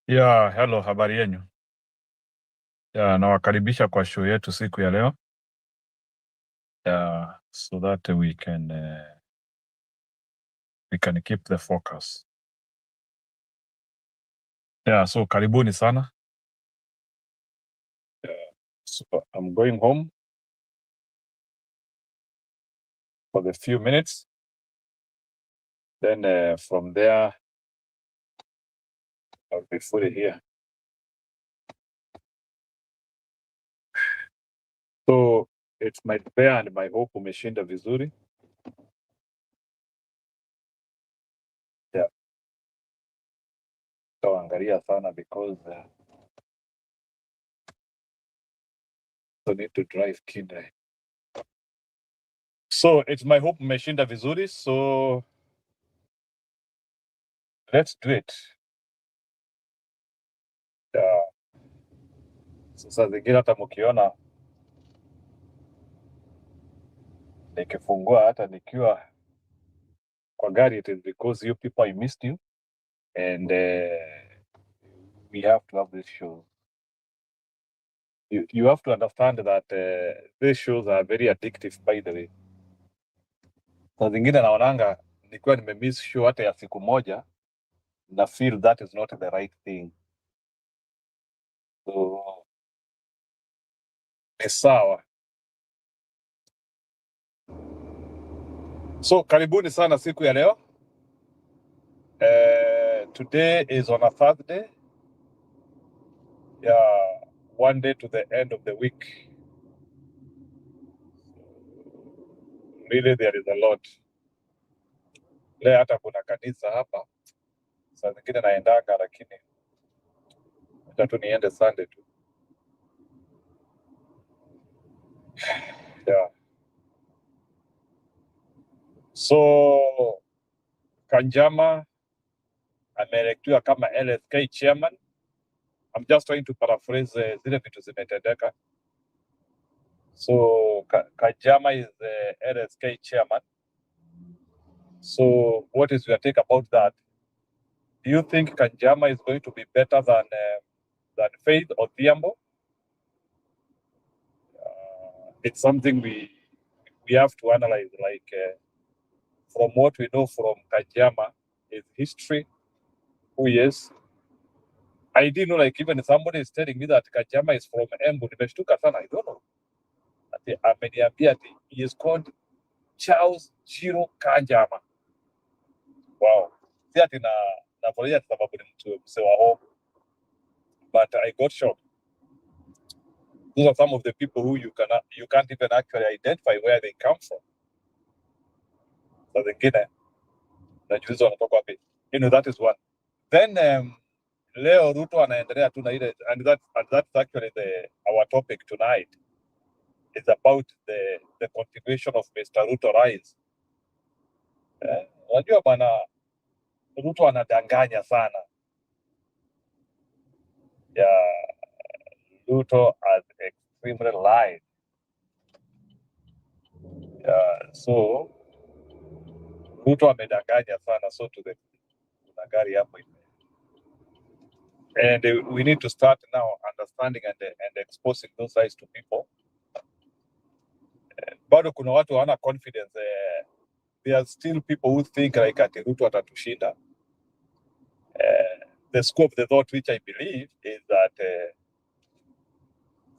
Hello, habari yenu. Nawakaribisha kwa show yetu siku ya leo. So that we can keep the focus. So karibuni sana. So I'm going home for the few minutes. Then from there, I'll be fully here. So it's my prayer and my hope umeshinda vizuri. So angalia sana because I need to drive kid. So it's my hope umeshinda vizuri. So let's do it. Sasa zingine hata mkiona nikifungua hata nikiwa kwa gari, it is because you people, I missed you, and we have to have this show. You have to understand that these shows are very addictive, by the way. Saa zingine naonanga nikiwa nimemiss show hata ya siku moja na feel that is not the right thing. So ni sawa. So karibuni sana siku ya leo. Today is on a Thursday. One day to the end of the week. Really there is a lot. Leo hata kuna kanisa hapa. Saa zingine naendaga lakini acha tu niende Sunday tu. So Kanjama ameelektiwa kama LSK chairman. I'm just trying to paraphrase zile vitu zimetendeka. So Kanjama is the LSK chairman. So what is your take about that? Do you think Kanjama is going to be better than Faith or Thiambo? It's something we have to analyze. Like from what we know from Kanjama, his history, who he is. I didn't know, like, even somebody is telling me that Kanjama is from Embu. Nimeshtuka sana, I don't know. Ameniambia he is called Charles Chiro Kanjama. Wow. Si ati nafurahia sababu ni mtu msewa home. But I got shocked. Those are some of the people who you can't even actually identify where they come from. So zingine najuliza wanatoka wapi. That is one. Then leo Ruto anaendelea tu na ile, and that's actually our topic tonight. Is about the continuation of Mr. Ruto rise. Unajua bana, Ruto anadanganya sana. Ruto has extremely lied. So Ruto amedanganya sana, so to the gari hapo. And we need to start now understanding and exposing those lies to people. Bado kuna watu wana confidence. There are still people who think like ati Ruto atatushinda. The scope of the thought which I believe is that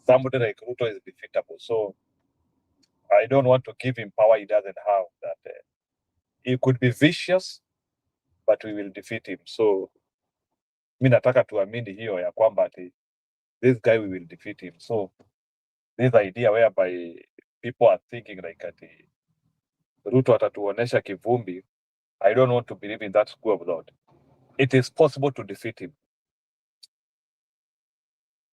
somebody like Ruto is defeatable. So I don't want to give him power he doesn't have. That he could be vicious, but we will defeat him. So mi nataka tuamini hiyo ya kwamba this guy we will defeat him. So this idea whereby people are thinking like ati Ruto atatuonesha kivumbi, I don't want to believe in that school of thought. It is possible to defeat him.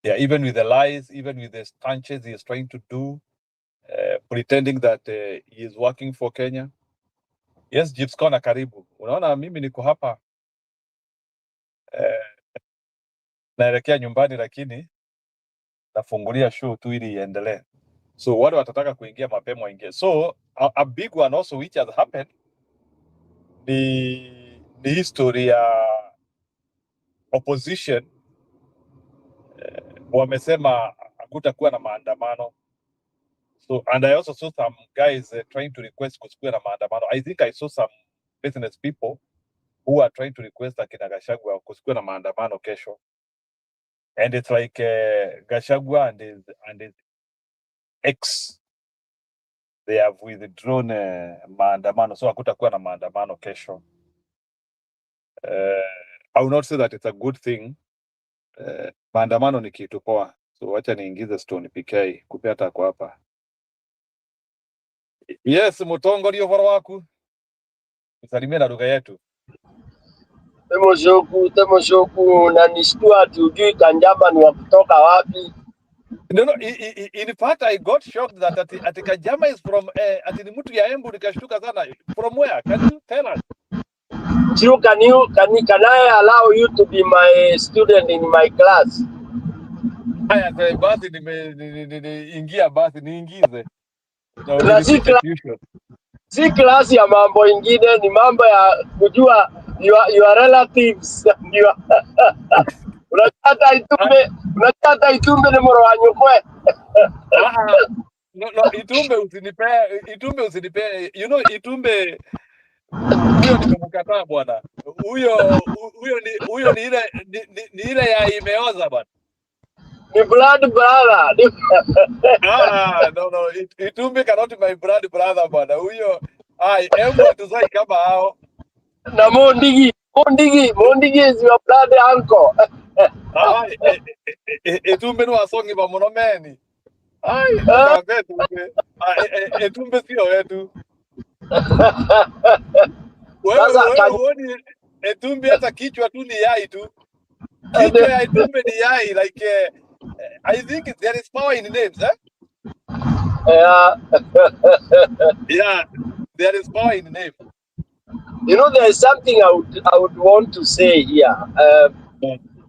Even with the lies, even with the stunches he is trying to do, pretending that he is working for Kenya. Yes, Jeeps Kona karibu. Unaona mimi niko hapa naelekea nyumbani lakini nafungulia show tu ili iendelee. So wale watataka kuingia mapema waingie. So a big one also which has happened ni ni history ya opposition wamesema hakutakuwa na maandamano. So, and I also saw some guys trying to request kusikuwe na maandamano. I think I saw some business people who are trying to request akina Gachagua kusikuwe na maandamano kesho. And it's like Gachagua and his ex, they have withdrawn maandamano, so hakutakuwa na maandamano kesho. I will not say that it's a good thing. Maandamano ni kitu poa, so wacha niingize Stone PK kupata kwa hapa. Yes, Mutongo ndio voro waku. Msalimia na lugha yetu. Temo shoku na nishtua tujui Kanjama ni wa kutoka wapi. No, in fact I got shocked that ati Kanjama is from ati ni mtu ya Embu, nikashtuka sana. From where? Can you tell us? Chiru, can I allow you to be my student in my class? Haya, basi ingia basi niingize. Si klasi ya mambo ingine, ni mambo ya kujua your relatives. Unataka itumbe ni moro wa nyukwe. No, itumbe usinipe. You know, itumbe huyo nimemkataa bwana. Huyo ni ile ya imeoza bwana. Ni blood brother. No, itumbe cannot be my blood brother bwana. Huyo Embu atuzai kama hao. Na Mondigi is your blood uncle. Itumbe ni wasongi ba monomeni. Itumbe sio wetu. Wewe Itumbe hata kichwa tu ni yai tu. Kichwa ya Itumbe ni yai, like I think there is power in names, eh? Yeah, there is power in name. You know, there is something I would want to say here.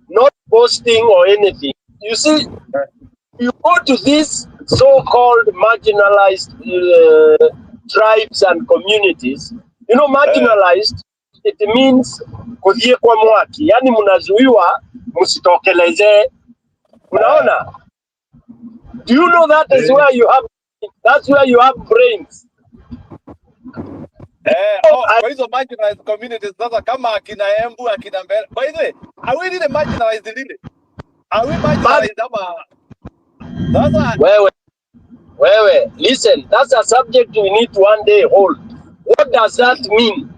Not boasting or anything. You see, you go to these so-called marginalized tribes and communities. You know, marginalized, it means kuthie kwa mwaki. Yani mnazuiwa msitokeleze. Unaona? Do you know that's where you have brains? Kwa hizo marginalized communities sasa kama akina Embu, akina Mbele. By the way, are we really marginalized really? Are we marginalized ama? Wewe, listen, that's a subject we need to one day hold. What does that mean?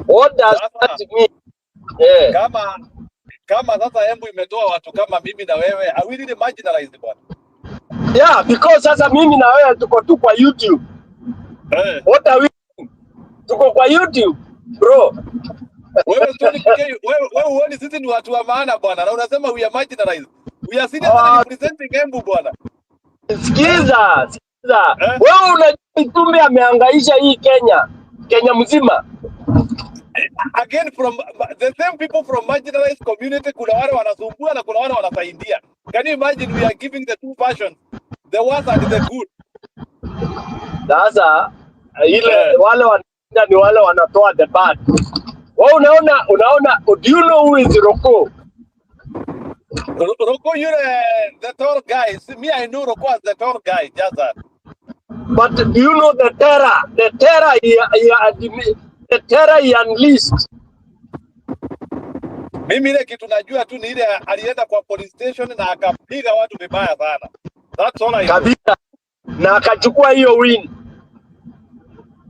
What does that mean? Yeah. Kama sasa Embu imetoa watu kama mimi na wewe, are we really marginalized bwana? Yeah, because sasa mimi na wewe tuko tu kwa YouTube. What are we? Tuko kwa YouTube, bro. Wewe uone sisi ni watu wa maana bwana, na unasema we are marginalized. We are seriously representing Embu bwana. Sikiza. Wewe unajua Itumbe amehangaisha hii Kenya mzima. Again, from the same people from marginalized community, kuna wale wanasumbua na kuna wale wanasaidia. Can you imagine we are giving the two versions, the worst and the good? Sasa ile wale wanaenda ni wale wanatoa the bad. Wewe unaona, do you know who is Roko? Roko, you're the tall guy. See, me, I know Roko as the tall guy, just that. But do you know the terror he unleashed? Mimi ile kitu najua tu ni ile alienda kwa police station na akapiga watu vibaya sana. That's all I know. Kabisa. Na akachukua hiyo win.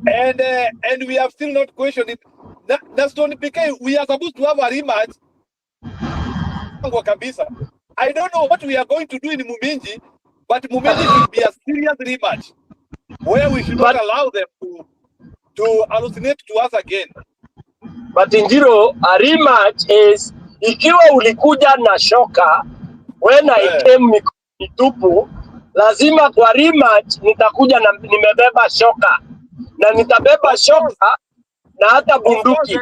And we have still not questioned it. That's Stone PK, we are supposed to have a rematch. Kabisa. I don't know what we are going to do in Muminji, but Muminji should be a serious rematch where we should not allow them to hallucinate to us again. But Njiro, a rematch is ikiwa ulikuja na shoka when I came mitupu, lazima kwa rematch nitakuja na nimebeba shoka na nitabeba shoka na hata bunduki.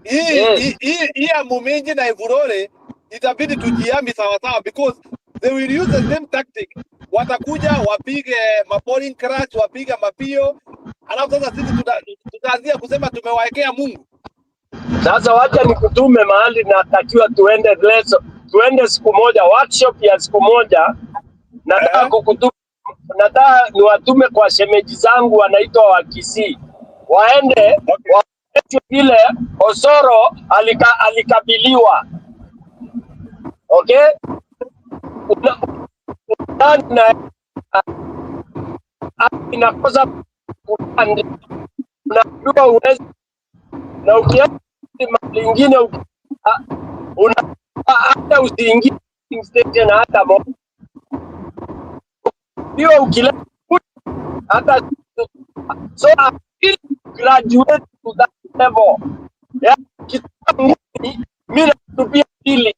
Hii ya Muminji na Ivurore itabidi tujiami sawa because they will use the same tactic. Watakuja wapige mapoling crash, wapige mapio, alafu sasa sisi tutaanzia kusema tumewaekea Mungu. Sasa wacha nikutume mahali natakiwa tuende siku moja, workshop ya siku moja. Nataka kukutuma, nataka niwatume kwa shemeji zangu wanaitwa wa Kisii, waende ile Osoro alikabiliwa. Okay, inakosa unajua uwezi, na ukienda mahali ingine hata usiingie station hata moja, hiyo ukileta hata so I feel graduate to that level. Yeah, mimi natupia pili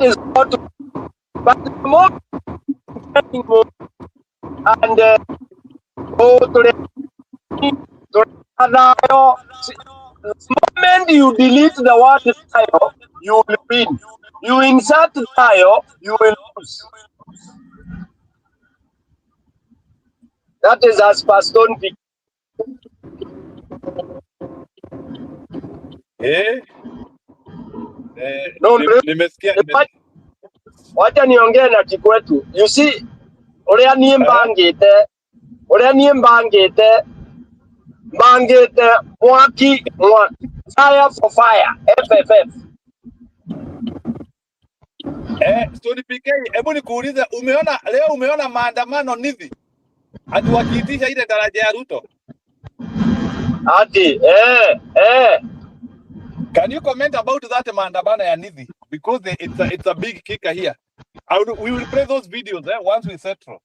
is not to, but more and the moment you delete the word Tayo, you will win. You insert Tayo, you will lose. That is as per Stone Peak. No, wacha niongee na Kikwetu. You see, uria nie mbangite mwaki fire for fire FFF. Stone PK, hebu nikuulize, umeona maandamano Nithi atuwakiitisha ile daraja ya Ruto? Ati Can you comment about that maandamano ya Nithi? Because it's a big kicker here. We will play those videos once we settle.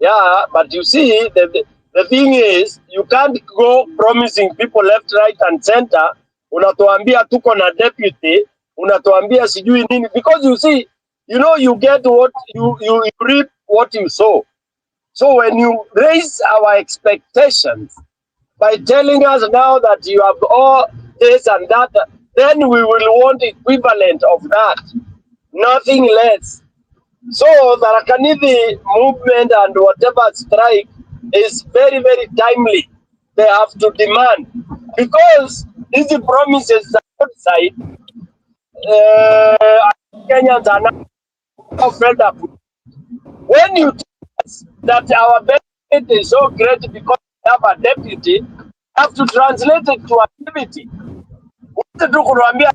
Yeah, but you see, the thing is, you can't go promising people left, right, and center. Unatuambia tuko na deputy, unatuambia sijui nini, because you see, you get what you reap what you sow. So when you raise our expectations by telling us now that you have all this and that, then we will want equivalent of that, nothing less. So the Rakanithi movement and whatever strike is very, very timely. They have to demand, because these promises outside, Kenyans are now fed up. When you tell us that our benefit is so great because we have a deputy, you have to translate it to activity. Tu kutuambia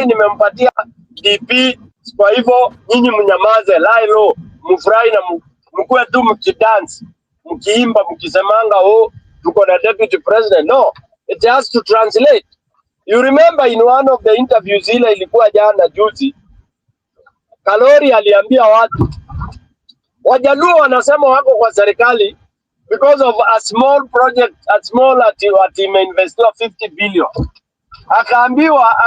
nimempatia DP, kwa hivyo nyinyi mnyamaze, lie low, mfurahi na mkuwe tu mkidance, mkiimba, mkisemanga tuko na deputy president. No, it has to translate. You remember in one of the interviews ile ilikuwa jana juzi, Kalori aliambia watu Wajaluo wanasema wako kwa serikali because of a small project, ati imeinvestiwa 50 billion.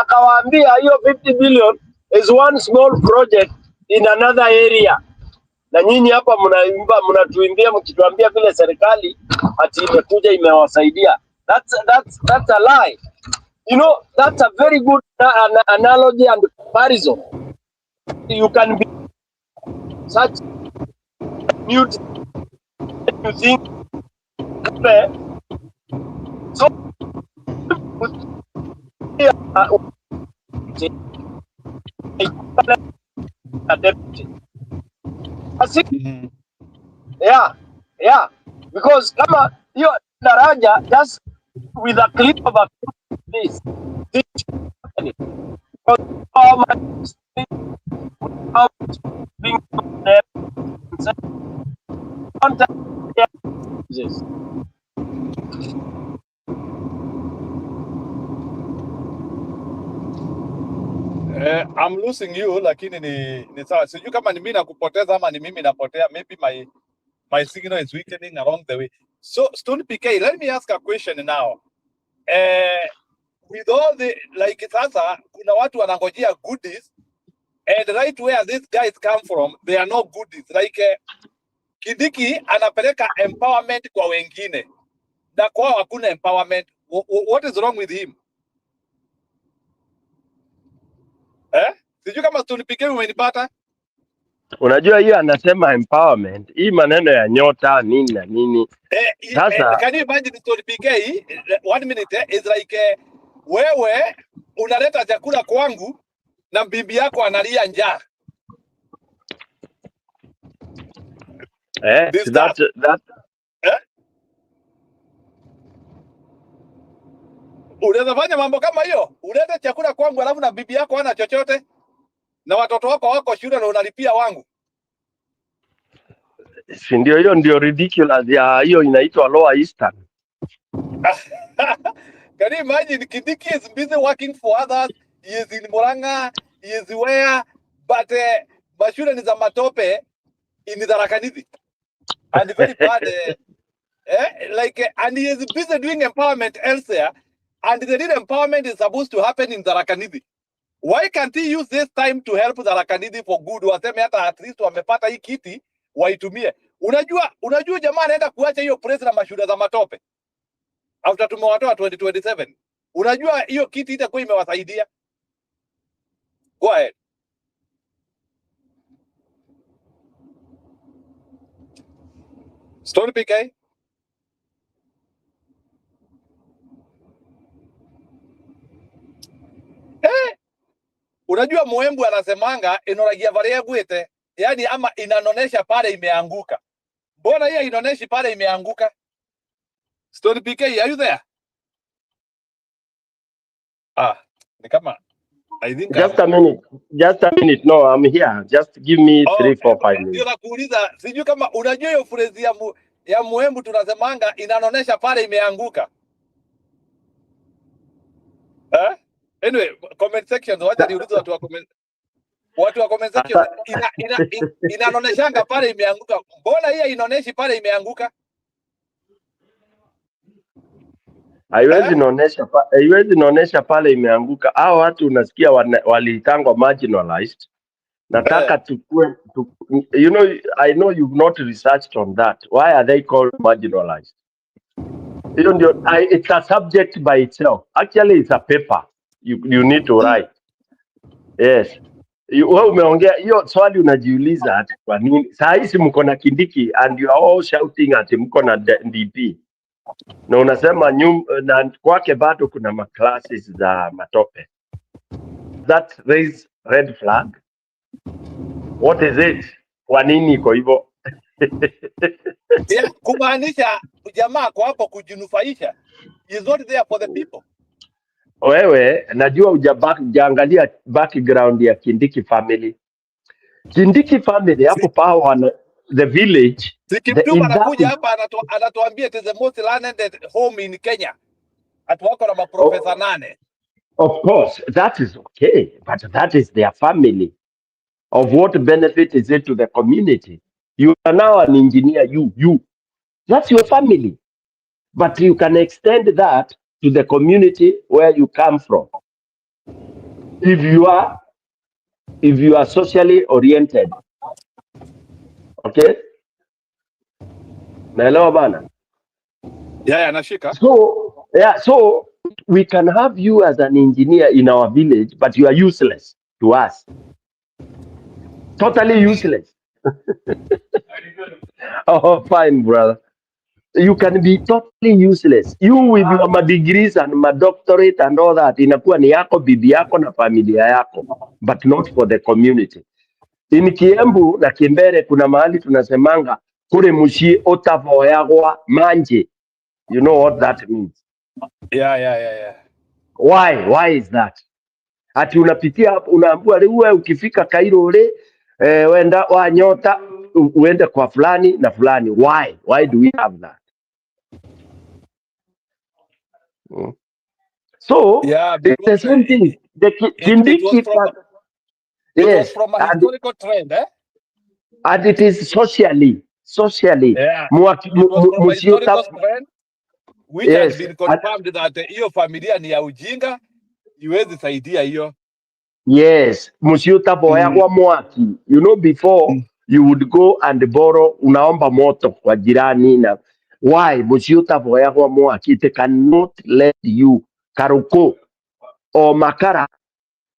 Akawaambia hiyo 50 billion is one small project in another area. Na nyinyi hapa mnatuimbia mkituambia vile serikali ati imekuja imewasaidia. That's a lie. That's a very good analogy and comparison. You can be such mute, you think so yeah, because kama hiyo daraja just with a clip of a this I'm losing you, lakini ni sawa. Sijui kama ni mimi nakupoteza ama ni mimi napotea. Maybe my signal is weakening along the way. So Stone PK, let me ask a question now. With all the sasa kuna watu wanangojea goodies, and right where these guys come from, they are no goodies. Kindiki anapeleka empowerment kwa wengine, na kwao hakuna empowerment. What is wrong with him? Sijui kama Stone PK umenipata? Unajua hiyo anasema empowerment. Hii maneno ya nyota nini na nini. Sasa can you imagine the story PK 1 minute is like wewe unaleta chakula kwangu na bibi yako analia njaa. that unaweza fanya mambo kama hiyo? Ulete chakula kwangu alafu na bibi yako hana chochote na watoto wako shule na unalipia wangu. Si ndio? Ndio ridiculous ya hiyo inaitwa Lower Eastern. Can you imagine Kindiki is busy working for others, he is in Murang'a, he is where, but mashule ni za matope in Tharaka Nithi and very bad and he is busy doing empowerment elsewhere, and the real empowerment is supposed to happen in Tharaka Nithi. Why can't he use this time to help Tharaka Nithi for good? Waseme hata at least wamepata hii kiti waitumie. Unajua jamaa anaenda kuacha hiyo press na mashule za matope after tumewatoa 2027. Unajua hiyo kiti itakuwa imewasaidia. Go ahead. Story PK. Unajua Muembu anasemanga inoragia varia gwete, yani ama inanonesha pale imeanguka. Mbona hiyo inoneshi pale imeanguka? Story PK, are you there? Ni kama I think just a minute. No, I'm here. Just give me 3, 4, 5 minutes. Ndio nakuuliza, sijui kama unajua hiyo phrase ya Muembu tunasemanga inanonesha pale imeanguka. Anyway, comment section, wacha niulize watu wa comment section, inanoneshanga pale imeanguka. Mbona hii inoneshi pale imeanguka? Haiwezi inaonesha pale imeanguka. Hao watu unasikia walitangwa marginalized. Nataka tukue I know you've not researched on that. Why are they called marginalized? It's a subject by itself. Actually, it's a paper you need to write. Yes. Wewe umeongea hiyo swali unajiuliza ati kwa nini saa hizi mko na Kindiki and you are all shouting ati mko na DP. Na unasema na kwake bado kuna maclasses za matope. That raise red flag. What is it? Kwa nini iko hivyo? Kumaanisha jamaa kwa hapo kujinufaisha. Is not there for the people. Wewe najua hujaangalia background ya Kindiki family. Kindiki family hapo power the village. Sikimtuma anakuja hapa anatuambia it is the most learned home in Kenya. Wako na maprofesa 8. Of course, that is okay, but that is their family. Of what benefit is it to the community? You are now an engineer, you. That's your family. But you can extend that to the community where you come from. If you are socially oriented. Okay? Naelewa bana? Yeah, nashika. So we can have you as an engineer in our village, but you are useless to us. Totally useless. Oh, fine, brother. You can be totally useless. You with your degrees and my doctorate and all that, inakuwa ni yako, bibi yako na familia yako, but not for the community. In Kiembu na Kimbere kuna mahali tunasemanga kule mushi otavoyagwa manje. You know what that means? Yeah. Why is that? Ati unapitia hapo unaambiwa wewe ukifika Kairo wenda wa nyota uende kwa fulani na fulani. Why do we have that? So it's the same thing. The Kindiki it was from a historical trend, and it is socially. Yeah. It was from a historical trend, which has been confirmed that hiyo familia ni ya ujinga, iwezi saidia hiyo. Yes, musiuta boyagwa mwaki. You know, before you would go and borrow, unaomba moto kwa jirani na why musiuta boyagwa mwaki? It cannot let you karuko o makara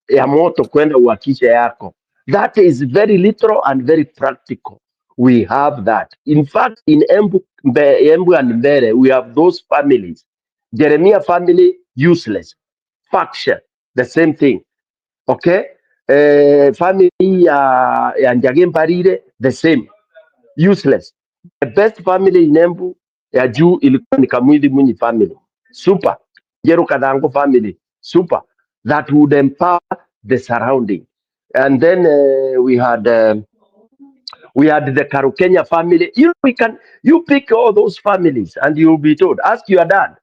ya moto kwenda uwakishe yako. That is very literal and very practical. We have that. In fact, in Embu and Mbere, we have those families. Jeremiah family, useless. Faction, the same thing. Okay? Family ya Njage Mbarire, the same. Useless. The best family in Embu ya juu ilikuwa ni Kamwili Munyi family. Super. Jero Kadango family. Super. That would empower the surrounding. And then we had the Karukenya family. You pick all those families and you'll be told. Ask your dad.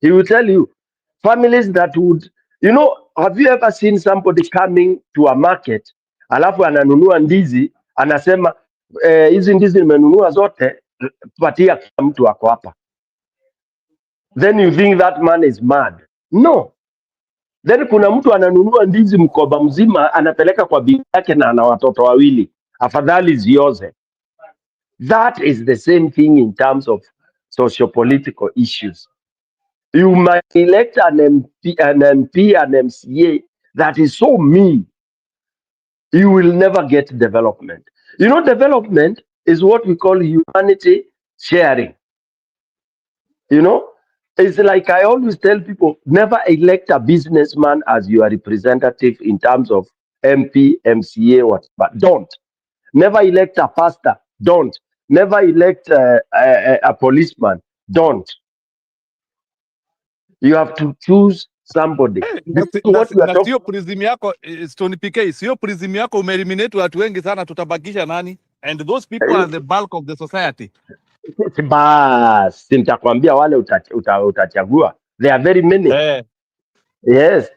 He will tell you families that would, have you ever seen somebody coming to a market alafu ananunua ndizi anasema hizi ndizi nimenunua zote patia kila mtu ako hapa. Then you think that man is mad. No. Then kuna mtu ananunua ndizi mkoba mzima anapeleka kwa bibi yake na ana watoto wawili. Afadhali zioze. That is the same thing in terms of socio-political issues. You might elect an MP, an MCA that is so mean. You will never get development. Development is what we call humanity sharing. It's like I always tell people, never elect a businessman as your representative in terms of MP, MCA, whatever. Don't. Never elect a pastor. Don't. Never elect a policeman. Don't. You have to choose somebody. Na sio prism yako Stone PK, sio prism yako umeeliminate watu wengi sana, tutabakisha nani? And those people are the bulk of the society. Bas, nitakwambia wale utachagua. There are very many. Yes.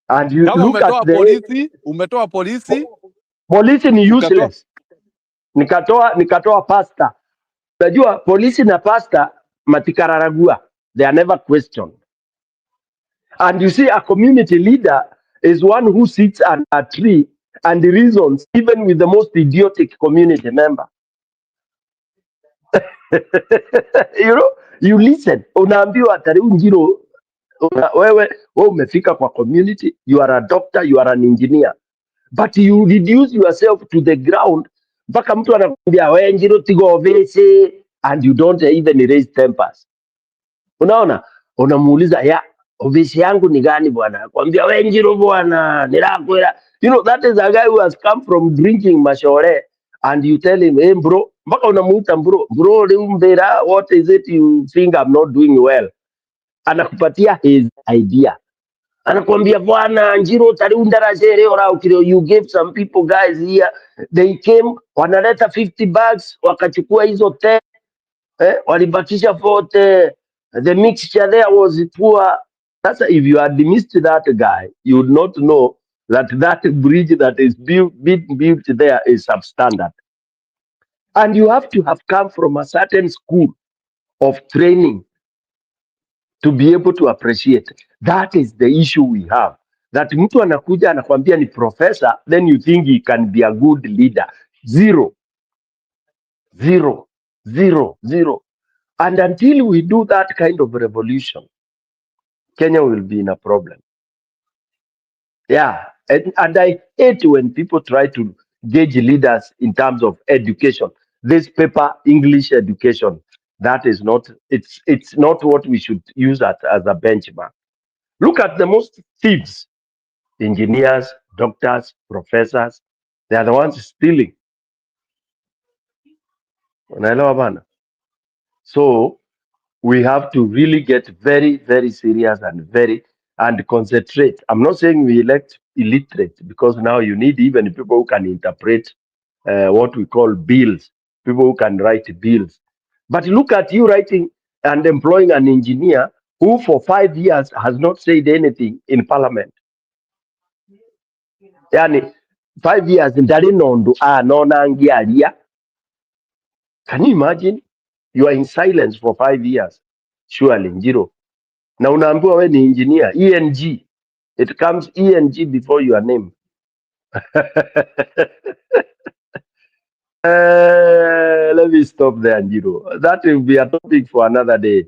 And you kama look at the umetoa polisi ni useless. Nikatoa pastor. Unajua polisi na pastor matikararagua. They are never questioned. And you see, a community leader is one who sits under a tree and reasons even with the most idiotic community member. You listen. Unaambiwa Tariu Njiro, wewe umefika kwa community, you are a doctor, you are an engineer, but you reduce yourself to the ground mpaka mtu anakuambia wewe Njiro tigo ovese, and you don't even raise tempers. Unamuuliza ya ovese yangu ni gani bwana? Kwambia wewe Njiro bwana, nirakwera. That is a guy who has come from drinking mashore, and you tell him, hey bro, mpaka unamuita bro, umbera, what is it you think I'm not doing well? Anakupatia his idea. Anakuambia bwana Njiro tariunda rajere ora ukiro, you gave some people guys here, they came wanaleta 50 bags wakachukua hizo 10, walibakisha 40, the mixture there was poor. That's if you had missed that guy, you would not know that bridge that is being built there is substandard. And you have to have come from a certain school of training to be able to appreciate. That is the issue we have. That mtu anakuja anakwambia ni professor, then you think he can be a good leader. Zero. And until we do that kind of revolution, Kenya will be in a problem. Yeah. And I hate when people try to gauge leaders in terms of education. This paper, English education, that is not, it's not what we should use as a benchmark. Look at the most thieves, engineers, doctors, professors. They are the ones stealing. Unaelewa bana? So we have to really get very, very serious and concentrate. I'm not saying we elect illiterate, because now you need even people who can interpret what we call bills, people who can write bills. But look at you writing and employing an engineer who for 5 years has not said anything in parliament. Yani 5 years ndari nondu nonangiaria. Can you imagine? You are in silence for 5 years. Surely, Njiro. Na unaambiwa we ni engineer, ENG. It comes ENG before your name. Let me stop there, Njiro. That will be a topic for another day.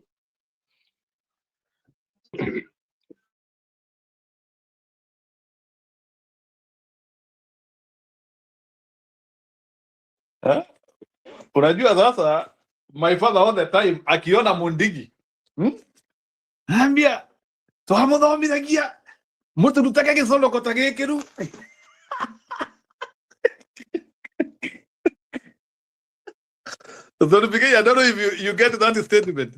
Unajua sasa my father all the time akiona Mundigi. Ambia twamuthomithagĩa mũturutage gĩconoko ta gĩkĩ rĩu. So I don't know if you get that statement.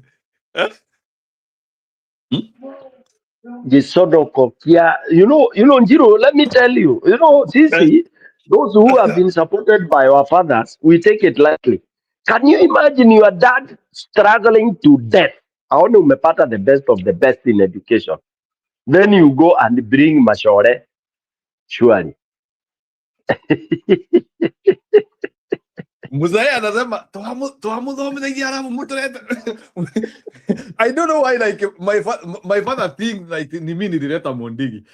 Gisodoko kia, you know, Njiro, let me tell you, Sisi, those who have been supported by our fathers, we take it lightly. Can you imagine your dad struggling to death? I want to umepata the best of the best in education. Then you go and bring Mashore, surely. Muzaya anasema twamuthomithagĩa arabu mũtũrete. I don't know why like my father thinks like ni mimi nilileta Mundigi.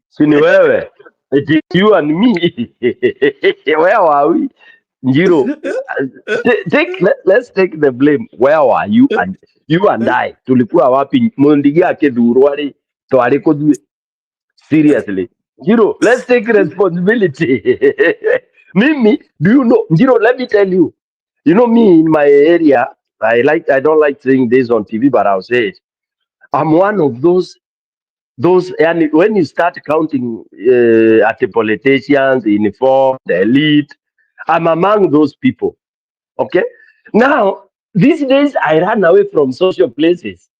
Sini wewe. It is you and me. Where are we? Njiro, let's take the blame. Where are you and I? Tulikuwa wapi? Mundigi akithurwa ri twari kuthue. Seriously. Njiro, let's take responsibility. Mimi, do you know? Njiro, let me tell you. You know me in my area, I don't like saying this on TV, but I'll say it. I'm one of those, and when you start counting at the politicians, the uniform, the elite, I'm among those people. Okay. Now, these days I ran away from social places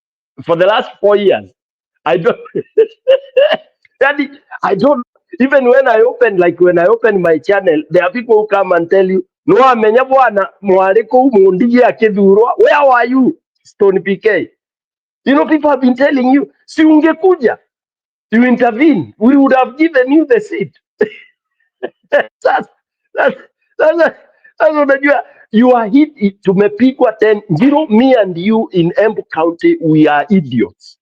for the last 4 years. I don't, I don't, even when I open my channel, there are people who come and tell you, no, amenya bwana mwareko Mundigi akithurwa. Where are you? Stone PK. You know, people have been telling you, si ungekuja, you intervene, we would have given you the seat. That's unajua, you are hit, tumepigwa 10. Njiro, me and you in Embu County, we are idiots.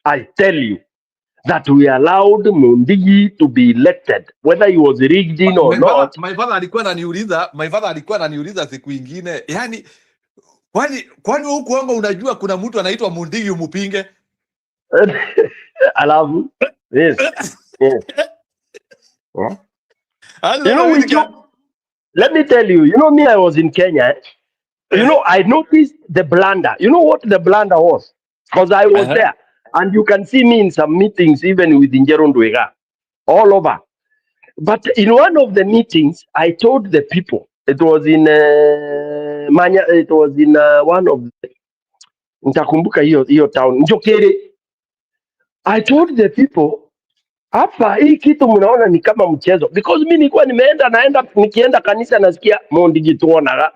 I tell you that we allowed Mundigi to be elected, whether he was rigged in or not. My father alikuwa ananiuliza siku ingine, yani kwani huku wangu unajua kuna mtu anaitwa Mundigi umupinge? Alafu, yes. Yes. Huh? You know, let me tell you, me, I was in Kenya. I noticed the blunder. You know what the blunder was? Because I was there. And you can see me in some meetings, even with Njero Ndwega, all over. But in one of the meetings, I told the people, it was in Manya, it was in one of the, nitakumbuka hiyo town, Njokere. I told the people, hapa hii kitu mnaona ni kama mchezo, because mimi nilikuwa nikienda kanisa nasikia Mundigi tuonaga.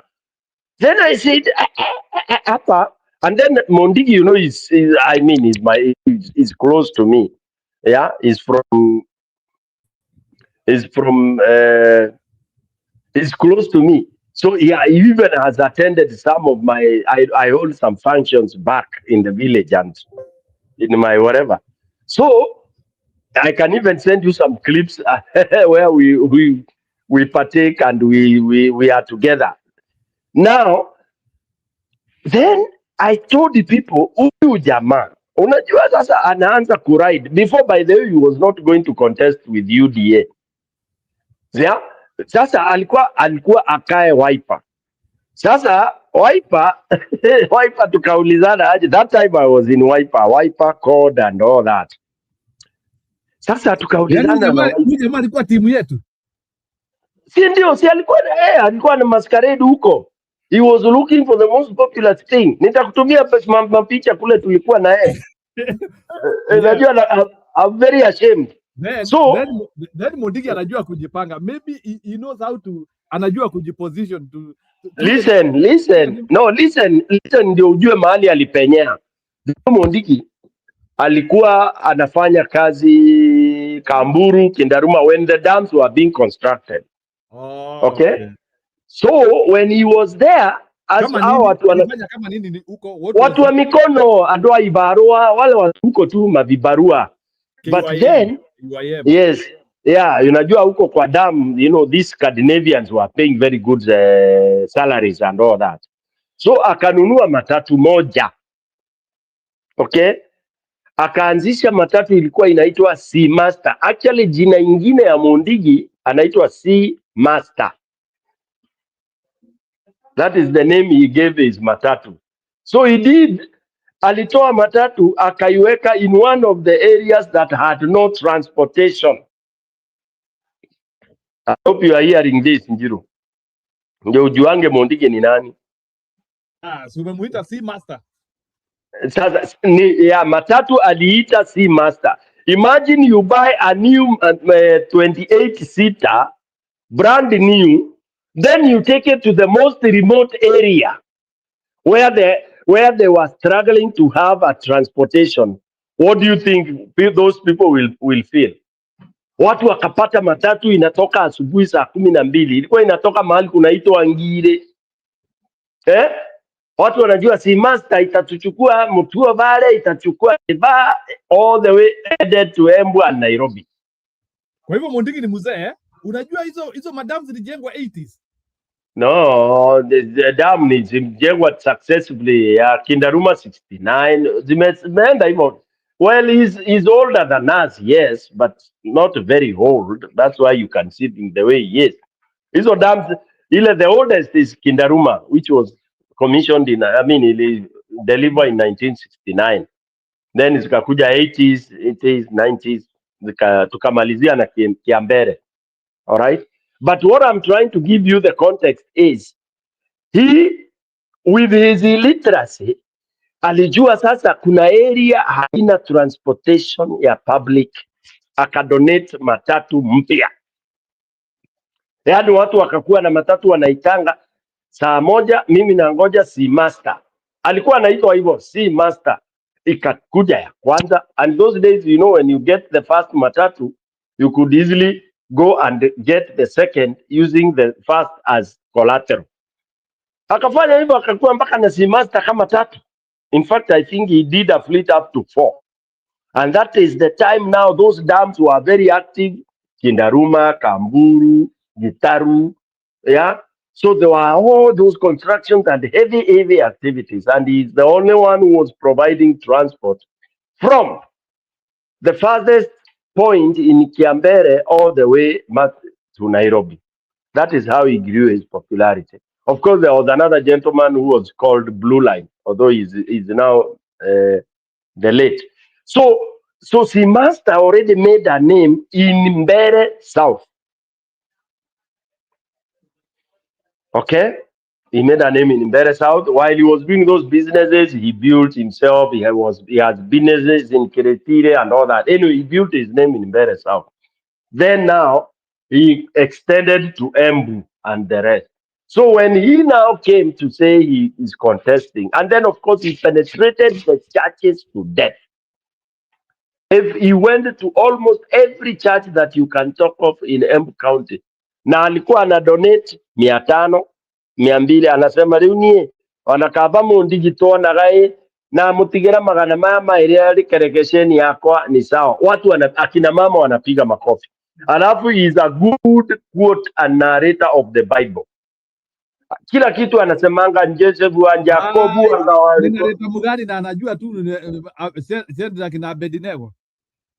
Then I said hapa, and then Mundigi, is close to me. Yeah, is close to me. So yeah, he even has attended some of my, I hold some functions back in the village and in my whatever. So I can even send you some clips where we partake and we are together. Now, then I told the people, huyu jamaa, unajua sasa anaanza kuride. Before, by the way, he was not going to contest with UDA. Yeah? Sasa alikuwa akae Wiper. Sasa Wiper tukaulizana aje. That time I was in Wiper code and all that. Sasa tukaulizana, huyu jamaa alikuwa timu yetu. Si ndio, alikuwa na masquerade huko. He was looking for the most popular thing. Nitakutumia mapicha kule tulikuwa na yeye. Unajua, I'm very ashamed. Then Mundigi anajua kujipanga. Maybe he knows how to, anajua kujiposition to listen. No, listen ndio ujue mahali alipenyea. Mundigi alikuwa anafanya kazi Kamburu, Kindaruma, when the dams were being constructed. Okay? So when he was there, as watu wa mikono adwa ibarua, wale watu huko tu mavibarua. But then, yes, yeah, unajua huko kwa dam, these Scandinavians were paying very good salaries and all that. So akanunua matatu moja. Okay? Akaanzisha matatu ilikuwa inaitwa Sea Master. Actually jina ingine ya Mundigi anaitwa Sea Master. That is the name he gave his matatu. So he did, alitoa matatu akaiweka in one of the areas that had no transportation. I hope you are hearing this, Njiru. Ndio ujuange Mondige ni nani. So umemuita si master. Sasa ya matatu aliita si master. Imagine you buy a new 28 seater, brand new, then you take it to the most remote area where they were struggling to have a transportation. What do you think those people will feel? Watu wakapata matatu inatoka asubuhi saa 12, ilikuwa inatoka mahali kunaitwa Ngire. Watu wanajua si master itatuchukua Mutua Vale, itachukua Eva all the way headed to Embu and Nairobi. Kwa hivyo Mondigi ni mzee, unajua hizo madam zilijengwa 80s. No, the dam ni zimejengwa successfully ya Kindaruma 69 zimeenda hivyo. Well, he's older than us, yes, but not very old. That's why you can see him the way he is. Hizo dams, the oldest is Kindaruma, which was commissioned in, it delivered in 1969. Then zikakuja 80s, 90s, tukamalizia na Kiambere. All right? But what I'm trying to give you the context is, he, with his illiteracy, alijua sasa kuna area haina transportation ya public, akadonate matatu mpya. Yaani watu wakakuwa na matatu wanaitanga saa moja, mimi nangoja si master. Alikuwa anaitwa hivyo si master. Ikakuja ya kwanza, and those days, you know, when you get the first matatu, you could easily go and get the second using the first as collateral. Akafanya hivyo akakuwa mpaka na si master kama tatu. In fact, I think he did a fleet up to 4. And that is the time now those dams were very active. Kindaruma, Kamburu, Gitaru, yeah. So there were all those constructions and heavy activities. And he's the only one who was providing transport from the farthest point in Kiambere all the way to Nairobi. That is how he grew his popularity. Of course, there was another gentleman who was called Blue Line, although he's now the late. So Simasta already made a name in Mbere South. Okay? He made a name in Mbere South. While he was doing those businesses, he built himself. He has businesses in Kiretire and all that. Anyway, he built his name in Mbere South. Then now, he extended to Embu and the rest. So when he now came to say he is contesting, and then of course he penetrated the churches to death. If he went to almost every church that you can talk of in Embu County, na alikuwa ana donate 500, 200, anasema riu nie wanakaba mundigitoa na gai na mutigera magana mama ile alikerekesheni yakwa ni sawa. Watu akina mama wanapiga makofi. Alafu he is a good quote and narrator of the Bible. Kila kitu anasemanga njeze buanja kobu analeta mugani na anajua tu sasa kina Abednego.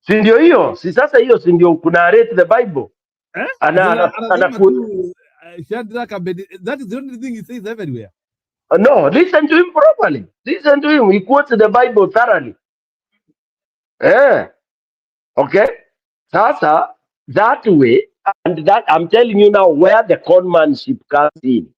Si ndio hiyo? Si sasa hiyo si ndio kuna read the Bible? That is the only thing he says everywhere. No, listen to him properly. Listen to him. He quotes the Bible thoroughly. Okay. Sasa that way, and that I'm telling you now where the conmanship comes in.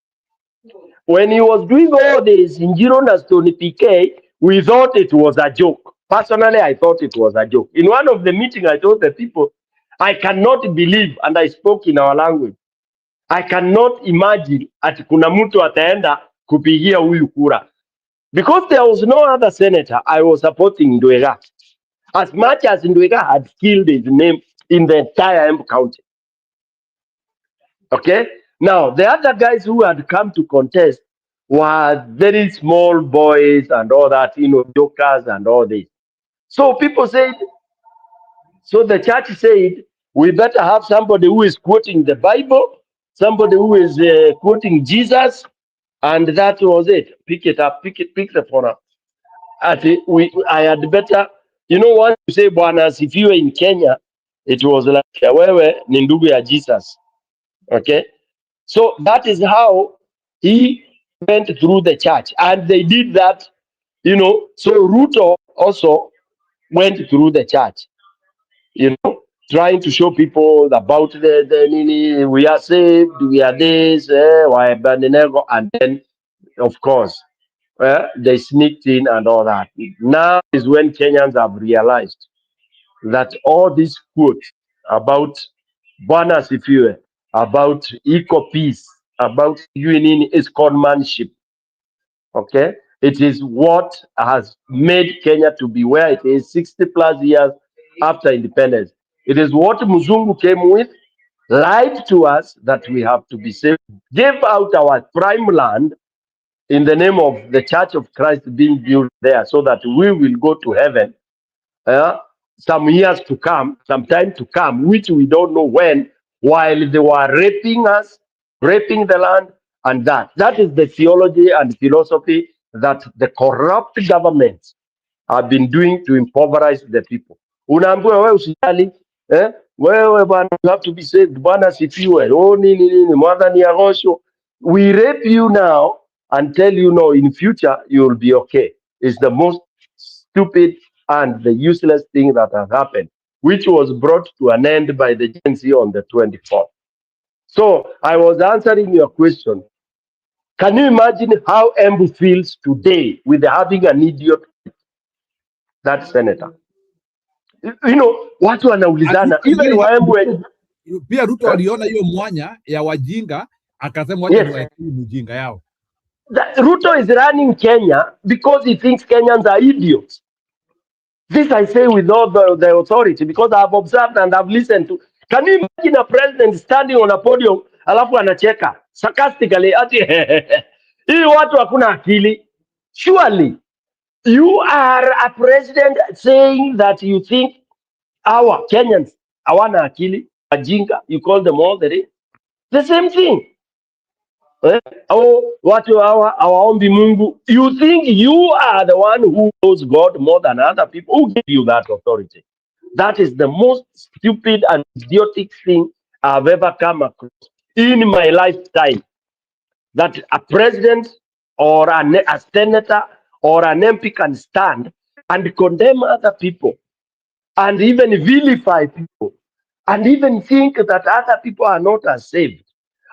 When he was doing all this in Giron and Stony PK, we thought it was a joke. Personally, I thought it was a joke. In one of the meetings, I told the people, I cannot believe, and I spoke in our language, I cannot imagine ati kuna mtu ataenda kupigia huyu kura. Because there was no other senator I was supporting Ndwega. As much as Ndwega had killed his name in the entire Embu County. Okay? Now, the other guys who had come to contest were very small boys and all that, jokers and all this. So people said, so the church said, we better have somebody who is quoting the Bible, somebody who is quoting Jesus, and that was it. Pick it up, pick the phone up. I had better, once you say Bwana if you were in Kenya, it was like, wewe ni ndugu ya Jesus. Okay? So that is how he went through the church, and they did that, you know. So Ruto also went through the church, you know, trying to show people about the nini, we are saved, we are this, and then of course they sneaked in and all that. Now is when Kenyans have realized that all these quotes about Bwana Sifiwe, about eco peace, about union is conmanship. Okay, it is what has made Kenya to be where it is 60 plus years after independence. It is what Muzungu came with, lied to us that we have to be saved, gave out our prime land in the name of the Church of Christ being built there so that we will go to heaven some years to come, some time to come, which we don't know when, while they were raping us, raping the land, and that. That is the theology and philosophy that the corrupt governments have been doing to impoverish the people. Unaambiwa wewe usijali, wewe bwana, you have to be saved. Bwana sifiwe. Oh, nini nini, mother ni agosho. We rape you now and tell you no, in future you will be okay. It's the most stupid and the useless thing that has happened, which was brought to an end by the Gen Z on the 24th. So I was answering your question. Can you imagine how Embu feels today with having an idiot, that senator? You know, watu wanaulizana, even Waembu. Pia Ruto aliona hiyo mwanya ya wajinga, akasema wacha niwaekee mjinga yao. Ruto is running Kenya because he thinks Kenyans are idiots. This I say with all the authority because I have observed and I've listened to. Can you imagine a president standing on a podium alafu anacheka sarcastically ati hii watu hakuna akili? Surely you are a president saying that you think our Kenyans hawana akili, ajinga, you call them all the same thing. Watu hawa hawaombi Mungu. You think you are the one who knows God more than other people? Who give you that authority? That is the most stupid and idiotic thing I've ever come across in my lifetime. That a president or a senator or an MP can stand and condemn other people and even vilify people and even think that other people are not as saved.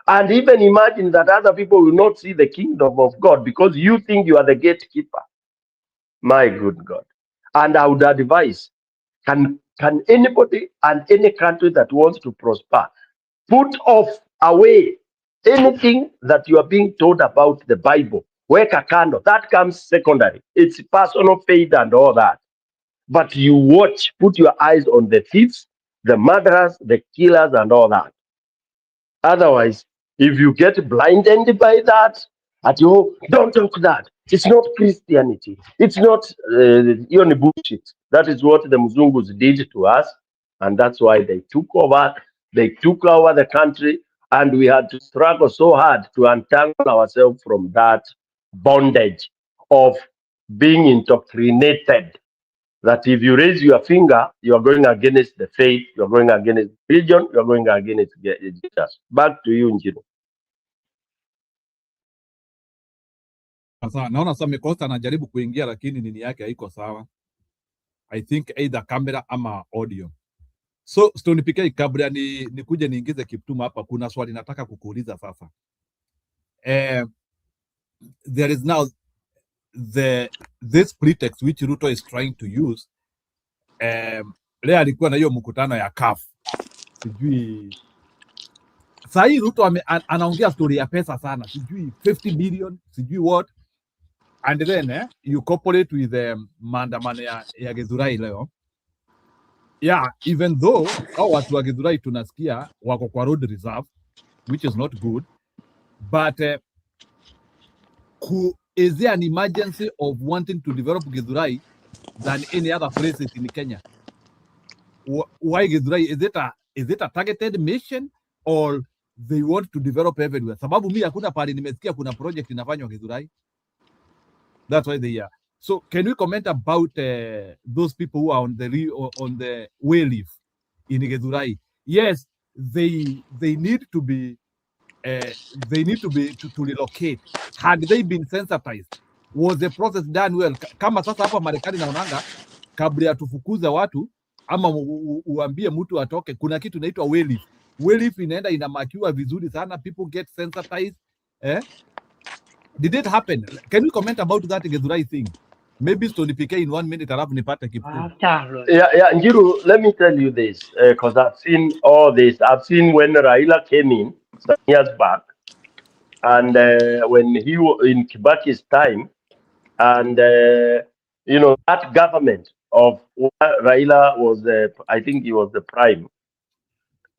And even imagine that other people will not see the kingdom of God because you think you are the gatekeeper. My good God. And I would advise, can anybody and any country that wants to prosper put off away anything that you are being told about the Bible? Weka kando. That comes secondary. It's personal faith and all that. But you watch, put your eyes on the thieves, the murderers, the killers, and all that. Otherwise, if you get blinded by that, don't talk that. It's not Christianity. It's not only bullshit. That is what the Mzungus did to us, and that's why they took over. They took over the country, and we had to struggle so hard to untangle ourselves from that bondage of being indoctrinated. That if you raise your finger, you are going against the faith, you are going against religion, you are going against Jesus. Back to you, Njino. Sasa naona sasa Mekosta anajaribu kuingia lakini nini yake haiko sawa. I think either camera ama audio. So Stone PK, kabla nikuje niingize Kiptuma hapa, kuna swali nataka kukuuliza sasa. There is now this pretext which Ruto is trying to use. Leo alikuwa na hiyo mkutano ya CAF. Sijui sasa hii Ruto anaongea story ya pesa sana. Sijui 50 billion, sijui what. And then you cooperate with maandamano ya Githurai leo. Yeah, even though watu wa Githurai tunasikia wako kwa road reserve, which is not good, but is there an emergency of wanting to develop Githurai than any other places in Kenya? Why Githurai? Is it a targeted mission or they want to develop everywhere? Sababu mimi hakuna pale nimesikia kuna project inafanywa Githurai. That's why they are. So can we comment about those people who are on the way leave in Githurai? Yes, they need to be they need to be to relocate. Had they been sensitized, was the process done well? Kama sasa hapa Marekani naonanga kabla ya tufukuza watu ama uambie mtu atoke, kuna kitu inaitwa wayleave. Wayleave inaenda inamakiwa vizuri sana, people get sensitized. Did it happen? Can you comment about that Githurai thing? Maybe Stony PK in 1 minute, alafu nipate Kiptum. Yeah, Njiru, let me tell you this, because I've seen all this. I've seen when Raila came in some years back, and when he was in Kibaki's time, and you know, that government of Raila was, I think he was the prime.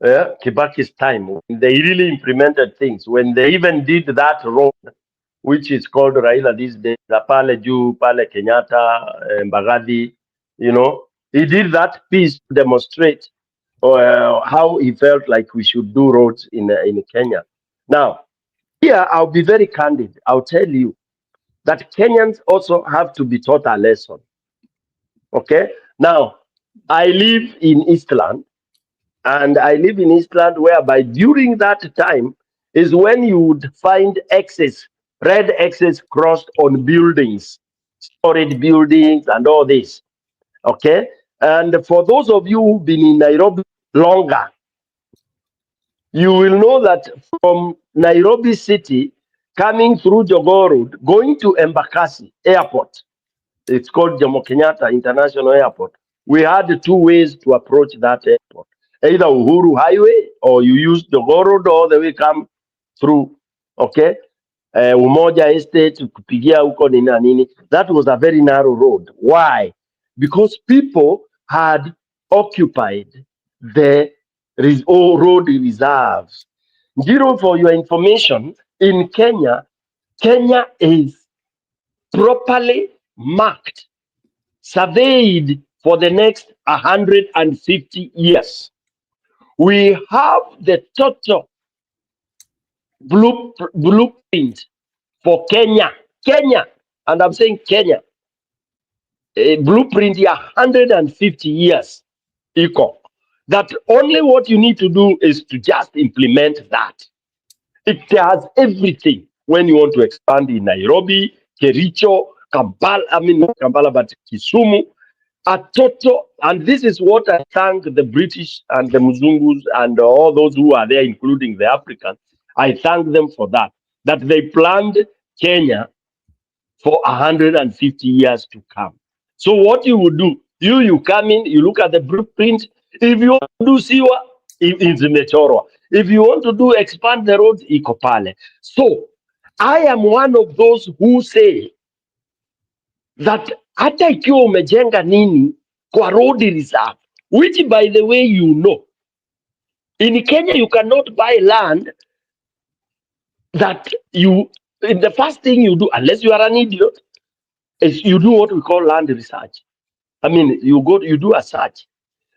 Kibaki's time, when they really implemented things, when they even did that road, which is called Raila these days, the Pale Ju, Pale Kenyatta, Mbagadi, you know, he did that piece to demonstrate how he felt like we should do roads in Kenya. Now, here I'll be very candid. I'll tell you that Kenyans also have to be taught a lesson. Okay? Now, I live in Eastland, and I live in Eastland whereby during that time is when you would find X's, red X's crossed on buildings, storage buildings and all this. Okay? And for those of you who've been in Nairobi longer, you will know that from Nairobi city, coming through Jogoo Road, going to Embakasi Airport, it's called Jomo Kenyatta International Airport, we had two ways to approach that airport. Either Uhuru Highway, or you use Jogoo Road all the way come through, okay? Umoja Estate, kupigia huko nini na nini. That was a very narrow road. Why? Because people had occupied the road reserves. Zero, for your information, in Kenya, Kenya is properly marked, surveyed for the next 150 years. We have the total blueprint for Kenya, and I'm saying Kenya, a blueprint 150 years equal. That only what you need to do is to just implement that. It has everything when you want to expand in Nairobi, Kericho, Kampala, I mean not Kampala, but Kisumu, a total, and this is what I thank the British and the Muzungus and all those who are there, including the Africans. I thank them for that they planned Kenya for 150 years to come. So what you would do, you come in, you look at the blueprint. If you want to do Siwa, it's Mechorwa. If you want to do expand the roads, iko pale. So I am one of those who say that hata ikiwa umejenga nini kwa road reserve, which by the way you know, in Kenya you cannot buy land that the first thing you do, unless you are an idiot, is you do what we call land research. I mean, you do a search.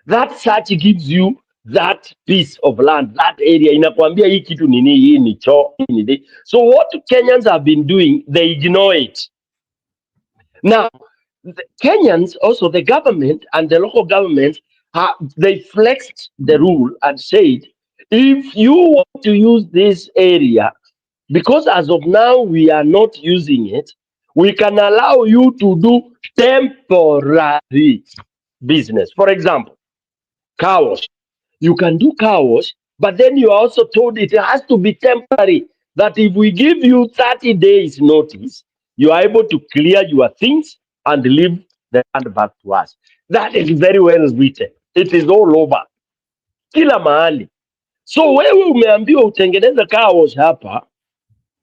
That search gives you that piece of land, that area. Inakwambia hii kitu nini, hii ni choo, hii ni de. So what Kenyans have been doing, they ignore it. Now, the Kenyans, also the government and the local government, they flexed the rule and said, if you want to use this area, because as of now we are not using it, we can allow you to do temporary business. For example, car wash. You can do car wash, but then you are also told it has to be temporary. That if we give you 30 days notice, you are able to clear your things and leave the land back to us. That is very well written. It is all over. Kila mahali. So wewe umeambiwa utengeneze car wash hapa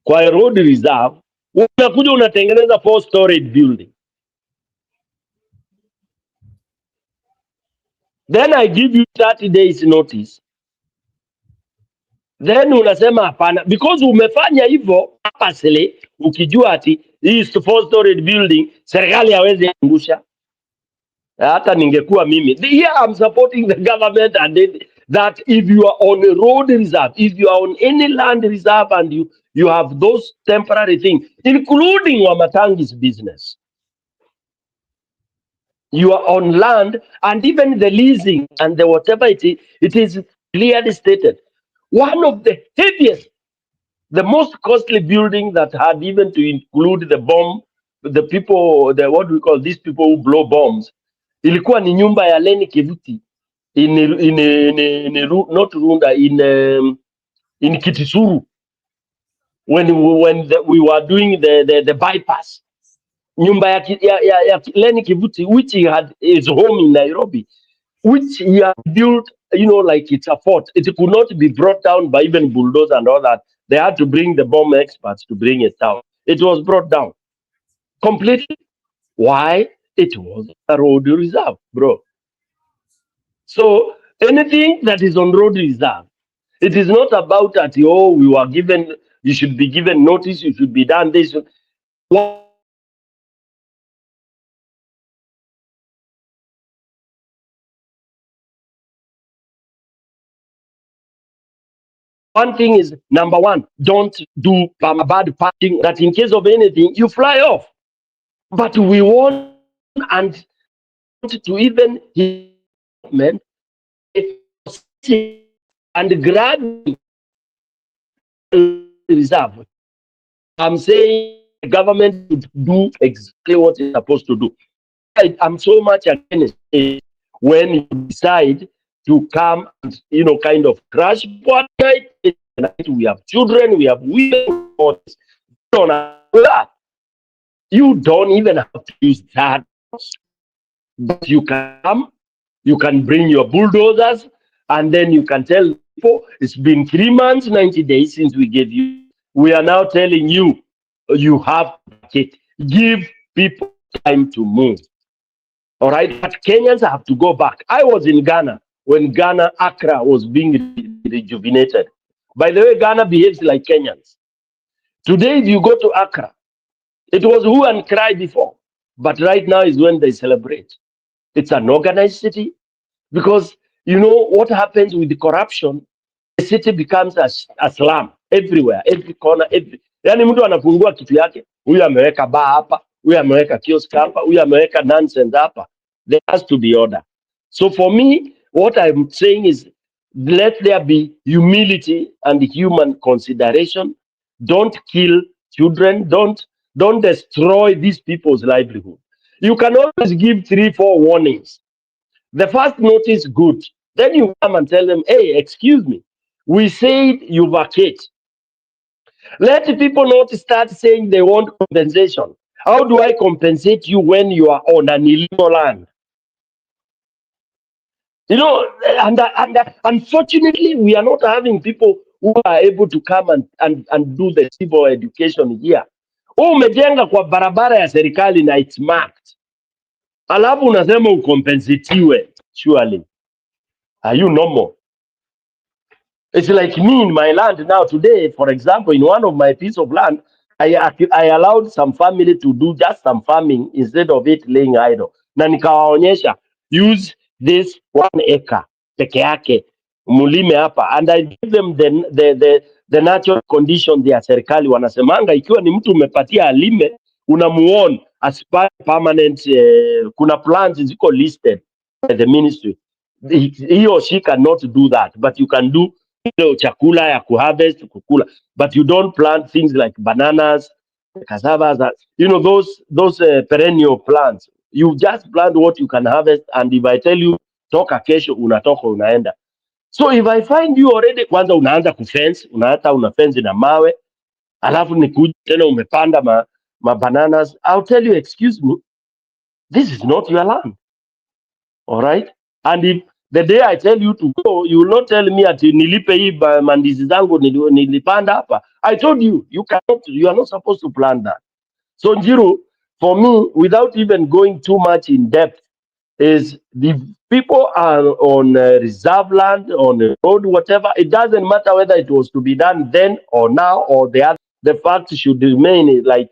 kwa road reserve, unakuja unatengeneza 4 storage building. Then I give you 30 days notice. Then unasema hapana, because umefanya hivyo purposely, ukijua ati hii 4 storage building serikali hawezi angusha. Hata ningekuwa mimi, here I'm supporting the government, and that if you are on a road reserve, if you are on any land reserve and you have those temporary things, including Matiangi's business, you are on land, and even the leasing and the whatever it is clearly stated. One of the heaviest The most costly building that had even to include the bomb, the people, the what we call these people who blow bombs, ilikuwa ni nyumba ya Leni Kivuti not Runda, in Kitisuru, when we were doing the bypass. Nyumba ya Leni Kivuti, which he had his home in Nairobi, which he had built, you know, like it's a fort. It could not be brought down by even bulldozer and all that. They had to bring the bomb experts to bring it down. It was brought down completely. Why? It was a road reserve, bro. So anything that is on road reserve, it is not about that, oh, we were given, you should be given notice, you should be done this. One thing is, number one, don't do bad parking, that in case of anything, you fly off. But we want and to even men and grab reserve. I'm saying the government should do exactly what it's supposed to do. I'm so much against it when you decide to come and, you know, kind of crash one night. We have children, we have women. You don't even have to use that. But you can come, you can bring your bulldozers, and then you can tell people it's been 3 months, 90 days since we gave you. We are now telling you, you have to give people time to move. All right, but Kenyans have to go back. I was in Ghana when Ghana, Accra was being rejuvenated. By the way, Ghana behaves like Kenyans. Today, if you go to Accra, it was who and cry before, but right now is when they celebrate. It's an organized city because you know what happens with the corruption. The city becomes a slum everywhere, every corner, every. Yani mtu anafungua kitu yake, huyu ameweka bar hapa, huyu ameweka kiosk hapa, huyu ameweka nonsense hapa. There has to be order. So for me, what I'm saying is, let there be humility and human consideration. Don't kill children. Don't destroy these people's livelihood. You can always give 3-4 warnings. The first notice, good. Then you come and tell them, hey, excuse me, we said you vacate. Let people not start saying they want compensation. How do I compensate you when you are on an illegal land? You know, and unfortunately, we are not having people who are able to come and do the civil education here. Umejenga kwa barabara ya serikali na it's marked. Alafu unasema ukompensitiwe. Surely. Are you normal? It's like me in my land now today, for example, in one of my piece of land, I allowed some family to do just some farming instead of it laying idle. Na nikawaonyesha, use this 1 acre peke yake, mulime hapa, and I give them the natural conditions ya serikali. Wanasemanga ikiwa ni mtu umepatia alime, unamuon as permanent, kuna plans ziko listed by the ministry. He or she cannot do that, but you can do chakula ya kuharvest kukula, but you don't plant things like bananas, cassavas, you know, those perennial plants. You just plant what you can harvest, and if I tell you toka kesho, unatoka unaenda. So if I find you already, kwanza unaanza kufence, una fence na mawe, alafu nikuja tena umepanda ma bananas, I'll tell you, excuse me, this is not your land. All right? And if the day I tell you to go, you will not tell me ati nilipe hii mandizi zangu nilipanda hapa. I told you, you are not supposed to plant that. So Njiru, for me, without even going too much in depth, is the people are on reserve land, on a road, whatever. It doesn't matter whether it was to be done then or now or the other. The fact should remain like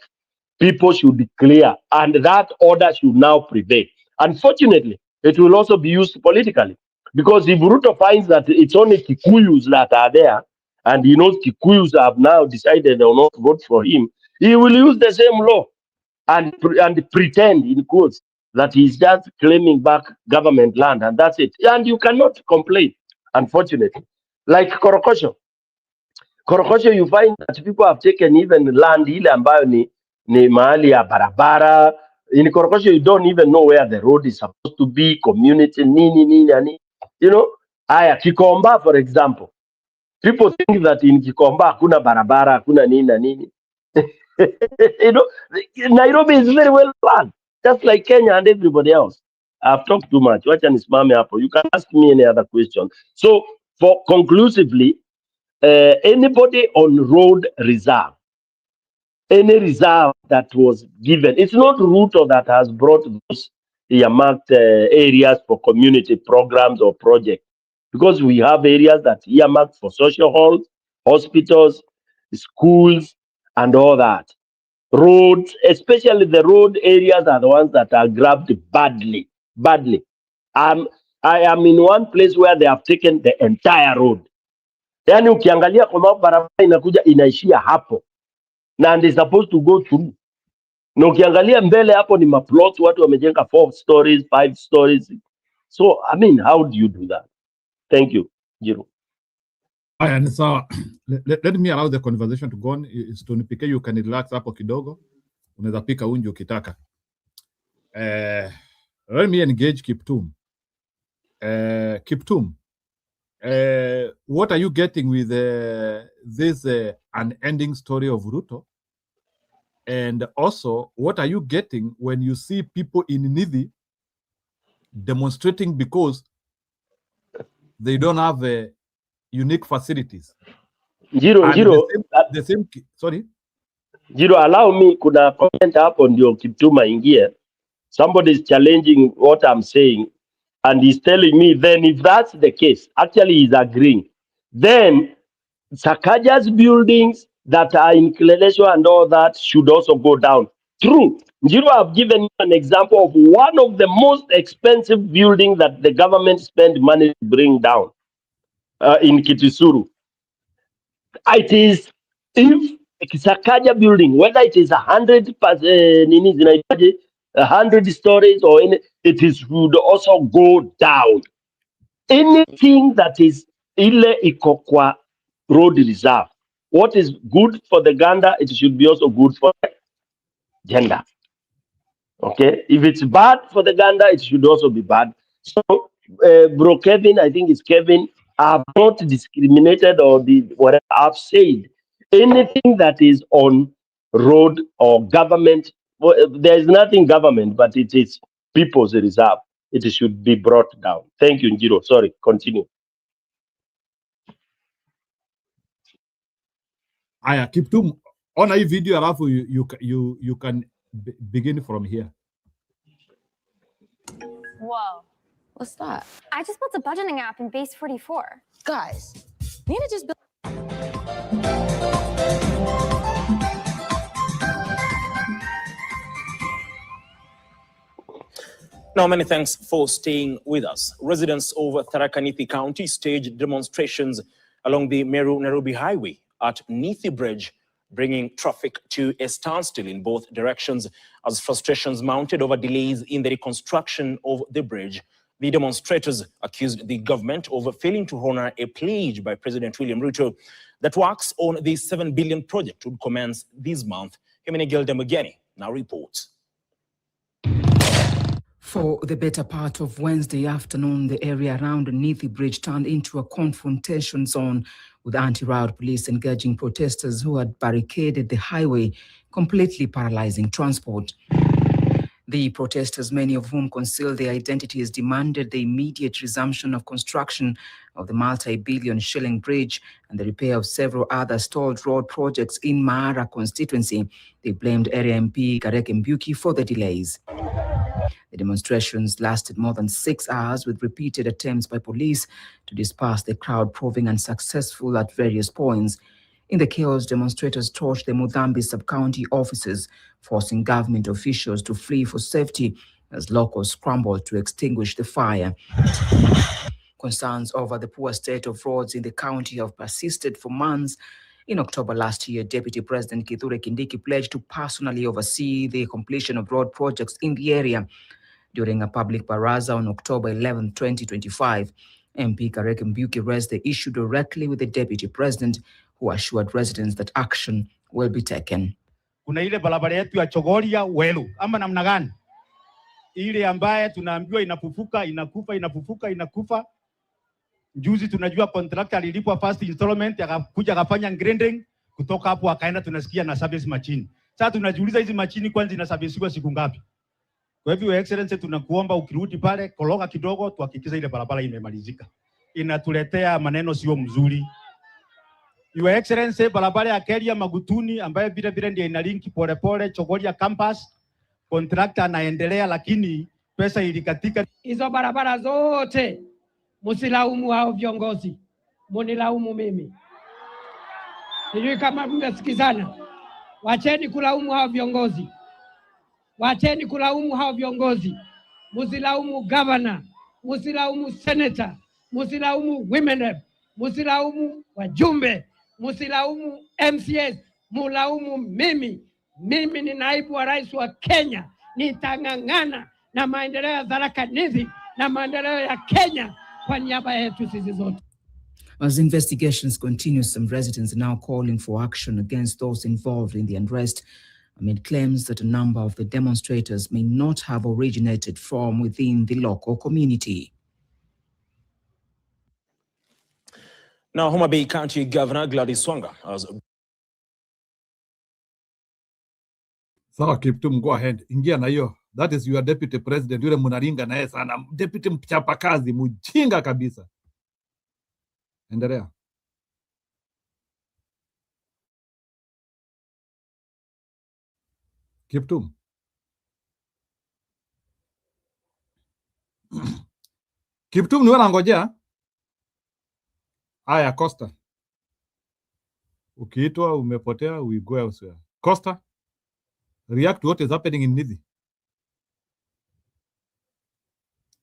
people should be clear, and that order should now prevail. Unfortunately, it will also be used politically, because if Ruto finds that it's only Kikuyus that are there, and he knows Kikuyus have now decided they will not vote for him, he will use the same law and pretend, in quotes, that he's just claiming back government land, and that's it. And you cannot complain, unfortunately. Like Korokosho. Korokosho, you find that people have taken even land ile ambayo ni mahali ya barabara. In Korokosho, you don't even know where the road is supposed to be, community, nini. You know, aya, Kikomba, for example. People think that in Kikomba, hakuna barabara, hakuna nini na nini. You know, Nairobi is very well planned, just like Kenya and everybody else. I've talked too much. Wacha nisimame hapo. You can ask me any other question. So, for conclusively, anybody on road reserve, any reserve that was given, it's not Ruto that has brought those earmarked areas for community programs or projects, because we have areas that earmarked for social halls, hospitals, schools, and all that. Roads, especially the road areas, are the ones that are grabbed badly. I am in one place where they have taken the entire road. Yani ukiangalia kwa barabara inakuja inaishia hapo, na they supposed to go through. Na ukiangalia mbele hapo ni maplot, watu wamejenga 4 stories, 5 stories. So I mean, how do you do that? Thank you, Jiro. And so let me allow the conversation to go on. Stonipike, you can relax hapo kidogo. Unaweza pika unji ukitaka. Let me engage Kiptum. Kiptum, what are you getting with this unending story of Ruto? And also, what are you getting when you see people in Nithi demonstrating because they don't have unique facilities? Jiro, sorry? Jiro, allow me, kuna comment hapo ndio Kiptuma ingie. Somebody is challenging what I'm saying, and he's telling me, then if that's the case, actually he's agreeing, then Sakaja's buildings that are in Kileleshwa and all that should also go down. True. Njiro, I've given you an example of one of the most expensive buildings that the government spent money to bring down in Kitisuru. It is, if Sakaja building, whether it is 100 stories or any, it should also go down. Anything that is ile ikokwa road reserve, what is good for the gander, it should be also good for the gender. Okay, if it's bad for the gander, it should also be bad. So, bro Kevin, I think it's Kevin, I've not discriminated or whatever. I've said anything that is on road or government, well, there is nothing government, but it is people's reserve. It should be brought down. Thank you, Njiro. Sorry, continue. Aya, Kiptum, on a video, alafu you can begin from here. Whoa. What's that? I just built a budgeting app in Base 44. Guys, Nina just built. Now, many thanks for staying with us. Residents of Tharaka Nithi County staged demonstrations along the Meru-Nairobi highway at Nithi Bridge, bringing traffic to a standstill in both directions as frustrations mounted over delays in the reconstruction of the bridge. The demonstrators accused the government of failing to honor a pledge by President William Ruto that works on the 7 billion project would commence this month. Himene Gilda Mugeni now reports. For the better part of Wednesday afternoon, the area around Nithi Bridge turned into a confrontation zone, with anti-riot police engaging protesters who had barricaded the highway, completely paralyzing transport. The protesters, many of whom concealed their identities, demanded the immediate resumption of construction of the multi-billion shilling bridge and the repair of several other stalled road projects in Mara constituency. They blamed area MP Kakamega for the delays. The demonstrations lasted more than 6 hours, with repeated attempts by police to disperse the crowd proving unsuccessful at various points. In the chaos, demonstrators torched the Mudambi sub-county offices, forcing government officials to flee for safety as locals scrambled to extinguish the fire. Concerns over the poor state of roads in the county have persisted for months. In October last year, Deputy President Kithure Kindiki pledged to personally oversee the completion of road projects in the area. During a public baraza on October 11, 2025, MP Kakamega raised the issue directly with the Deputy President, who assured residents that action will be taken. Kuna ile barabara yetu ya Chogoria Welu ama namna gani? Ile ambaye tunaambiwa inafufuka, inakufa. Juzi tunajua contractor alilipwa first installment, akakuja akafanya grinding, kutoka hapo akaenda tunasikia na service machine. Sasa tunajiuliza hizi machine kwanza zinaservisiwa siku ngapi? Kwa hivyo Excellency, tunakuomba ukirudi pale kologa kidogo tuhakikishe ile barabara imemalizika. Inatuletea maneno sio mzuri. Your Excellency, barabara ya Keria Magutuni ambayo vile ndio ina link pole Chogoria campus, contractor anaendelea lakini pesa ilikatika. Hizo barabara zote msilaumu hao viongozi, munilaumu mimi. Sijui kama mmesikizana. Wacheni kulaumu hao viongozi. Wacheni kulaumu hao viongozi. Msilaumu governor, msilaumu senator, msilaumu women rep, msilaumu wajumbe, msilaumu MCS, mulaumu mimi. Mimi ni naibu wa rais wa Kenya. Nitang'ang'ana na maendeleo ya Tharaka Nithi na maendeleo ya Kenya kwa niaba yetu sisi zote. As investigations continue, some residents are now calling for action against those involved in the unrest amid claims that a number of the demonstrators may not have originated from within the local community. Now, Homa Bay County Governor Gladys Wanga has... Sawa, Kiptum, go ahead. Ingia na hiyo. That is your deputy president. Yule munaringa na yeye sana. Deputy mchapakazi, mjinga kabisa. Endelea. Kiptum. Kiptum, niwe nangojea. Aya, Costa. Ukiitwa umepotea, we go elsewhere. Costa, react to what is happening in Nithi.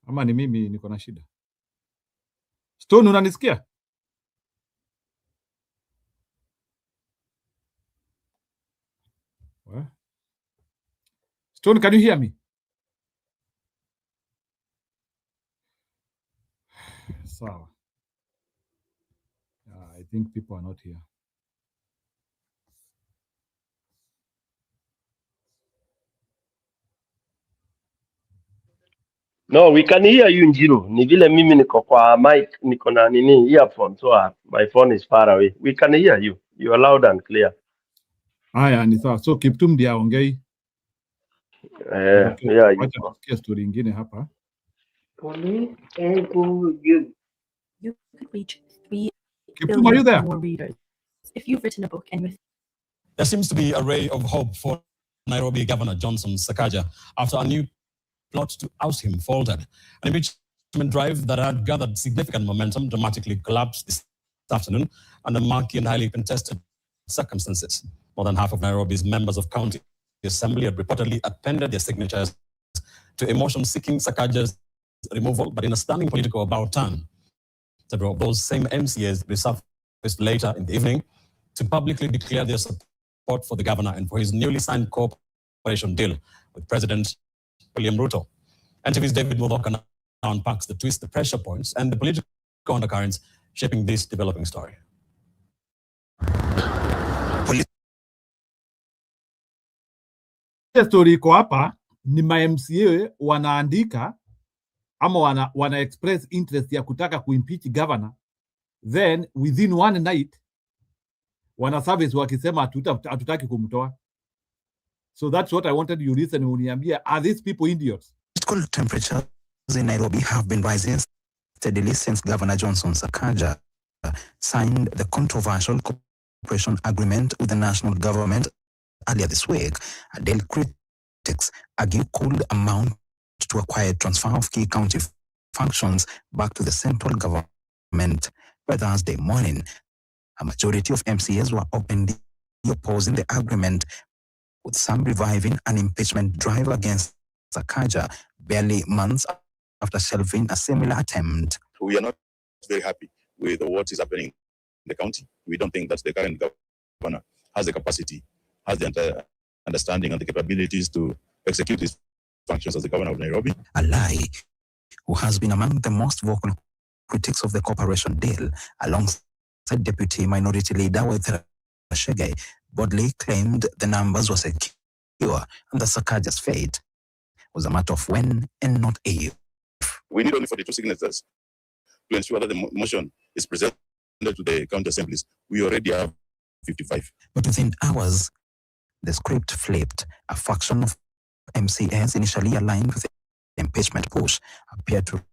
Ama ni mimi niko na shida? Stone, unanisikia? What? Stone, can you hear me? Sawa. I think people are not here. No, we can hear you, Njiro. Ni vile mimi niko kwa mic, niko na nini earphone, so my phone is far away. We can hear you. You are loud and clear. Haya, ni sawa. So Kiptum ndiye aongei. Yeah, wacha tusikie story nyingine hapa. You could reach 3 Kiptum, are you there? more readers if you've written a book and with... There seems to be a ray of hope for Nairobi Governor Johnson Sakaja after a new plot to oust him faltered. An impeachment drive that had gathered significant momentum dramatically collapsed this afternoon under murky and highly contested circumstances. More than half of Nairobi's members of county assembly had reportedly appended their signatures to a motion seeking Sakaja's removal, but in a stunning political about turn, several of those same MCAs resurfaced later in the evening to publicly declare their support for the governor and for his newly signed cooperation deal with President William Ruto. NTV's David Mudhoka now unpacks the twist, the pressure points, and the political undercurrents shaping this developing story. Story iko hapa ni ma-MCA wanaandika ama wana express interest ya kutaka kuimpeach governor, then within one night wana service wakisema hatutaki kumtoa. So that's what I wanted you listen uniambia, are these people idiots? Cool temperatures in Nairobi have been rising steadily since Governor Johnson Sakaja signed the controversial cooperation agreement with the national government earlier this week. A deal critics argue could amount to a quiet transfer of key county functions back to the central government. By Thursday morning, a majority of MCAs were openly opposing the agreement, with some reviving an impeachment drive against Sakaja barely months after shelving a similar attempt. We are not very happy with what is happening in the county. We don't think that the current governor has the capacity, has the understanding and the capabilities to execute these functions as the governor of Nairobi. Alai, who has been among the most vocal critics of the cooperation deal, alongside Deputy Minority Leader Wetera Shege boldly claimed the numbers were secure and the Sakaja's fate was a matter of when and not if. We need only 42 signatures to ensure that the motion is presented to the county assemblies. We already have 55. But within hours, the script flipped. A faction of MCAs initially aligned with the impeachment push appeared to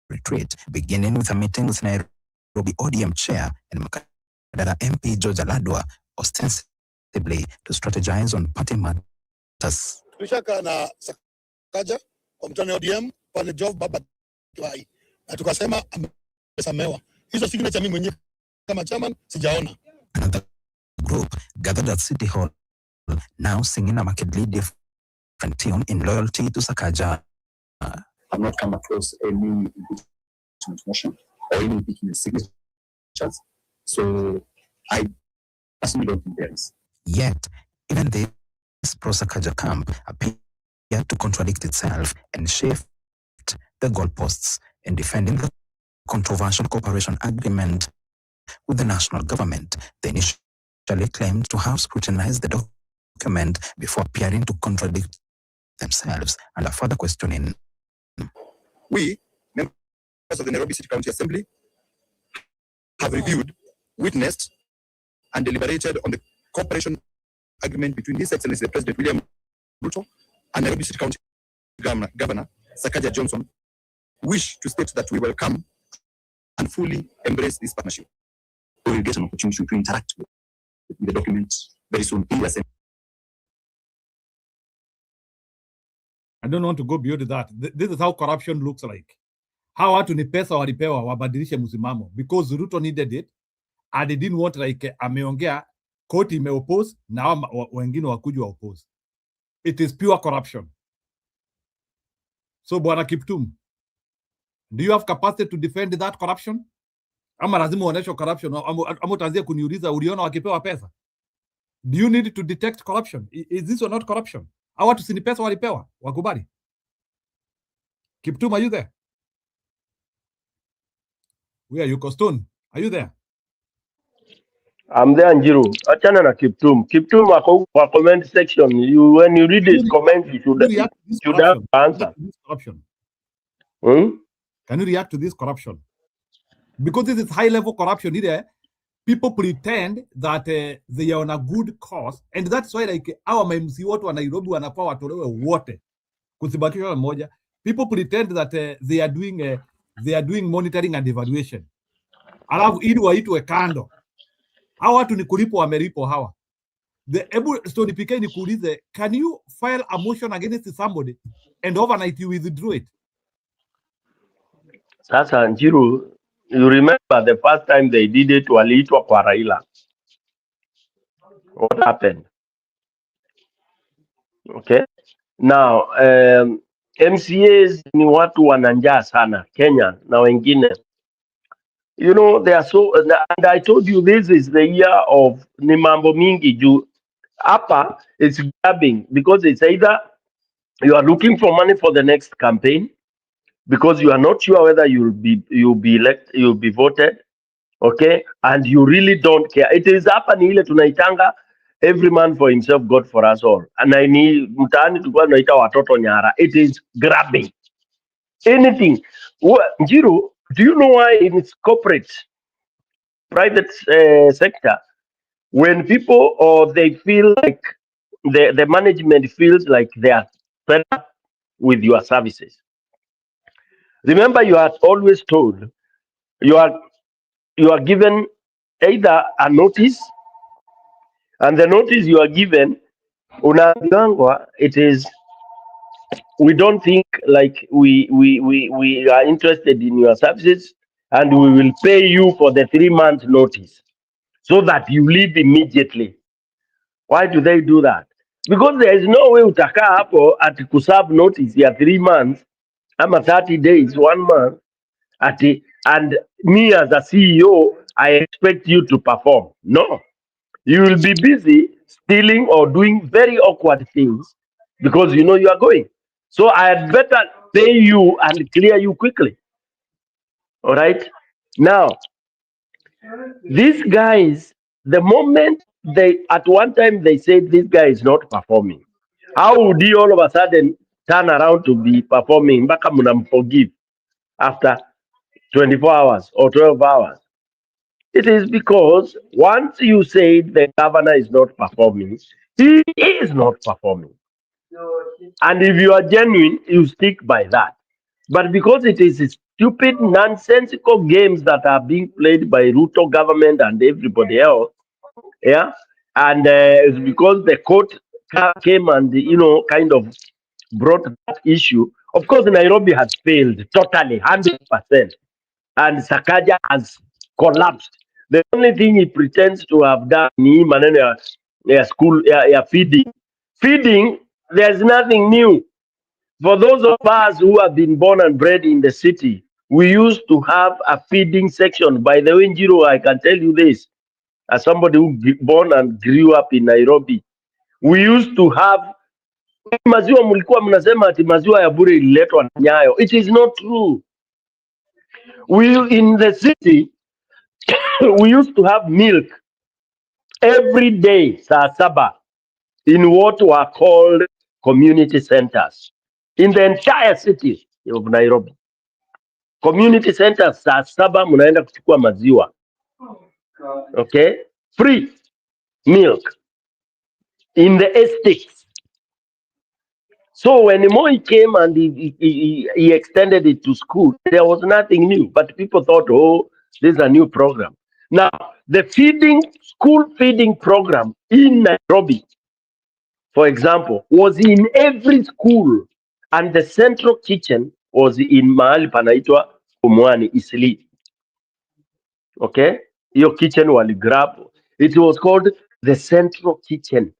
retreat, beginning with a meeting with Nairobi ODM chair and Makadara MP George Aladwa, ostensibly to strategize on party matters. Tulishaka na Sakaja kwa mkutano ODM pale Job Baba Tuai na tukasema amesamewa. Hizo signature mimi mwenyewe kama chairman sijaona. Another group gathered at City Hall, now singing a markedly different tune in loyalty to Sakaja. I've not come across any impeachment motion or any impeachment signatures, so I personally don't think there is. Yet, even this pro-Sakaja camp appeared to contradict itself and shift the goalposts in defending the controversial cooperation agreement with the national government. They initially claimed to have scrutinized the document before appearing to contradict themselves and a further questioning. We, members of the Nairobi City County Assembly, have reviewed, witnessed, and deliberated on the cooperation agreement between His Excellency President William Ruto and Nairobi City County Governor Sakaja Johnson. Wish to state that we welcome and fully embrace this partnership. We will get an opportunity to interact with the document very soon in the assembly. I don't want to go beyond that. This is how corruption looks like. How watu ni pesa walipewa wabadilishe msimamo because Ruto needed it and they didn't want like ameongea koti imeoppose na wengine wakuja oppose. It is pure corruption. So Bwana Kiptum, do you have capacity to defend that corruption? Ama lazima uoneshe corruption ama utaanzia kuniuliza uliona wakipewa pesa? Do you need to detect corruption? Is this or not corruption? Au watu si ni pesa walipewa wakubali? Kiptum, are you there? Where are you, Costone? Are you there? I'm there, Njiru. Achana na Kiptum. Kiptum wako kwa comment section. When you read his comment, you should have answer. Corruption. Hmm? Can you react to this corruption? Because this is high-level corruption. People pretend that they are on a good cause, and that's why like our MC watu wa Nairobi wanafaa watolewe wote kusibakishwa mmoja. People pretend that they are doing monitoring and evaluation, alafu ili waitwe kando. Hawa watu ni kulipo wamelipo hawa. The able Stony PK ni kuulize, can you file a motion against somebody and overnight you withdraw it? Sasa Njiru, you remember the first time they did it, waliitwa kwa Raila. What happened? Okay. Now, MCAs ni watu wananjaa sana Kenya na wengine. You know, they are so, and I told you this is the year of ni mambo mingi juu. Hapa, it's grabbing because it's either you are looking for money for the next campaign because you are not sure whether you'll be voted, okay, and you really don't care. It is hapa ni ile tunaitanga every man for himself, God for us all. And I need mtaani tulikuwa tunaita watoto nyara. It is grabbing anything. Njiru, do you know why in its corporate private sector, when people or they feel like the management feels like they are fed up with your services? Remember, you are always told you are given either a notice, and the notice you are given, unaambiwa, it is, we don't think like we are interested in your services, and we will pay you for the 3-month notice so that you leave immediately. Why do they do that? Because there is no way utakaa hapo ati kuserve notice ya 3 months ama 30 days, 1 month ati, and me as a CEO I expect you to perform. No, you will be busy stealing or doing very awkward things because you know you are going. So I had better pay you and clear you quickly. All right. Now, These guys, the moment at one time they said this guy is not performing, how would he all of a sudden turn around to be performing? Mpaka mnamforgive after 24 hours or 12 hours. It is because once you say the governor is not performing, he is not performing. And if you are genuine, you stick by that. But because it is stupid, nonsensical games that are being played by Ruto government and everybody else, yeah, and it's because the court came and kind of brought that issue. Of course, Nairobi has failed totally, 100%, and Sakaja has collapsed. The only thing he pretends to have done ni maneno ya school ya feeding. There's nothing new. For those of us who have been born and bred in the city, we used to have a feeding section. By the way, Njiro, I can tell you this, as somebody who born and grew up in Nairobi, we used to have maziwa. Mlikuwa mnasema ati maziwa ya bure ililetwa na Nyayo. It is not true. In the city, we used to have milk every day, saa saba, in what were called community centers. In the entire city of Nairobi. Community centers, saa saba mnaenda kuchukua maziwa. Okay? Free milk in the estates. So when Moi came and he extended it to school, there was nothing new. But people thought, oh, this is a new program. Now, the school feeding program in Nairobi, for example, was in every school. And the central kitchen was in mahali panaitwa Umwani, Isli. Okay? Your kitchen wali grab. It was called the central kitchen.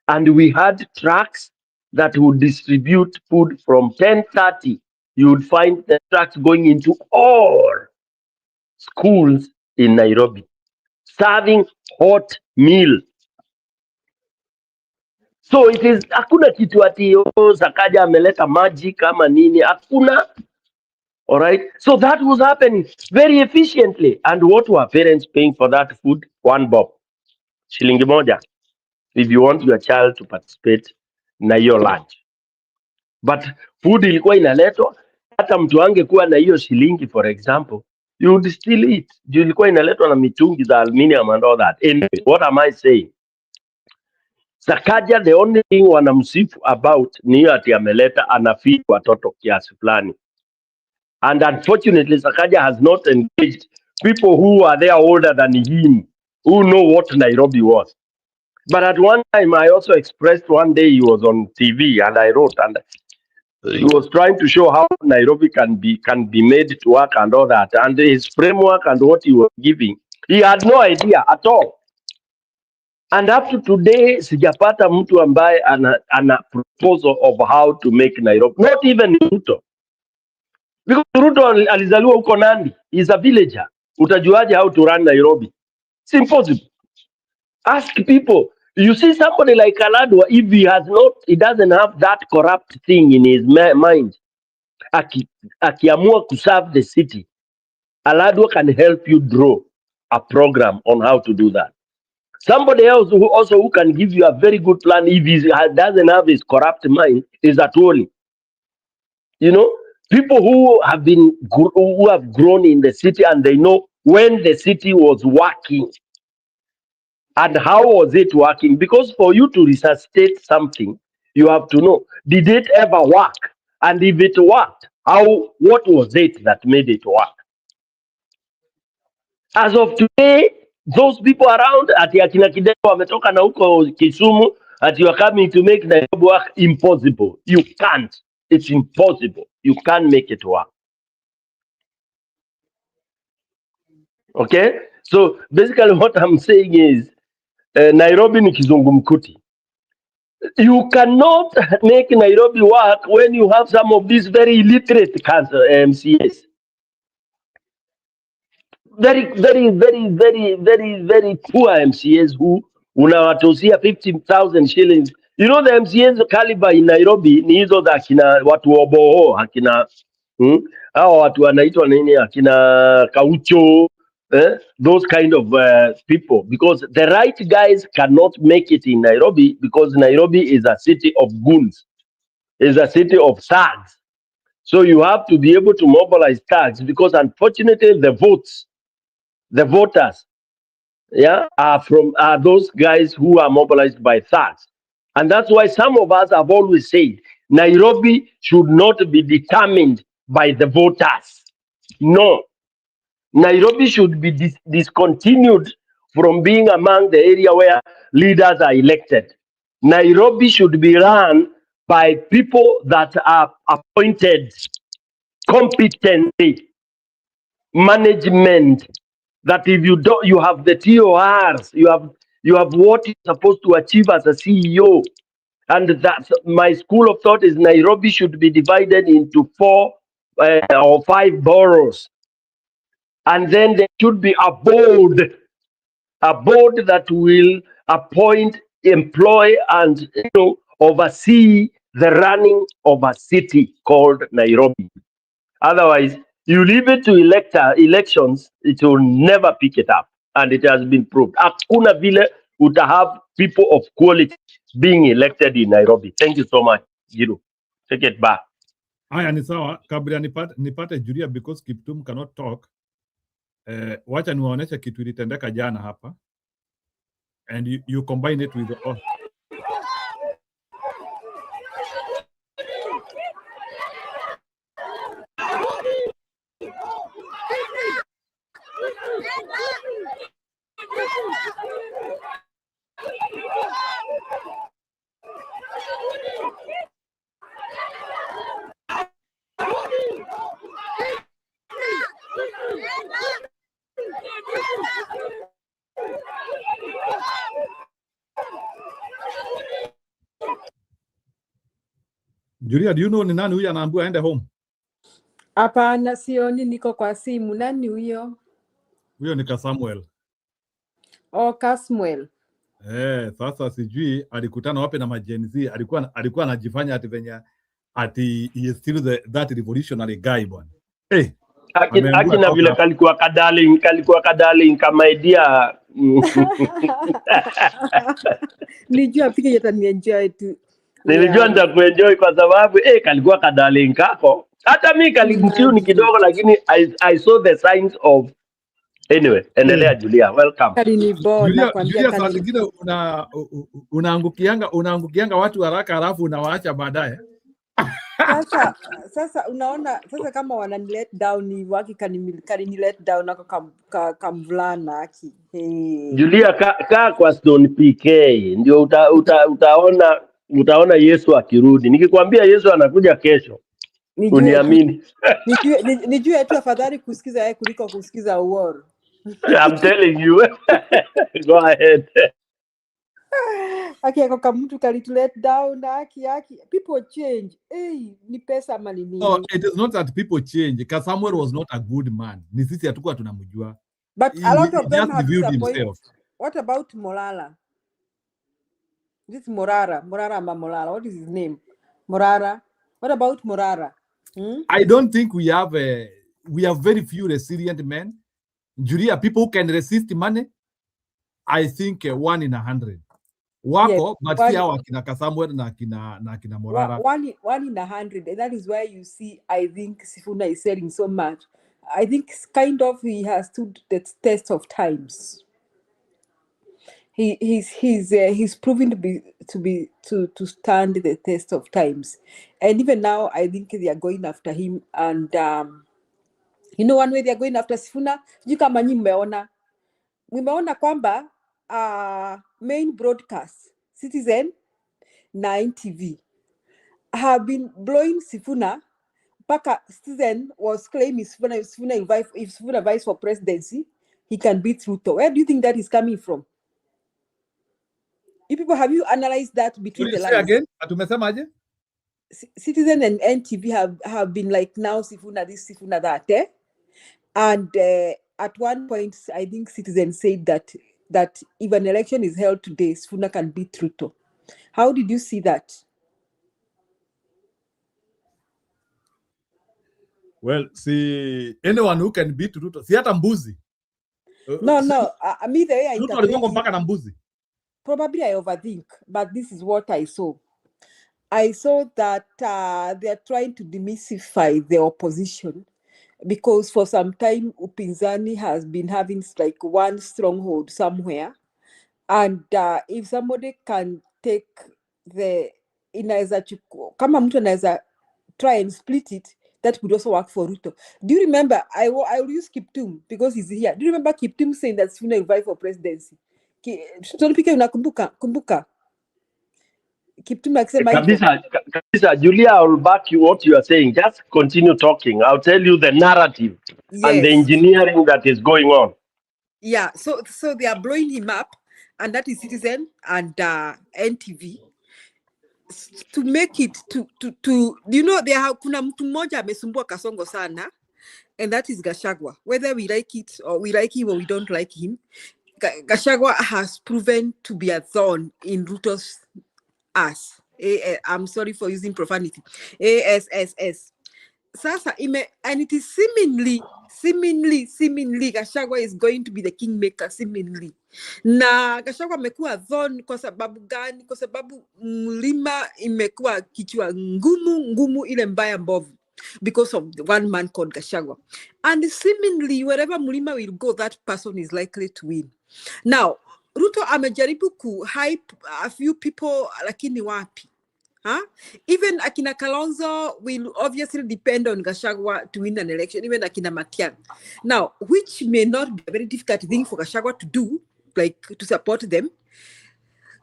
And we had trucks that would distribute food from 10:30. You would find the trucks going into all schools in Nairobi, serving hot meal. So it is, hakuna kitu ati Sakaja ameleta maji kama nini, hakuna. All right. So that was happening very efficiently. And what were parents paying for that food? 1 bob. Shilingi moja. If you want your child to participate na hiyo lunch. But food ilikuwa inaletwa, hata mtu angekuwa na hiyo shilingi, for example, you would still eat. Ilikuwa inaletwa na mitungi za aluminium and all that. Anyway, what am I saying? Sakaja, the only thing wanamsifu about ni hiyo ati ameleta anafeed watoto kiasi fulani. And unfortunately, Sakaja has not engaged people who are there older than him, who know what Nairobi was. But at one time, I also expressed one day he was on TV and I wrote, and he was trying to show how Nairobi can be made to work and all that. And his framework and what he was giving, he had no idea at all. And up to today, sijapata mtu ambaye ana proposal of how to make Nairobi. Not even Ruto. Because Ruto alizaliwa huko Nandi. He's a villager. Utajuaje how to run Nairobi? It's impossible. Ask people. You see somebody like Aladwa, if he doesn't have that corrupt thing in his mind, akiamua to serve the city, Aladwa can help you draw a program on how to do that. Somebody else who can give you a very good plan if he doesn't have his corrupt mind is Atwoli. People who have grown in the city and they know when the city was working and how was it working. Because for you to resuscitate something, you have to know, did it ever work? And if it worked, what was it that made it work? As of today, those people around ati akina Kidero wametoka na huko Kisumu ati you are coming to make Nairobi work. Impossible. You can't. It's impossible. You can't make it work. Okay? So basically what I'm saying is Nairobi ni kizungumkuti. You cannot make Nairobi work when you have some of these very illiterate MCAs. Very poor MCAs who unawatosia 50,000 shillings. You know the MCAs caliber in Nairobi ni hizo za akina watu waboho, akina hao watu wanaitwa nini, akina Kaucho, those kind of people, because the right guys cannot make it in Nairobi, because Nairobi is a city of goons, is a city of thugs. So you have to be able to mobilize thugs, because unfortunately the voters, are those guys who are mobilized by thugs. And that's why some of us have always said Nairobi should not be determined by the voters. No. Nairobi should be discontinued from being among the area where leaders are elected. Nairobi should be run by people that are appointed competently, management, that if you don't, you have the TORs, you have what you're supposed to achieve as a CEO. And that's my school of thought is Nairobi should be divided into 4 or 5 boroughs. And then there should be a board that will appoint, employ, and oversee the running of a city called Nairobi. Otherwise, you leave it to elections, it will never pick it up. And it has been proved. Hakuna vile would have people of quality being elected in Nairobi. Thank you so much, Giru. Take it back. Haya ni sawa, kabla nipate Julia because Kiptum cannot talk. Wacha niwaoneshe kitu ilitendeka jana hapa. And you combine it with the Julia, do you know ni nani huyu anaambiwa aende home? Hapana, sioni, niko kwa simu. Nani huyo? Huyo ni Samuel. Oh, Kasmuel. Sasa sijui alikutana wapi na majenzi, alikuwa anajifanya ati venye ati he is still that revolutionary guy bwana. Akina vile kalikuwa kadaling kama idea. Nilijua pika yatanienjoy tu. Nilijua nitakuenjoy kwa sababu kalikuwa kadaling kako. Hata mimi kalimtuni kidogo, lakini I saw the signs of. Anyway, endelea Julia, welcome. Julia, saa zingine unaangukianga watu haraka halafu unawaacha baadaye. Sasa unaona, sasa kama wanani let down ni waki kanini let down ako kamvulana aki. Julia, kaa kwa Stone PK ndio utaona Yesu akirudi. Nikikwambia Yesu anakuja kesho, uniamini. Nijue tu afadhali kusikiza yeye kuliko kusikiza uoro. I'm telling you. Go ahead. Okay, kwa mtu kalitu let down aki. People change. Ni pesa mali nini? No, it is not that people change. Samuel was not a good man. Ni sisi hatukuwa tunamjua. But a lot of them have disappointed. What about Molala? This Morara ama Molala. What is his name? Morara. What about Morara? I don't think we have very few resilient men. Julia, people who can resist money, I think 1 in 100. Wako, yes, but see how akina Samuel na akina Morara. 1 in 100, and that is why you see, I think Sifuna is selling so much. I think kind of he has stood the test of times. He's proven to stand the test of times, and even now I think they are going after him. And one way they are going after Sifuna, you kama nyinyi mmeona kwamba main broadcast Citizen na NTV have been blowing Sifuna. Paka Citizen was claiming if Sifuna vies for presidency, he can beat Ruto. Where do you think that is coming from? You people, have you analyzed that between the lines? Again, atumesemaje? Citizen and NTV have been like, now Sifuna this, Sifuna that, and at one point, I think Citizen said that if an election is held today, Sifuna can beat Ruto. How did you see that? Well, see, anyone who can beat Ruto, si hata mbuzi. No, me the way I Ruto interpret aligonga it, mpaka na mbuzi. probably I overthink, but this is what I saw. I saw that they are trying to demystify the opposition because for some time upinzani has been having like one stronghold somewhere, and if somebody can take the kama mtu anaweza try and split it, that could also work for Ruto. Do you remember? I will use Kiptum because he's here. Do you remember Kiptum saying that Sifuna will vie for presidency? Kumbuka Kiptum akisema hivyo. Kabisa, Julia, I will back you what you are saying. Just continue talking. I'll tell you the narrative and the Yes. engineering that is going on. Yeah, so they are blowing him up, and that is Citizen and NTV to make it to you know, there are kuna mtu mmoja amesumbua Kasongo sana, and that is Gachagua. Whether we like it or we like him or we don't like him, Gachagua has proven to be a thorn in Ruto's ass. I'm sorry for using profanity. ASSS. Sasa and it is seemingly Gachagua is going to be the kingmaker seemingly. Na Gachagua amekuwa thorn kwa sababu gani? Kwa sababu mlima imekuwa kichwa ngumu ile mbaya mbovu because of the one man called Gachagua. And seemingly wherever mlima will go, that person is likely to win. Now, Ruto amejaribu ku hype a few people, lakini wapi? Huh? Even Akina Kalonzo will obviously depend on Gachagua to win an election, even Akina Matiang. Now, which may not be a very difficult thing for Gachagua to do, like to support them.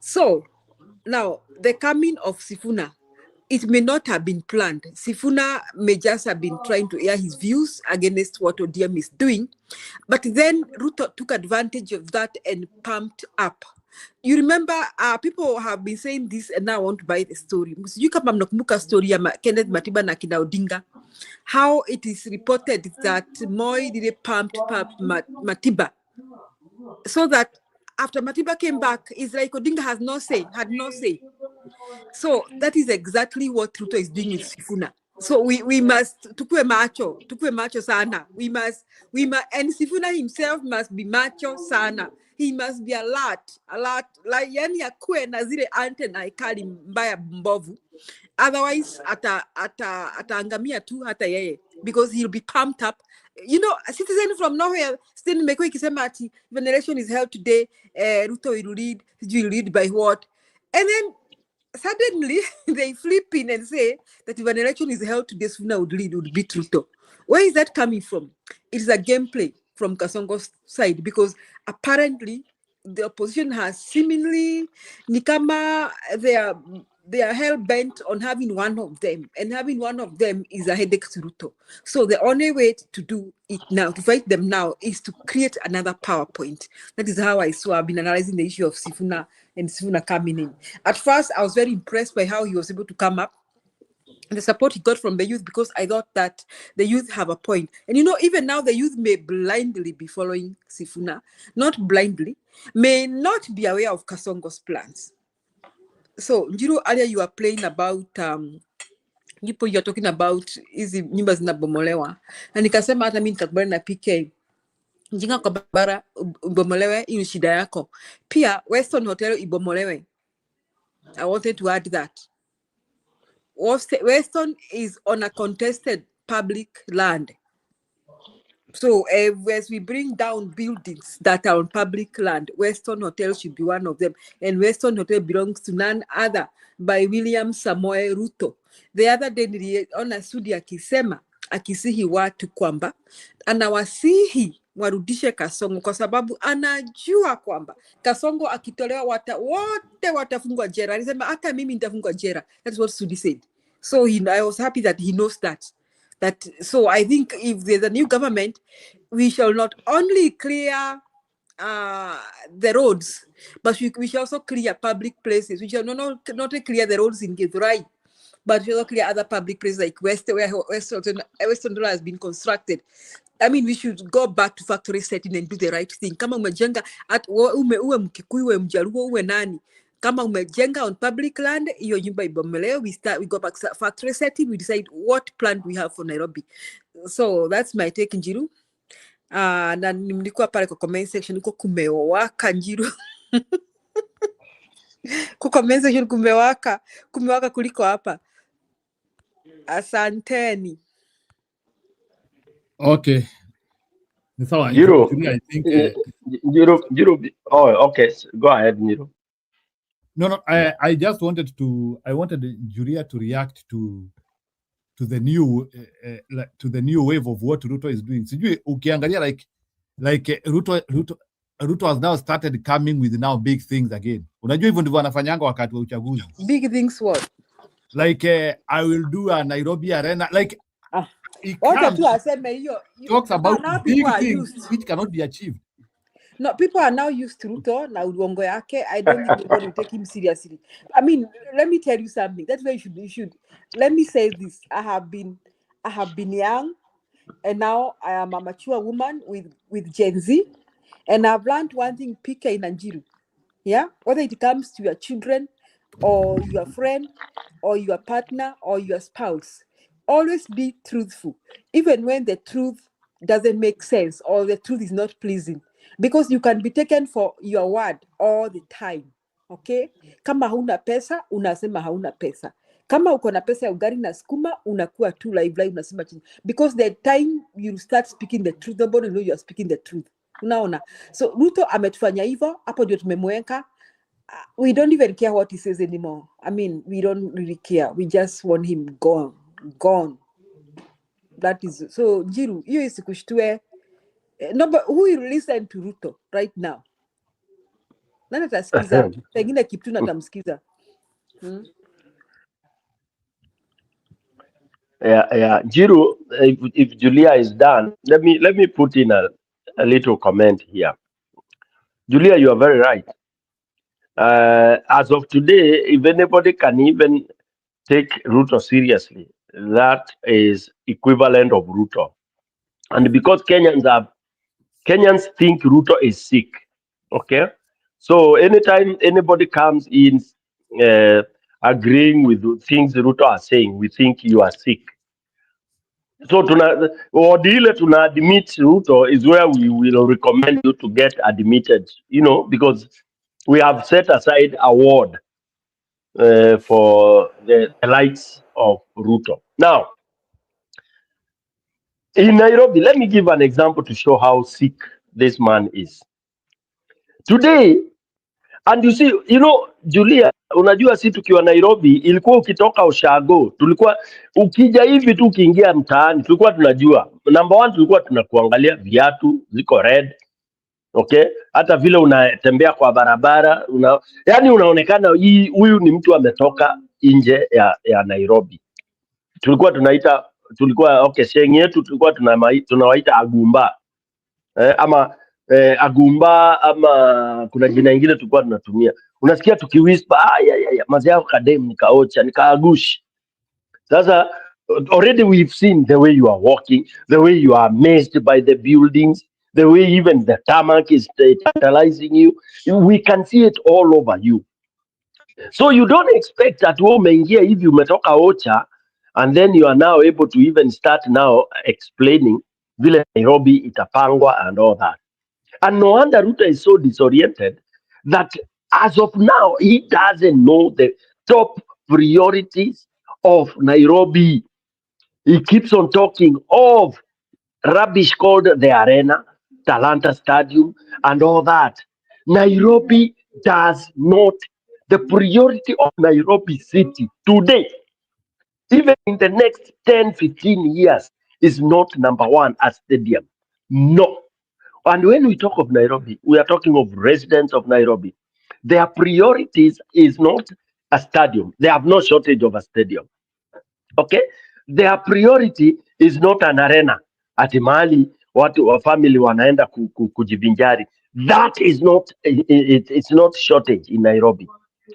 So, now, the coming of Sifuna, it may not have been planned. Sifuna may just have been trying to air his views against what ODM is doing. But then Ruto took advantage of that and pumped up. You remember, people have been saying this, and now I want to buy the story. You kama mnakumbuka story ya Kenneth Matiba na kina Odinga, how it is reported that Moi did pumped Matiba, so that after Matiba came back, it's like Odinga had no say. So that is exactly what Ruto is doing with Sifuna. So we must tukue macho sana. We must, and Sifuna himself must be macho sana. He must be alert, like yani akue na zile antenna ikali mbaya mbovu. Otherwise ataangamia tu hata yeye, because he'll be pumped up. You know, a citizen from nowhere still imekuwa ikisema ati when election is held today, Ruto will lead. You will lead by what? And then suddenly they flip in and say that if an election is held today, Sifuna would beat Ruto. Where is that coming from? It is a gameplay from Kasongo's side, because apparently the opposition has seemingly nikama they are hell bent on having one of them, and having one of them is a headache to Ruto. So the only way to do it now, to fight them now, is to create another PowerPoint. That is how I saw. I've been analyzing the issue of Sifuna and Sifuna coming in. At first, I was very impressed by how he was able to come up, the support he got from the youth, because I thought that the youth have a point. And you know, even now the youth may blindly be following Sifuna, not blindly, may not be aware of Kasongo's plans. So, Njiru, earlier you were playing about, you're talking about hizi nyumba zinabomolewa. Na nikasema hata mimi nitakubali na PK. Njinga kwa barabara ibomolewe, hiyo shida yako. Pia Western Hotel ibomolewe. I wanted to add that. Western is on a contested public land. So as we bring down buildings that are on public land, Western Hotel should be one of them. And Western Hotel belongs to none other by William Samoei Ruto. The other day niliona Sudi akisihi watu kwamba anawasihi warudishe Kasongo kwa sababu anajua kwamba Kasongo akitolewa wote watafungwa jela. Alisema hata mimi nitafungwa jela. That's what Sudi said. So I was happy that he knows that. So I think if there's a new government, we shall not only clear the roads, but we shall also clear public places. We shall not clear the roads in Githurai, but we shall clear other public places like where Western Dollar has been constructed. I mean, we should go back to factory setting and do the right thing. Kama umejenga uwe Mkikuyu, uwe Mjaluo, uwe nani, kama umejenga on public land, hiyo nyumba ibomolewe, we go back to factory setting, we decide what plan we have for Nairobi. So that's my take, Njiru. Na nilikuwa pale kwa comment section, huko kumewaka Njiru. Kwa comment section kumewaka kuliko hapa. Asanteni. Okay. So, Jiro, Julia, I think. Jiro. Oh, okay. Go ahead, Jiro. No. I just wanted to. I wanted Julia to react to the new to the new wave of what Ruto is doing. Sijui ukiangalia like Ruto has now started coming with now big things again. Unajua hivyo ndivyo anafanyanga wakati wa uchaguzi. Big things what? Like I will do a Nairobi arena. Like he Wacha tu aseme hiyo. talks about big things which cannot be achieved. No, people are now used to Ruto na uongo yake. I don't think people will take him seriously. I mean, let me tell you something. That's why you should. Let me say this. I have been young, and now I am a mature woman with Gen Z, and I've learned one thing: pika in Njiru. Yeah, whether it comes to your children, or your friend, or your partner, or your spouse, always be truthful, even when the truth doesn't make sense or the truth is not pleasing. Because you can be taken for your word all the time. Okay? Kama hauna pesa, unasema hauna pesa. Kama uko na pesa ya ugali na sukuma, unakuwa tu live unasema chini. Because the time you start speaking the truth, nobody know you are speaking the truth. Unaona? So Ruto ametufanya hivyo, hapo ndio tumemweka. We don't even care what he says anymore. I mean, we don't really care. We just want him gone. That is so. Jiru, hiyo isikushtue. No, but who will listen to Ruto right now? Nani atasikiza? Pengine Kiptuna atamsikiza. Yeah. Jiru, if Julia is done, let me put in a little comment here. Julia, you are very right. As of today, if anybody can even take Ruto seriously, that is equivalent of Ruto. And because Kenyans think Ruto is sick, okay? So anytime anybody comes in agreeing with things Ruto are saying, we think you are sick. So tuna admit Ruto is where we will recommend you to get admitted, because we have set aside a ward for the likes of Ruto. Now, in Nairobi, let me give an example to show how sick this man is. Today, and you see, Julia, unajua si tukiwa Nairobi, ilikuwa ukitoka Ushago, tulikuwa ukija hivi tu ukiingia mtaani, tulikuwa tunajua. Number one, tulikuwa tunakuangalia viatu ziko red. Okay? Hata vile unatembea kwa barabara, yani unaonekana huyu ni mtu ametoka nje ya Nairobi. Tulikuwa sheng yetu tulikuwa tunawaita agumba. Agumba ama kuna jina ingine tulikuwa tunatumia. Unasikia tukiwhisper mazee yako kadem nikaocha nikaagushi. Sasa already we've seen the way you are walking, the way you are amazed by the buildings, the way even the tarmac is tantalizing you. We can see it all over you. So you don't expect that umeingia hivi umetoka ocha and then you are now able to even start now explaining vile Nairobi itapangwa and all that. And no wonder Ruto is so disoriented that as of now, he doesn't know the top priorities of Nairobi. He keeps on talking of rubbish called the Arena, Talanta Stadium, and all that. Nairobi does not, the priority of Nairobi city today, even in the next 10, 15 years, is not number one as stadium. No. And when we talk of Nairobi, we are talking of residents of Nairobi. Their priorities is not a stadium. They have no shortage of a stadium. Okay? Their priority is not an arena. Ati mahali watu wa family wanaenda kujivinjari. That is not, it's not shortage in Nairobi.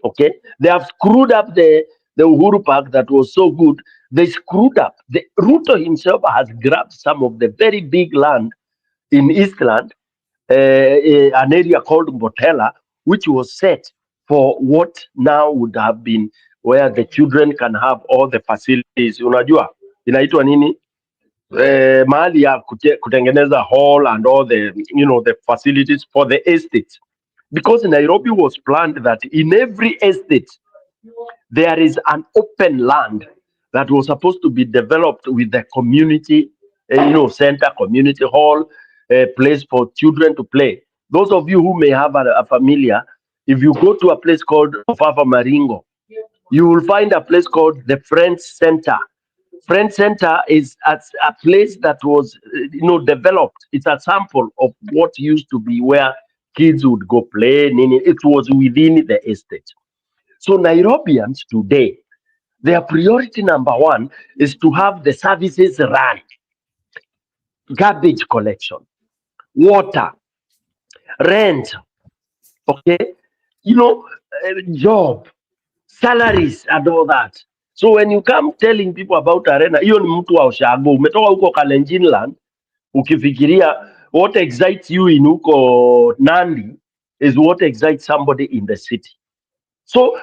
Okay? They have screwed up the Uhuru Park that was so good. They screwed up. The Ruto himself has grabbed some of the very big land in Eastland, an area called Mbotela, which was set for what now would have been where the children can have all the facilities. Unajua inaitwa nini? mahali ya kutengeneza hall and all the the facilities for the estate, because Nairobi was planned that in every estate there is an open land that was supposed to be developed with the community center, community hall, a place for children to play. Those of you who may have a familiar, if you go to a place called Ofafa Maringo, you will find a place called the Friends Center. Friends Center is a place that was developed. It's a sample of what used to be where kids would go play. It was within the estate. So Nairobians today, their priority number one is to have the services run: garbage collection, water, rent, okay, job, salaries and all that. So when you come telling people about arena, hiyo ni mtu wa ushago, umetoka huko Kalenjin land, ukifikiria what excites you in huko Nandi is what excites somebody in the city. So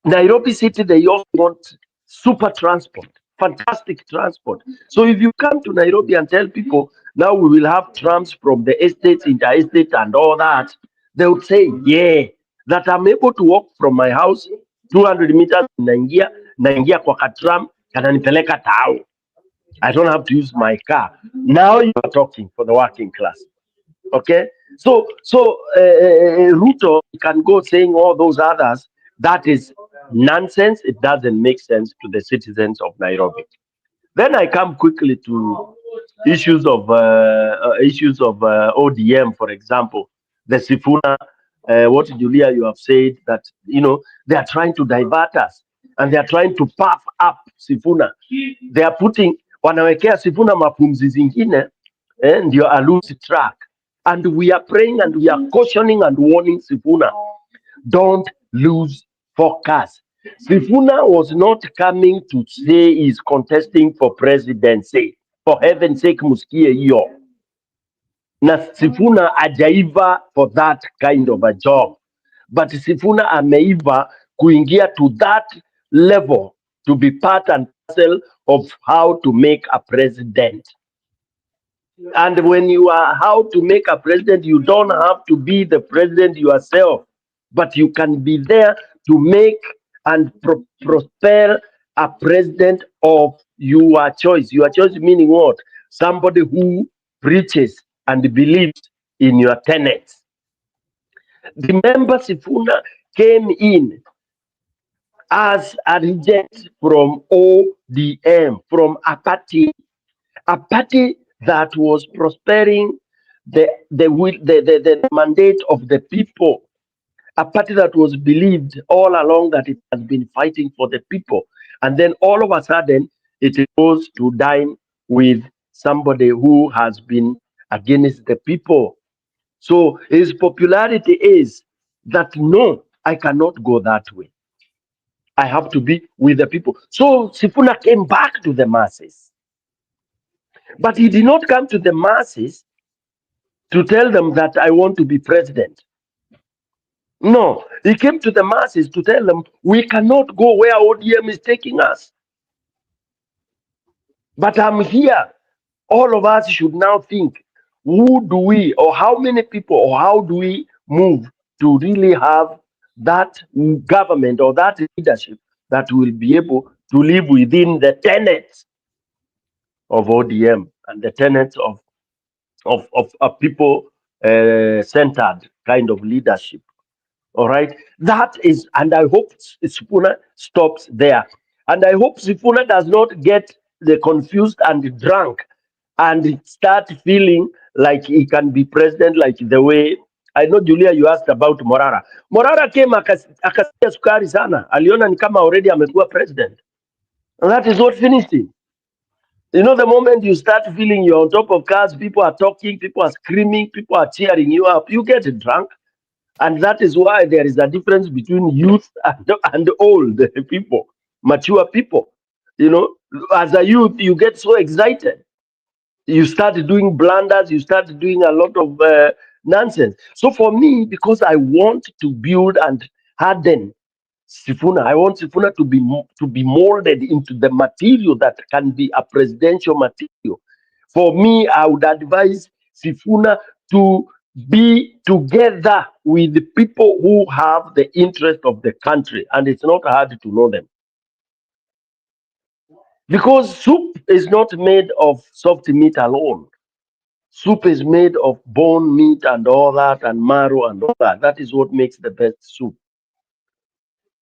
Nairobi city, they all want super transport, fantastic transport. So if you come to Nairobi and tell people now we will have trams from the estates, inter-estate and all that, they would say, yeah, that I'm able to walk from my house 200 meters, naingia kwa katram, kananipeleka tao. I don't have to use my car. Now you are talking for the working class. Okay, so Ruto can go saying all those others. That is nonsense. It doesn't make sense to the citizens of Nairobi. Then I come quickly to issues of ODM, for example, the Sifuna. What Julia, you have said that they are trying to divert us and they are trying to puff up Sifuna. They are putting wanawekea Sifuna mapumzi zingine ndio a loose track. And we are praying and we are cautioning and warning Sifuna, don't lose focus. Sifuna was not coming to say he's contesting for presidency. For heaven's sake, musikie hiyo. Na Sifuna ajaiva for that kind of a job. But Sifuna ameiva kuingia to that level to be part and parcel of how to make a president. And when you are how to make a president, you don't have to be the president yourself, but you can be there to make and prosper a president of your choice. Your choice meaning what? Somebody who preaches and believes in your tenets. Remember, Sifuna came in as a reject from ODM, from a party that was prospering the mandate of the people, a party that was believed all along that it has been fighting for the people, and then all of a sudden it goes to dine with somebody who has been against the people. So his popularity is that no, I cannot go that way. I have to be with the people. So Sifuna came back to the masses. But he did not come to the masses to tell them that I want to be president. No, he came to the masses to tell them we cannot go where ODM is taking us. But I'm here. All of us should now think, who do we, or how many people, or how do we move to really have that government or that leadership that will be able to live within the tenets of ODM and the tenets of a people centered kind of leadership. All right, that is, and I hope Sifuna stops there, and I hope Sifuna does not get the confused and drunk and start feeling like he can be president like the way I know. Julia, you asked about Morara. Morara came akasikia sukari sana, aliona ni kama already amekuwa president, and that is what finished him. You know, the moment you start feeling you're on top of cars, people are talking, people are screaming, people are cheering you up, you get drunk. And that is why there is a difference between youth and old people, mature people. You know, as a youth, you get so excited. You start doing blunders, you start doing a lot of nonsense. So for me, because I want to build and harden Sifuna, I want Sifuna to be molded into the material that can be a presidential material. For me, I would advise Sifuna to be together with the people who have the interest of the country, and it's not hard to know them. Because soup is not made of soft meat alone. Soup is made of bone meat and all that, and marrow and all that. That is what makes the best soup.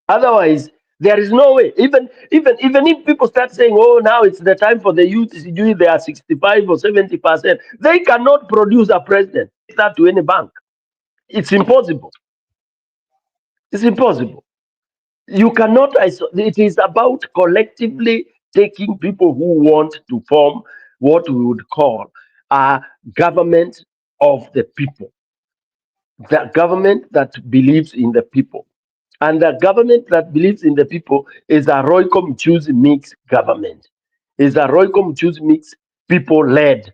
Otherwise, there is no way. Even if people start saying, "Oh, now it's the time for the youth to do it," they are 65 or 70%. They cannot produce a president. That to any bank. It's impossible. It's impossible. You cannot. It is about collectively taking people who want to form what we would call a government of the people, the government that believes in the people. And the government that believes in the people is a Roycom choose mix government, is a Roycom choose mix people-led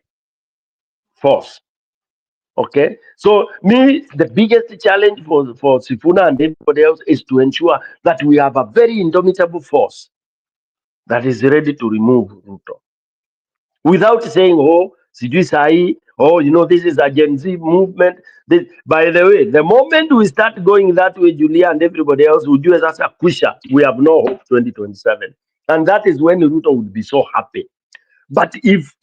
force. Okay, so me, the biggest challenge for Sifuna and everybody else is to ensure that we have a very indomitable force that is ready to remove Ruto without saying, "Oh, sijui sahi, oh, this is a Gen Z movement." By the way, the moment we start going that way, Julia and everybody else will do as a kwisha. We have no hope 2027, and that is when Ruto would be so happy. But if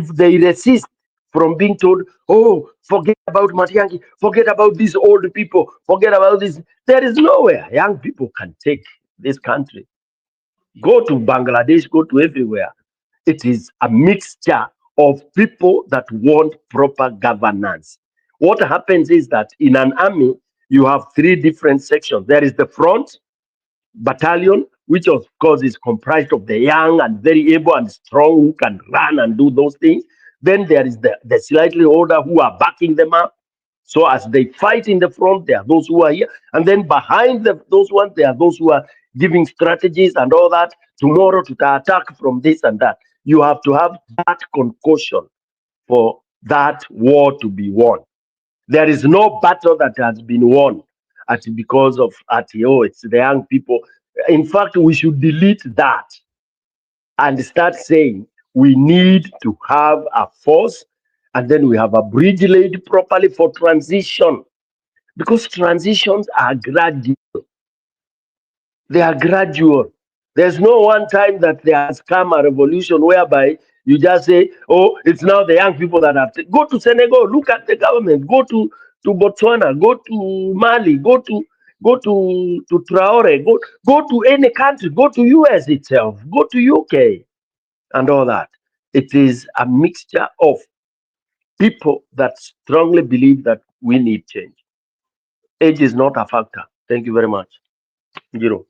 they resist from being told, "Oh, forget about Matiangi, forget about these old people, forget about this," there is nowhere young people can take this country. Go to Bangladesh, go to everywhere. It is a mixture of people that want proper governance. What happens is that in an army, you have three different sections. There is the front battalion, which of course is comprised of the young and very able and strong who can run and do those things. Then there is the slightly older who are backing them up. So as they fight in the front, there are those who are here. And then behind those ones, there are those who are giving strategies and all that. Tomorrow to attack from this and that. You have to have that concussion for that war to be won. There is no battle that has been won because of it's the young people. In fact, we should delete that and start saying we need to have a force, and then we have a bridge laid properly for transition, because transitions are gradual. They are gradual. There's no one time that there has come a revolution whereby you just say, "Oh, it's now the young people that have to go to Senegal, look at the government, go to Botswana, go to Mali, go to Traore, go to any country, go to US itself, go to UK and all that." It is a mixture of people that strongly believe that we need change. Age is not a factor. Thank you very much. Giro.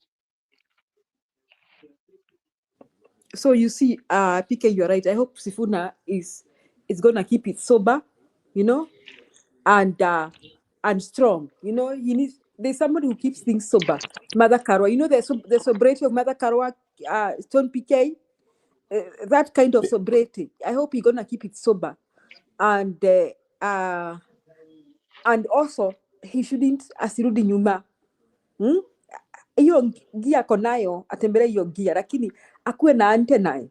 So you see, PK, you're right. I hope Sifuna is gonna keep it sober, and strong. He needs. There's somebody who keeps things sober. Mother Karwa, the sobriety of Mother Karwa, Stone PK, that kind of sobriety. I hope he's gonna keep it sober, and also he shouldn't asirudi nyuma. Hiyo gia ako nayo atembele hiyo gia, lakini akuwe na antena.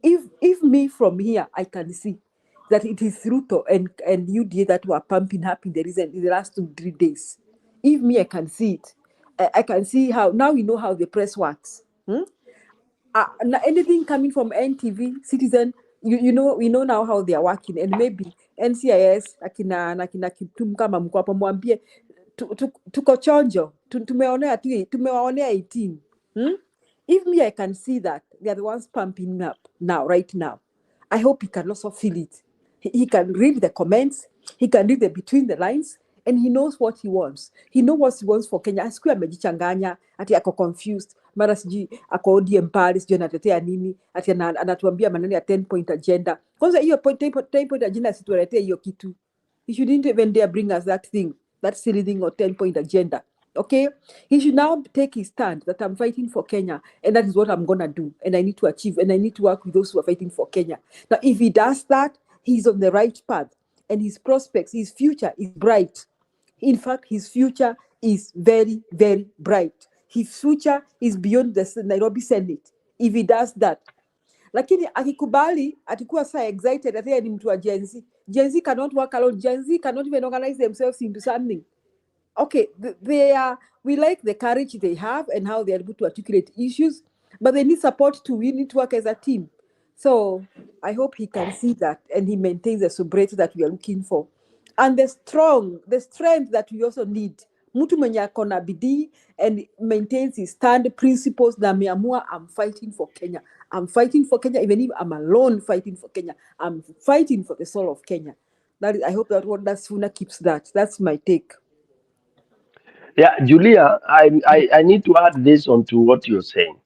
If me from here I can see that it is Ruto and UDA that were pumping up in the last 2-3 days. If me I can see it, I can see how now we know how the press works. Anything coming from NTV, Citizen, we know now how they are working, and maybe NCIS akina Kiptum kama mko hapo mwambie tuko chonjo, tumewaonea 18. If me I can see that they are the ones pumping up right now, I hope he can also feel it. He can read the comments, he can read the between the lines, and he knows what he wants. He knows what he wants for Kenya. Asiku amejichanganya, ati ako confused, mara siji ako ODM pale, siji anatetea nini, ati anatuambia maneno ya 10-point agenda. Kwanza hiyo 10-point agenda situletea hiyo kitu. He shouldn't even dare bring us that thing, that silly thing or 10-point agenda. Okay, he should now take his stand that I'm fighting for Kenya, and that is what I'm gonna do, and I need to achieve, and I need to work with those who are fighting for Kenya. Now, if he does that, he's on the right path, and his prospects, his future is bright. In fact, his future is very, very bright. His future is beyond the Nairobi Senate. If he does that, lakini akikubali atakuwa saa excited ati yeye ni mtu wa Gen Z. Gen Z cannot work alone. Gen Z cannot even organize themselves into something. Okay, we like the courage they have and how they are able to articulate issues, but they need support too. We need to work as a team. So I hope he can see that and he maintains the sobriety that we are looking for. And the strength that we also need. Mtu mwenye akona bidii and maintains his stand principles na ameamua, I'm fighting for Kenya. I'm fighting for Kenya, even if I'm alone fighting for Kenya. I'm fighting for the soul of Kenya. That is, I hope that Sifuna keeps that. That's my take. Yeah, Julia, I need to add this onto what you're saying.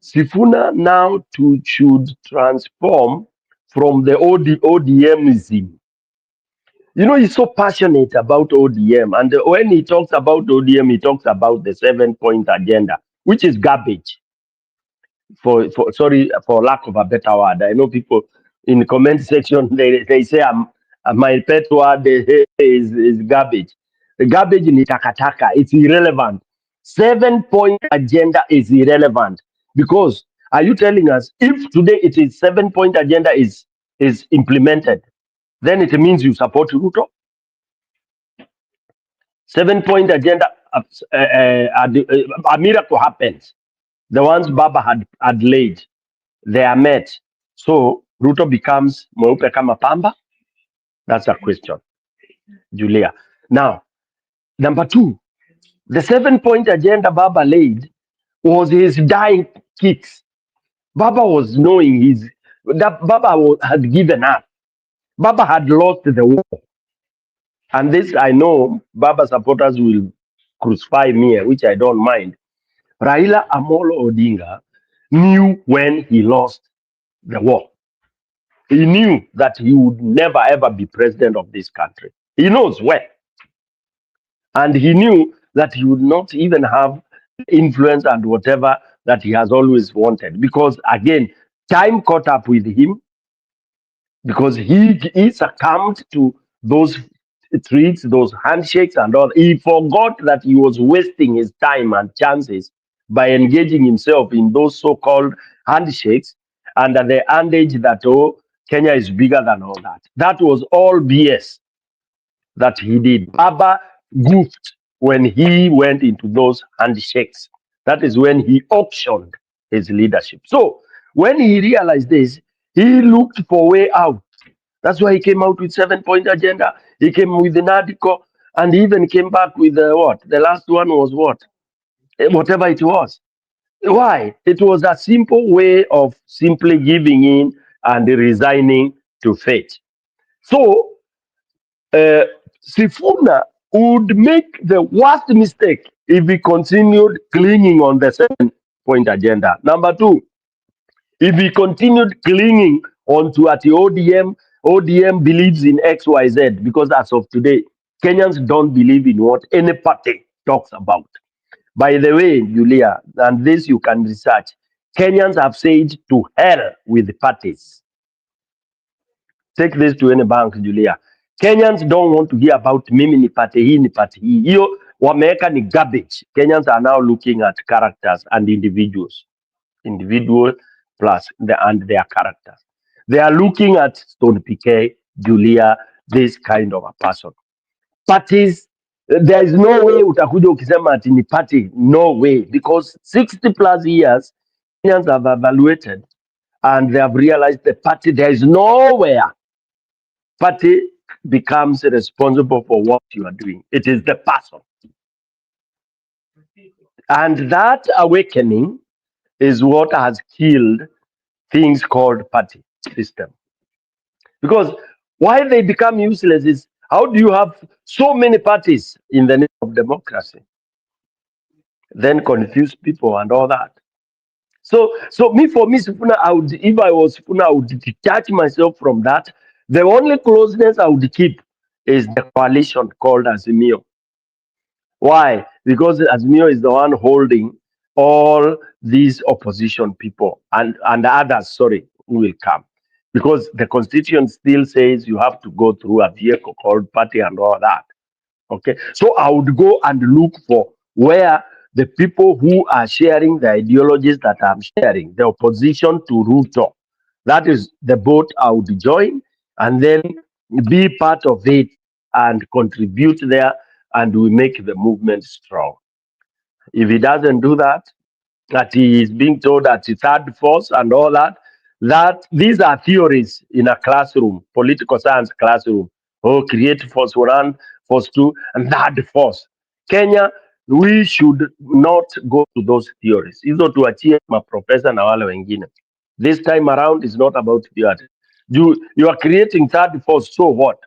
Sifuna now should transform from the ODMism. You know, he's so passionate about ODM. And when he talks about ODM, he talks about the 7-point agenda, which is garbage. Sorry, for lack of a better word. I know people in the comment section, they say my pet word is garbage. The garbage in takataka, it's irrelevant. 7-point agenda is irrelevant. Because are you telling us if today it is 7-point agenda is implemented, then it means you support Ruto? 7-point agenda, a miracle happens. The ones Baba had laid, they are met. So Ruto becomes mweupe kama pamba? That's a question, Julia. Now, number 2, the 7-point agenda Baba laid was his dying kicks. Baba was knowing that Baba had given up. Baba had lost the war. And this, I know Baba supporters will crucify me, which I don't mind. Raila Amolo Odinga knew when he lost the war. He knew that he would never ever be president of this country. He knows when. And he knew that he would not even have influence and whatever that he has always wanted. Because again, time caught up with him because he succumbed to those tricks, those handshakes and all. He forgot that he was wasting his time and chances by engaging himself in those so-called handshakes under the adage that, oh, Kenya is bigger than all that. That was all BS that he did. Baba goofed when he went into those handshakes. That is when he auctioned his leadership. So when he realized this, he looked for a way out. That's why he came out with 7-point agenda. He came with an article and he even came back with what? The last one was what? Whatever it was. Why? It was a simple way of simply giving in and resigning to fate. So, Sifuna would make the worst mistake if he continued clinging on the 7-point agenda. Number 2, if he continued clinging onto at the ODM believes in XYZ, because as of today, Kenyans don't believe in what any party talks about. By the way, Julia, and this you can research, Kenyans have said to hell with the parties. Take this to any bank, Julia. Kenyans don't want to hear about mimi ni party hii, ni party hii. Hiyo wameweka ni garbage. Kenyans are now looking at characters and individuals. Individual plus and their characters. They are looking at Stone PK, Julia, this kind of a person. Parties, there is no way utakuja ukisema ati ni party, no way, because 60 plus years Kenyans have evaluated and they have realized the party, there is nowhere party becomes responsible for what you are doing. It is the person. And that awakening is what has killed things called party system. Because why they become useless is, how do you have so many parties in the name of democracy? Then confuse people and all that. So for me, Sifuna, if I was Sifuna, I would detach myself from that. The only closeness I would keep is the coalition called Azimio. Why? Because Azimio is the one holding all these opposition people and others, sorry, who will come. Because the constitution still says you have to go through a vehicle called party and all that. Okay. So I would go and look for where the people who are sharing the ideologies that I'm sharing, the opposition to Ruto, That is the boat I would join and then be part of it and contribute there, and we make the movement strong. If he doesn't do that, that he is being told that it's third force and all that, that these are theories in a classroom, political science classroom. Oh, creative force one, force two, and third force. Kenya, we should not go to those theories. Hizo tuachie maprofesa na wale wengine. This time around is not about theory. You are creating third force, so what?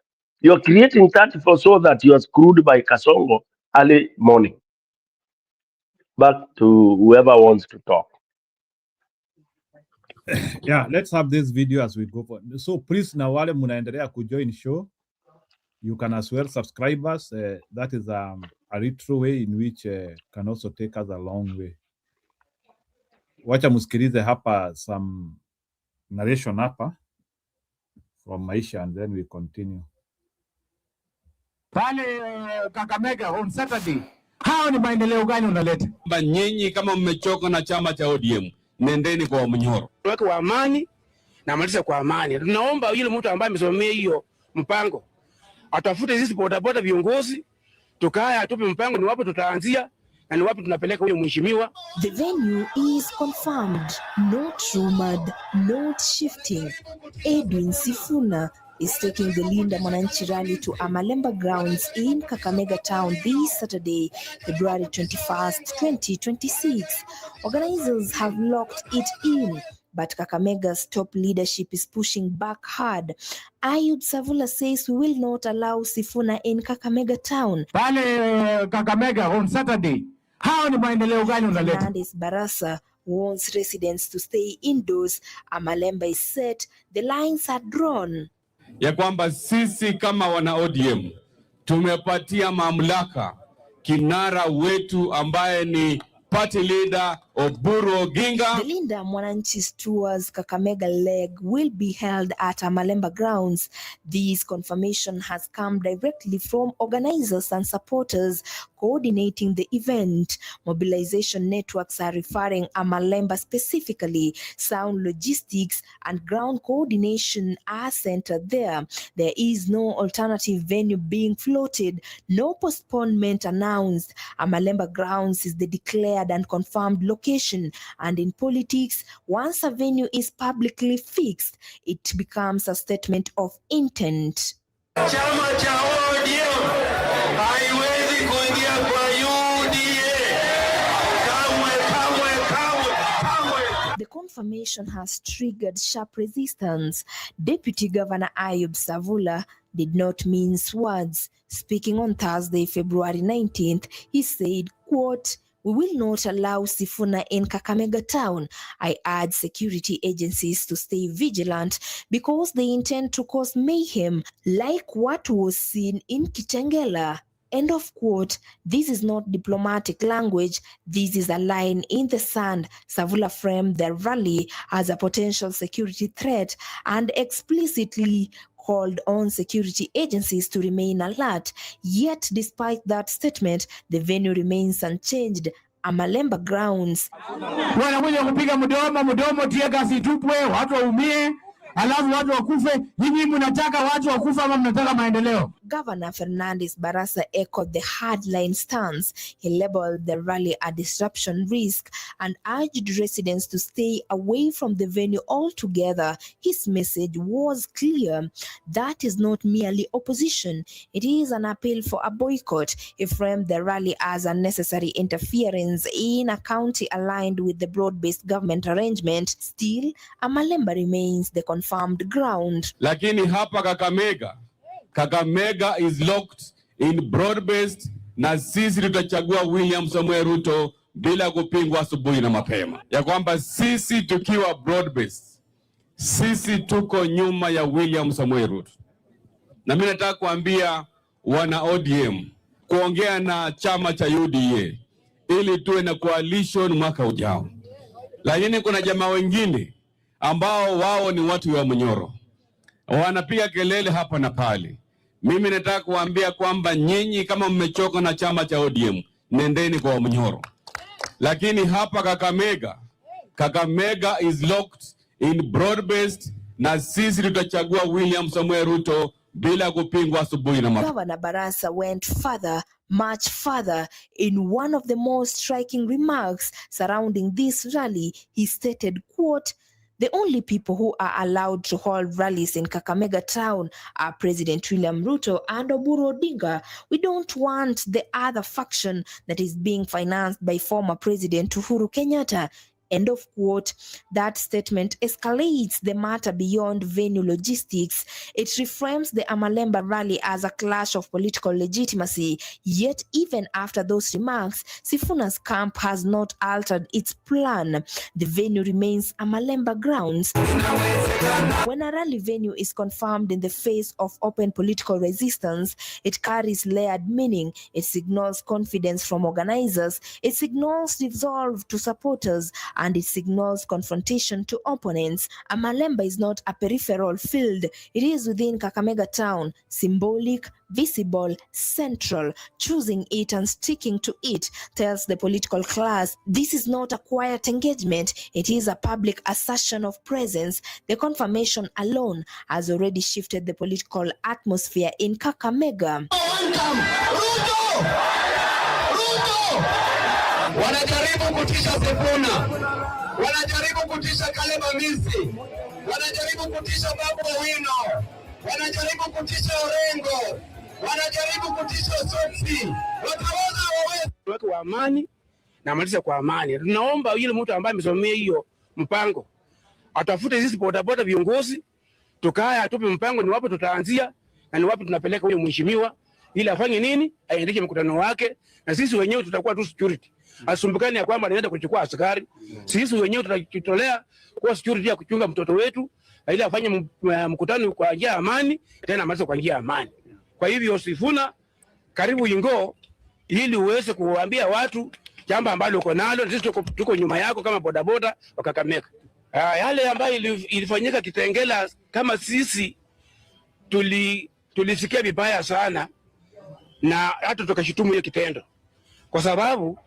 You are creating third force so that you are screwed by Kasongo early morning. Back to whoever wants to talk. Yeah, let's have this video as we go for. So please, na wale munaendelea kujoin show, you can as well subscribe us. That is a retro way in which can also take us a long way. Wacha musikilize hapa some narration hapa from Maisha, and then we continue. Pale Kakamega on Saturday, hao ni maendeleo gani unaleta? Nyinyi kama mmechoka na chama cha ODM, nendeni kwa Mnyoro. Weke wa amani na maliza kwa amani. Tunaomba yule mtu ambaye amesomea hiyo mpango atafute sisi bodaboda viongozi, tukae atupe mpango ni wapi tutaanzia na ni wapi tunapeleka huyo mheshimiwa. The venue is confirmed, not rumored, not shifting. Edwin Sifuna is taking the Linda Mwananchi rally to Amalemba grounds in Kakamega town this Saturday, February 21st, 2026. Organizers have locked it in, but Kakamega's top leadership is pushing back hard. Ayub Savula says we will not allow Sifuna in Kakamega town. Pale Kakamega on Saturday, hao ni maendeleo gani unaleta? Fernandes Barasa warns residents to stay indoors. Amalemba is set, the lines are drawn. Ya kwamba sisi kama wana ODM tumepatia mamlaka kinara wetu ambaye ni party leader Oburu Oginga. The Linda Mwananchi's tours Kakamega leg will be held at Amalemba grounds. This confirmation has come directly from organizers and supporters coordinating the event. Mobilization networks are referring Amalemba specifically. Sound logistics and ground coordination are centered there. There is no alternative venue being floated, no postponement announced. Amalemba grounds is the declared and confirmed location, and in politics, once a venue is publicly fixed, it becomes a statement of intent. Chama cha ODM haiwezi kuingia kwa UDA. The confirmation has triggered sharp resistance. Deputy Governor Ayub Savula did not mince words. Speaking on Thursday, February 19th, he said, quote, "We will not allow Sifuna in Kakamega town. I urge security agencies to stay vigilant because they intend to cause mayhem like what was seen in Kitengela." End of quote. This is not diplomatic language. This is a line in the sand. Savula framed the rally as a potential security threat and explicitly called on security agencies to remain alert. Yet, despite that statement, the venue remains unchanged. Amalemba grounds. Wanakuja kupiga mdomo tie gasi tupwe, watu waumie, alafu watu wakufe. Nyinyi mnataka watu wakufa ama mnataka maendeleo? Governor Fernandes Barasa echoed the hardline stance. He labeled the rally a disruption risk and urged residents to stay away from the venue altogether. His message was clear. That is not merely opposition. It is an appeal for a boycott. He framed the rally as unnecessary interference in a county aligned with the broad-based government arrangement. Still, Amalemba remains the confirmed ground. Lakini hapa Kakamega is locked in broad-based, na sisi tutachagua William Samoei Ruto bila kupingwa asubuhi na mapema. Ya kwamba sisi tukiwa broad-based, sisi tuko nyuma ya William Samoei Ruto. Na mimi nataka kuambia wana ODM kuongea na chama cha UDA ili tuwe na coalition mwaka ujao. Lakini kuna jamaa wengine ambao wao ni watu wa Mnyoro, wanapiga kelele hapa na pale. Mimi nataka kuambia kwamba nyinyi kama mmechoka na chama cha ODM, nendeni kwa Mnyoro. Lakini hapa Kakamega is locked in broad based, na sisi tutachagua William Samuel Ruto bila kupingwa asubuhi na mapema. Governor Barasa went further, much further. In one of the most striking remarks surrounding this rally, he stated, quote, "The only people who are allowed to hold rallies in Kakamega town are President William Ruto and Oburu Odinga. We don't want the other faction that is being financed by former President Uhuru Kenyatta." End of quote. That statement escalates the matter beyond venue logistics. It reframes the Amalemba rally as a clash of political legitimacy. Yet, even after those remarks, Sifuna's camp has not altered its plan. The venue remains Amalemba grounds. When a rally venue is confirmed in the face of open political resistance, it carries layered meaning. It signals confidence from organizers, it signals resolve to supporters, and it signals confrontation to opponents. Amalemba is not a peripheral field. It is within Kakamega town, symbolic, visible, central. Choosing it and sticking to it tells the political class this is not a quiet engagement, it is a public assertion of presence. The confirmation alone has already shifted the political atmosphere in Kakamega. Wanajaribu kutisha Sifuna, wanajaribu kutisha Kaleba Misi, wanajaribu kutisha Babu Owino, wanajaribu kutisha Orengo, wanajaribu kutisha Sotsi. Wataweza waweze wake wa amani na malisha kwa amani. Tunaomba yule mtu ambaye amesomea hiyo mpango atafute sisi bodaboda viongozi, tukae atupe mpango ni wapi tutaanzia na ni wapi tunapeleka huyo mheshimiwa ili afanye nini, aendeshe mkutano wake, na sisi wenyewe tutakuwa tu security. Asumbukani ya kwamba anaenda kuchukua askari. Sisi wenyewe tutajitolea kwa security ya kuchunga mtoto wetu ili afanye mkutano kwa njia ya amani, tena amalize kwa njia ya amani. Kwa hivyo Sifuna, karibu Ingo ili uweze kuwaambia watu jambo ambalo uko nalo, sisi tuko nyuma yako kama bodaboda wa Kakamega. Yale ambayo ilifanyika Kitengela, kama sisi tulisikia vibaya sana na hata tukashutumu hiyo kitendo, kwa sababu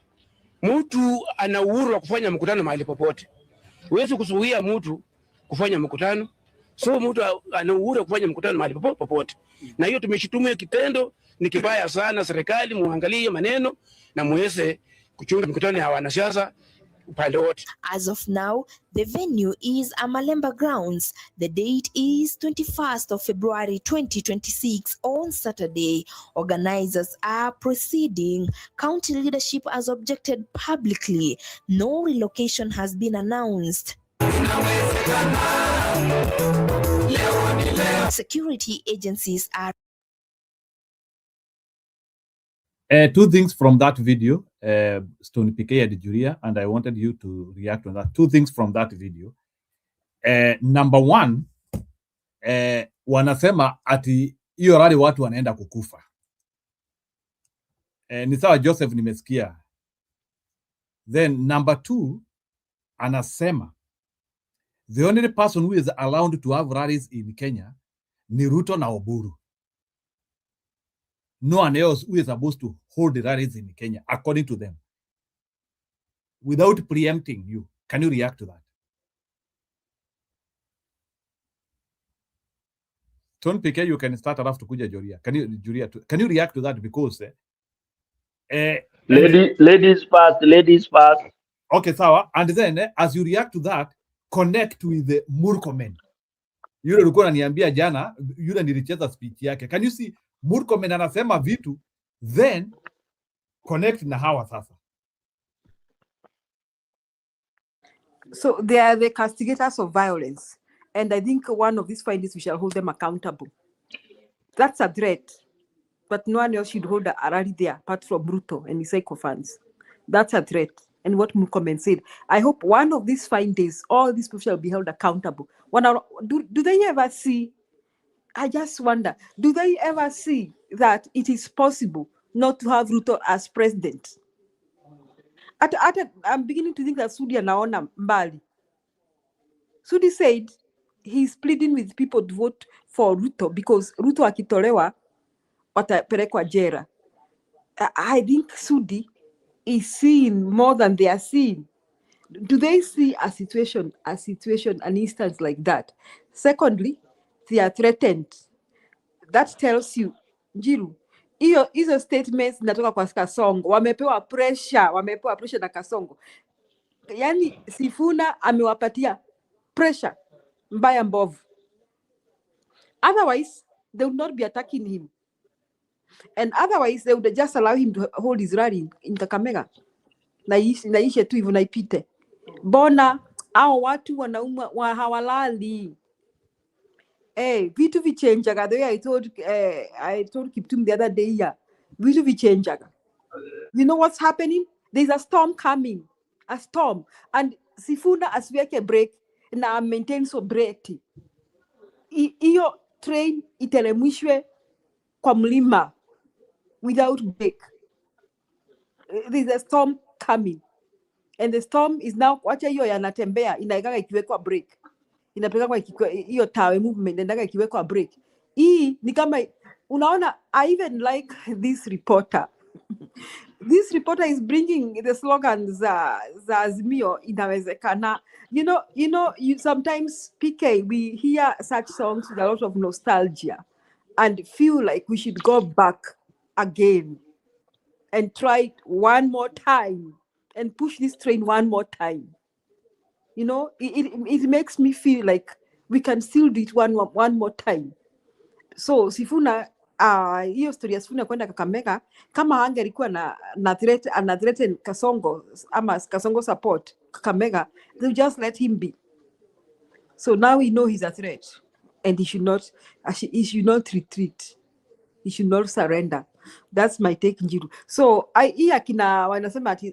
mtu ana uhuru wa kufanya mkutano mahali popote. Huwezi kuzuia mtu kufanya mkutano, so mtu ana uhuru wa kufanya mkutano mahali popote, na hiyo tumeshutumu hiyo kitendo ni kibaya sana. Serikali muangalie maneno na muweze kuchunga mkutano ya wanasiasa upande wote. As of now, the venue is Amalemba grounds. The date is 21st of February 2026 on Saturday. Organizers are proceeding. County leadership has objected publicly. No relocation has been announced. Security agencies are two things from that video, Stone PK and Juria, and I wanted you to react on that. Two things from that video. Number one, wanasema ati hiyo rally watu wanaenda kukufa. Ni sawa Joseph, nimesikia. Then number two, anasema the only person who is allowed to have rallies in Kenya ni Ruto na Oburu. No one else who is supposed to hold the rallies in Kenya, according to them. Without preempting you, can you react to that? Ton PK, you can start off to kuja Juria. Can you react to that? Because ladies first. Okay, sawa. And then as you react to that, connect with the Murkomen. Yule ulikuwa unaniambia jana, yule nilicheza speech yake. Can you see Murkomen anasema vitu, then connect na hawa sasa. So they are the castigators of violence. And I think one of these findings, we shall hold them accountable. That's a threat. But no one else should hold a rally there, apart from Ruto and his sycophants. That's a threat. And what Murkomen said. I hope one of these findings, all these people shall be held accountable. Do they ever see, I just wonder, do they ever see that it is possible not to have Ruto as president? I'm beginning to think that Sudi anaona mbali. Sudi said he's pleading with people to vote for Ruto because Ruto akitolewa watapelekwa jela. I think Sudi is seeing more than they are seeing. Do they see a situation, an instance like that? Secondly, they are threatened. That tells you, Njiru, hizo statements zinatoka kwa Kasongo, wamepewa pressure na Kasongo. Yani Sifuna amewapatia pressure mbaya mbovu. Otherwise, they would not be attacking him. And otherwise, they would just allow him to hold his rally in Kakamega. Naishe tu hivyo naipite. Bona, hao watu wanaumwa hawalali. Vitu vichenjaga. The way I told Kiptum the other day here. Vitu vichenjaga. You know what's happening? There's a storm coming. A storm. And Sifuna asiweke break na maintain sobriety. Iyo train itelemishwe kwa mlima without break. There's a storm coming. And the storm is now, wacha hiyo yanatembea, inaikaga ikiwekwa break. Inapeleka kwa hiyo tawe movement, inaikaga ikiwekwa break. Hii ni kama, unaona, I even like this reporter. This reporter is bringing the slogans za Azimio inawezekana. You sometimes, PK, we hear such songs with a lot of nostalgia and feel like we should go back again and try it one more time and push this train one more time. You know, it makes me feel like we can still do it one more time. So Sifuna, hiyo story ya Sifuna kwenda Kakamega, kama angelikuwa na threaten Kasongo ama Kasongo support Kakamega, they'll just let him be. So now we know he's a threat and he should not retreat. He should not surrender. That's my take, Njiru. So wanasema ati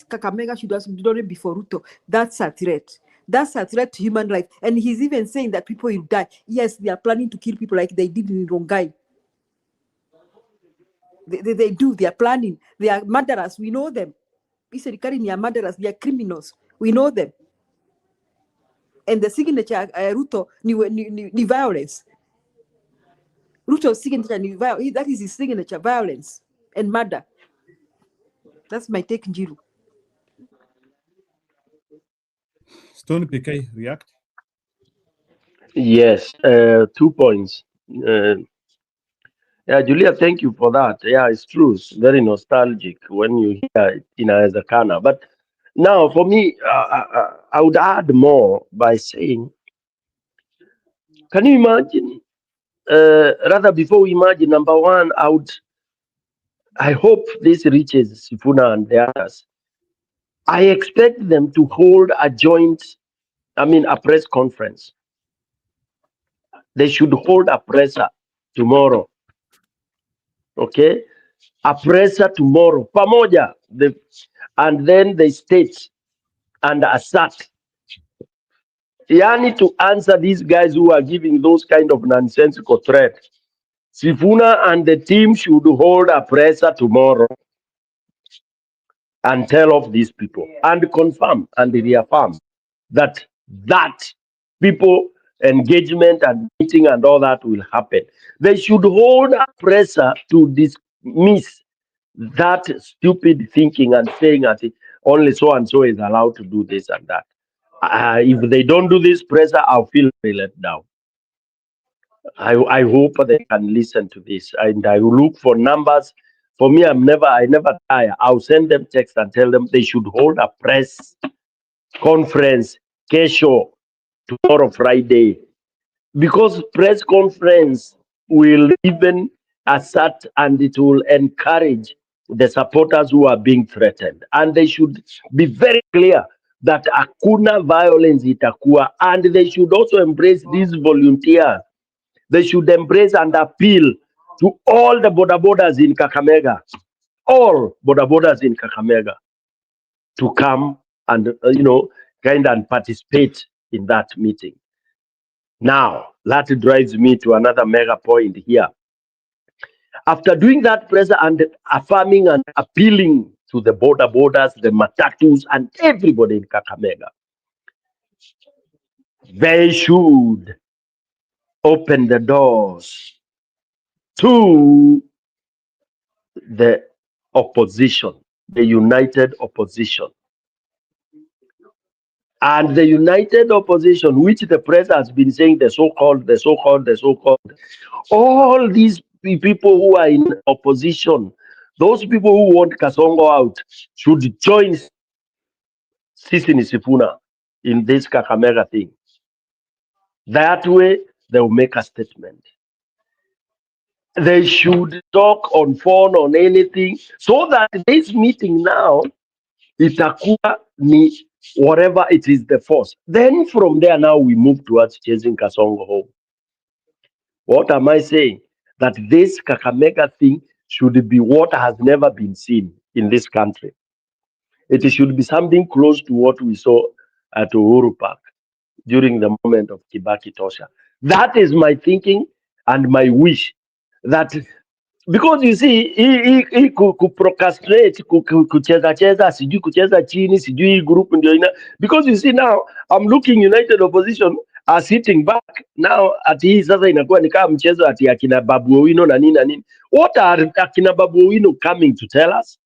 Kakamega should also be before Ruto. That's a threat. That's a threat to human life. And he's even saying that people will die. Yes, they are planning to kill people like they did in Rongai. They do. They are planning. They are murderers. We know them. They are murderers. They are criminals. We know them. And the signature Ruto ni violence. Ruto's signature, that is his signature, violence and murder. That's my take, Njiru. Stone PK, react. Yes, 2 points. Yeah, Julia, thank you for that. Yeah, it's true. It's very nostalgic when you hear it in Azakana. But now, for me, I would add more by saying, can you imagine? Rather, before we imagine, number one, I hope this reaches Sifuna and the others. I expect them to hold a press conference. They should hold a presser tomorrow. Okay? A presser tomorrow. Pamoja. And then they state and assert. Yani to answer these guys who are giving those kind of nonsensical threats. Sifuna and the team should hold a presser tomorrow and tell off these people and confirm and reaffirm that people engagement and meeting and all that will happen. They should hold a presser to dismiss that stupid thinking and saying that only so and so is allowed to do this and that. If they don't do this presser, I'll feel very let down. I hope they can listen to this, and I will look for numbers. For me, I never tire. I'll send them text and tell them they should hold a press conference kesho, tomorrow Friday, because press conference will even assert and it will encourage the supporters who are being threatened, and they should be very clear that hakuna violence itakuwa, and they should also embrace these volunteers. They should embrace and appeal to all the border borders in Kakamega, all border borders in Kakamega, to come and kind and participate in that meeting. Now, that drives me to another mega point here. After doing that pressure and affirming and appealing to the border borders, the Matatus, and everybody in Kakamega, they should open the doors to the opposition, the united opposition. And the united opposition, which the press has been saying, the so-called, all these people who are in opposition, those people who want Kasongo out, should join Sifuna in this Kakamega thing. That way, they will make a statement. They should talk on phone, on anything, so that this meeting now, itakuwa ni whatever it is, the force. Then from there now we move towards chasing Kasongo home. What am I saying? That this Kakamega thing should be what has never been seen in this country. It should be something close to what we saw at Uhuru Park during the moment of Kibaki Tosha. That is my thinking and my wish. That because you see, he procrastinate, kucheza sijui kucheza chini, sijui group ndio ina. Because you see now, I'm looking United Opposition are sitting back now. Ati hii sasa inakuwa ni kama mchezo ati akina Babu Owino na nini na nini. What are akina Babu Owino coming to tell us?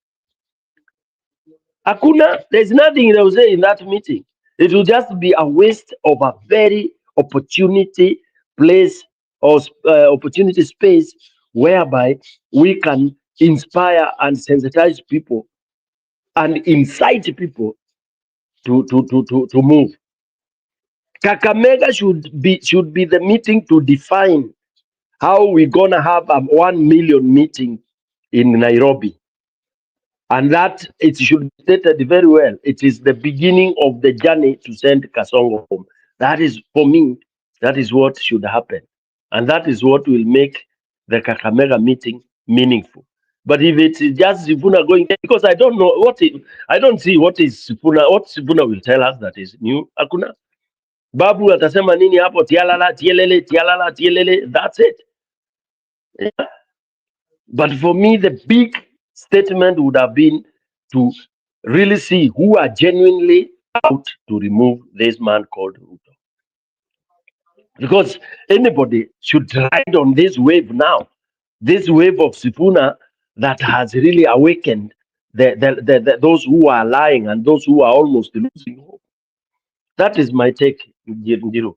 Hakuna, there's nothing they will say in that meeting. It will just be a waste of a very opportunity place or opportunity space whereby we can inspire and sensitize people and incite people to move. Kakamega should be the meeting to define how we're gonna have a 1 million meeting in Nairobi. And that it should be stated very well. It is the beginning of the journey to send Kasongo home. That is, for me, that is what should happen. And that is what will make the Kakamega meeting meaningful. But if it is just Sifuna going, because I don't know I don't see what Sifuna will tell us that is new. Hakuna. Babu atasema nini hapo, tialala, tielele, tialala, tielele, that's it. Yeah. But for me, the big statement would have been to really see who are genuinely out to remove this man called Ruto. Because anybody should ride on this wave now, this wave of Sifuna that has really awakened those who are lying and those who are almost losing hope. That is my take, Njiro.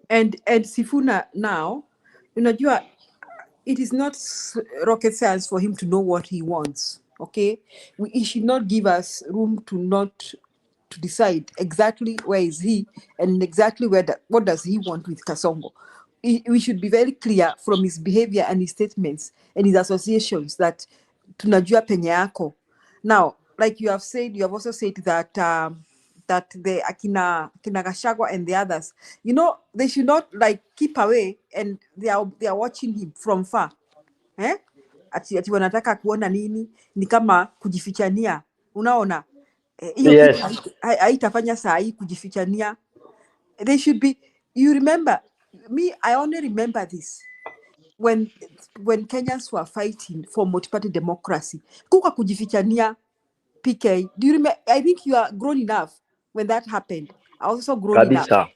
And Sifuna now, unajua, it is not rocket science for him to know what he wants. Okay, he should not give us room to decide exactly where is he and exactly what does he want with Kasongo. We should be very clear from his behavior and his statements and his associations that tunajua penye yako. Now, like you have said, you have also said that that the Akina Gachagua and the others, they should not like keep away and they are watching him from far. Ati wanataka kuona nini, ni kama kujifichania, unaona. Hiyo Yes. haitafanya saa hii kujifichania. They should be, you remember, me, I only remember this when Kenyans were fighting for multi-party democracy. Kuka kujifichania, PK, do you remember? I think you are grown enough when that happened. I was also grown enough.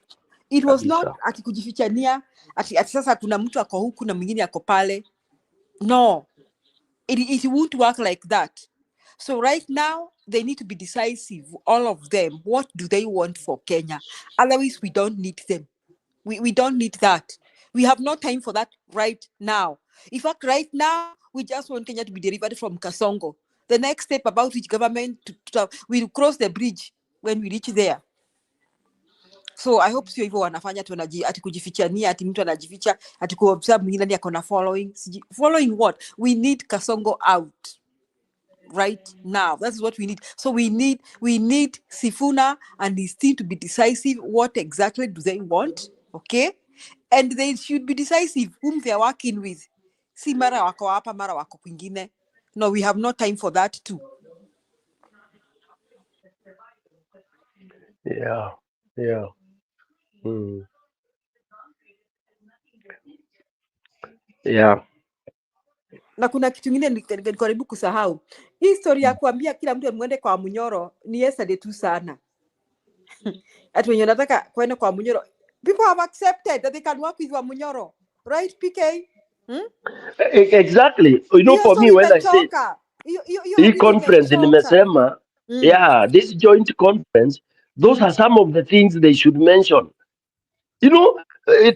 It was not ati kujifichania, ati sasa kuna mtu ako huku na mwingine ako pale. No, it won't work like that. So right now, they need to be decisive, all of them. What do they want for Kenya? Otherwise, we don't need them. We don't need that. We have no time for that right now. In fact, right now, we just want Kenya to be delivered from Kasongo. The next step about which government will cross the bridge when we reach there. So I hope sio hivyo wanafanya tu ati kujifichania, ati mtu anajificha, ati kuobserve mwingine ndiye akona following. Following what? We need Kasongo out right now. That's what we need. So we need Sifuna and his team to be decisive. What exactly do they want? Okay? And they should be decisive whom they are working with. Si mara wako hapa, mara wako kwingine. No, we have no time for that too. Yeah. Yeah. Na kuna kitu kingine nikaribu kusahau. Hii story ya kuambia kila mtu amwende kwa Munyoro ni yesterday tu sana. Ati wenye nataka kwenda kwa Munyoro, people have accepted that they can work with Munyoro, right, PK? Exactly. For me, when I say hii conference nimesema Yeah, this joint conference, those are some of the things they should mention. You know,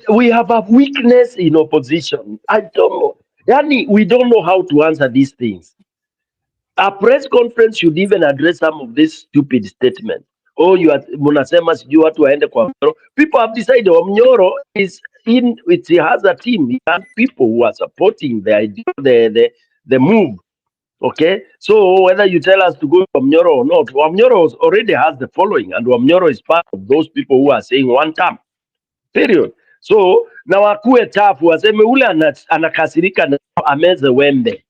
we have a weakness in opposition. I don't know. Yani, we don't know how to answer these things. A press conference should even address some of these stupid statements. Oh, you are munasema sijui watu waende kwa Mnyoro. People have decided Mnyoro is in, it has a team. It has people who are supporting the idea, the move. Okay, so whether you tell us to go to Mnyoro or not, Mnyoro already has the following, and Mnyoro is part of those people who are saying one term. Period. So na wakuwe tafu waseme ule anakasirika na ameze wembe.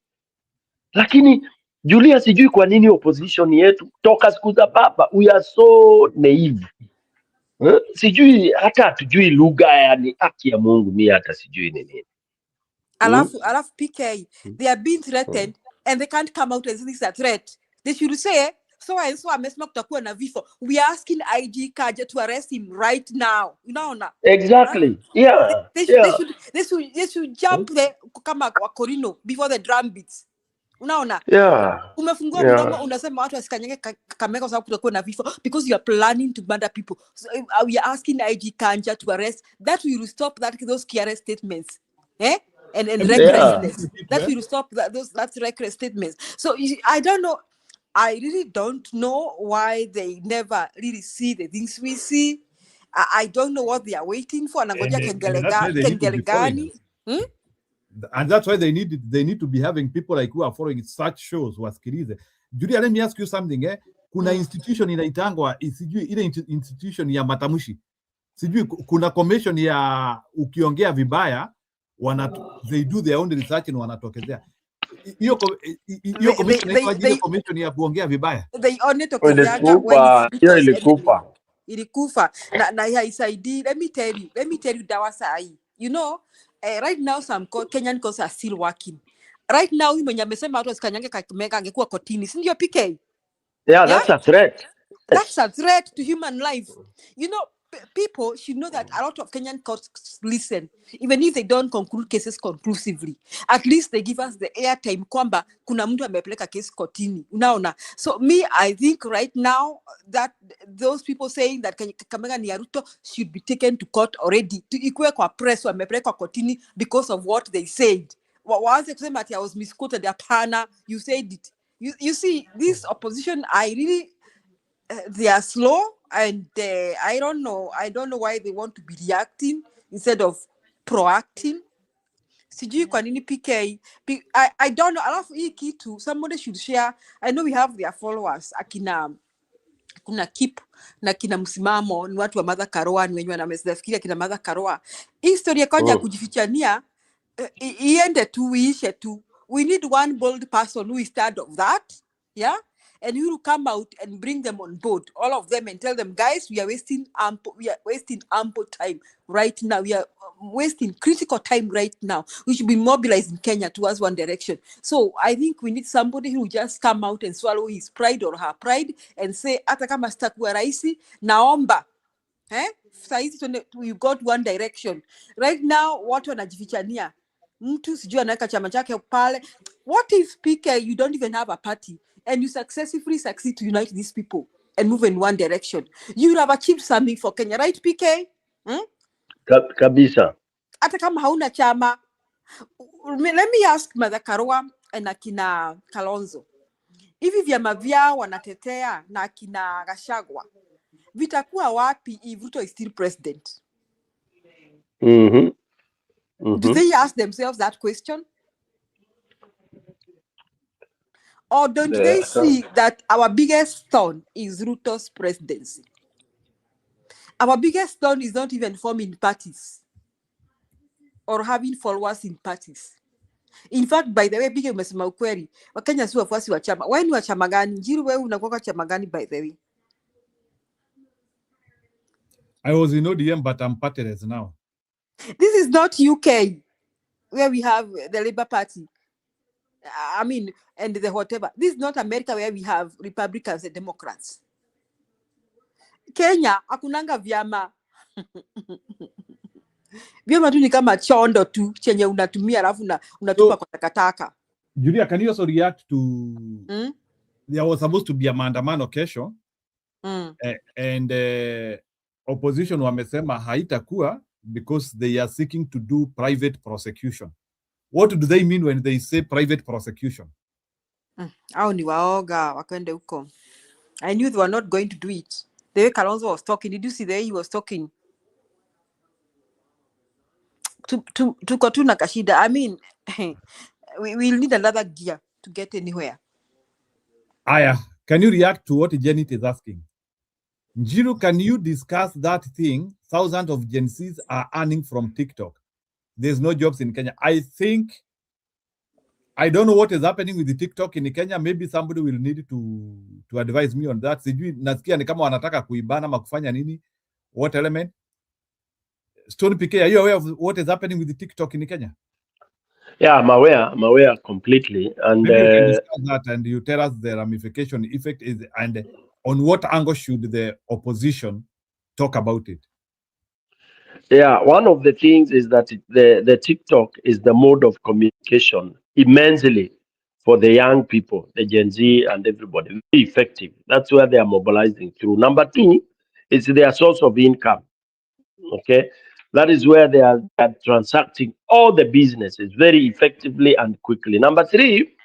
Lakini Julia, sijui kwa nini opposition yetu toka siku za baba we are so naive. Sijui hata hatujui lugha, yani haki ya Mungu mimi hata sijui ni nini. Alafu PK, they are being threatened and they can't come out and say it's a threat. They should say, so and so amesema kutakuwa na vifo. We are asking IG Kaja to arrest him right now. Unaona? Exactly. Yeah. They should jump there kama kwa Korino before the drum beats. Unaona? Yeah. Umefungua mdomo unasema watu wasikanyage Kakamega kwa sababu kutakuwa na vifo because you are planning to murder people. So we are asking IG Kanja to arrest. That will stop those careless statements. And recklessness. That will stop that's reckless statements. So I don't know. I really don't know why they never really see the things we see. I don't know what they are waiting for. Nangoja kengelegani. And that's why they need to be having people like who are following such shows wasikilize. Julia, let me ask you something. Kuna institution inaitangwa sijui ile institution ya matamshi. Sijui kuna commission ya ukiongea vibaya they do their own research na wanatokezea. Hiyo commission inaitwa commission ya kuongea vibaya. They only tokezeaga when ilikufa na haisaidii. Let me tell you Dawasa ai. You know, right now some Kenyan courts are still working. Right now mwenye amesema watu wasikanyange Kakamega angekuwa kotini. Si ndio PK? Yeah, that's a threat. That's a threat to human life. You know, people should know that a lot of Kenyan courts listen, even if they don't conclude cases conclusively. At least they give us the airtime kwamba kuna mtu amepeleka case kotini. Unaona? So me, I think right now that those people saying that Kakamega ni Ruto should be taken to court already. Ikuwe kwa press wamepeleka kotini because of what they said. Waanze kusema ati I was misquoted, hapana, you said it. You see, this opposition, I really they are slow, and I don't know why they want to be reacting instead of proacting. Sijui kwa nini PK. I don't know. Alafu hii kitu somebody should share. I know we have their followers akina kuna Kip na kina Msimamo, ni watu wa Mother Karua, ni wenye wanamezafikiria akina Mother Karua. Hii story ya kujifichania iende tu, iishe tu. We need one bold person who is tired of that, yeah, and who will come out and bring them on board, all of them, and tell them, guys, we are wasting ample time right now. We are wasting critical time right now. We should be mobilized in Kenya towards one direction. So I think we need somebody who will just come out and swallow his pride or her pride and say, hata kama sitakuwa raisi, naomba. You got one direction. Right now, watu wanajifichania. Mtu sijui anaweka chama chake pale. What if PK, you don't even have a party and you successfully succeed to unite these people and move in one direction? You will have achieved something for Kenya, right PK? Kabisa. Hata kama hauna chama. Let me ask Mother Karua and akina Kalonzo. Hivi vyama vyao wanatetea na akina Gachagua, vitakuwa wapi if Ruto is still president? Do they ask themselves that question? Or don't they see that our biggest thorn is Ruto's presidency? Our biggest thorn is not even forming parties or having followers in parties. In fact, by the way, bige umesema ukweli, Wakenya si wafuasi wa chama. Wewe ni wa chama gani? Njiru, wewe unakuwa chama gani by the way? I was in ODM, but I'm partyless now. This is not UK, where we have the Labour Party. I mean, and the whatever. This is not America, where we have Republicans and Democrats. Kenya, akunanga vyama. Vyama tu ni kama chondo tu, chenye unatumia alafu unatupa kwa takataka. Julia, can you also react to there was supposed to be a maandamano kesho and opposition wamesema haitakuwa because they are seeking to do private prosecution. What do they mean when they say private prosecution? Au ni waoga wakwende huko. I knew they were not going to do it. The way Kalonzo was talking, did you see the way he was talking? Tuko tu na kashida. I mean, we'll need another gear to get anywhere. Aya, can you react to what Janet is asking? Njiru, can you discuss that thing? Thousands of Gen Zs are earning from TikTok. There's no jobs in Kenya. I don't know what is happening with the TikTok in Kenya. Maybe somebody will need to advise me on that. Sijui nasikia ni kama wanataka kuibana ama kufanya nini? What element? Stone PK, are you aware of what is happening with the TikTok in Kenya? Yeah, I'm aware completely. And maybe you can discuss that and you tell us the ramification effect is and on what angle should the opposition talk about it? Yeah, one of the things is that the TikTok is the mode of communication immensely for the young people, the Gen Z and everybody. Very effective. That's where they are mobilizing through. Number two, it's their source of income. Okay, that is where they are transacting all the businesses very effectively and quickly. Number three,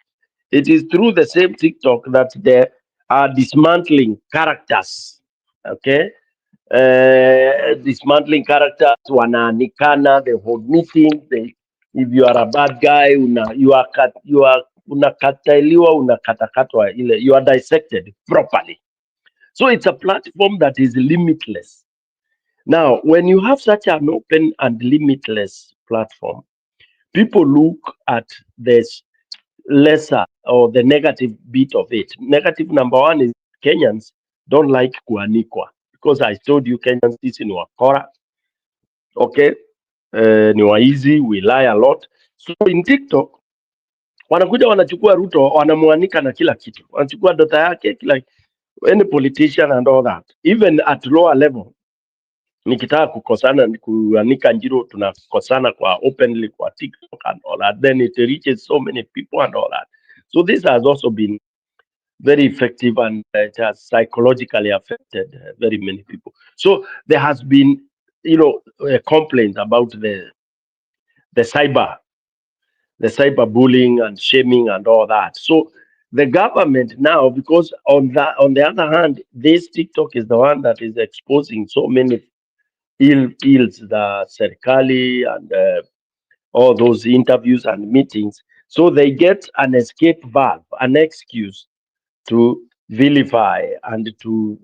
it is through the same TikTok that they are dismantling characters. Okay, dismantling characters, wanaanikana, they hold meetings. If you are a bad guy, you are unakataliwa, unakatakatwa ile, you are dissected properly. So it's a platform that is limitless. Now, when you have such an open and limitless platform, people look at this lesser or the negative bit of it. Negative number one is Kenyans don't like kuanikwa. Because I told you Kenyans sisi ni wakora, okay, ni waizi, we lie a lot. So in TikTok, wanakuja wanachukua Ruto, wanamuanika na kila kitu. Wanachukua data yake, kila any politician and all that. Even at lower level, nikitaka kukosana, kuanika Njiru, tunakosana kwa openly kwa TikTok and all that. Then it reaches so many people and all that. So this has also been very effective and it has psychologically affected very many people. So there has been, a complaint about the cyber bullying and shaming and all that. So the government now, because on the other hand, this TikTok is the one that is exposing so many ills, the serikali and all those interviews and meetings. So they get an escape valve, an excuse to vilify and to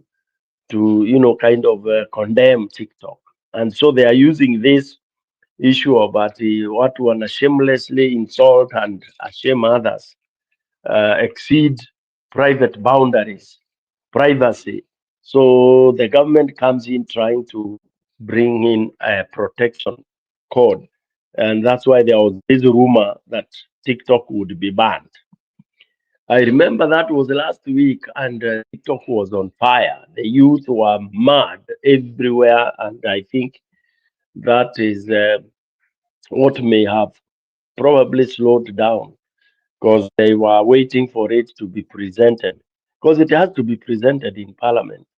kind of condemn TikTok. And so they are using this issue of what wanna shamelessly insult and shame others, exceed private boundaries, privacy. So the government comes in trying to bring in a protection code. And that's why there was this rumor that TikTok would be banned. I remember that was last week, and TikTok was on fire. The youth were mad everywhere, and I think that is what may have probably slowed down because they were waiting for it to be presented. Because it has to be presented in Parliament,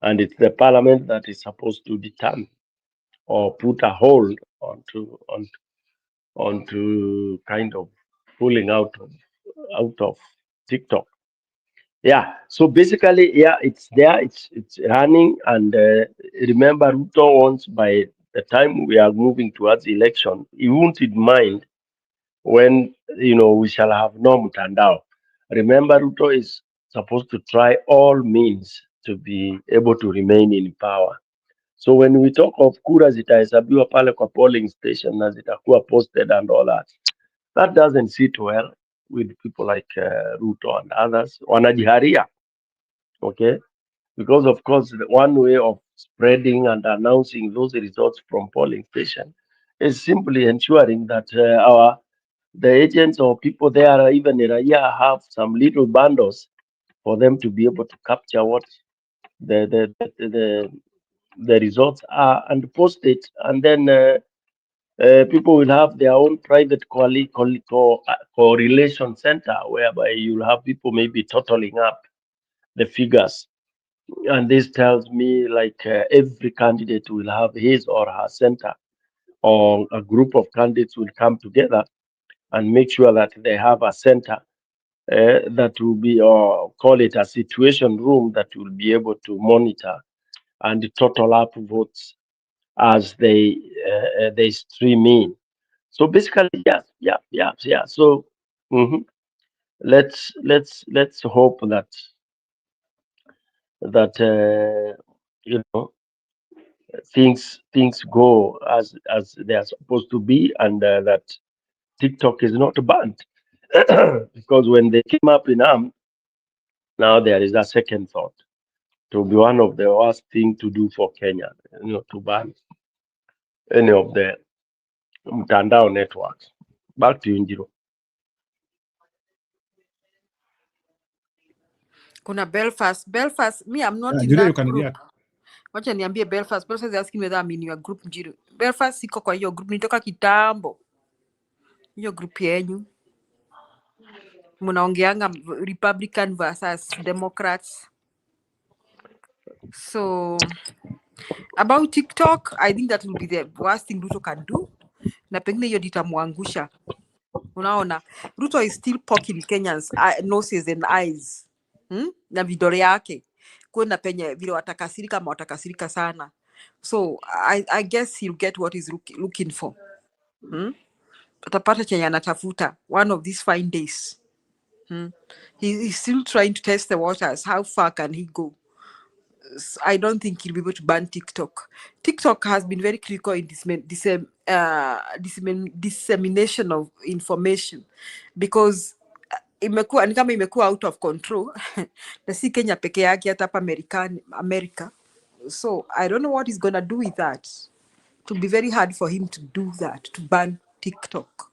and it's the Parliament that is supposed to determine or put a hold onto kind of pulling out of TikTok. Yeah, so basically, yeah, it's there, it's running, and remember, Ruto wants by the time we are moving towards election, he won't mind when we shall have no mtandao. Remember, Ruto is supposed to try all means to be able to remain in power. So when we talk of kura zitahesabiwa pale kwa polling station na zitakuwa posted and all that, that doesn't sit well with people like Ruto and others. Wanajiharia. Okay, because of course the one way of spreading and announcing those results from polling station is simply ensuring that the agents or people there, even in a year, have some little bundles for them to be able to capture what the results are and post it, and then People will have their own private correlation center whereby you'll have people maybe totaling up the figures. And this tells me like every candidate will have his or her center, or a group of candidates will come together and make sure that they have a center that will be, or call it a situation room, that will be able to monitor and total up votes as they stream in. So basically, yeah. So let's hope that you know, things go as they are supposed to be, and that TikTok is not banned. Because when they came up in arms, now there is a second thought. It will be one of the worst thing to do for Kenya, to ban any of the mtandao networks. Back to you, Njiro. Kuna Belfast. Me, I'm not in Julia, you that can group. react. Wacha niambie Belfast. Belfast is asking whether I'm in your group, Njiro. Belfast siko kwa hiyo group, nitoka kitambo. Hiyo group yenyu. Munaongeanga Republican versus Democrats. So about TikTok, I think that will be the worst thing Ruto can do. Na pengine hiyo litamwangusha. Unaona, Ruto is still poking Kenyans noses and eyes. Na vidole yake. Kuna penye vile watakasirika ama watakasirika sana. So I guess he'll get what he's looking for. Atapata chenye anatafuta one of these fine days. He's still trying to test the waters. How far can he go? I don't think he'll be able to ban TikTok. TikTok has been very critical in dissemination of information, because imekuwa ni kama imekuwa out of control na si Kenya peke yake, hata hapa America. So I don't know what he's gonna do with that. It will be very hard for him to do that, to ban TikTok.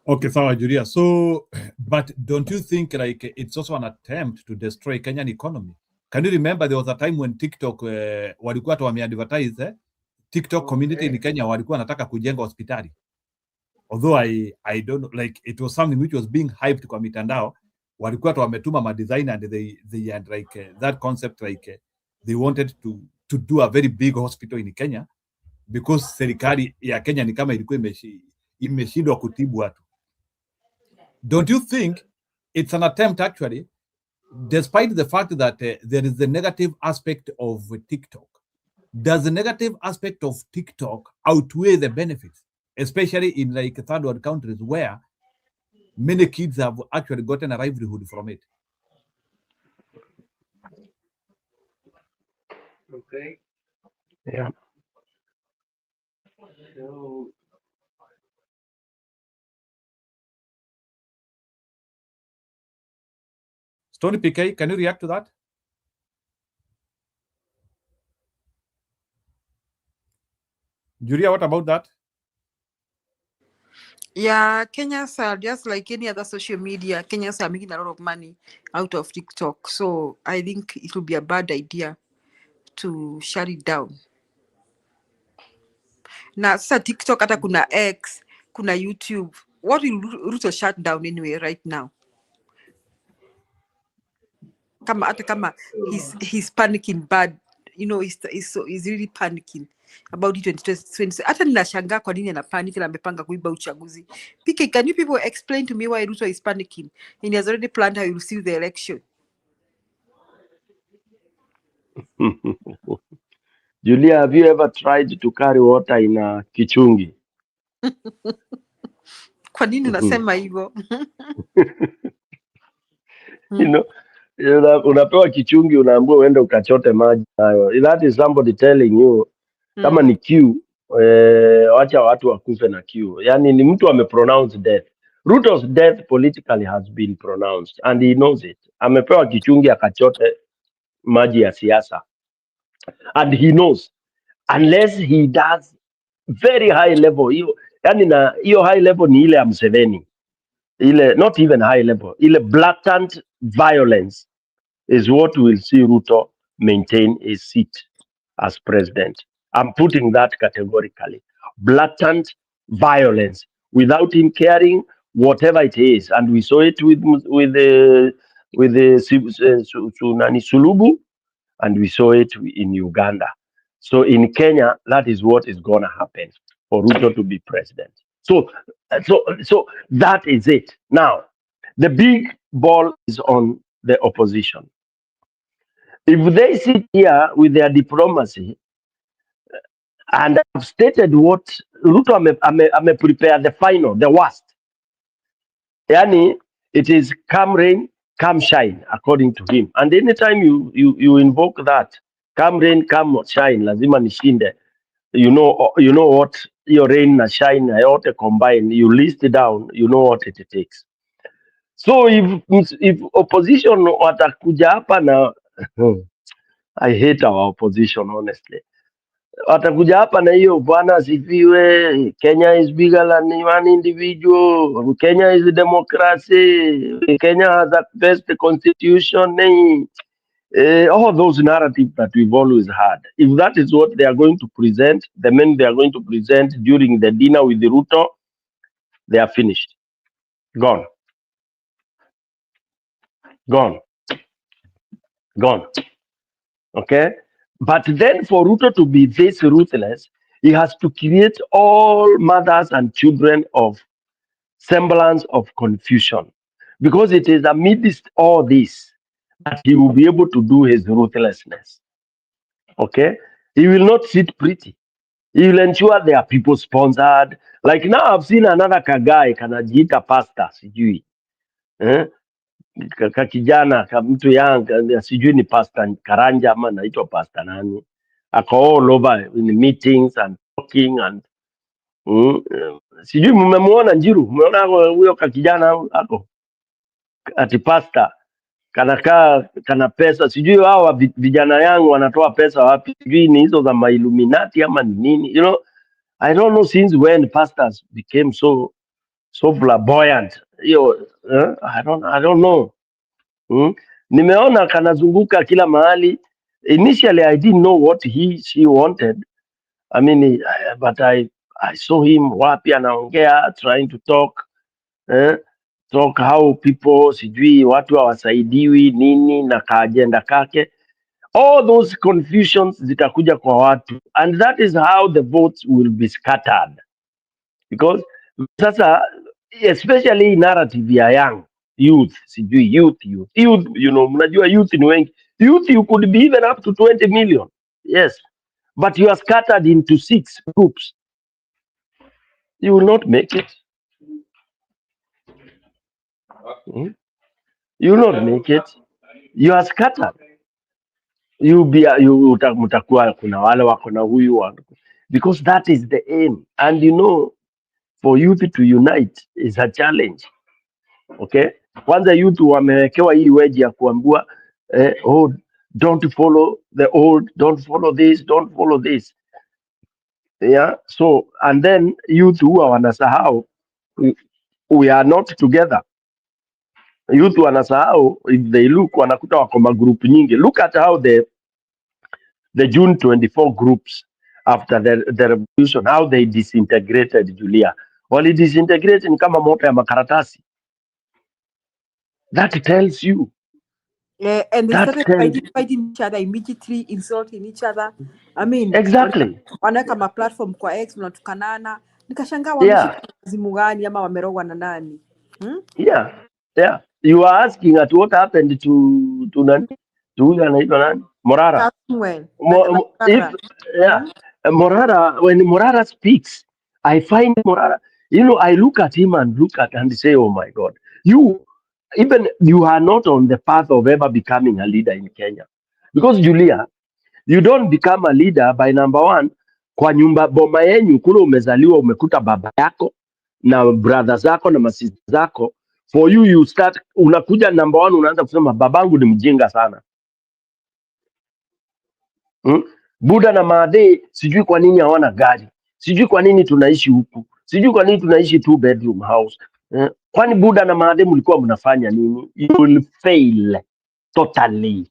Okay, sawa Julia. So, but don't you think like it's also an attempt to destroy Kenyan economy? Can you remember there was a time when TikTok walikuwa hata wameadvertise TikTok community in Kenya walikuwa wanataka kujenga hospitali. Although I don't know, like it was something which was being hyped kwa mitandao, walikuwa hata wametuma ma design and they had like that concept, like they wanted to do a very big hospital in Kenya because serikali ya Kenya ni kama ilikuwa imeshindwa kutibu watu. Don't you think it's an attempt actually, despite the fact that there is the negative aspect of TikTok? Does the negative aspect of TikTok outweigh the benefits, especially in like third world countries where many kids have actually gotten a livelihood from it? Okay. Yeah. So, Stony PK, can you react to that? Julia, what about that? Yeah, Kenyans are just like any other social media. Kenyans are making a lot of money out of TikTok. So I think it would be a bad idea to shut it down. Na sasa TikTok hata kuna X, kuna YouTube. What will Ruto shut down anyway right now? Hata kama he's panicking bad, he's really panicking about it 2020. Hata ninashangaa kwa nini ana panic na amepanga kuiba uchaguzi. PK, can you people explain to me why Ruto is panicking and he has already planned how he will see the election? Julia, have you ever tried to carry water in a kichungi? Kwa nini unasema hivyo? Unapewa kichungi, unaambiwa uende ukachote maji nayo. That is somebody telling you kama ni queue, wacha watu wakufe na queue. Yani ni mtu amepronounce death. Ruto's death politically has been pronounced and he knows it. Amepewa kichungi akachote maji ya siasa. And he knows unless he does very high level, hiyo yani, na hiyo high level ni ile ya Museveni. not even high level, blatant violence is what will see Ruto maintain his seat as president. I'm putting that categorically. Blatant violence without him caring whatever it is, and we saw it with the Sulubu, and we saw it in Uganda. So in Kenya, that is what is gonna happen for Ruto to be president. So that is it. Now, the big ball is on the opposition. If they sit here with their diplomacy, and I've stated what Ruto ame prepare the final, the worst. Yani, it is come rain, come shine, according to him. And anytime you invoke that, come rain, come shine, lazima nishinde. You know what your rain and shine yote combine. You list it down, you know what it takes. So if opposition watakuja hapa na I hate our opposition honestly. Watakuja hapa na hiyo bwana sifiwe, Kenya is bigger than one individual, Kenya is a democracy, Kenya has the best constitution, all those narratives that we've always had. If that is what they are going to present, the men they are going to present during the dinner with the Ruto, they are finished. Gone. Okay? But then for Ruto to be this ruthless, he has to create all mothers and children of semblance of confusion. Because it is amidst all this that he will be able to do his ruthlessness. Okay? He will not sit pretty. He will ensure they are people sponsored. Like now I've seen another guy kanajiita pastor, sijui. Kakijana mtu yang sijui ni pastor Karanja ama naitwa pastor nani. Ako all over in meetings and talking and sijui mmemuona Njiru, mmeona huyo kakijana hapo ati pastor kanakaa kana pesa, sijui hawa vijana yangu wanatoa pesa wapi, sijui ni hizo za Illuminati ama ni nini, you know. I don't know since when pastors became so flamboyant. I don't know. Nimeona kanazunguka kila mahali. Initially I didn't know what she wanted. I mean, but I saw him wapi anaongea, trying to talk how people sijui watu hawasaidiwi nini na kaajenda kake. All those confusions zitakuja kwa watu, and that is how the votes will be scattered. Because sasa especially narrative ya young youth, sijui youth, you know, mnajua youth ni wengi. Youth, you could be even up to 20 million. Yes. But you are scattered into 6 groups. You will not make it. You will not make it. You are scattered. Mutakuwa kuna wale wako na huyu wa, because that is the aim. And you know, for youth to unite is a challenge. Okay? Kwanza youth wamewekewa hii wedge ya kuambiwa don't follow the old, don't follow this, don't follow this. Yeah, so and then youth huwa wanasahau we are not together. Youth wanasahau, if they look wanakuta wako magroup nyingi. Look at how the June 24 groups after the revolution, how they disintegrated. Julia, wali disintegrate ni kama moto ya makaratasi. That tells you. And they started fighting each other immediately, insulting each other. I mean, exactly. Wanaweka ma platform kwa X mnatukanana. Nikashangaa wameshika wazimu gani ama wamerogwa na nani? Yeah. You are asking at what happened to nani? To huyu anaitwa nani? Morara. Morara, when Morara speaks, I find Morara, you know, I look at him and say, oh my God, you are not on the path of ever becoming a leader in Kenya. Because Julia, you don't become a leader by number one, kwa nyumba boma yenyu kule umezaliwa umekuta baba yako na brother zako na masista zako. For you start, unakuja number one, unaanza kusema babangu ni mjinga sana. Buda na Maade, sijui kwa nini hawana gari, sijui kwa nini tunaishi huku, sijui kwa nini tunaishi 2 bedroom house. Kwani Buddha na Mahadem mlikuwa mnafanya nini? You will fail totally.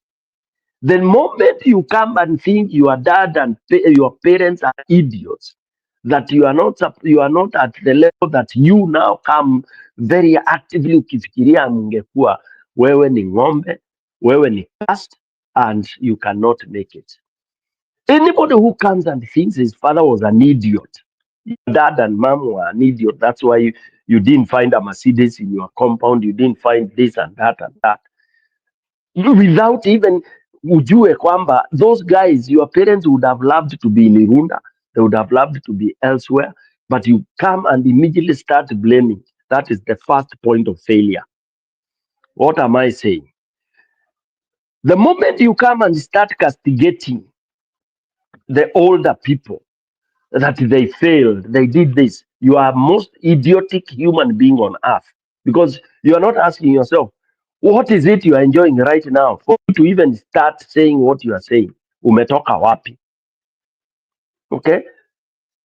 The moment you come and think your dad and your parents are idiots, that you are not at the level that you now come very actively ukifikiria mngekuwa wewe ni ng'ombe, wewe ni cast, and you cannot make it. Anybody who comes and thinks his father was an idiot, your dad and mom were an idiot, that's why you didn't find a Mercedes in your compound, you didn't find this and that and that, without even ujue kwamba those guys, your parents would have loved to be in Irunda, they would have loved to be elsewhere, but you come and immediately start blaming. That is the first point of failure. What am I saying? The moment you come and start castigating the older people, that they failed, they did this, you are most idiotic human being on earth, because you are not asking yourself, what is it you are enjoying right now for you to even start saying what you are saying? Umetoka wapi? Okay?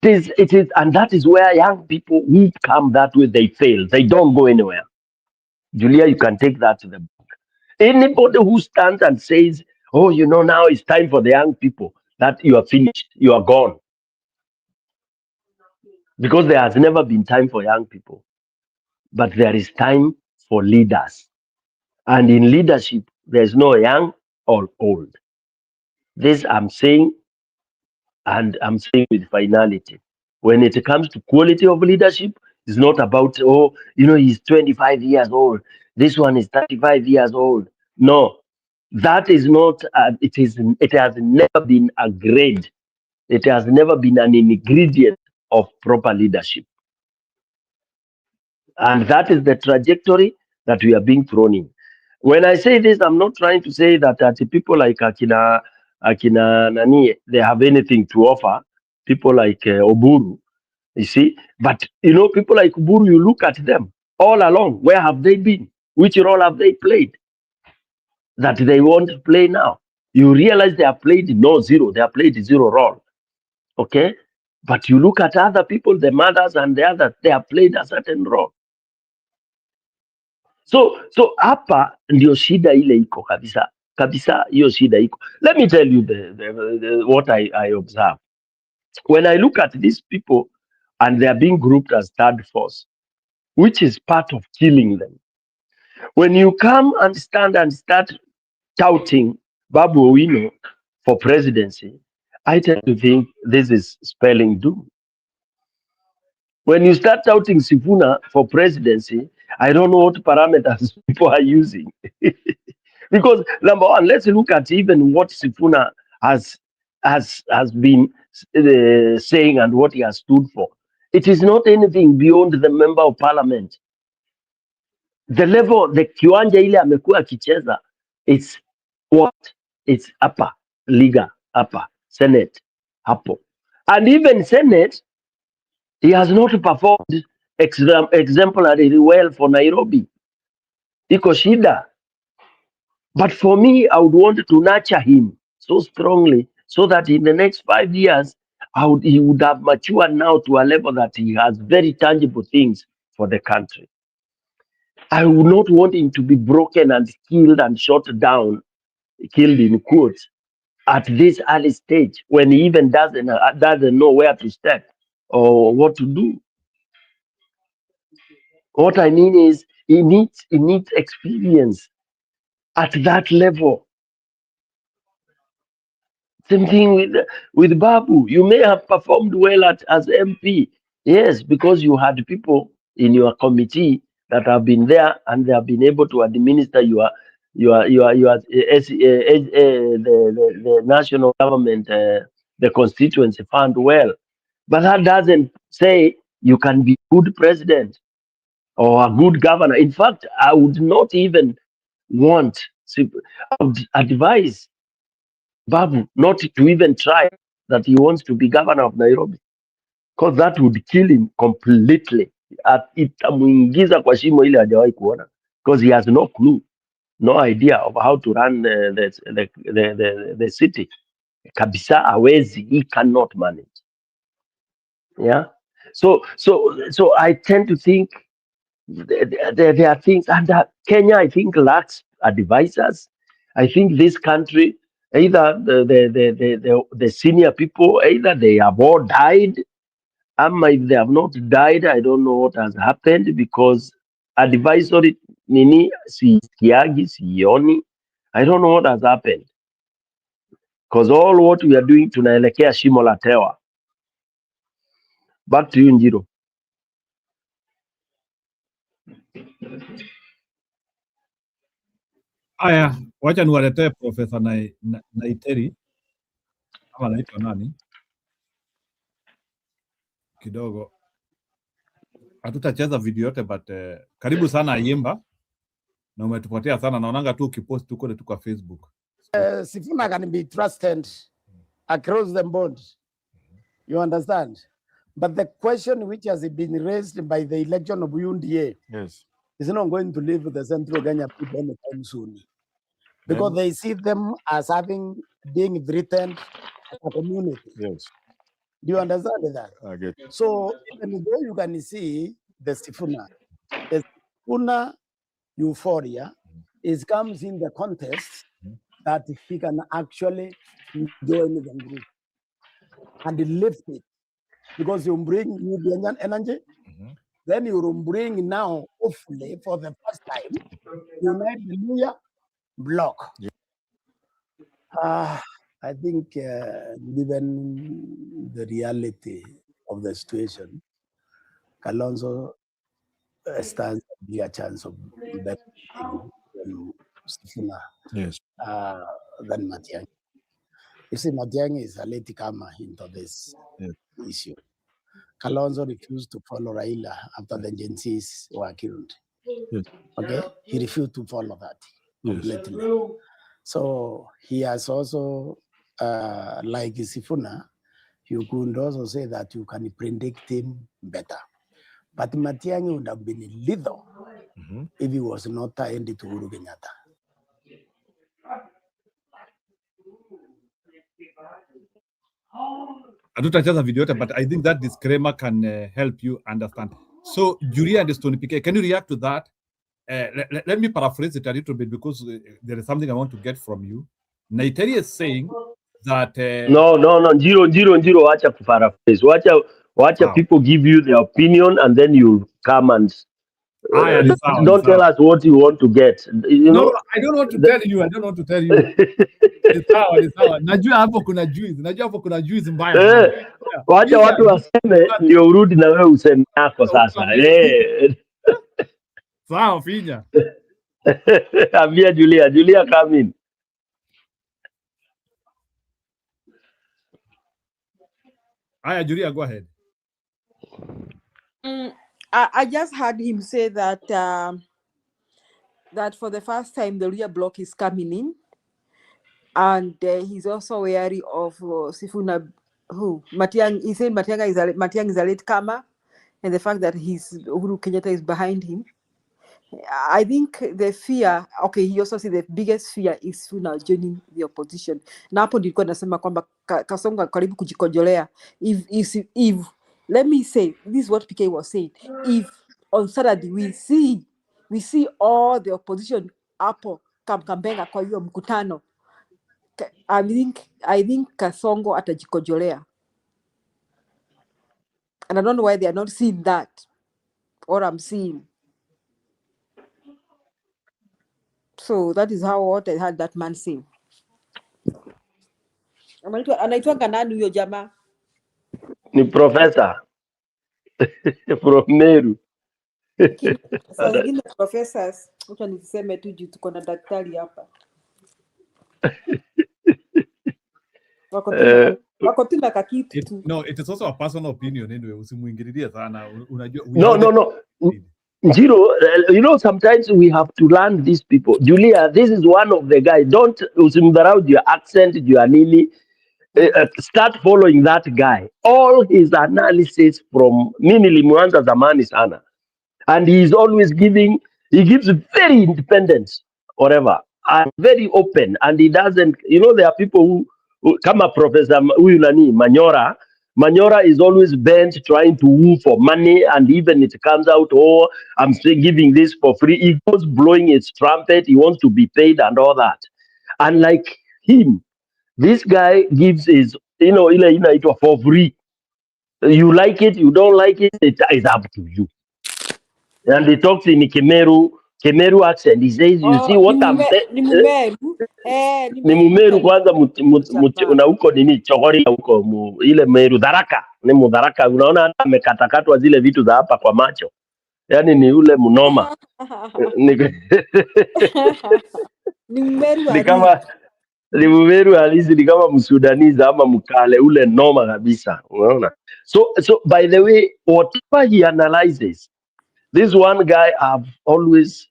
It is, and that is where young people who come that way, they fail. They don't go anywhere. Julia, you can take that to the book. Anybody who stands and says, oh, you know, now it's time for the young people, that you are finished, you are gone. Because there has never been time for young people, but there is time for leaders. And in leadership, there's no young or old. This I'm saying, and I'm saying with finality. When it comes to quality of leadership, it's not about, oh, you know, he's 25 years old. This one is 35 years old. No, that is not, it has never been a grade. It has never been an ingredient of proper leadership. And that is the trajectory that we are being thrown in. When I say this, I'm not trying to say that people like Akina Nani, they have anything to offer. People like Oburu, you see. But, you know, people like Oburu, you look at them all along. Where have they been? Which role have they played that they want to play now? You realize they have played zero. They have played zero role. Okay? But you look at other people, the mothers and the others, they have played a certain role. So hapa ndio shida ile iko kabisa hiyo shida iko. Let me tell you what I observe. When I look at these people and they are being grouped as third force, which is part of killing them. When you come and stand and start touting Babu Owino for presidency, I tend to think this is spelling doom. When you start touting Sifuna for presidency, I don't know what parameters people are using. Because number one, let's look at even what Sifuna has been saying and what he has stood for. It is not anything beyond the member of parliament. The level, the kiwanja ile amekuwa akicheza, it's what? It's upper, liga, upper, senate, hapo. And even senate, he has not performed exemplarily well for Nairobi. Iko shida. But for me, I would want to nurture him so strongly so that in the next 5 years, he would have matured now to a level that he has very tangible things for the country. I would not want him to be broken and killed and shot down, killed in quotes, at this early stage when he even doesn't know where to step or what to do. What I mean is he needs experience at that level. Same thing with Babu. You may have performed well as MP, yes, because you had people in your committee that have been there and they have been able to administer the national government, the constituency fund well. But that doesn't say you can be a good president or a good governor. In fact, I would not even want, I would advise Babu not to even try that he wants to be governor of Nairobi, because that would kill him completely. Itamuingiza kwa shimo ile hajawahi kuona, because he has no clue, no idea of how to run the city. Kabisa hawezi, he cannot manage. Yeah. So I tend to think there are things, and Kenya, I think, lacks advisors. I think this country, either the senior people, either they have all died, if they have not died, I don't know what has happened, because advisory nini sikiagi sioni. I don't know what has happened, because all what we are doing tunaelekea shimo la tewa. Back to you, Njiro. Aya, wacha niwaletee Profesa Naiteri ama anaitwa nani kidogo. Hatutacheza video yote but karibu sana Ayimba, na umetupatia sana, naonanga tu ukipost tu kule tu kwa Facebook. Sifuna can be trusted across the board. You understand? But the question which has been raised by the election of UNDA is not going to leave the Central Kenya people anytime soon, because they see them as being threatened as a community. Yes. Do you understand that? I get. So even though you can see the Sifuna euphoria comes in the context that he can actually join the group and lift it, because you bring new energy, then you will bring now, hopefully for the first time, unite the Luya block. I think given the reality of the situation, Kalonzo stands a bigger chance of benefiting Sifuna than Matiang. You see, Matiang is a late comer into this issue. Kalonzo refused to follow Raila after the Gensis were killed. Okay, he refused to follow that completely. So he has also, like Sifuna, you could also say that you can predict him better. But Matiangi would have been lethal if he was not tied to Uhuru Kenyatta. Hatutacheza video yote, but I think that disclaimer can help you understand. So, Julia and Stone PK, can you react to that? Let me paraphrase it a little bit, because there is something I want to get from you. Naiteri is saying that No, Njiro, wacha paraphrase. Wacha people give you their opinion, and then you come and don't tell us what you want to get. You know? No, I don't want to tell you. I don't want to tell you. Ni sawa. Najua hapo kuna juice mbaya. Wacha watu waseme ndio urudi na wewe useme yako sasa. Sawa, finya. Ambia Julia come in. Aya, Julia, go ahead. I just heard him say that that for the first time the rear block is coming in, and he's also wary of Sifuna, Matiang. He said Matiang is a late comer, and the fact that Uhuru Kenyatta is behind him. I think the fear, okay, he also said the biggest fear is Sifuna joining the opposition. Na hapo nilikuwa nasema kwamba Kasongo karibu kujikojolea. If let me say, this is what PK was saying. If on Saturday we see all the opposition hapo Kakamega kwa hiyo mkutano, I think Kasongo atajikojolea. And I don't know why they are not seeing that, or I'm seeing. So that is what I had that man say. Anaitwa nani huyo jamaa? Ni professor from Meru. Saa zingine professors, wacha niseme tu juu tuko na daktari hapa. Wako tu na kakitu tu. No, it is also a personal opinion anyway. Usimuingililie sana. Unajua. No. Njiro, you know, sometimes we have to learn these people. Julia, this is one of the guys. Don't usimdharau your accent, your nini. Start following that guy. All his analysis from mimi limuanza zamani sana, and he is always he gives very independent, whatever, and very open, and he doesn't. You know, there are people who kama Professor huyu nani Manyora Manyora is always bent trying to woo for money, and even it comes out, oh, I'm still giving this for free. He goes blowing his trumpet. He wants to be paid and all that. And like him, this guy gives his, it for free. You like it, you don't like it, it is up to you. And he talks in Kemeru accent. He says, you see what I'm saying? Ni Mumeru. Ni Mumeru kwanza na huko nini Chogoria huko ile Meru Dharaka. Ni Mudharaka, unaona hata amekatakatwa zile vitu za hapa kwa macho. Yaani ni ule mnoma. Ni Mumeru Ni kama ni Mumeru halisi, ni kama Msudaniza ama Mkale, ule noma kabisa, unaona. So by the way, whatever he analyzes, this one guy I've always,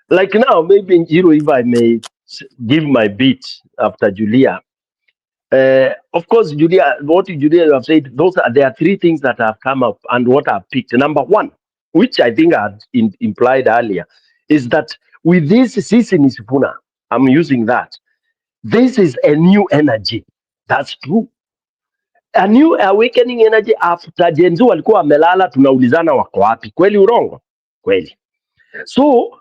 like now, maybe if I may give my beat after Julia. Of course, Julia, you have said, there are three things that have come up and what I've picked. Number one, which I think I had implied earlier, is that with this season Sifuna, I'm using that. This is a new energy. That's true. A new awakening energy after Gen Z walikuwa wamelala, tunaulizana wako wapi? Kweli urongo? Kweli. So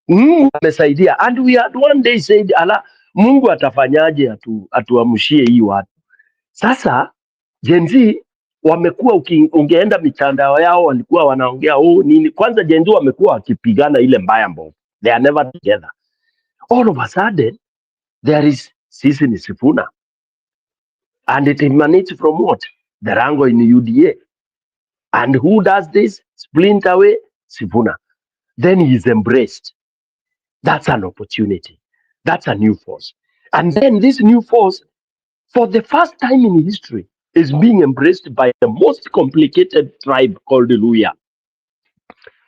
Mungu amesaidia, and we had one day said, ala, Mungu atafanyaje atuamshie hii watu. Sasa Gen Z wamekuwa, ungeenda mitandao yao walikuwa wanaongea nini. Kwanza Gen Z wamekuwa wakipigana ile mbaya mbovu. They are never together. All of a sudden there is Sisi Sifuna, and it emanates from what? The Rango in UDA. And who does this? Splint away? Sifuna. Then he is embraced. That's an opportunity. That's a new force. And then this new force, for the first time in history, is being embraced by the most complicated tribe called Luya.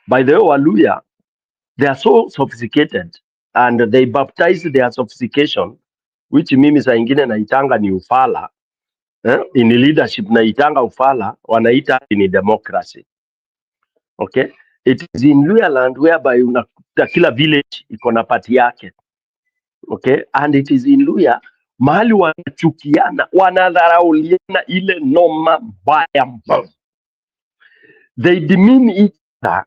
By the way, Luya, they are so sophisticated, and they baptize their sophistication, which mimi saa ingine naitanga ni ufala. In leadership naitanga ufala, wanaita ni democracy. Okay? It is in Luya land whereby kila village iko na party yake. Okay? And it is in Luya mahali wanachukiana, wanadharauliana ile noma mbaya mbovu. They demean each other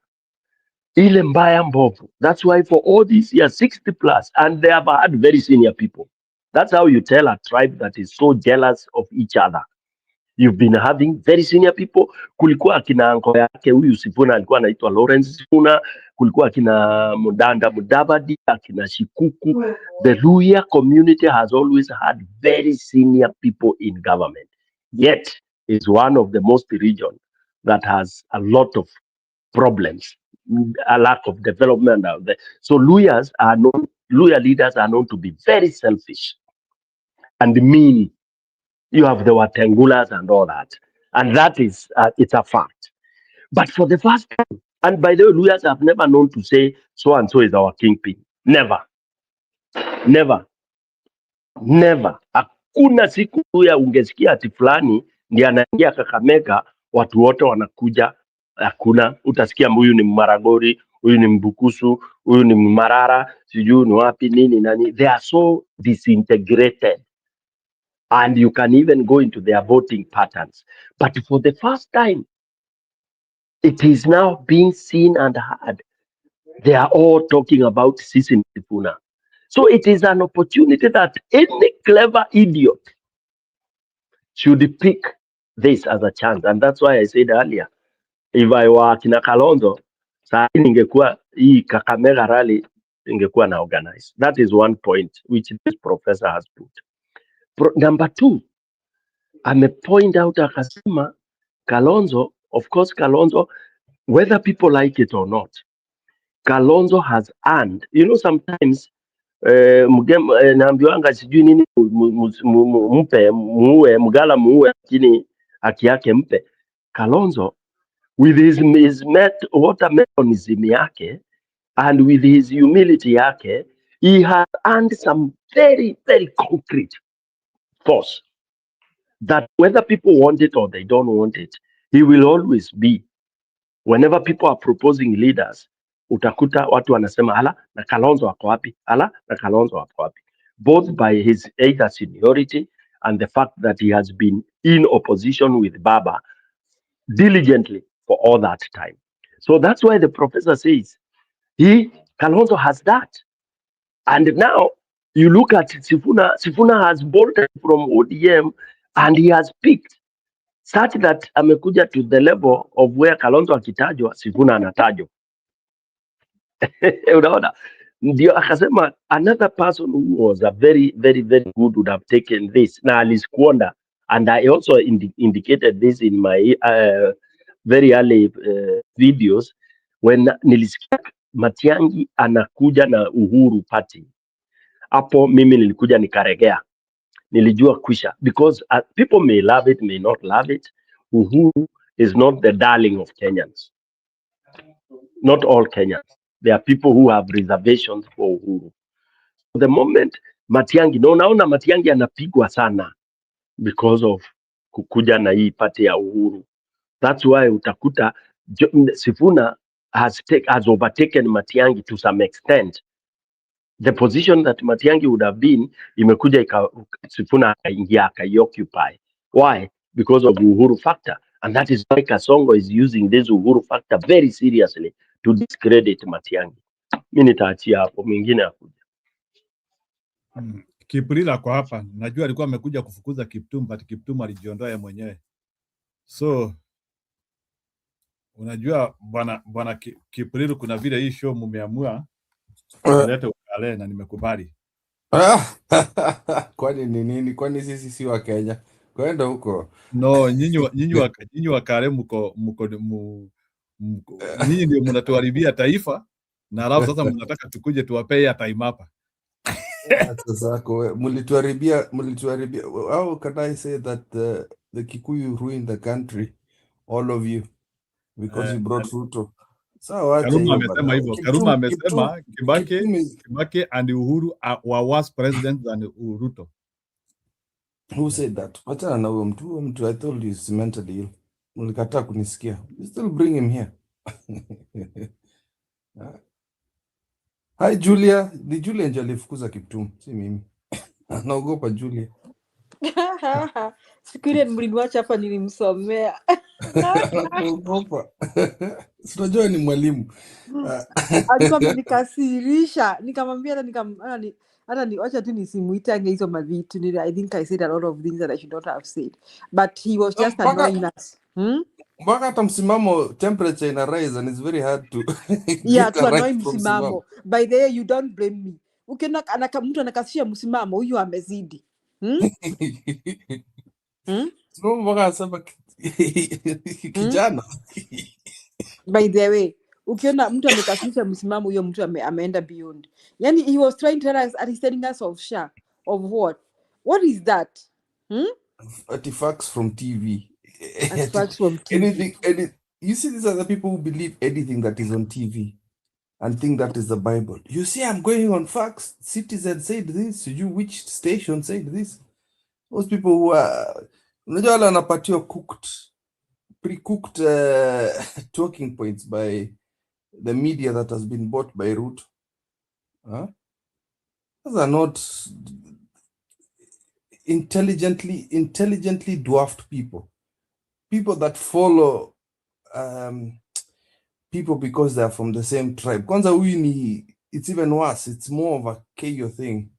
ile mbaya mbovu. That's why for all these years, 60 plus, and they have had very senior people. That's how you tell a tribe that is so jealous of each other. You've been having very senior people. Kulikuwa akina anko yake huyu Sifuna alikuwa anaitwa Lawrence Sifuna. Kulikuwa akina Mudanda Mudavadi, akina Shikuku. The Luya community has always had very senior people in government. Yet is one of the most region that has a lot of problems, a lack of development out there. So Luya leaders are known to be very selfish and mean. You have the Watengulas and all that. And that is, it's a fact. But for the first time, and by the way, Luyas have never known to say, so-and-so is our kingpin. Never. Never. Never. Hakuna siku Luya ungesikia ati fulani ndiye anaingia Kakamega, watu wote wanakuja. Hakuna. Utasikia huyu ni Maragori, huyu ni Mbukusu, huyu ni Marara, sijui ni wapi nini nani. They are so disintegrated. And you can even go into their voting patterns. But for the first time, it is now being seen and heard. They are all talking about Sisi Sifuna. So it is an opportunity that any clever idiot should pick this as a chance. And that's why I said earlier, if I were Kina Kalonzo, saa ningekuwa hii Kakamega rally ingekuwa na organize. That is one point which this professor has put. Number two, point out akasema Kalonzo, of course Kalonzo, whether people like it or not, Kalonzo has earned, sometimes naambiwanga sijui nini mpe muue mgala muue lakini haki yake mpe. Kalonzo with his watermelonism yake and with his humility yake, he has earned some very, very concrete force that whether people want it or they don't want it, he will always be. Whenever people are proposing leaders, utakuta watu wanasema ala na Kalonzo wako wapi, ala na Kalonzo wako wapi, both by his either seniority and the fact that he has been in opposition with Baba diligently for all that time. So that's why the professor says Kalonzo has that. And now you look at Sifuna. Sifuna has bolted from ODM and he has picked such that amekuja to the level of where Kalonzo akitajwa, Sifuna anatajwa. Unaona? Ndio akasema another person who was a very very very good would have taken this na alisquander, and I also indicated this in my very early videos when nilisikia Matiangi anakuja na Uhuru Party. Hapo mimi nilikuja nikaregea, nilijua kwisha, because people may love it, may not love it. Uhuru is not the darling of Kenyans, not all Kenyans. There are people who have reservations for Uhuru. The moment Matiangi, na unaona Matiangi anapigwa sana because of kukuja na hii party ya Uhuru. That's why utakuta Sifuna has overtaken Matiangi to some extent. The position that Matiangi would have been, imekuja Sifuna akaingia akaioccupy. Why? Because of Uhuru factor. And that is why Kasongo is using this Uhuru factor very seriously to discredit Matiangi. Mimi nitaachia hapo, mwingine akuja. Kiprila kwa hapa, najua alikuwa amekuja kufukuza Kiptum, but Kiptum alijiondoa yeye mwenyewe. So unajua bwana Kiprila, kuna vile hii show mumeamua kuleta ukale na nimekubali. Kwani ni nini? Kwani sisi si wa Kenya? Kwenda huko. No, nyinyi wakale mko nyinyi ndio mnatuharibia taifa, na alafu sasa mnataka tukuje tuwapee ya time hapa. Sasa mlituharibia. How can I say that the Kikuyu ruined the country, all of you, because you brought Ruto? Karuma amesema hivyo. Karuma amesema Kibaki and Uhuru were worse presidents than Ruto. Who said that? Wachana na huyo mtu. I told you he's mentally ill. Mlikataa kunisikia. You still bring him here. Hi Julia. Ni Julia ndio alifukuza Kiptum, si mimi. Naogopa Julia. Siku ile mliniacha hapa nilimsomea. Naogopa. Unajua ni mwalimu. Alikuwa amenikasirisha, nikamwambia hata acha tu nisimuitange hizo mavitu. I think I said a lot of things that I should not have said, but he was just annoying us. Mpaka hata msimamo temperature ina rise and it's very hard to yeah, to annoy msimamo. By the way, you don't blame me. Ukiona mtu anakasisha msimamo, huyu amezidi. Sio mpaka asema kijana. By the way, ukiona mtu amekasisha msimamo, huyo mtu ameenda beyond. Yani he was trying to tell us, he's telling us of what? What is that? Artifacts from TV. Artifacts from TV. You see, these are the people who believe anything that is on TV and think that is the Bible. You see, I'm going on facts. Citizen said this. Which station said this? Those people who are, unajua wale wanapatiwa pre-cooked talking points by the media that has been bought by Ruto. Those are not intelligently dwarfed people. People that follow people because they are from the same tribe. Kwanza it's even worse. It's more of a Keyo thing,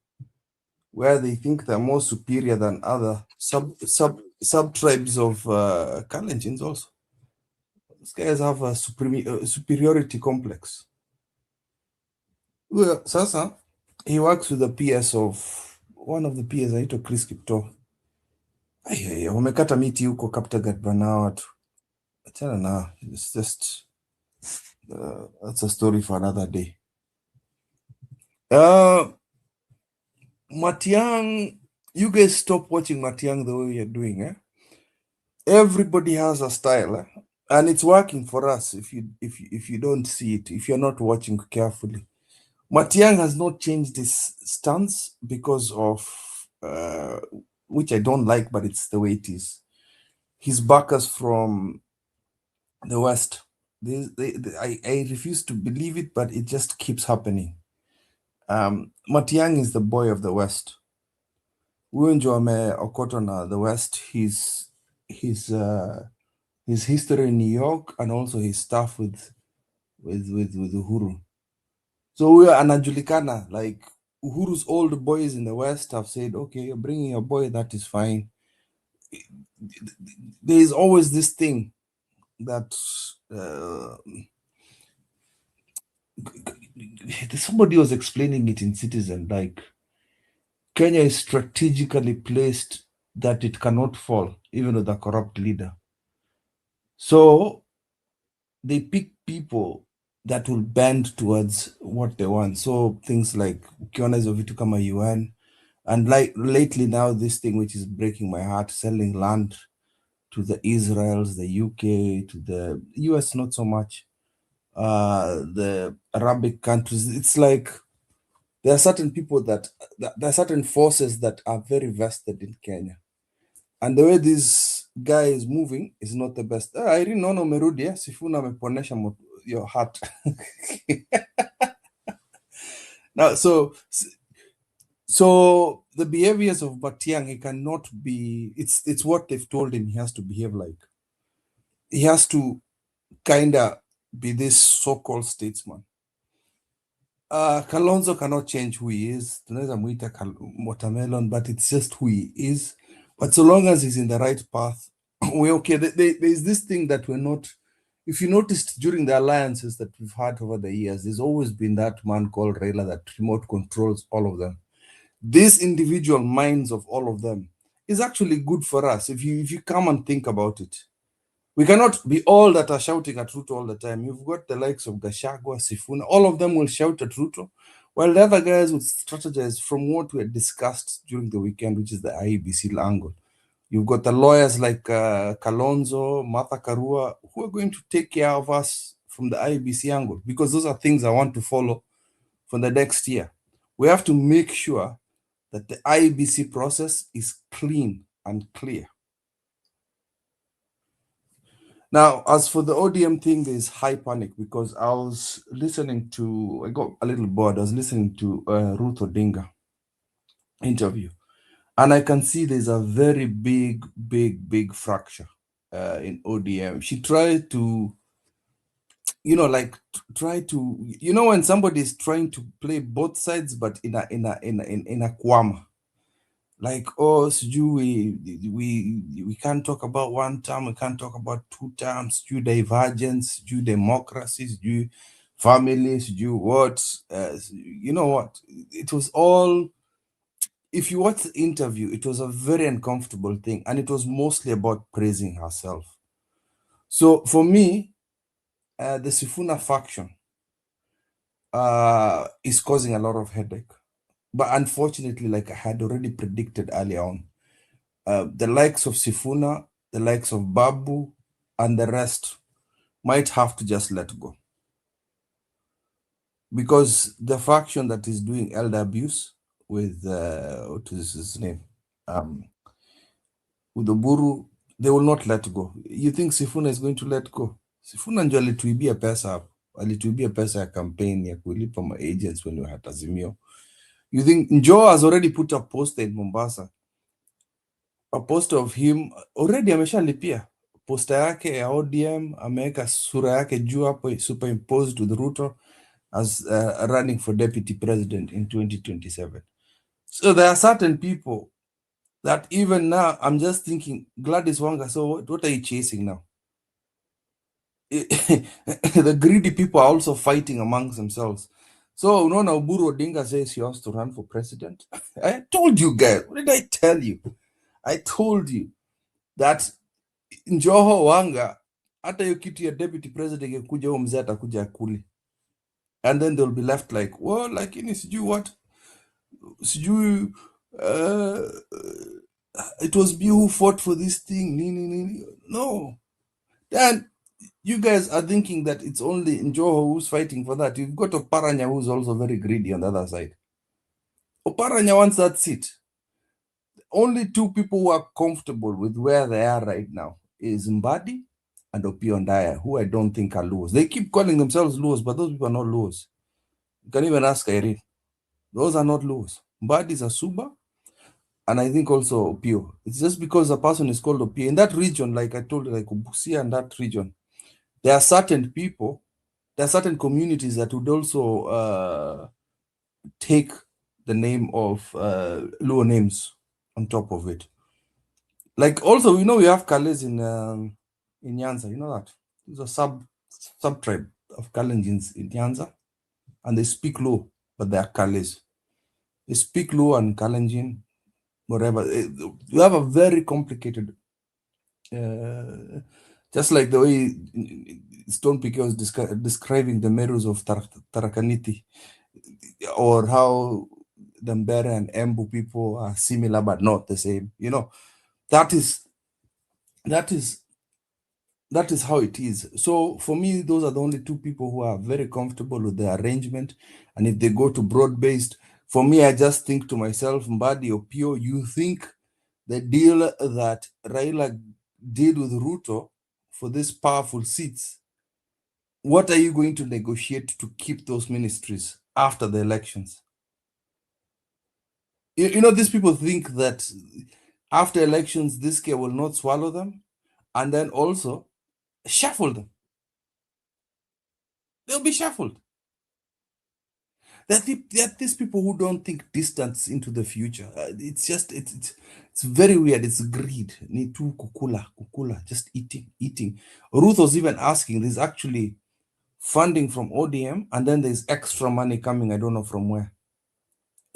where they think they're more superior than other sub-tribes of Kalenjins also. These guys have a superiority complex. Well, sasa, he works with the PS of, one of the PS, anaitwa Chris Kipto. Wamekata miti huko Kaptagat bana watu. Achana na, it's just, that's a story for another day. Matiang, you guys stop watching Matiang the way you're doing, eh? Everybody has a style, eh? And it's working for us if you don't see it, if you're not watching carefully. Matiang has not changed his stance because of, which I don't like, but it's the way it is. His backers from the West, I refuse to believe it, but it just keeps happening. Matiang is the boy of the West. Uenjo Okoto na the West, his history in New York and also his stuff with Uhuru. So we are anajulikana, like Uhuru's old boys in the West have said, okay, you're bringing a boy, that is fine. There is always this thing that somebody was explaining it in Citizen, like Kenya is strategically placed that it cannot fall, even with a corrupt leader. So they pick people that will bend towards what they want. So things like ukiona hizo vitu kama UN, and like lately now this thing which is breaking my heart, selling land to the Israels, the UK, to the US, not so much, the Arabic countries. It's like there are certain people there are certain forces that are very vested in Kenya. And the way this guy is moving is not the best. I really know Merudi, Sifuna ameponesha your heart. Now, so the behaviors of Matiang, he cannot be, it's what they've told him he has to behave like. He has to kind of be this so-called statesman. Kalonzo cannot change who he is. Tunaweza muita watermelon, but it's just who he is. But so long as he's in the right path, we're okay. There's this thing that we're not, if you noticed during the alliances that we've had over the years, there's always been that man called Raila that remote controls all of them. This individual minds of all of them is actually good for us if you come and think about it. We cannot be all that are shouting at Ruto all the time. You've got the likes of Gachagua, Sifuna, all of them will shout at Ruto, while the other guys would strategize from what we had discussed during the weekend, which is the IEBC angle. You've got the lawyers like Kalonzo, Martha Karua, who are going to take care of us from the IEBC angle, because those are things I want to follow for the next year. We have to make sure that the IEBC process is clean and clear. Now, as for the ODM thing, there's high panic because I got a little bored. I was listening to Ruth Odinga interview, and I can see there's a very big fracture in ODM. She tried to, when somebody is trying to play both sides, but in a kwama. Like, oh, we can't talk about one term, we can't talk about two terms, due divergence, due democracies, due families, due what, you know what? It was all, if you watch the interview, it was a very uncomfortable thing, and it was mostly about praising herself. So for me, the Sifuna faction is causing a lot of headache. But unfortunately, like I had already predicted earlier on, the likes of Sifuna, the likes of Babu, and the rest might have to just let go. Because the faction that is doing elder abuse with, what is his name? With the Buru, they will not let go. You think Sifuna is going to let go? Sifuna ndio alituibia pesa hapo. Alituibia pesa ya campaign ya kulipa ma agents when we had Azimio. You think Joe has already put a poster in Mombasa, a poster of him already ameshalipia poster yake ya ODM, ameweka sura yake juu hapo superimposed with Ruto as running for deputy president in 2027. So there are certain people that even now I'm just thinking, Gladys Wanga, so what are you chasing now? The greedy people are also fighting amongst themselves. So unaona Oburu Odinga says he wants to run for president. I told you guys, what did I tell you? I told you that Joho Wanga, hata hiyo kitu ya deputy president ingekuja huyo mzee atakuja akuli. And then they'll be left like, well, lakini sijui what, sijui it was me who fought for this thing. No. Then you guys are thinking that it's only Njoho who's fighting for that. You've got Oparanya who's also very greedy on the other side. Oparanya wants that seat. Only two people who are comfortable with where they are right now is Mbadi and Opiyo Ndaya, who I don't think are Luos. They keep calling themselves Luos, but those people are not Luos. You can even ask Irene. Those are not Luos. Mbadi is a Suba, and I think also Opio. It's just because a person is called Opio. In that region, like I told you, like Busia and that region, there are certain people, there are certain communities that would also take the name of Luo names on top of it. Like also, you know, we have Kales in Nyanza, you know that? There's a sub-tribe of Kalenjins in Nyanza, and they speak Luo, but they are Kales. They speak Luo and Kalenjin, whatever. You have a very complicated, just like the way Stone Pike was describing the Merus of Tarakaniti, or how the Mbere and Embu people are similar but not the same. You know, that is how it is. So for me, those are the only two people who are very comfortable with the arrangement. And if they go to broad-based, for me, I just think to myself, Mbadi or Pio, you think the deal that Raila did with Ruto for these powerful seats, what are you going to negotiate to keep those ministries after the elections? You know, these people think that after elections, this guy will not swallow them and then also shuffle them. They'll be shuffled. There are these people who don't think distance into the future. It's just, it's very weird. It's greed. Need to kukula, just eating. Ruth was even asking, there's actually funding from ODM, and then there's extra money coming, I don't know from where.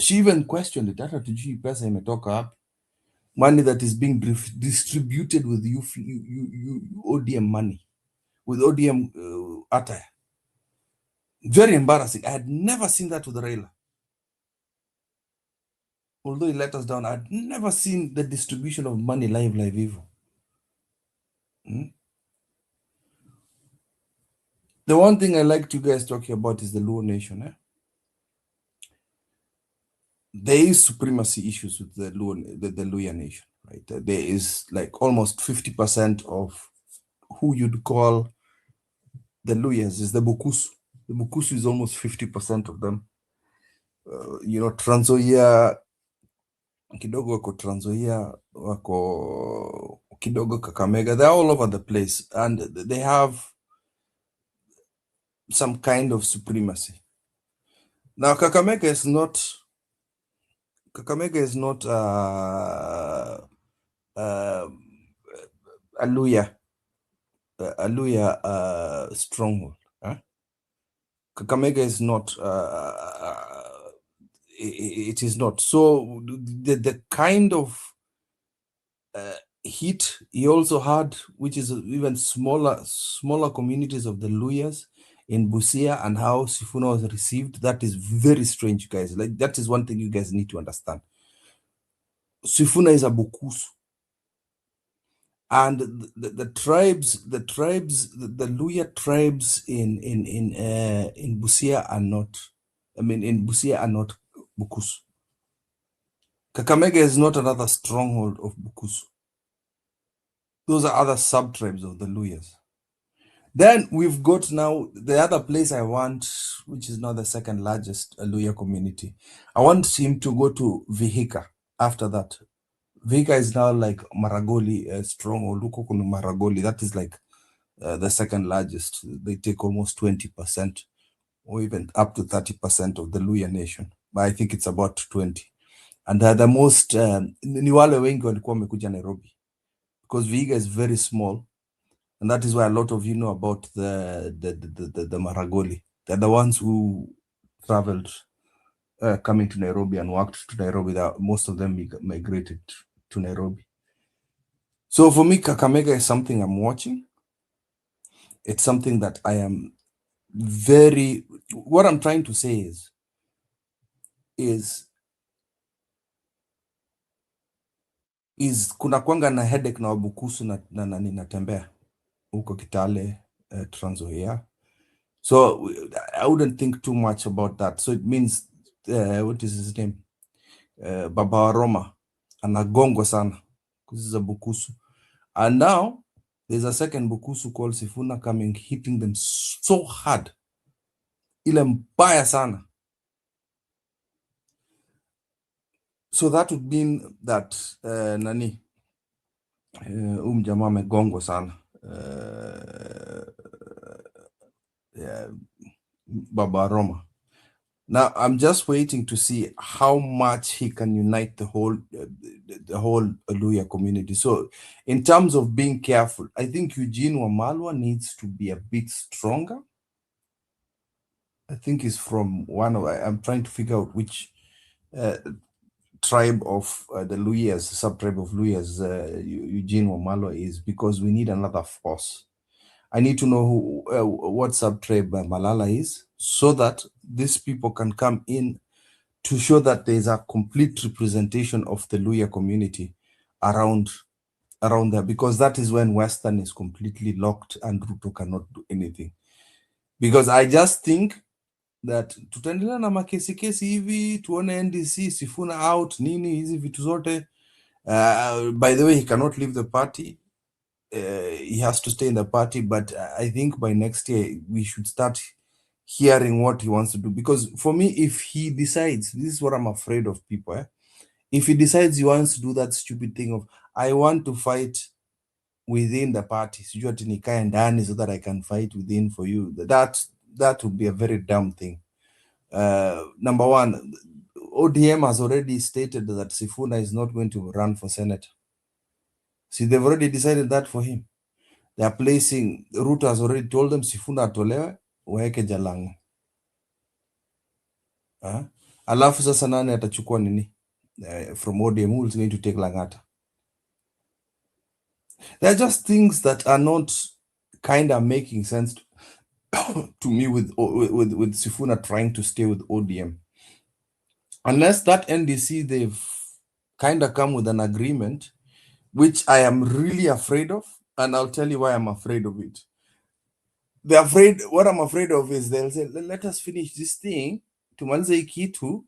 She even questioned it. Hata tujui pesa imetoka wapi. Money that is being distributed with ODM money, with ODM attire. Very embarrassing. I had never seen that with Raila. Although he let us down, I'd never seen the distribution of money live evil. The one thing I liked you guys talking about is the Luo nation. There is supremacy issues with the Luya nation, right? There is like almost 50% of who you'd call the Luyas is the Bukusu. The Bukusu is almost 50% of them. You know, Trans Nzoia, kidogo wako Trans Nzoia, wako kidogo Kakamega. They're all over the place, and they have some kind of supremacy. Now, Kakamega is not a Luya stronghold. Kakamega is not. It is not. So the kind of hit he also had, which is even smaller communities of the Luyas in Busia, and how Sifuna was received, that is very strange, guys. Like, that is one thing you guys need to understand. Sifuna is a Bukusu. And the Luya tribes in Busia are not, in Busia are not Bukusu. Kakamega is not another stronghold of Bukusu. Those are other sub-tribes of the Luyas. Then we've got now the other place I want, which is now the second largest Luya community. I want him to go to Vihiga after that. Vihiga is now like Maragoli stronghold. Maragoli, that is like the second largest. They take almost 20% or even up to 30% of the Luya nation. But I think it's about 20. And the most, ni wale wengi walikuwa wamekuja Nairobi, because Vihiga is very small. And that is why a lot of you know about the Maragoli. They're the ones who traveled coming to Nairobi and worked to Nairobi. Most of them migrated to Nairobi. So for me, Kakamega is something I'm watching. It's something that I am very, what I'm trying to say is kuna kwanga na headache na Wabukusu na ninatembea huko Kitale, Trans Nzoia. So I wouldn't think too much about that. So it means, what is his name? Baba Roma anagongwa sana. This is a Bukusu. And now there's a second Bukusu called Sifuna coming, hitting them so hard. Ile mbaya sana. So that would mean that nani jamaa amegongwa sana Baba Roma. Now I'm just waiting to see how much he can unite the whole Luhya community. So in terms of being careful, I think Eugene Wamalwa needs to be a bit stronger. I think he's from one of, I'm trying to figure out which tribe of the Luyas, sub-tribe of Luyas, Eugene Wamalwa is, because we need another force. I need to know who, what sub-tribe Malala is, so that these people can come in to show that there is a complete representation of the Luhya community around there, because that is when Western is completely locked and Ruto cannot do anything. Because I just think that tutaendelea na makesi hivi, tuone NDC Sifuna out nini hizi vitu zote. By the way, he cannot leave the party. He has to stay in the party, but I think by next year we should start hearing what he wants to do. Because for me, if he decides, this is what I'm afraid of people, if he decides he wants to do that stupid thing of, I want to fight within the party, sijui ati nikae ndani so that I can fight within for you, that would be a very dumb thing. Number one, ODM has already stated that Sifuna is not going to run for Senate. See, they've already decided that for him. They are placing, Ruto has already told them Sifuna atolewe, waeke Jalango. Alafu sasa nani atachukua nini? From ODM, who is going to take Langata? There are just things that are not kind of making sense to me with Sifuna trying to stay with ODM. Unless that NDC, they've kind of come with an agreement, which I am really afraid of, and I'll tell you why I'm afraid of it. What I'm afraid of is they'll say, let us finish this thing, tumalize kitu,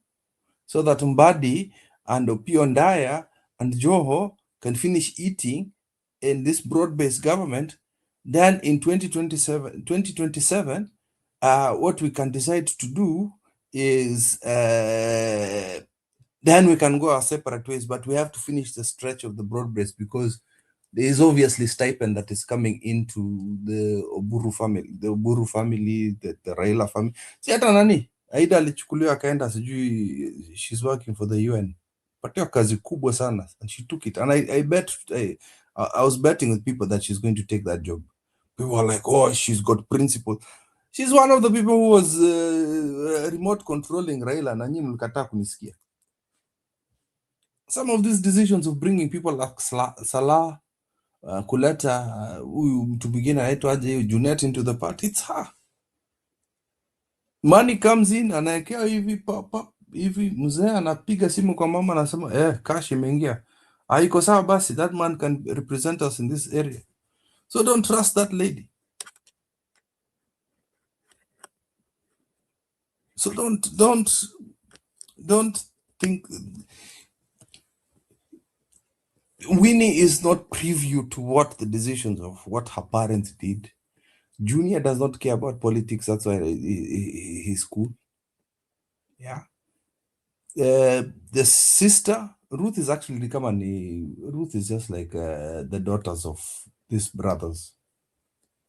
so that Mbadi and Opiyo Ndaya and Joho can finish eating in this broad-based government. Then in 2027, what we can decide to do is then we can go our separate ways, but we have to finish the stretch of the broad-based, because there is obviously stipend that is coming into the Oburu family, the Raila family. Si hata nani Aida alichukuliwa akaenda, sijui she's working for the UN, patiwa kazi kubwa sana, and she took it. And I bet I was betting with people that she's going to take that job. People were like, oh, she's got principles. She's one of the people who was remote controlling Raila, na nyinyi mlikataa kunisikia. Some of these decisions of bringing people like Salah, kuleta huyu mtu mwingine anaitwa aje Junet into the party, it's her. Money comes in, anaekea hivi papa hivi, mzee anapiga simu kwa mama, anasema cash imeingia, haiko sawa, basi that man can represent us in this area. So don't trust that lady. So don't think Winnie is not preview to what the decisions of what her parents did. Junior does not care about politics. That's why he's cool. Yeah. The sister, Ruth, is actually Ruth is just like the daughters of these brothers.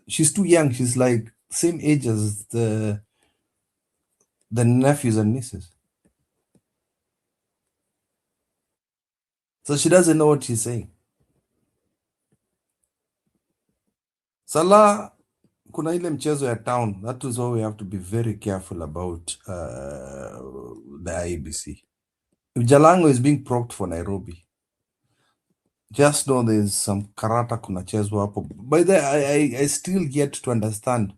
She's too young. She's like same age as the nephews and nieces. So she doesn't know what she's saying. Salah, kuna ile mchezo ya town. That is why we have to be very careful about the IEBC. If Jalango is being propped for Nairobi, just know there's some karata kunachezwa hapo. By the way, I still get to understand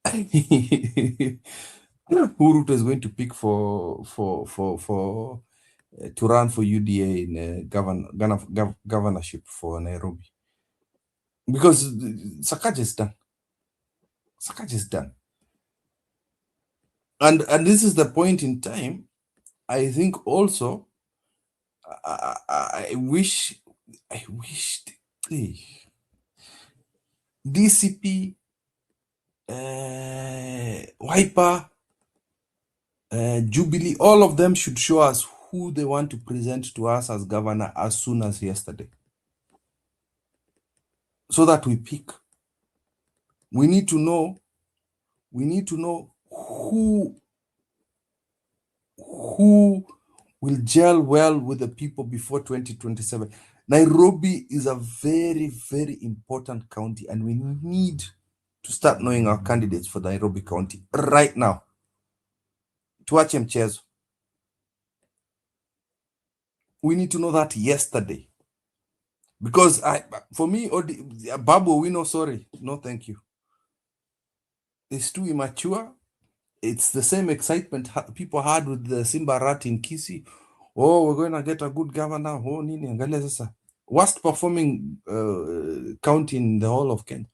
who Ruto is going to pick for to run for UDA in governorship for Nairobi. Because Sakaja is done. Sakaja is done. And this is the point in time, I think also, I wish DCP, Wiper, Jubilee, all of them should show us who they want to present to us as governor as soon as yesterday, so that we pick. We need to know who will gel well with the people before 2027. Nairobi is a very, very important county, and we need to start knowing our candidates for Nairobi County right now. Tuache mchezo. We need to know that yesterday. Because for me, Babu Wino, sorry, no thank you. It's too immature. It's the same excitement people had with the Simba Rat in Kisii. Oh, we're going to get a good governor. Oh, nini, angalia sasa. Worst performing county in the whole of Kenya.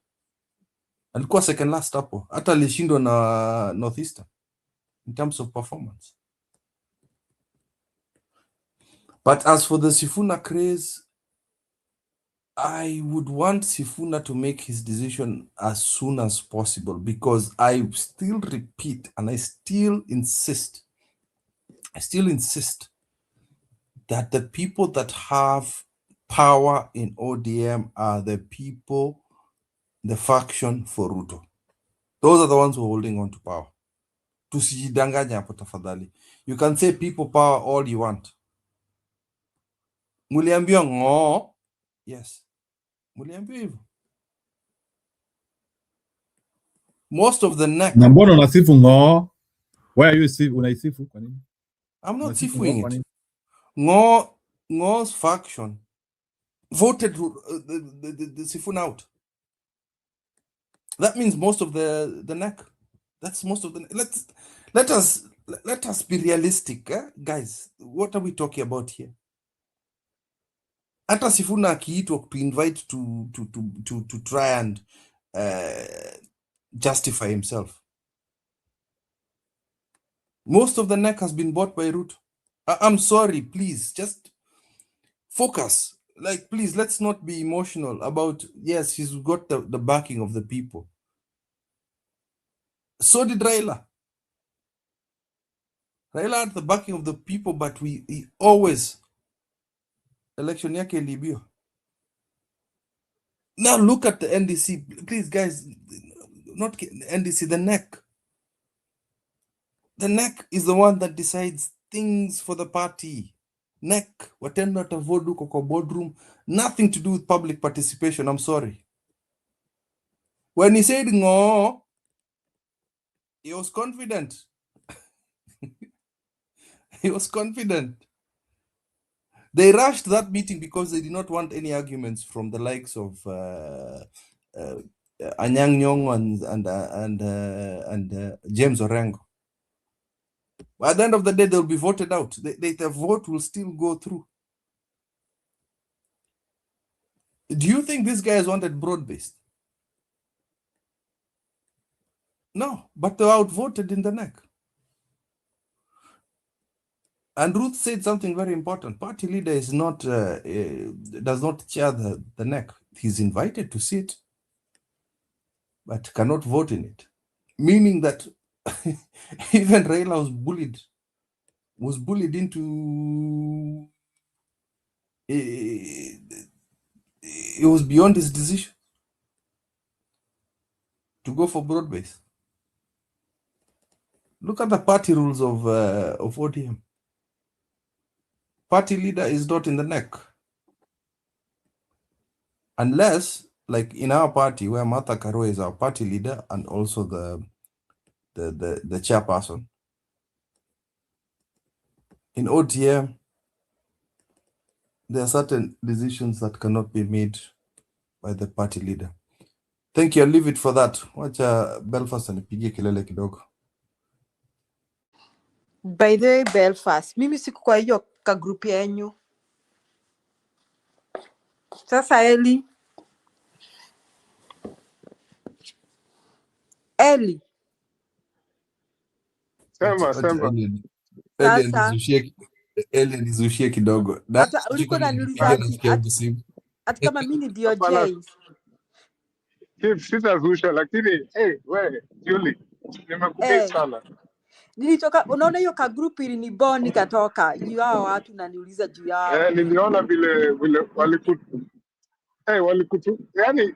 Alikuwa second last hapo. Hata alishindwa na Northeastern in terms of performance. But as for the Sifuna craze, I would want Sifuna to make his decision as soon as possible, because I still repeat and I still insist that the people that have power in ODM are the people, the faction for Ruto. Those are the ones who are holding on to power. Tusijidanganya hapo tafadhali. You can say people power all you want. Muliambiwa ngo. Yes. Muliambiwa hivyo. Most of the neck. Na mbona unasifu ngo? Why are you unaisifu kwa nini? I'm not sifuing it. Ngo's faction voted the Sifuna out. That means most of the neck. That's most of the. Let us be realistic, guys. What are we talking about here? Hata Sifuna akiitwa to invite to try and justify himself. Most of the neck has been bought by Ruto. I'm sorry, please, just focus. Like, please, let's not be emotional about, yes, he's got the backing of the people. So did Raila. Raila had the backing of the people, but he always, election yake ilibio. Now look at the NDC. Please, guys, not NDC, the neck. The neck is the one that decides things for the party. Neck, watenda tavodu kwa boardroom, nothing to do with public participation. I'm sorry. When he said no, he was confident. He was confident. They rushed that meeting because they did not want any arguments from the likes of Anyang' Nyong'o and James Orengo. At the end of the day, they'll be voted out. The vote will still go through. Do you think these guys wanted broad-based? No, but they were outvoted in the neck. And Ruth said something very important. Party leader is not does not chair the neck. He's invited to sit, but cannot vote in it. Meaning that even Raila was bullied into it was beyond his decision to go for broad-based. Look at the party rules of ODM. Party leader is not in the neck. Unless, like in our party, where Martha Karua is our party leader and also the chairperson. In ODM, there are certain decisions that cannot be made by the party leader. Thank you. I'll leave it for that. Wacha Belfast anipigie kelele kidogo. By the way, Belfast, mimi siku kwa hiyo ka group yenyu. Sasa Eli. Sema. Eli nizushie kidogo. Hata ulikuwa unaniuliza ati kama mimi ndio James. Sitazusha lakini we Julie nimekupenda sana. Nilitoka, unaona hiyo ka group ili ni boni katoka juu hao watu na niuliza juu yao. Niliona vile walikutu yani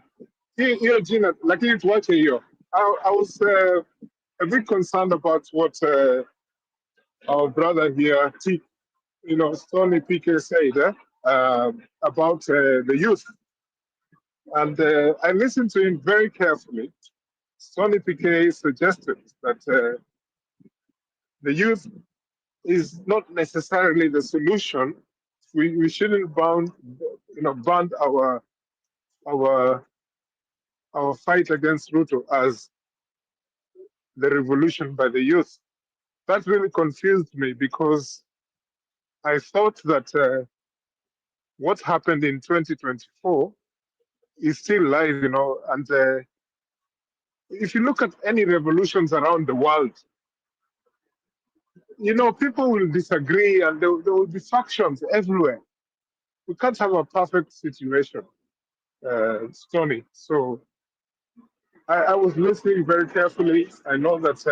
hiyo jina, lakini tuache hiyo. I was a bit concerned about what our brother here, Tony PK said about the youth. And I listened to him very carefully. Tony PK suggested that the youth is not necessarily the solution. We shouldn't band our fight against Ruto as the revolution by the youth. That really confused me because I thought that what happened in 2024 is still live, and if you look at any revolutions around the world, people will disagree and there will be factions everywhere. We can't have a perfect situation, Tony. So I was listening very carefully. I know that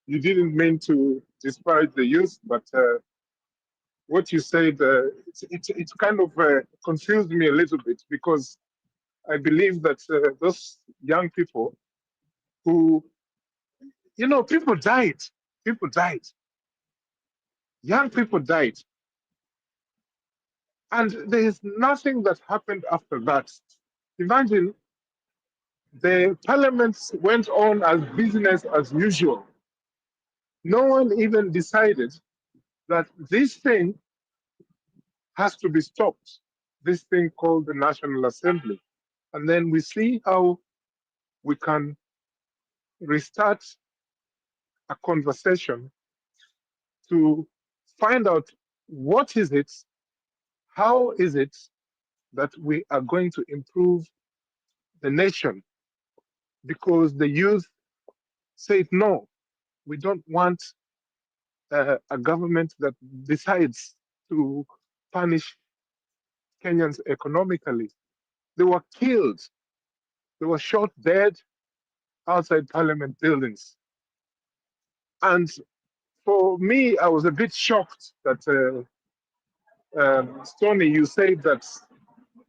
you didn't mean to disparage the youth, but what you said, it's kind of confused me a little bit because I believe that those young people who, people died. People died. Young people died. And there is nothing that happened after that. Imagine the parliaments went on as business as usual. No one even decided that this thing has to be stopped, this thing called the National Assembly. And then we see how we can restart a conversation to find out what is it, how is it that we are going to improve the nation, because the youth said no, we don't want a government that decides to punish Kenyans economically. They were killed, they were shot dead outside parliament buildings. And for me, I was a bit shocked that Stoney, you said that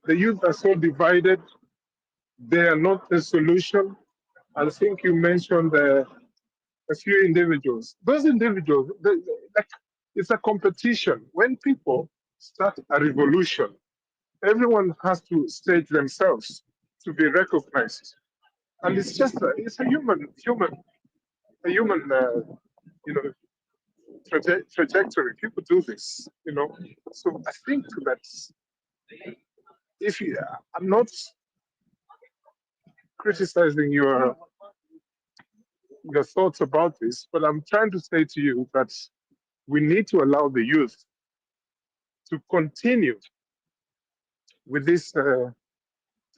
the youth are so divided, they are not the solution. I think you mentioned a few individuals. Those individuals, it's a competition. When people start a revolution, everyone has to stage themselves to be recognized, and it's just it's a human trajectory. People do this, So I think that I'm not criticizing your thoughts about this, but I'm trying to say to you that we need to allow the youth to continue with this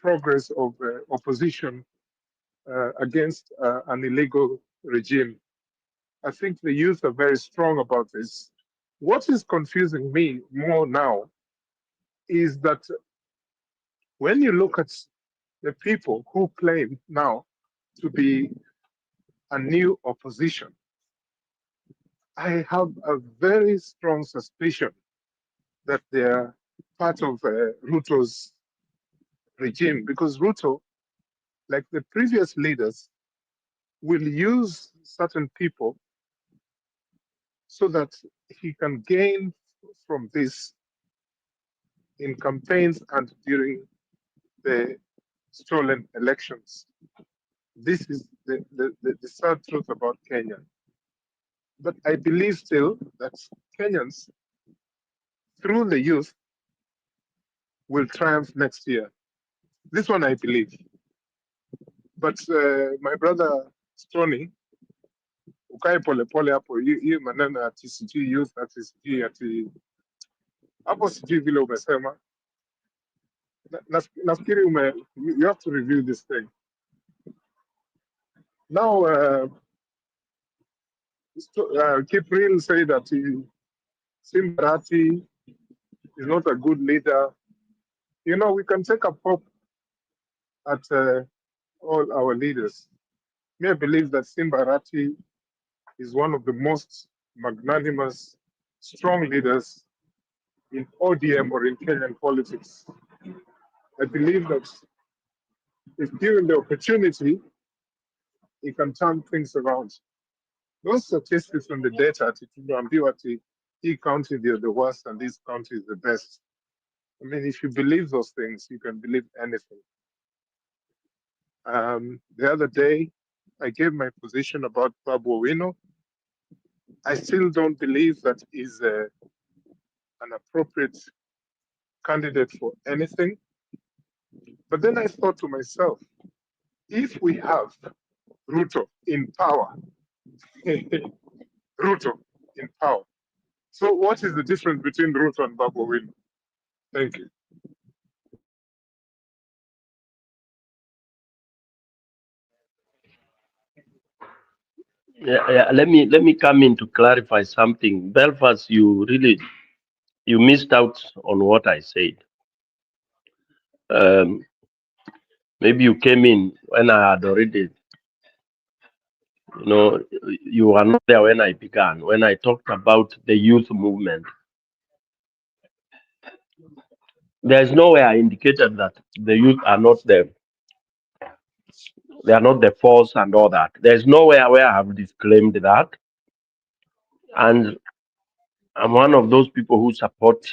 progress of opposition against an illegal regime. I think the youth are very strong about this. What is confusing me more now is that when you look at the people who claim now to be a new opposition, I have a very strong suspicion that they are part of Ruto's regime, because Ruto, like the previous leaders, will use certain people so that he can gain from this in campaigns and during the stolen elections. This is the sad truth about Kenya. But I believe still that Kenyans, through the youth, will triumph next year. This one I believe. But my brother Stony, ukae polepole hapo, hii maneno ati sijui youth ati sijui ati hapo sijui vile umesema. Nafikiri you have to review this thing. Now, Kipril said that Simbarati is not a good leader. We can take a pop at all our leaders. Me, I believe that Simbarati is one of the most magnanimous, strong leaders in ODM or in Kenyan politics. I believe that if given the opportunity, he can turn things around. Those statistics from the data, he county they're the worst and this county is the best. I mean, if you believe those things, you can believe anything. The other day, I gave my position about Babu Owino. I still don't believe that he's an appropriate candidate for anything. But then I thought to myself, if we have Ruto in power, Ruto in power, so what is the difference between Ruto and Babu Owino? Thank you. Yeah, let me come in to clarify something. Belfast, you missed out on what I said. Maybe you came in when I had already, you were not there when I began. When I talked about the youth movement, there's nowhere I indicated that the youth are not there. They are not the force and all that. There's nowhere where I have disclaimed that. And I'm one of those people who support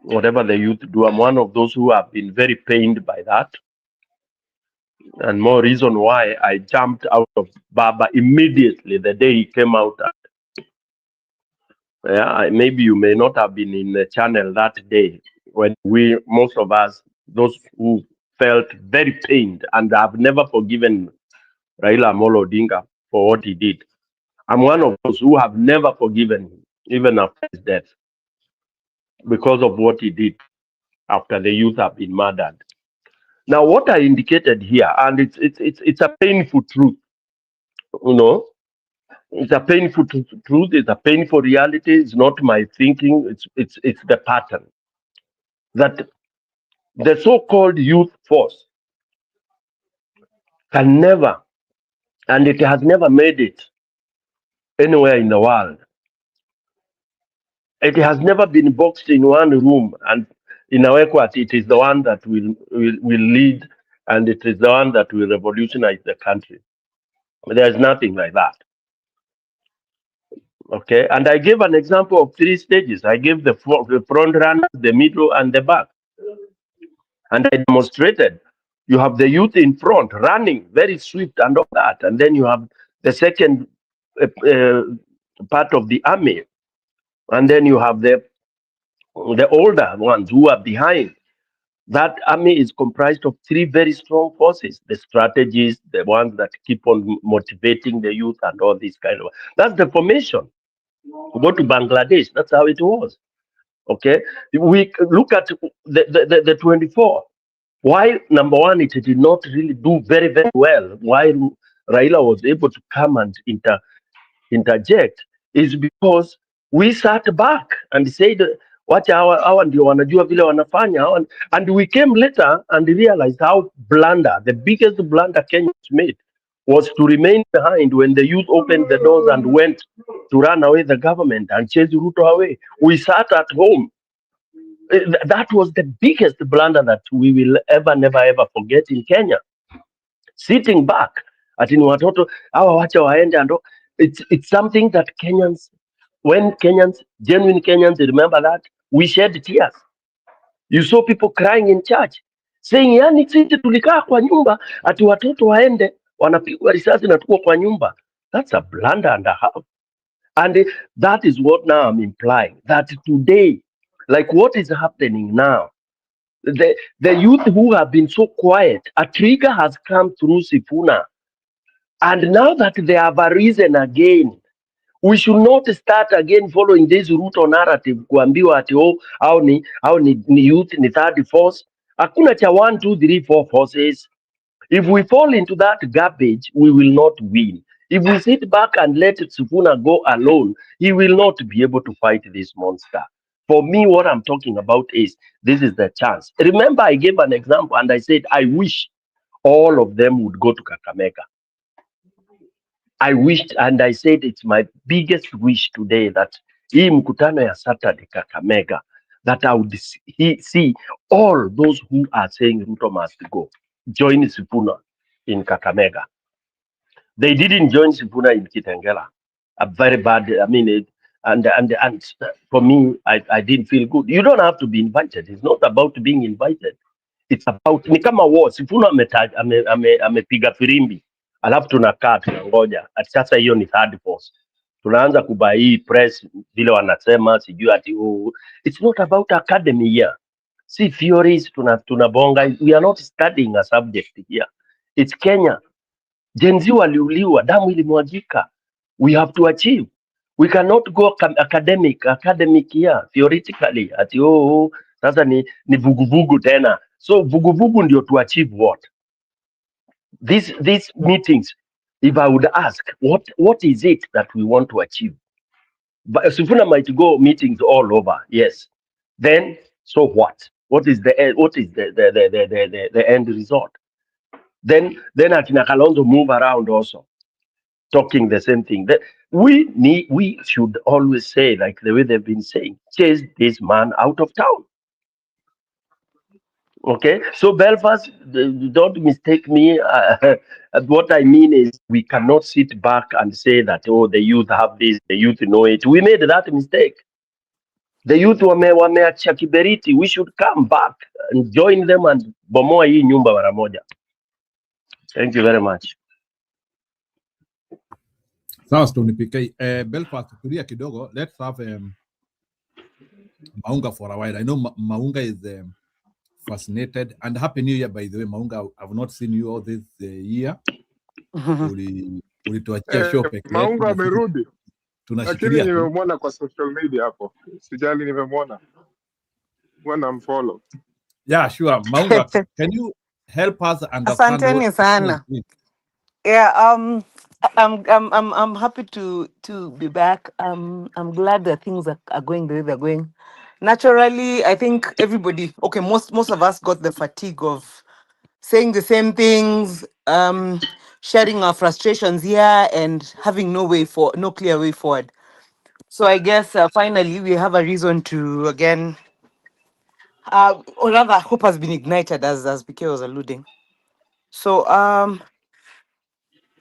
whatever the youth do. I'm one of those who have been very pained by that. And more reason why I jumped out of Baba immediately the day he came out. Maybe you may not have been in the channel that day when most of us, those who felt very pained and have never forgiven Raila Amolo Odinga for what he did. I'm one of those who have never forgiven him, even after his death, because of what he did after the youth have been murdered. Now, what I indicated here, and it's a painful truth, it's a painful truth, it's a painful reality, it's not my thinking, it's the pattern. That the so-called youth force can never, and it has never made it anywhere in the world. It has never been boxed in one room and in our court, it is the one that will lead and it is the one that will revolutionize the country. There's nothing like that. Okay, and I gave an example of 3 stages. I gave the front runner, the middle, and the back. And I demonstrated you have the youth in front running very swift and all that. And then you have the second part of the army. And then you have the older ones who are behind. That army is comprised of 3 very strong forces, the strategists, the ones that keep on motivating the youth and all this kind of. That's the formation. Go to Bangladesh, that's how it was. Okay, we look at the 24. Why, number one, it did not really do very, very well. Why Raila was able to come and interject is because we sat back and said, wacha hawa ndio wanajua vile wanafanya. And we came later and realized how blunder, the biggest blunder Kenya made, was to remain behind when the youth opened the doors and went to run away the government and chase Ruto away. We sat at home. That was the biggest blunder that we will never ever forget in Kenya. Sitting back, ati ni watoto hawa wacha waende, and it's something that Kenyans, when Kenyans, genuine Kenyans remember that, we shed tears. You saw people crying in church saying, yani sisi tulikaa kwa nyumba ati watoto waende wanapigwa risasi na tuko kwa nyumba. That's a blunder and a half. And that is what now I'm implying, that today, like what is happening now, the youth who have been so quiet, a trigger has come through Sifuna. And now that they have a reason again, we should not start again following this Ruto narrative, kuambiwa ati au ni youth ni third force. Hakuna cha 1, 2, 3, 4 forces. If we fall into that garbage, we will not win. If we sit back and let Sifuna go alone, he will not be able to fight this monster. For me, what I'm talking about is, this is the chance. Remember, I gave an example and I said, I wish all of them would go to Kakamega. I wished and I said it's my biggest wish today that hii mkutano ya Saturday Kakamega, that I would see all those who are saying Ruto must go join Sifuna in Kakamega. They didn't join Sifuna in Kitengela. A very bad, I mean, and for me, I didn't feel good. You don't have to be invited. It's not about being invited. It's about, ni kama war. Sifuna amepiga firimbi, alafu tunakaa tunangoja. Ati sasa hiyo ni third force. Tunaanza kubai press vile wanasema sijui ati it's not about academy here. See theories tunabonga. We are not studying a subject here. It's Kenya. Gen Z waliuliwa, damu ilimwagika. We have to achieve. We cannot go academic here theoretically ati sasa ni vuguvugu tena. So vuguvugu ndio to achieve what? These meetings, if I would ask, what is it that we want to achieve? But Sifuna might go meetings all over, yes. Then so what? What is the end result? Then Akina Kalonzo move around also, talking the same thing. That we should always say, like the way they've been saying, chase this man out of town. Okay, so Belfast, don't mistake me. What I mean is, we cannot sit back and say that, oh, the youth have this, the youth know it. We made that mistake. The youth wameacha kiberiti. We should come back and join them and bomoa hii nyumba mara moja. Thank you very much. Sawa, Stony PK. Belfast, tulia kidogo. Let's have Maunga for a while. I know Maunga is fascinated. And Happy New Year, by the way, Maunga. I've not seen you all this year. Ulituachia show peke yetu. Maunga amerudi. Lakini Tunashikilia tu. nimemwona kwa social media hapo. Sijali nimemwona. Wana mfollow. Yeah, sure. Maunga, can you help us understand Asanteni sana. Yeah, I'm happy to be back. I'm glad that things are going the way they're going. Naturally, I think everybody, okay, most of us got the fatigue of saying the same things, sharing our frustrations here and having no clear way forward. So I guess finally we have a reason to again, or rather, hope has been ignited as PK was alluding. So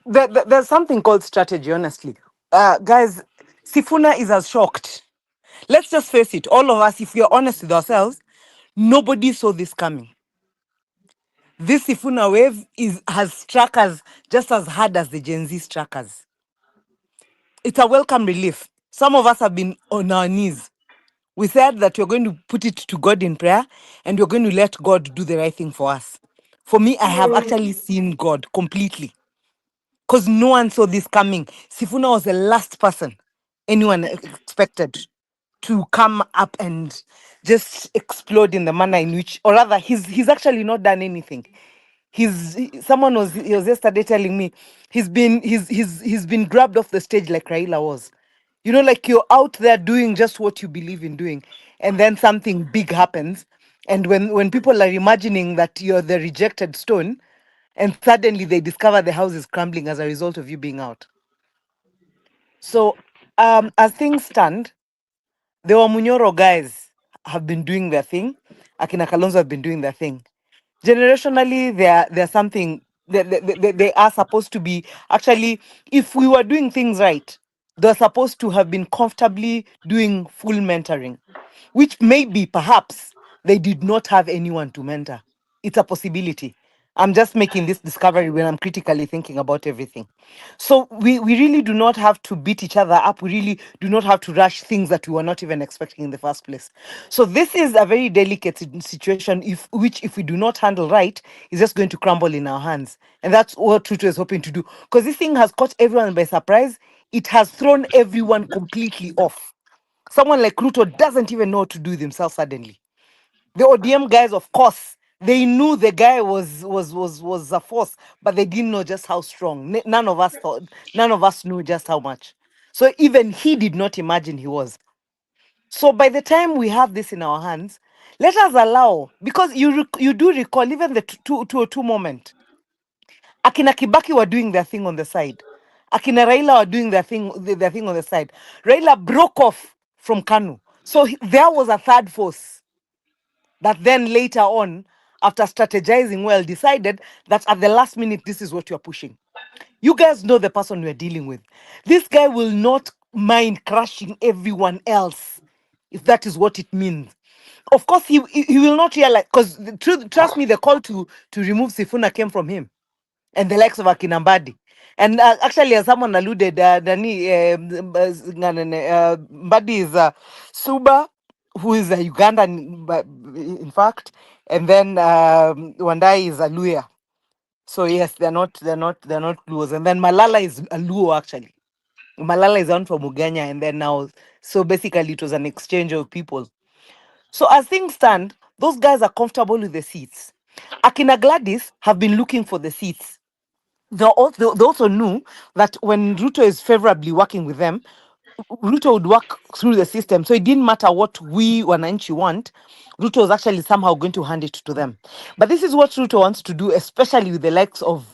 there's something called strategy, honestly. Guys, Sifuna is as shocked. Let's just face it, all of us, if we're honest with ourselves, nobody saw this coming. This Sifuna wave has struck us just as hard as the Gen Z struck us. It's a welcome relief. Some of us have been on our knees. We said that we're going to put it to God in prayer and we're going to let God do the right thing for us. For me, I have actually seen God completely. Because no one saw this coming. Sifuna was the last person anyone expected to come up and just explode in the manner in which, or rather, he's actually not done anything. Someone was yesterday telling me he's been grabbed off the stage like Raila was. You know, like you're out there doing just what you believe in doing, and then something big happens. And when people are imagining that you're the rejected stone, and suddenly they discover the house is crumbling as a result of you being out. So, as things stand, the Wamunyoro guys have been doing their thing. Akina Kalonzo have been doing their thing. Generationally, they're something. They are supposed to be, actually, if we were doing things right, they're supposed to have been comfortably doing full mentoring, which maybe perhaps they did not have anyone to mentor. It's a possibility. I'm just making this discovery when I'm critically thinking about everything. So we really do not have to beat each other up. We really do not have to rush things that we were not even expecting in the first place. So this is a very delicate situation, if we do not handle right, is just going to crumble in our hands. And that's what Tutu is hoping to do. Because this thing has caught everyone by surprise. It has thrown everyone completely off. Someone like Ruto doesn't even know what to do with himself suddenly. The ODM guys, of course, they knew the guy was a force, but they didn't know just how strong. None of us knew just how much. So even he did not imagine he was. So by the time we have this in our hands, let us allow, because you do recall even the 202 moment. Akina Kibaki were doing their thing on the side. Akina Raila were doing their thing, their thing on the side. Raila broke off from Kanu. So there was a third force that then later on, after strategizing well, decided that at the last minute, this is what you're pushing. You guys know the person we're dealing with. This guy will not mind crushing everyone else if that is what it means. Of course, he will not realize, because trust me, the call to remove Sifuna came from him and the likes of Akinambadi. And actually, as someone alluded, Mbadi is Suba, who is a Ugandan, in fact, and then Wandai is a Luya. So yes, they're not Luos. And then Malala is a Luo actually. Malala is on from Uganda, and then now, so basically it was an exchange of people. So as things stand, those guys are comfortable with the seats. Akina Gladys have been looking for the seats. They also knew that when Ruto is favorably working with them, Ruto would work through the system. So it didn't matter what we wananchi want. Ruto was actually somehow going to hand it to them. But this is what Ruto wants to do, especially with the likes of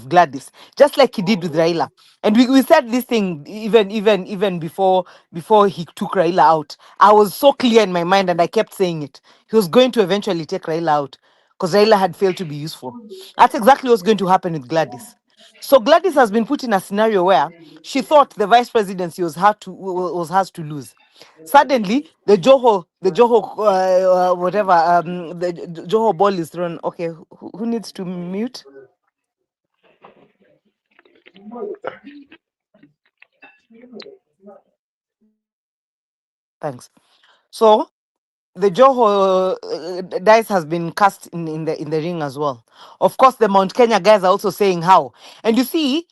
Gladys, just like he did with Raila. And we said this thing even before he took Raila out. I was so clear in my mind and I kept saying it. He was going to eventually take Raila out because Raila had failed to be useful. That's exactly what's going to happen with Gladys. So Gladys has been put in a scenario where she thought the vice presidency was hers to lose. Suddenly, the Joho, whatever, the Joho ball is thrown. Okay, who needs to mute? Thanks. So the Joho dice has been cast in the ring as well. Of course, the Mount Kenya guys are also saying how. And you see,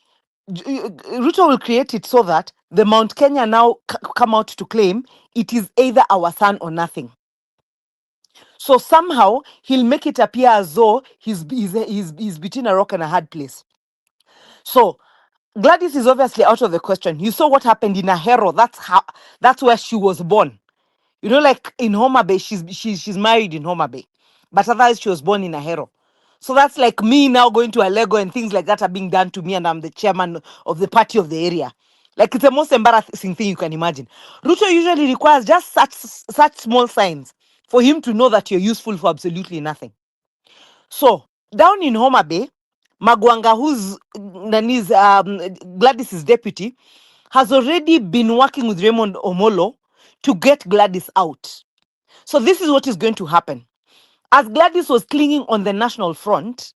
Ruto will create it so that the Mount Kenya now come out to claim it is either our son or nothing. So somehow he'll make it appear as though he's between a rock and a hard place. So Gladys is obviously out of the question. You saw what happened in Ahero. That's where she was born. You know, like in Homa Bay, she's married in Homa Bay, but otherwise she was born in Ahero. So that's like me now going to a Lego and things like that are being done to me, and I'm the chairman of the party of the area. Like it's the most embarrassing thing you can imagine. Ruto usually requires just such small signs for him to know that you're useful for absolutely nothing. So down in Homa Bay, Magwanga, who's Gladys's deputy, has already been working with Raymond Omolo to get Gladys out. So this is what is going to happen. As Gladys was clinging on the national front,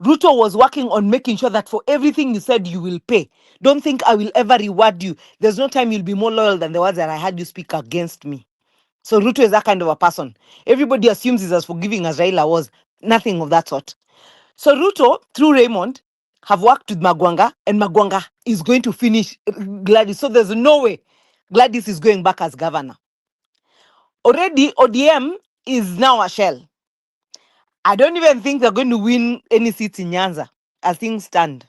Ruto was working on making sure that for everything you said you will pay. Don't think I will ever reward you. There's no time you'll be more loyal than the words that I had you speak against me. So Ruto is that kind of a person. Everybody assumes he's as forgiving as Raila was. Nothing of that sort. So Ruto, through Raymond, have worked with Magwanga, and Magwanga is going to finish Gladys. So there's no way Gladys is going back as governor. Already, ODM is now a shell. I don't even think they're going to win any seats in Nyanza as things stand.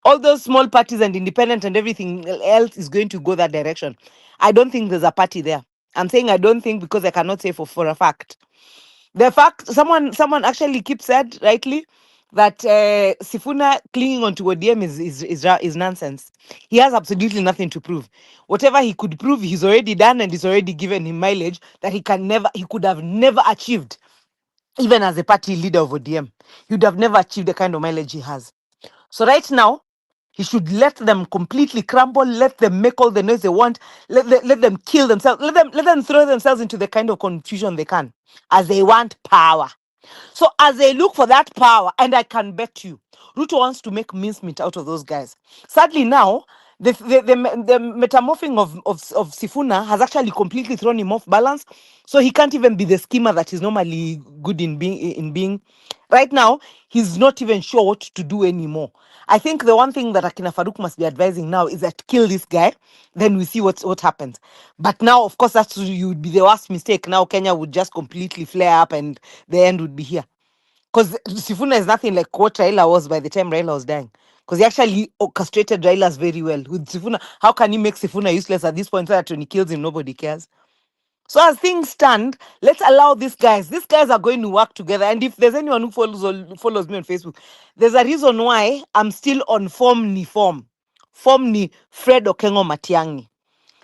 All those small parties and independent and everything else is going to go that direction. I don't think there's a party there. I'm saying I don't think because I cannot say for a fact. The fact, someone actually keeps said rightly that Sifuna clinging onto ODM is nonsense. He has absolutely nothing to prove. Whatever he could prove, he's already done, and he's already given him mileage that he could have never achieved, even as a party leader of ODM. He would have never achieved the kind of mileage he has. So right now, he should let them completely crumble, let them make all the noise they want, let them kill themselves, let them throw themselves into the kind of confusion they can, as they want power. So as they look for that power, and I can bet you, Ruto wants to make mincemeat out of those guys. Sadly now, the metamorphing of Sifuna has actually completely thrown him off balance. So he can't even be the schemer that he's normally good in being. Right now, he's not even sure what to do anymore. I think the one thing that Akina Farouk must be advising now is that kill this guy, then we see what happens. But now, of course, that would be the worst mistake. Now Kenya would just completely flare up and the end would be here. Because Sifuna is nothing like what Raila was by the time Raila was dying. Because he actually orchestrated Raila's very well. With Sifuna, how can you make Sifuna useless at this point so that when he kills him, nobody cares? So as things stand, let's allow these guys. These guys are going to work together. And if there's anyone who follows me on Facebook, there's a reason why I'm still on form ni form. form ni Fred Okengo Matiangi,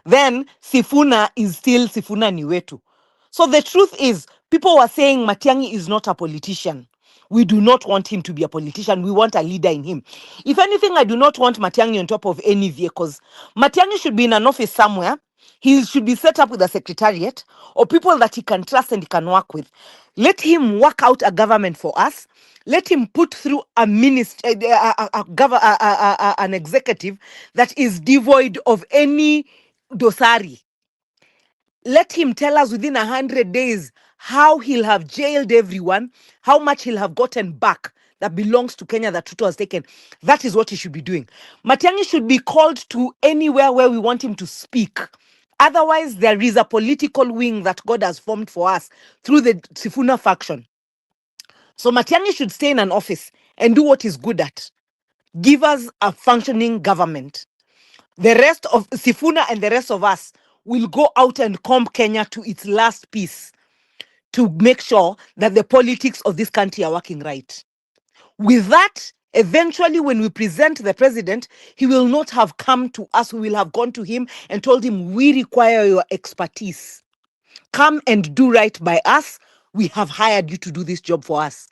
then Sifuna is still Sifuna ni wetu. So the truth is, people were saying Matiangi is not a politician. We do not want him to be a politician. We want a leader in him. If anything, I do not want Matiangi on top of any vehicles. Matiangi should be in an office somewhere. He should be set up with a secretariat or people that he can trust and he can work with. Let him work out a government for us. Let him put through a minister, an executive that is devoid of any dosari. Let him tell us within 100 days how he'll have jailed everyone, how much he'll have gotten back that belongs to Kenya that Ruto has taken. That is what he should be doing. Matiangi should be called to anywhere where we want him to speak. Otherwise, there is a political wing that God has formed for us through the Sifuna faction. So Matiangi should stay in an office and do what he's good at. Give us a functioning government. The rest of Sifuna and the rest of us will go out and comb Kenya to its last piece to make sure that the politics of this country are working right. With that, eventually when we present the president, he will not have come to us. We will have gone to him and told him, we require your expertise. Come and do right by us. We have hired you to do this job for us.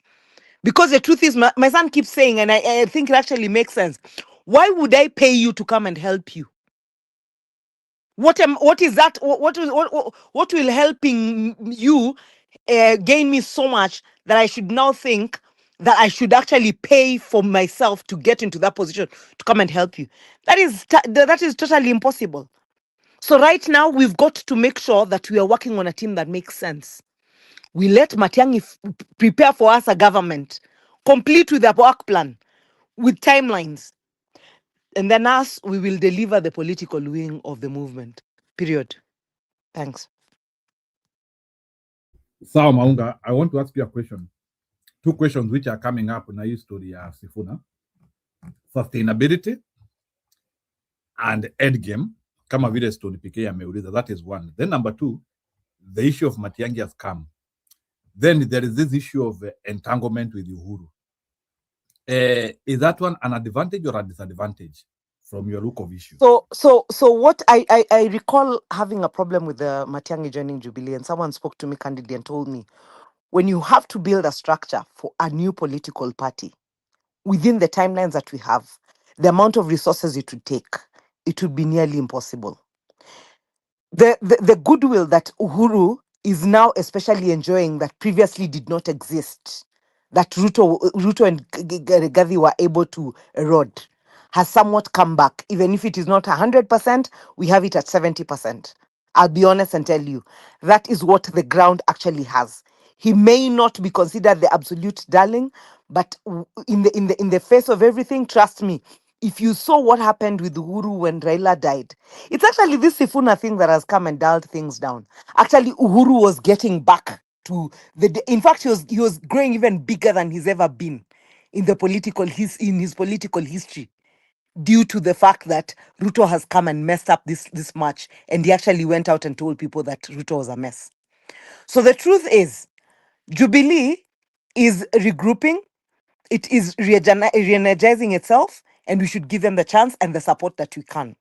Because the truth is, my son keeps saying, and I think it actually makes sense. Why would I pay you to come and help you? What is that? What will helping you gain me so much that I should now think that I should actually pay for myself to get into that position to come and help you? That is totally impossible. So right now we've got to make sure that we are working on a team that makes sense. We let Matiangi prepare for us a government, complete with a work plan, with timelines. And then us, we will deliver the political wing of the movement. Period. Thanks. Sawa Maunga, I want to ask you a question. Two questions which are coming up in our story ya Sifuna. Sustainability and endgame. Kama vile Stone PK ameuliza, that is one. Then number two, the issue of Matiangi has come. Then there is this issue of entanglement with Uhuru. Is that one an advantage or a disadvantage from your look of issue? So what I recall having a problem with the Matiangi joining Jubilee, and someone spoke to me candidly and told me, when you have to build a structure for a new political party within the timelines that we have, the amount of resources it would take, it would be nearly impossible. The goodwill that Uhuru is now especially enjoying that previously did not exist, that Ruto and Gavi were able to erode, has somewhat come back. Even if it is not 100%, we have it at 70%. I'll be honest and tell you, that is what the ground actually has. He may not be considered the absolute darling, but in the face of everything, trust me, if you saw what happened with Uhuru when Raila died, it's actually this Sifuna thing that has come and dialed things down. Actually, Uhuru was getting back to in fact, he was growing even bigger than he's ever been in his political history, due to the fact that Ruto has come and messed up this much, and he actually went out and told people that Ruto was a mess. So the truth is, Jubilee is regrouping, it is re-energizing itself, and we should give them the chance and the support that we can.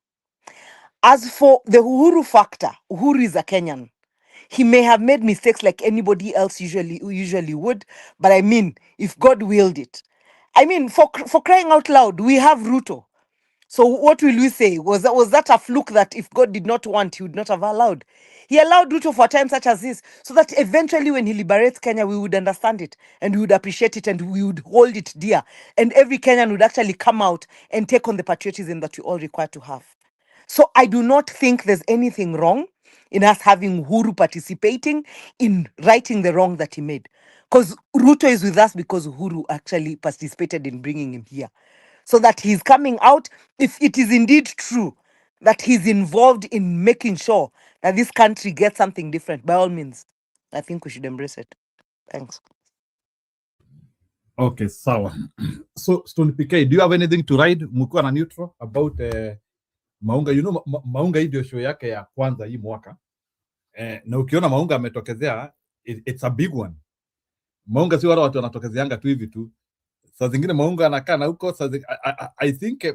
As for the Uhuru factor, Uhuru is a Kenyan. He may have made mistakes like anybody else usually would, but I mean, if God willed it. I mean, for crying out loud, we have Ruto. So what will we say? Was that a fluke that if God did not want, he would not have allowed? He allowed Ruto for a time such as this, so that eventually when he liberates Kenya, we would understand it and we would appreciate it and we would hold it dear. And every Kenyan would actually come out and take on the patriotism that we all require to have. So I do not think there's anything wrong in us having Uhuru participating in righting the wrong that he made. Because Ruto is with us because Uhuru actually participated in bringing him here. So that he's coming out, if it is indeed true that he's involved in making sure that this country gets something different, by all means, I think we should embrace it. Thanks. Okay, sawa. So Stone PK, do you have anything to ride mkiwa na neutral about Maunga? You know, Maunga hii ndio show yake ya kwanza hii mwaka. Na ukiona Maunga ametokezea, it's a big one. Maunga si wale watu wanatokezeanga tu hivi tu. Saa zingine Maunga anakaa na huko, I think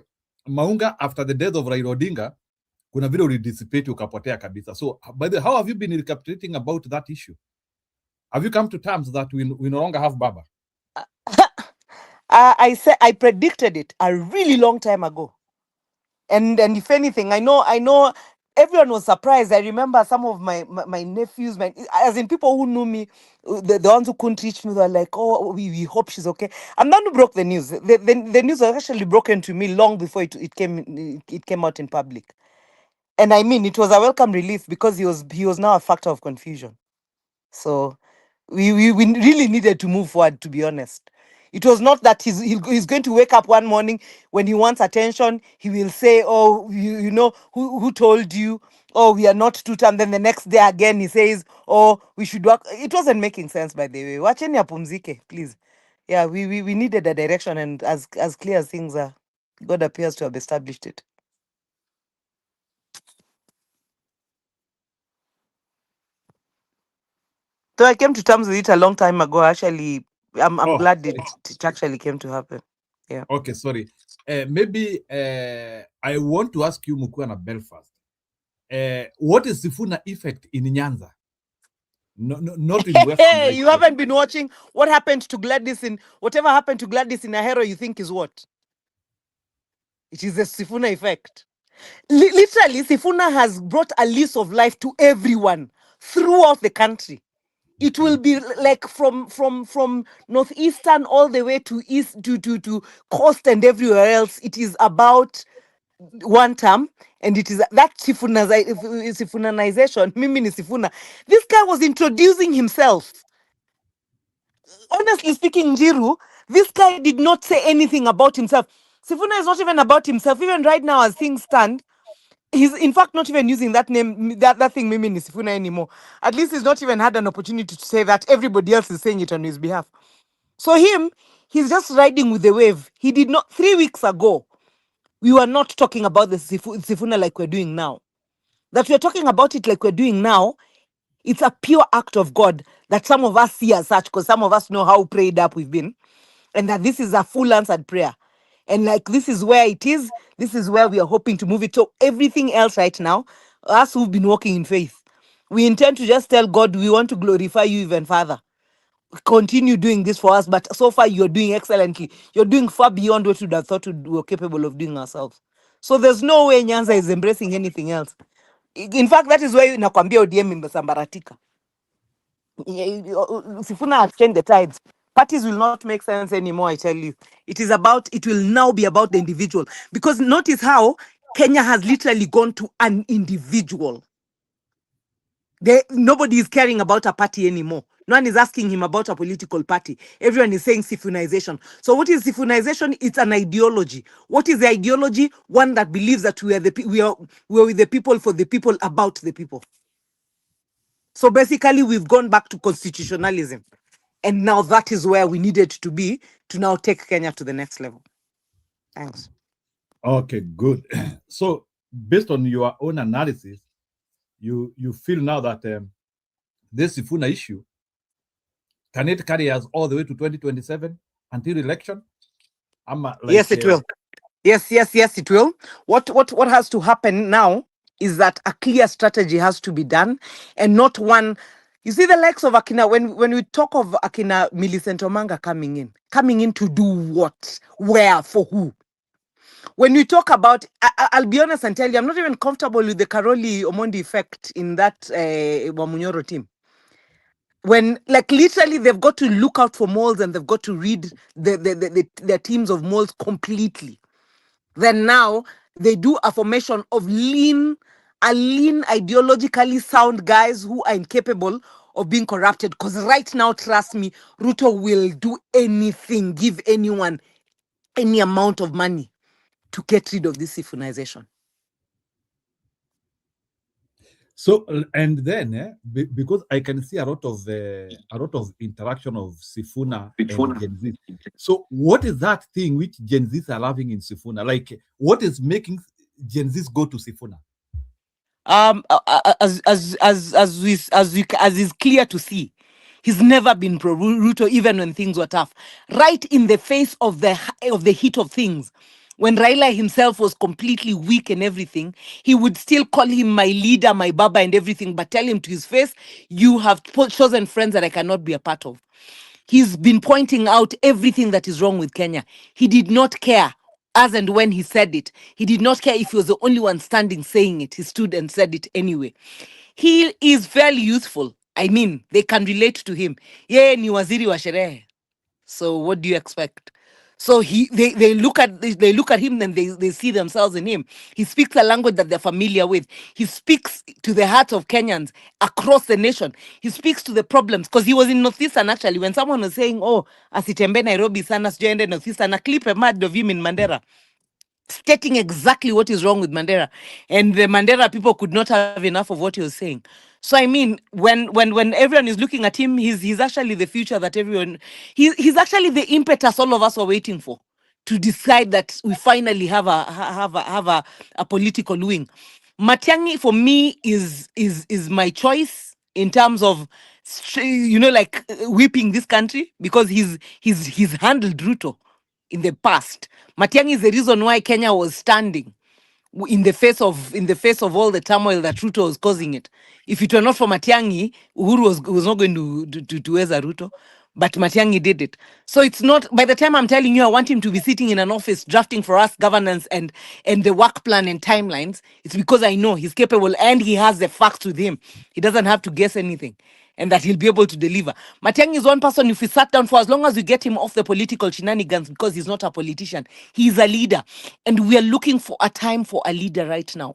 Maunga, after the death of Raila Odinga, kuna vile ulidissipate ukapotea kabisa. So, by the way, how have you been recapitulating about that issue? Have you come to terms that we no longer have Baba? I said I predicted it a really long time ago. And if anything, I know everyone was surprised. I remember some of my nephews, as in people who knew me, the ones who couldn't reach me, they were like, "Oh, we hope she's okay." I'm the one who broke the news. The news was actually broken to me long before it came out in public. And I mean, it was a welcome relief because he was now a factor of confusion. So we really needed to move forward, to be honest. It was not that he's going to wake up one morning when he wants attention, he will say, "Oh, you know, who told you? Oh, we are not two-term." Then the next day again, he says, "Oh, we should work." It wasn't making sense, by the way. Wacheni apumzike, please. Yeah, we needed a direction, and as clear as things are, God appears to have established it. So I came to terms with it a long time ago. Actually, I'm glad it actually came to happen. Yeah. Okay, sorry. Maybe I want to ask you, Mukwana Belfast. What is Sifuna effect in Nyanza? Not in Western. Hey, you haven't been watching what happened to Gladys in whatever happened to Gladys in Ahero. You think is what? It is the Sifuna effect. Literally, Sifuna has brought a lease of life to everyone throughout the country. It will be like from northeastern all the way to east to coast and everywhere else. It is about one term, and it is that Sifunanization. Mimi ni Sifuna. This guy was introducing himself. Honestly speaking, Njiru, this guy did not say anything about himself. Sifuna is not even about himself. Even right now, as things stand, he's in fact not even using that name, that thing, Mimi ni Sifuna anymore. At least he's not even had an opportunity to say that. Everybody else is saying it on his behalf. So he's just riding with the wave. He did not, 3 weeks ago, we were not talking about the Sifuna like we're doing now. That we're talking about it like we're doing now, it's a pure act of God that some of us see as such, because some of us know how prayed up we've been, and that this is a full answered prayer. And like this is where it is, this is where we are hoping to move it. So everything else right now, us who've been walking in faith, we intend to just tell God we want to glorify you even further. Continue doing this for us, but so far you're doing excellently. You're doing far beyond what we'd have thought we were capable of doing ourselves. So there's no way Nyanza is embracing anything else. In fact, that is why nakwambia ODM imesambaratika. Sifuna has changed the tides. Parties will not make sense anymore, I tell you. It will now be about the individual. Because notice how Kenya has literally gone to an individual. Nobody is caring about a party anymore. No one is asking him about a political party. Everyone is saying Sifunization. So what is Sifunization? It's an ideology. What is the ideology? One that believes that we are with the people, for the people, about the people. So basically, we've gone back to constitutionalism. And now that is where we needed to be to now take Kenya to the next level. Thanks. Okay, good. So based on your own analysis, you feel now that this Sifuna issue, can it carry us all the way to 2027 until election? Yes, it will. Yes, it will. What has to happen now is that a clear strategy has to be done, and not one. You see the likes of Akina, when we talk of Akina Millicent Omanga coming in to do what, where, for who? When we talk about, I'll be honest and tell you, I'm not even comfortable with the Karoli Omondi effect in that Wamunyoro team. When, like, literally they've got to look out for moles and they've got to read their teams of moles completely. Then now they do a formation of lean, ideologically sound guys who are incapable of being corrupted. Because right now, trust me, Ruto will do anything, give anyone any amount of money to get rid of this Sifunization. So, and then, because I can see a lot of interaction of Sifuna and Gen Z. So, what is that thing which Gen Zs are loving in Sifuna? Like, what is making Gen Zs go to Sifuna? As is clear to see, he's never been pro Ruto, even when things were tough. Right in the face of the heat of things, when Raila himself was completely weak and everything, he would still call him my leader, my baba and everything, but tell him to his face, you have chosen friends that I cannot be a part of. He's been pointing out everything that is wrong with Kenya. He did not care as and when he said it. He did not care if he was the only one standing saying it. He stood and said it anyway. He is fairly youthful. I mean, they can relate to him. Yeye ni waziri wa sherehe. So what do you expect? So they look at him and they see themselves in him. He speaks a language that they're familiar with. He speaks to the hearts of Kenyans across the nation. He speaks to the problems because he was in Northeastern actually. When someone was saying, "Oh, asitembe Nairobi sana sijaende Northeastern," a clip emerged of him in Mandera stating exactly what is wrong with Mandera, and the Mandera people could not have enough of what he was saying. So I mean, when everyone is looking at him, he's actually the future that everyone. He's actually the impetus all of us were waiting for, to decide that we finally have a political wing. Matiangi for me is my choice in terms of like whipping this country, because he's handled Ruto in the past. Matiangi is the reason why Kenya was standing in the face of all the turmoil that Ruto was causing it. If it were not for Matiangi, Uhuru was not going to Weza Ruto, but Matiangi did it. So it's not, by the time I'm telling you I want him to be sitting in an office drafting for us governance and the work plan and timelines, it's because I know he's capable and he has the facts with him. He doesn't have to guess anything, and that he'll be able to deliver. Matiang is one person, if we sat down, for as long as we get him off the political shenanigans, because he's not a politician, he's a leader. And we are looking for a time for a leader right now.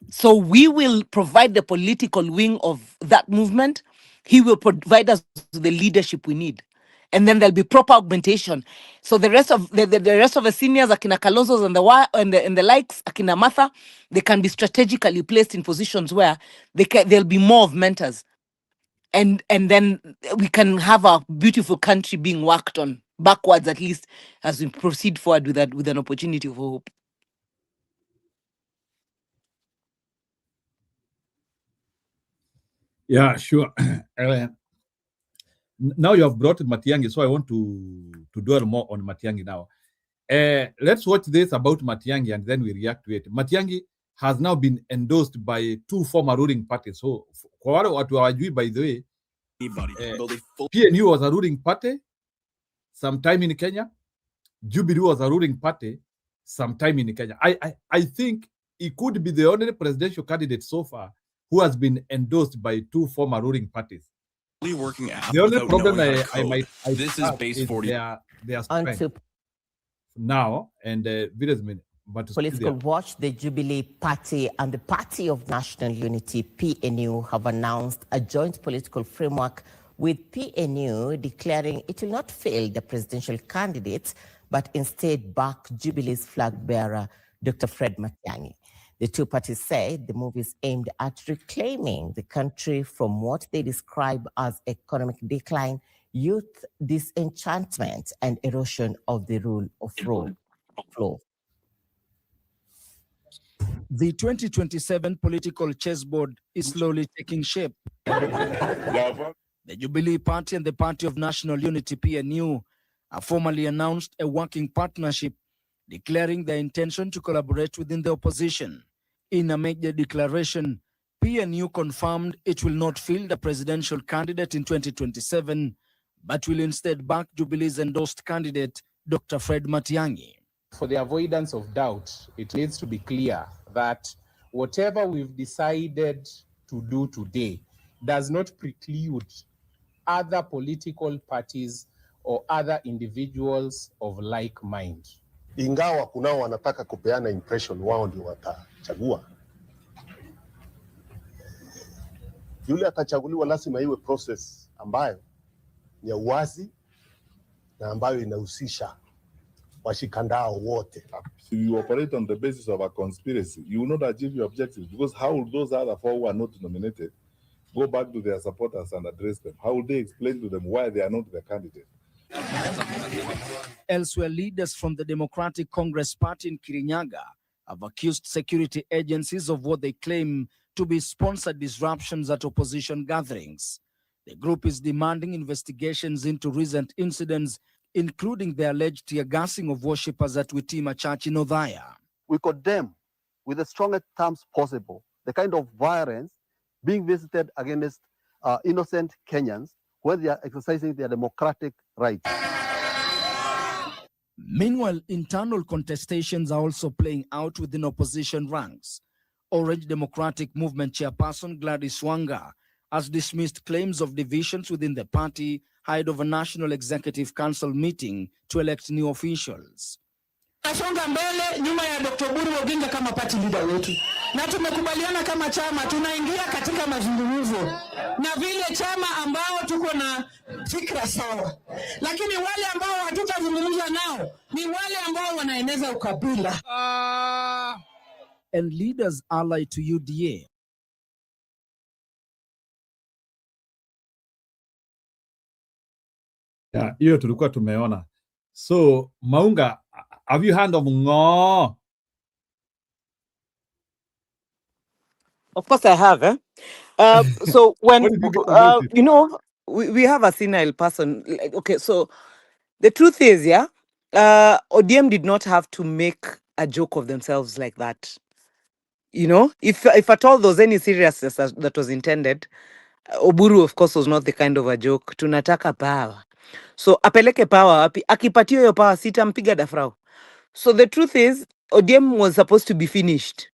So we will provide the political wing of that movement. He will provide us the leadership we need. And then there'll be proper augmentation. So the rest of the rest of the seniors, Akina Kalonzos and the likes, Akina Martha, they can be strategically placed in positions where there'll be more of mentors. And then we can have a beautiful country being worked on backwards, at least, as we proceed forward with an opportunity for hope. Yeah, sure. Now you have brought Matiangi, so I want to dwell more on Matiangi now. Let's watch this about Matiangi and then we react to it. Matiangi has now been endorsed by 2 former ruling parties. So, kwa wale watu hawajui, by the way, PNU was a ruling party sometime in Kenya. Jubilee was a ruling party sometime in Kenya. I think he could be the only presidential candidate so far who has been endorsed by 2 former ruling parties. The only problem I might this is base 40. Their strength now and but Political Watch, the Jubilee Party and the Party of National Unity, PNU, have announced a joint political framework, with PNU declaring it will not fail the presidential candidates, but instead back Jubilee's flag bearer, Dr. Fred Matiangi. The 2 parties say the move is aimed at reclaiming the country from what they describe as economic decline, youth disenchantment, and erosion of the rule of law. The 2027 political chessboard is slowly taking shape. The Jubilee Party and the Party of National Unity, PNU, have formally announced a working partnership, declaring their intention to collaborate within the opposition. In a major declaration, PNU confirmed it will not field a presidential candidate in 2027, but will instead back Jubilee's endorsed candidate, Dr. Fred Matiangi. For the avoidance of doubt, it needs to be clear that whatever we've decided to do today does not preclude other political parties or other individuals of like mind. Ingawa kunao wanataka kupeana impression wao ndio watachagua, yule atachaguliwa lazima iwe process ambayo ni ya uwazi na ambayo inahusisha washikandao wote. If you operate on the basis of a conspiracy, you will not achieve your objectives, because how will those other 4 who are not nominated go back to their supporters and address them? How will they explain to them why they are not the candidate? Elsewhere, leaders from the Democratic Congress Party in Kirinyaga have accused security agencies of what they claim to be sponsored disruptions at opposition gatherings. The group is demanding investigations into recent incidents including the alleged tear gassing of worshippers at Witima Church in Othaya. We condemn with the strongest terms possible the kind of violence being visited against innocent Kenyans when they are exercising their democratic rights. Meanwhile, internal contestations are also playing out within opposition ranks. Orange Democratic Movement chairperson Gladys Wanga has dismissed claims of divisions within the party ahead of a National Executive Council meeting to elect new officials. Nasonga mbele nyuma ya Dr. Buru Oginga kama party leader wetu, na tumekubaliana kama chama tunaingia katika mazungumzo na vile chama ambao tuko na fikra sawa, lakini wale ambao hatutazungumza nao ni wale ambao wanaeneza ukabila. And leaders allied to UDA hiyo tulikuwa tumeona. So Maunga, have you heard of Ngo? Of course I have. So when you know, we have a senile person. Okay, so the truth is, ODM did not have to make a joke of themselves like that. You know, if at all there was any seriousness that was intended, Oburu, of course, was not the kind of a joke. Tunataka power. So apeleke power wapi? Akipatio yo power sitampiga dafrau. So the truth is, ODM was supposed to be finished.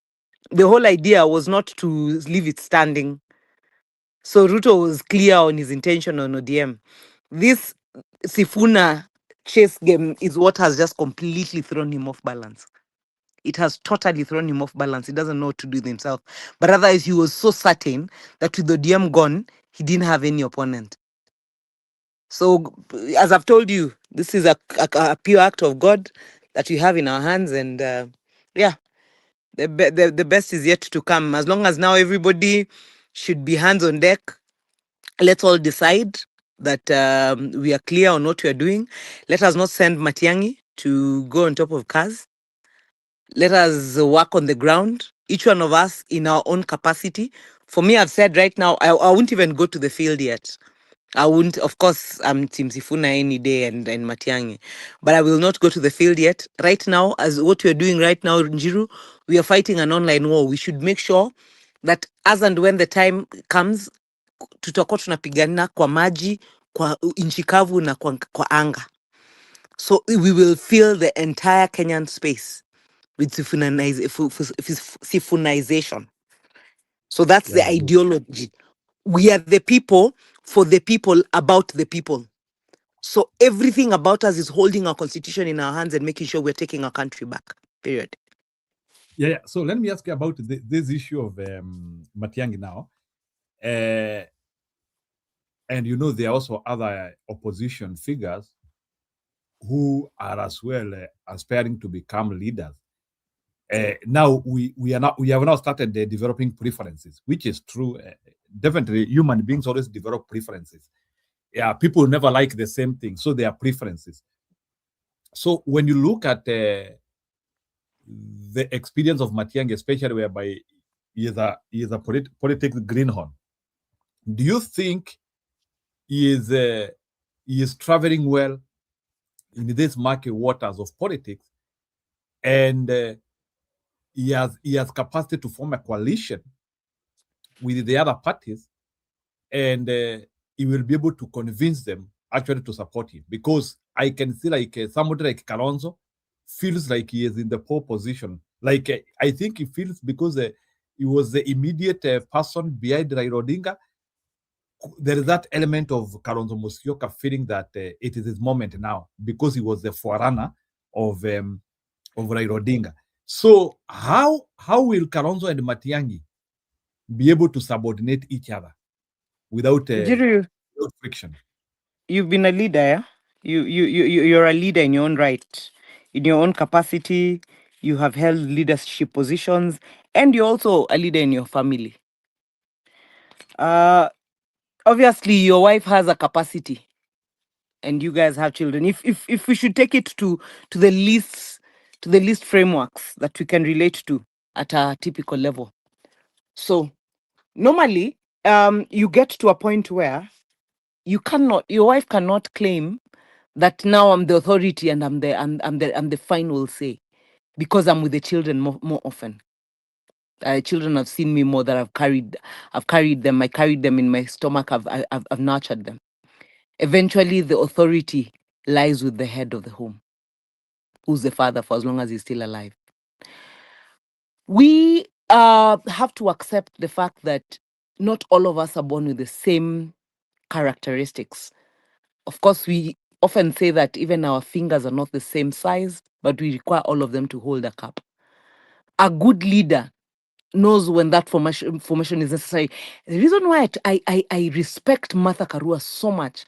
The whole idea was not to leave it standing. So Ruto was clear on his intention on ODM. This Sifuna chase game is what has just completely thrown him off balance. It has totally thrown him off balance. He doesn't know what to do with himself. But otherwise, he was so certain that with ODM gone, he didn't have any opponent. So, as I've told you, this is a pure act of God that we have in our hands. And the best is yet to come. As long as now everybody should be hands on deck, let's all decide that we are clear on what we are doing. Let us not send Matiangi to go on top of cars. Let us work on the ground, each one of us in our own capacity. For me, I've said right now, I won't even go to the field yet. I wouldn't, of course, I'm Team Sifuna any day and Matiangi, but I will not go to the field yet. Right now, as what we're doing right now, Njiru, we are fighting an online war. We should make sure that as and when the time comes, tutakuwa tunapigana kwa maji, kwa nchi kavu na kwa anga. So we will fill the entire Kenyan space with Sifunization. So that's the ideology. We are the people, for the people, about the people. So everything about us is holding our constitution in our hands and making sure we're taking our country back. Period. Yeah. So let me ask you about this issue of Matiangi now. And you know, there are also other opposition figures who are as well aspiring to become leaders. Now we have now started developing preferences, which is true. Definitely, human beings always develop preferences. Yeah, people never like the same thing, so there are preferences. So when you look at the experience of Matiangi, especially whereby he is a politics greenhorn, do you think he is traveling well in these murky waters of politics, and he has capacity to form a coalition with the other parties, and he will be able to convince them actually to support him? Because I can see like somebody like Kalonzo feels like he is in the poor position. Like I think he feels because he was the immediate person behind Raila Odinga. There is that element of Kalonzo Musyoka feeling that it is his moment now because he was the forerunner of Raila Odinga. So how will Kalonzo and Matiangi be able to subordinate each other without friction? You've been a leader, yeah? You're a leader in your own right, in your own capacity. You have held leadership positions, and you're also a leader in your family. Obviously, your wife has a capacity, and you guys have children. If we should take it to the least frameworks that we can relate to at a typical level. So normally, you get to a point where your wife cannot claim that now I'm the authority and I'm the final say, because I'm with the children more often. Children have seen me more, that I've carried them. I carried them in my stomach. I've nurtured them. Eventually, the authority lies with the head of the home, who's the father, for as long as he's still alive. We have to accept the fact that not all of us are born with the same characteristics. Of course, we often say that even our fingers are not the same size, but we require all of them to hold a cup. A good leader knows when that formation is necessary. The reason why I respect Martha Karua so much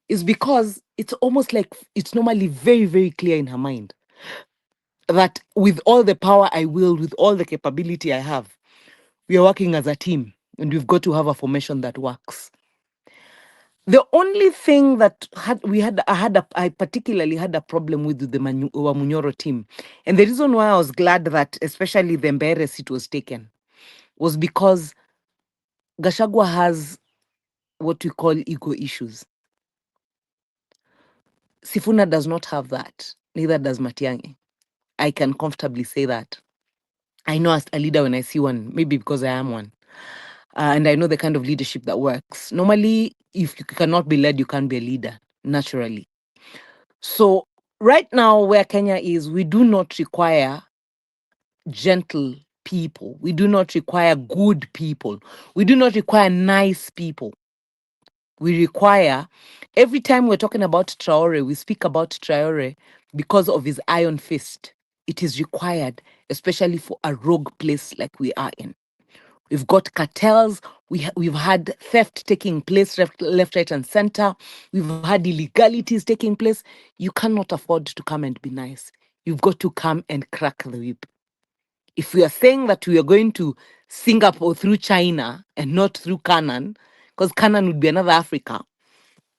is because it's almost like it's normally very, very clear in her mind that with all the power I wield, with all the capability I have, we are working as a team, and we've got to have a formation that works. The only thing that I particularly had a problem with the Wamunyoro team, and the reason why I was glad that especially the Mbere seat was taken, was because Gachagua has what we call ego issues. Sifuna does not have that. Neither does Matiangi. I can comfortably say that. I know as a leader when I see one, maybe because I am one. And I know the kind of leadership that works. Normally, if you cannot be led, you can't be a leader, naturally. So right now, where Kenya is, we do not require gentle people. We do not require good people. We do not require nice people. We require, every time we're talking about Traore, we speak about Traore because of his iron fist. It is required, especially for a rogue place like we are in. We've got cartels. We've had theft taking place left, right, and center. We've had illegalities taking place. You cannot afford to come and be nice. You've got to come and crack the whip. If we are saying that we are going to Singapore through China and not through Canaan, because Canaan would be another Africa.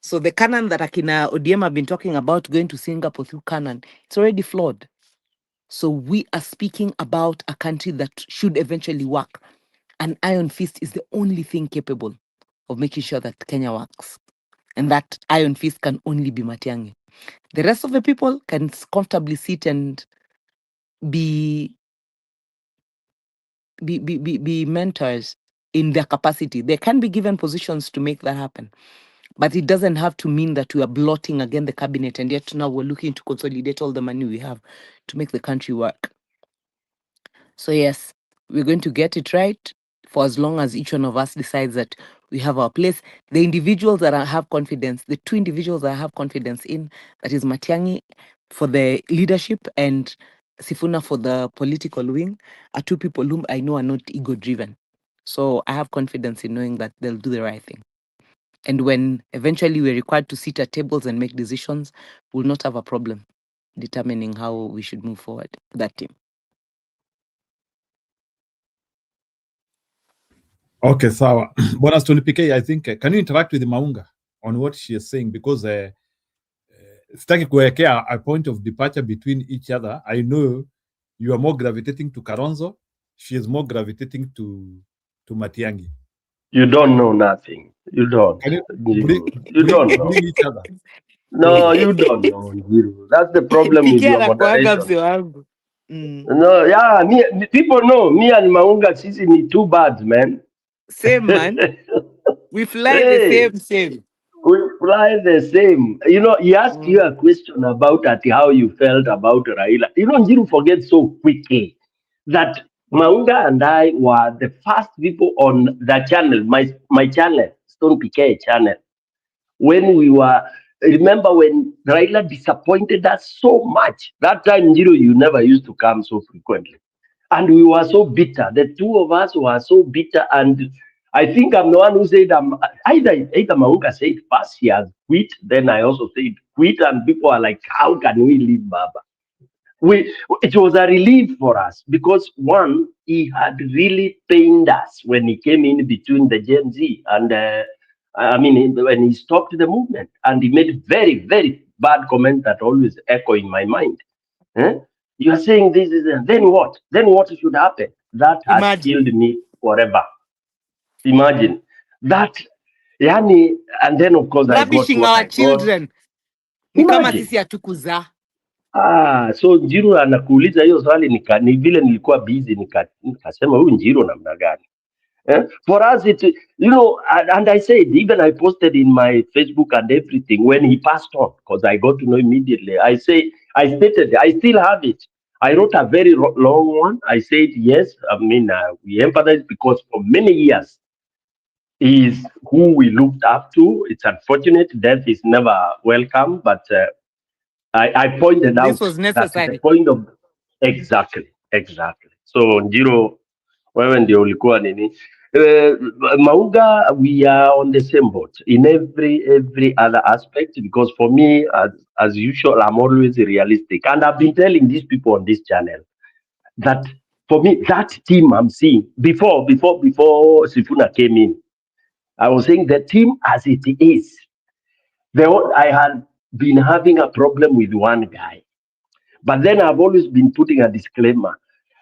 So the Canaan that Akina ODM have been talking about going to Singapore through Canaan, it's already flawed. So we are speaking about a country that should eventually work. An iron fist is the only thing capable of making sure that Kenya works. And that iron fist can only be Matiangi. The rest of the people can comfortably sit and be mentors in their capacity. They can be given positions to make that happen. But it doesn't have to mean that we are blotting again the cabinet, and yet now we're looking to consolidate all the money we have to make the country work. So yes, we're going to get it right for as long as each one of us decides that we have our place. The individuals that I have confidence, the two individuals that I have confidence in, that is Matiangi for the leadership and Sifuna for the political wing, are two people whom I know are not ego-driven. So I have confidence in knowing that they'll do the right thing. And when eventually we're required to sit at tables and make decisions, we'll not have a problem determining how we should move forward with that team. Okay, sawa. Bwana Stone PK, I think, can you interact with Maunga on what she is saying? Because sitaki kuwekea a point of departure between each other. I know you are more gravitating to Karonzo. She is more gravitating to Matiangi. You don't know nothing. You don't. Can you You don't know. bring each other? No, you don't know, Njiru. That's the problem with your moderation. No, yeah, people know me and Maunga sisi ni two birds, man. Same, man. We fly the same. We fly the same. You know, he asked you a question about how you felt about Raila. You know, Njiru forgets so quickly that Maunga and I were the first people on the channel, my channel, Stone PK channel, when we were, remember when Raila disappointed us so much? That time, Njiru, you never used to come so frequently. And we were so bitter. The two of us were so bitter. And I think I'm the one who said, either Maunga said first he has quit, then I also said quit. And people are like, how can we leave Baba? It was a relief for us because one, he had really pained us when he came in between the Gen Z and when he stopped the movement, and he made very, very bad comments that always echo in my mind. You are saying this is, then what? Then what should happen? That has killed me forever. Imagine that, Yani, and then of course ravishing our children. Ni kama Imagine. sisi hatukuzaa. So Njiru anakuuliza hiyo swali ni vile nilikuwa busy nikasema huyu Njiru namna gani? For us it, you know, and I said, even I posted in my Facebook and everything when he passed on, because I got to know immediately. I stated, I still have it. I wrote a very long one. I said, yes, I mean, we empathize because for many years, he is who we looked up to. It's unfortunate, death is never welcome, but I pointed This out was that the necessary. point of, exactly. So Njiro, wewe ndio ulikuwa nini? Mauga, we are on the same boat in every other aspect, because for me, as usual, I'm always realistic, and I've been telling these people on this channel that for me, that team I'm seeing before Sifuna came in, I was saying the team as it is. I had been having a problem with one guy, but then I've always been putting a disclaimer.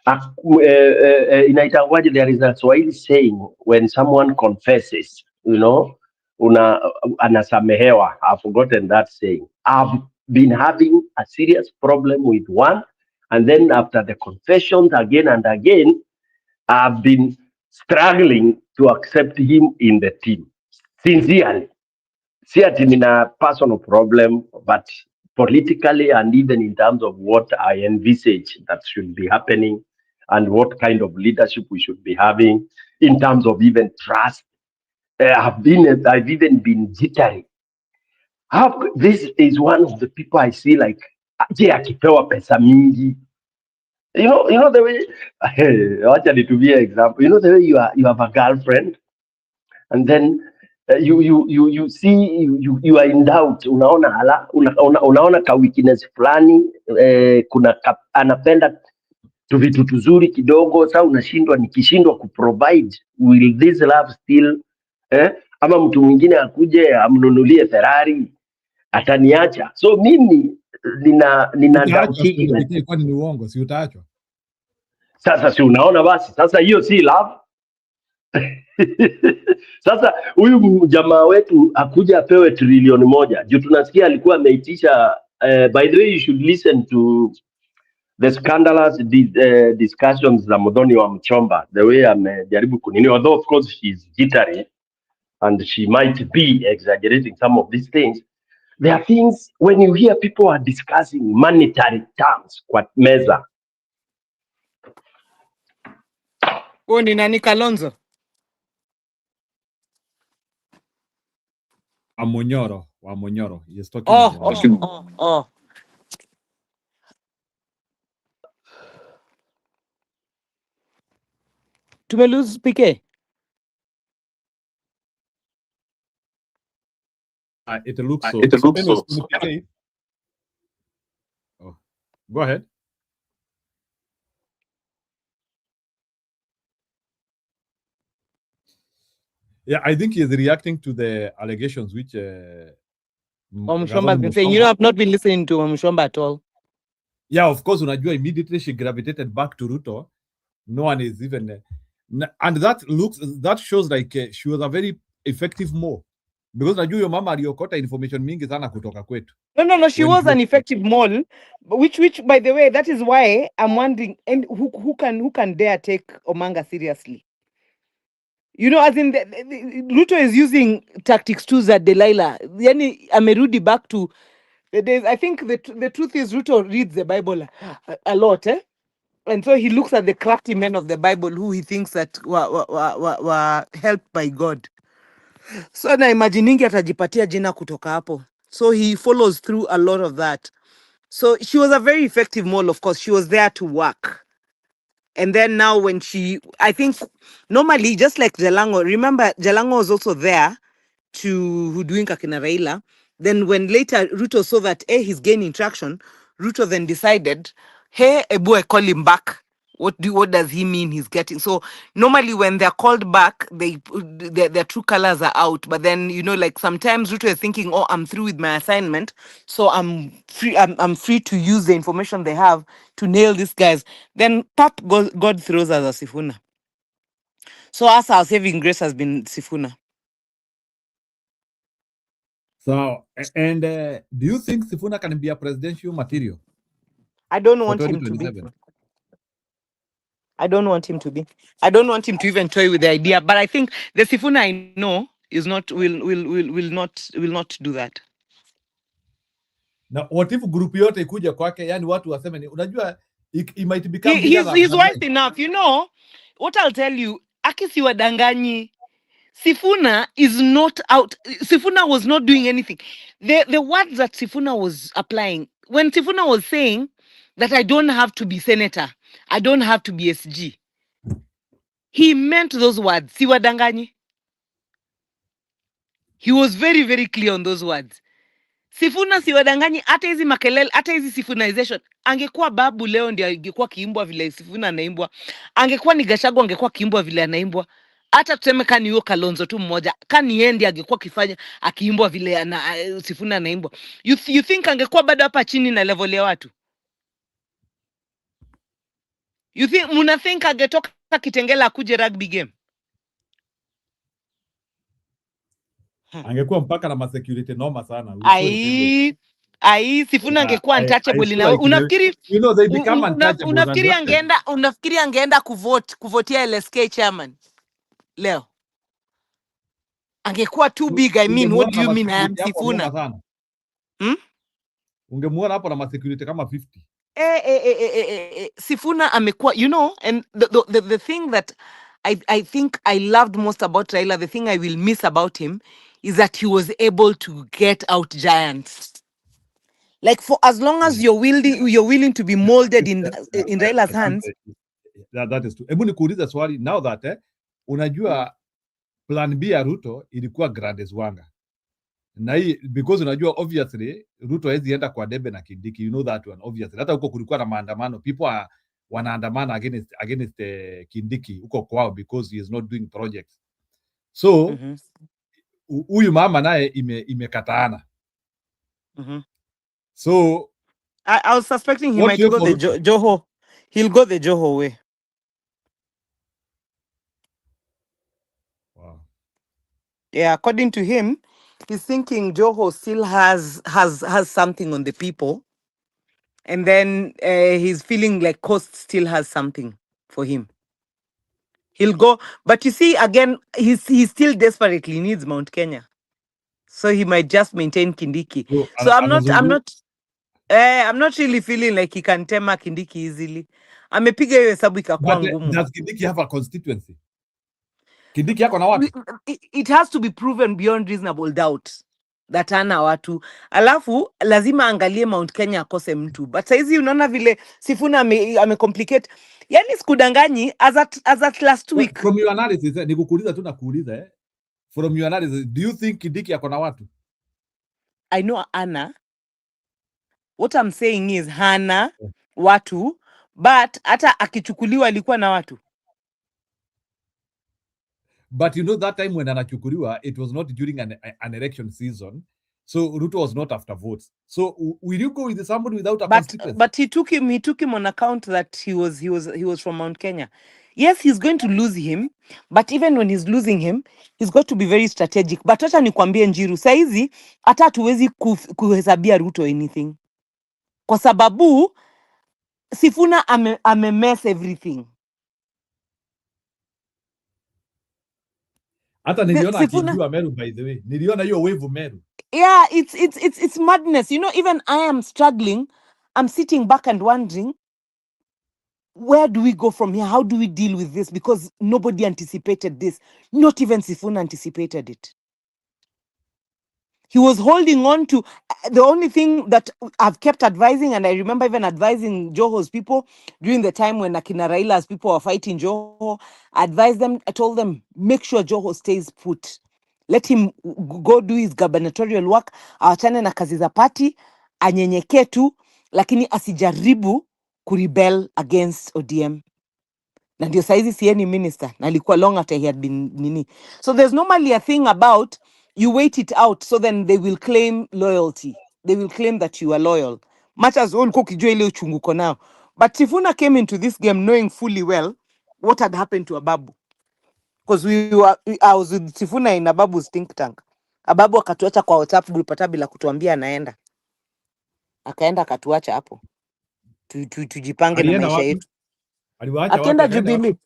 Inaitangwaje, there is a Swahili saying, when someone confesses, you know, anasamehewa. I've forgotten that saying. I've been having a serious problem with one, and then after the confessions again and again, I've been struggling to accept him in the team sincerely. See ati nina personal problem, but politically and even in terms of what I envisage that should be happening and what kind of leadership we should be having in terms of even trust, I've even been jittery. This is one of the people I see like, je, akipewa pesa mingi, you know the way, wacha nitumie example, you know the way you have a girlfriend and then you see you are in doubt, unaona ka weakness fulani, anapenda tu vitu tuzuri kidogo. Sasa unashindwa, nikishindwa kuprovide, will this love still ama mtu mwingine akuje amnunulie Ferrari ataniacha? So mimi nina doubt hii. Kwani ni uongo? Si utaachwa? Sasa si unaona, basi sasa hiyo si love. Sasa huyu jamaa wetu akuja apewe trilioni moja juu tunasikia alikuwa ameitisha. By the way, you should listen to the scandalous discussions za Muthoni wa Mchomba, the way amejaribu kunini, although of course she's jittery and she might be exaggerating some of these things. There are things when you hear people are discussing monetary terms kwa meza. Ni nani? Kalonzo? Wamonyoro. He is talking Oh. Tumelose PK. It looks so. PK. Oh, go ahead. Yeah, I think he is reacting to the allegations which Mshomba has been saying. You know, I've not been listening to Mshomba at all. Yeah, of course, unajua, immediately she gravitated back to Ruto. No one is even, and that shows like she was a very effective mole, because najua your mama aliokota information mingi sana kutoka kwetu. No, she was an effective mole, which by the way, that is why I'm wondering, and who can dare take Omanga seriously? You know, as in Ruto is using tactics too that Delilah. Yani amerudi back to the days. I think the truth is Ruto reads the Bible a lot, and so he looks at the crafty men of the Bible who he thinks that were helped by God. So na imaginingi atajipatia jina kutoka hapo. So he follows through a lot of that. So she was a very effective mole, of course. She was there to work. And then now when I think normally, just like Jalango, remember Jalango was also there to doing Kakina Raila. Then when later Ruto saw that he's gaining traction, Ruto then decided, hey, Ebue, call him back. What does he mean he's getting? So normally when they're called back, their true colors are out. But then, you know, like sometimes Ruto is thinking, oh, I'm through with my assignment, so I'm free to use the information they have to nail these guys. Then God throws us a Sifuna. So as our saving grace has been Sifuna. So, and do you think Sifuna can be a presidential material I don't for want him to be. 2027? I don't want him to be. I don't want him to even toy with the idea. But I think the Sifuna I know is not will not do that. Na what if group yote ikuja kwake, yani watu waseme ni unajua it might become bigger than He's wise enough, you know. What I'll tell you, Akisi wadanganyi. Sifuna is not out. Sifuna was not doing anything. The words that Sifuna was applying, when Sifuna was saying that I don't have to be senator, I don't have to be SG, he meant those words. Siwadanganyi. He was very, very clear on those words. Sifuna siwadanganyi, hata hizi makelele, hata hizi Sifunization. Angekuwa Babu leo ndio angekuwa kiimbwa vile Sifuna anaimbwa. Angekuwa ni Gachagua angekuwa kiimbwa vile anaimbwa. Hata tuseme kani huyo Kalonzo tu mmoja, kani yendi angekuwa kifanya akiimbwa vile Sifuna anaimbwa. You think angekuwa bado hapa chini na level ya watu? You think muna think angetoka Kitengela akuje rugby game? Angekuwa mpaka na security noma sana. Ai Sifuna angekuwa untouchable na unafikiri you know they become untouchable. Unafikiri angeenda kuvotia LSK chairman leo? Angekuwa too big. I mean, what do you mean I am Sifuna? Ungemuona hapo na security kama 50. Sifuna amekuwa, you know, and the thing that I think I loved most about Raila, the thing I will miss about him is that he was able to get out giants. Like for as long as you're willing to be molded in Raila's hands. That is true. Hebu nikuulize swali now that unajua plan B ya Ruto ilikuwa Grandes Wanga. Na hii because unajua obviously Ruto hawezi enda kwa debe na Kindiki, you know that one obviously. Hata huko kulikuwa na maandamano, people wanaandamana against Kindiki huko kwao because he is not doing projects. So huyu mama naye imekataana. So I was suspecting he might go the Joho. He'll go the Joho way. Wow. Yeah, according to him, he's thinking Joho still has something on the people, and then he's feeling like Coast still has something for him. He'll go, but you see, again, he still desperately needs Mount Kenya, so he might just maintain Kindiki. So I'm not really feeling like he can tema Kindiki easily. Amepiga hiyo hesabu ikakuwa ngumu. Does Kindiki have a constituency? Kindiki yako na watu? It has to be proven beyond reasonable doubt that ana watu. Alafu lazima angalie Mount Kenya akose mtu. But saizi unaona vile Sifuna amecomplicate. Yani sikudanganyi as at last week. From your analysis, nikukuuliza tu na kuuliza from your analysis, do you think Kindiki yako na watu? I know Anna. What I'm saying is hana watu, but hata akichukuliwa alikuwa na watu. But you know that time when anachukuliwa, it was not during an election season. So Ruto was not after votes. So will you go with somebody without a constituency? But he took him on account that he was from Mount Kenya. Yes, he's going to lose him, but even when he's losing him, he's got to be very strategic. But acha nikwambie Njiru, saizi hata hatuwezi kuhesabia Ruto anything. Kwa sababu Sifuna mess everything. Hata niliona akijua Meru, by the way. Niliona hiyo wave Meru. Yeah, it's madness. You know, even I am struggling. I'm sitting back and wondering, where do we go from here? How do we deal with this? Because nobody anticipated this. Not even Sifuna anticipated it. He was holding on to the only thing that I've kept advising, and I remember even advising Joho's people during the time when Akina Raila's people were fighting Joho. I told them, make sure Joho stays put. Let him go do his gubernatorial work. Awachane na kazi za party, anyenyekee tu, lakini asijaribu kurebel against ODM. Na ndio saizi sieni minister, na alikuwa long after he had been nini. So there's normally a thing about you wait it out, so then they will claim loyalty. They will claim that you are loyal. Much as ulikuwa ukijua ile uchungu uko nao. But Sifuna came into this game knowing fully well what had happened to Ababu. Because I was with Sifuna in Ababu's think tank. Ababu akatuacha kwa WhatsApp group hata bila kutuambia anaenda. Akaenda akatuacha hapo. Tujipange na Alienda maisha wapi? yetu. Aliwaacha wapi? Akaenda Akaenda wapi? Jubilee.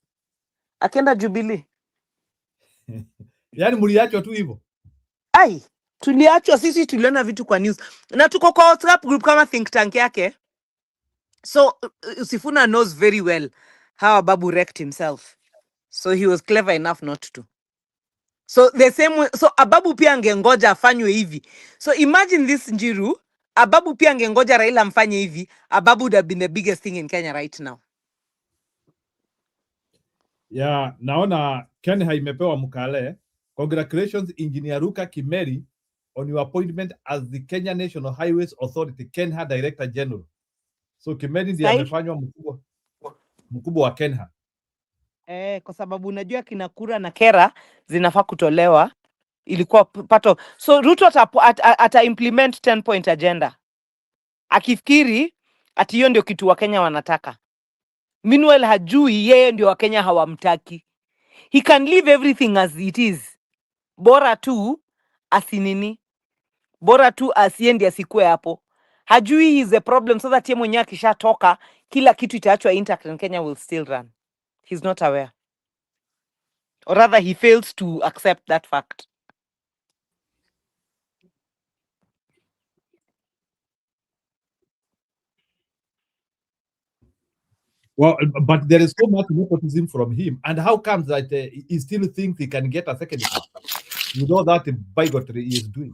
Akaenda Jubilee. Yaani mliachwa tu hivyo. Ai, tuliachwa sisi, tuliona vitu kwa news. Na tuko kwa WhatsApp group kama think tank yake. So Sifuna knows very well how Ababu wrecked himself. So he was clever enough not to. So the same way, so Ababu pia angengoja afanywe hivi. So imagine this Njiru, Ababu pia angengoja Raila amfanye hivi, Ababu would have been the biggest thing in Kenya right now. Yeah, naona Kenya imepewa mkale. Congratulations Engineer Ruka Kimeri on your appointment as the Kenya National Highways Authority Kenya Director General. So Kimeri ndiye amefanywa mkubwa wa Kenya. Kwa sababu unajua kina kura na kera zinafaa kutolewa, ilikuwa pato. So Ruto ata implement 10-point agenda. Akifikiri ati hiyo ndio kitu wa Kenya wanataka. Meanwhile hajui yeye ndio wa Kenya hawamtaki. He can leave everything as it is. Bora tu asinini. Bora tu asiendi asikue hapo. Hajui is a problem, so that yeye mwenyewe akishatoka kila kitu itaachwa intact and Kenya will still run. He's not aware. Or rather he fails to accept that fact. Well, but there is so much nepotism from him. And how comes that he still thinks he can get a second term? You know that bigotry he is doing.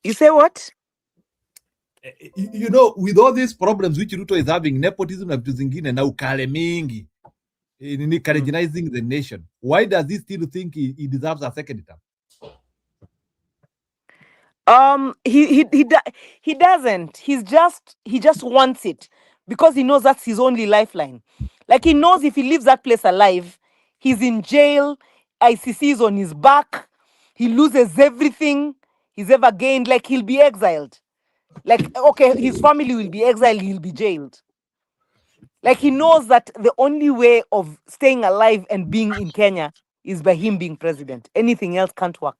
You say what? You know, with all these problems which Ruto is having, nepotism na vitu zingine na ukale mingi, Kalenjinizing the nation. Why does he still think he deserves a second term? He doesn't. He just wants it because he knows that's his only lifeline. Like he knows if he leaves that place alive, he's in jail, ICC is on his back, he loses everything he's ever gained, like he'll be exiled. Like, okay, his family will be exiled, he'll be jailed. Like he knows that the only way of staying alive and being in Kenya is by him being president. Anything else can't work.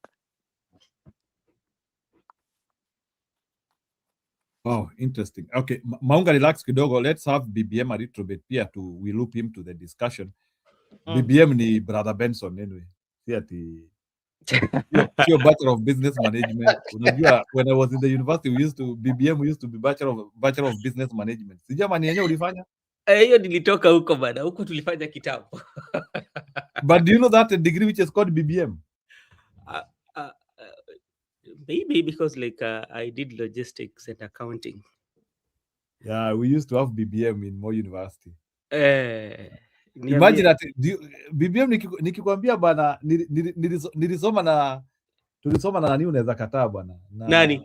Oh, interesting. Okay, Maunga, relax kidogo. Let's have BBM a little bit here we loop him to the discussion. BBM ni Brother Benson anyway. Sio Bachelor of Business Management. Unajua, when I was in the university, BBM used to be Bachelor of Business Management. Sijamani yenyewe ulifanya? Hiyo nilitoka huko bana, huko tulifanya kitambo. But do you know that degree which is called BBM? Maybe because like I did logistics and accounting. Yeah, we used to have BBM in Moi University. Imagine that BBM nikikwambia bana, tulisoma na nani unaweza kataa bana? Nani?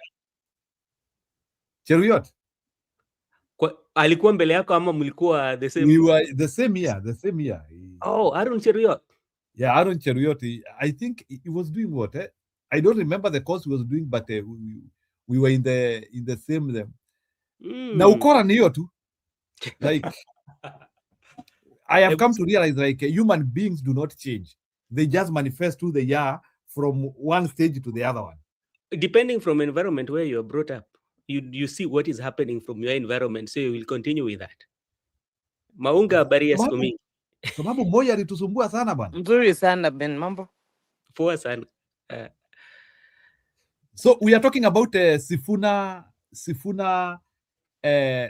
Cheruiyot. Alikuwa mbele yako ama mlikuwa the same? We were the same year. Oh, Aaron Cheruiyot. Yeah, Aaron Cheruiyot. I think he was doing what? I don't remember the course he was doing, but we were in the same. Na ukora ni hiyo tu. Like I have come to realize like human beings do not change. They just manifest who they are from one stage to the other one. Depending from environment where you are brought up, you see what is happening from your environment, so you will continue with that. Maunga habari ya siku mingi. Sababu Moi alitusumbua sana bwana. Mzuri sana Ben, mambo. Poa sana. So we are talking about Sifuna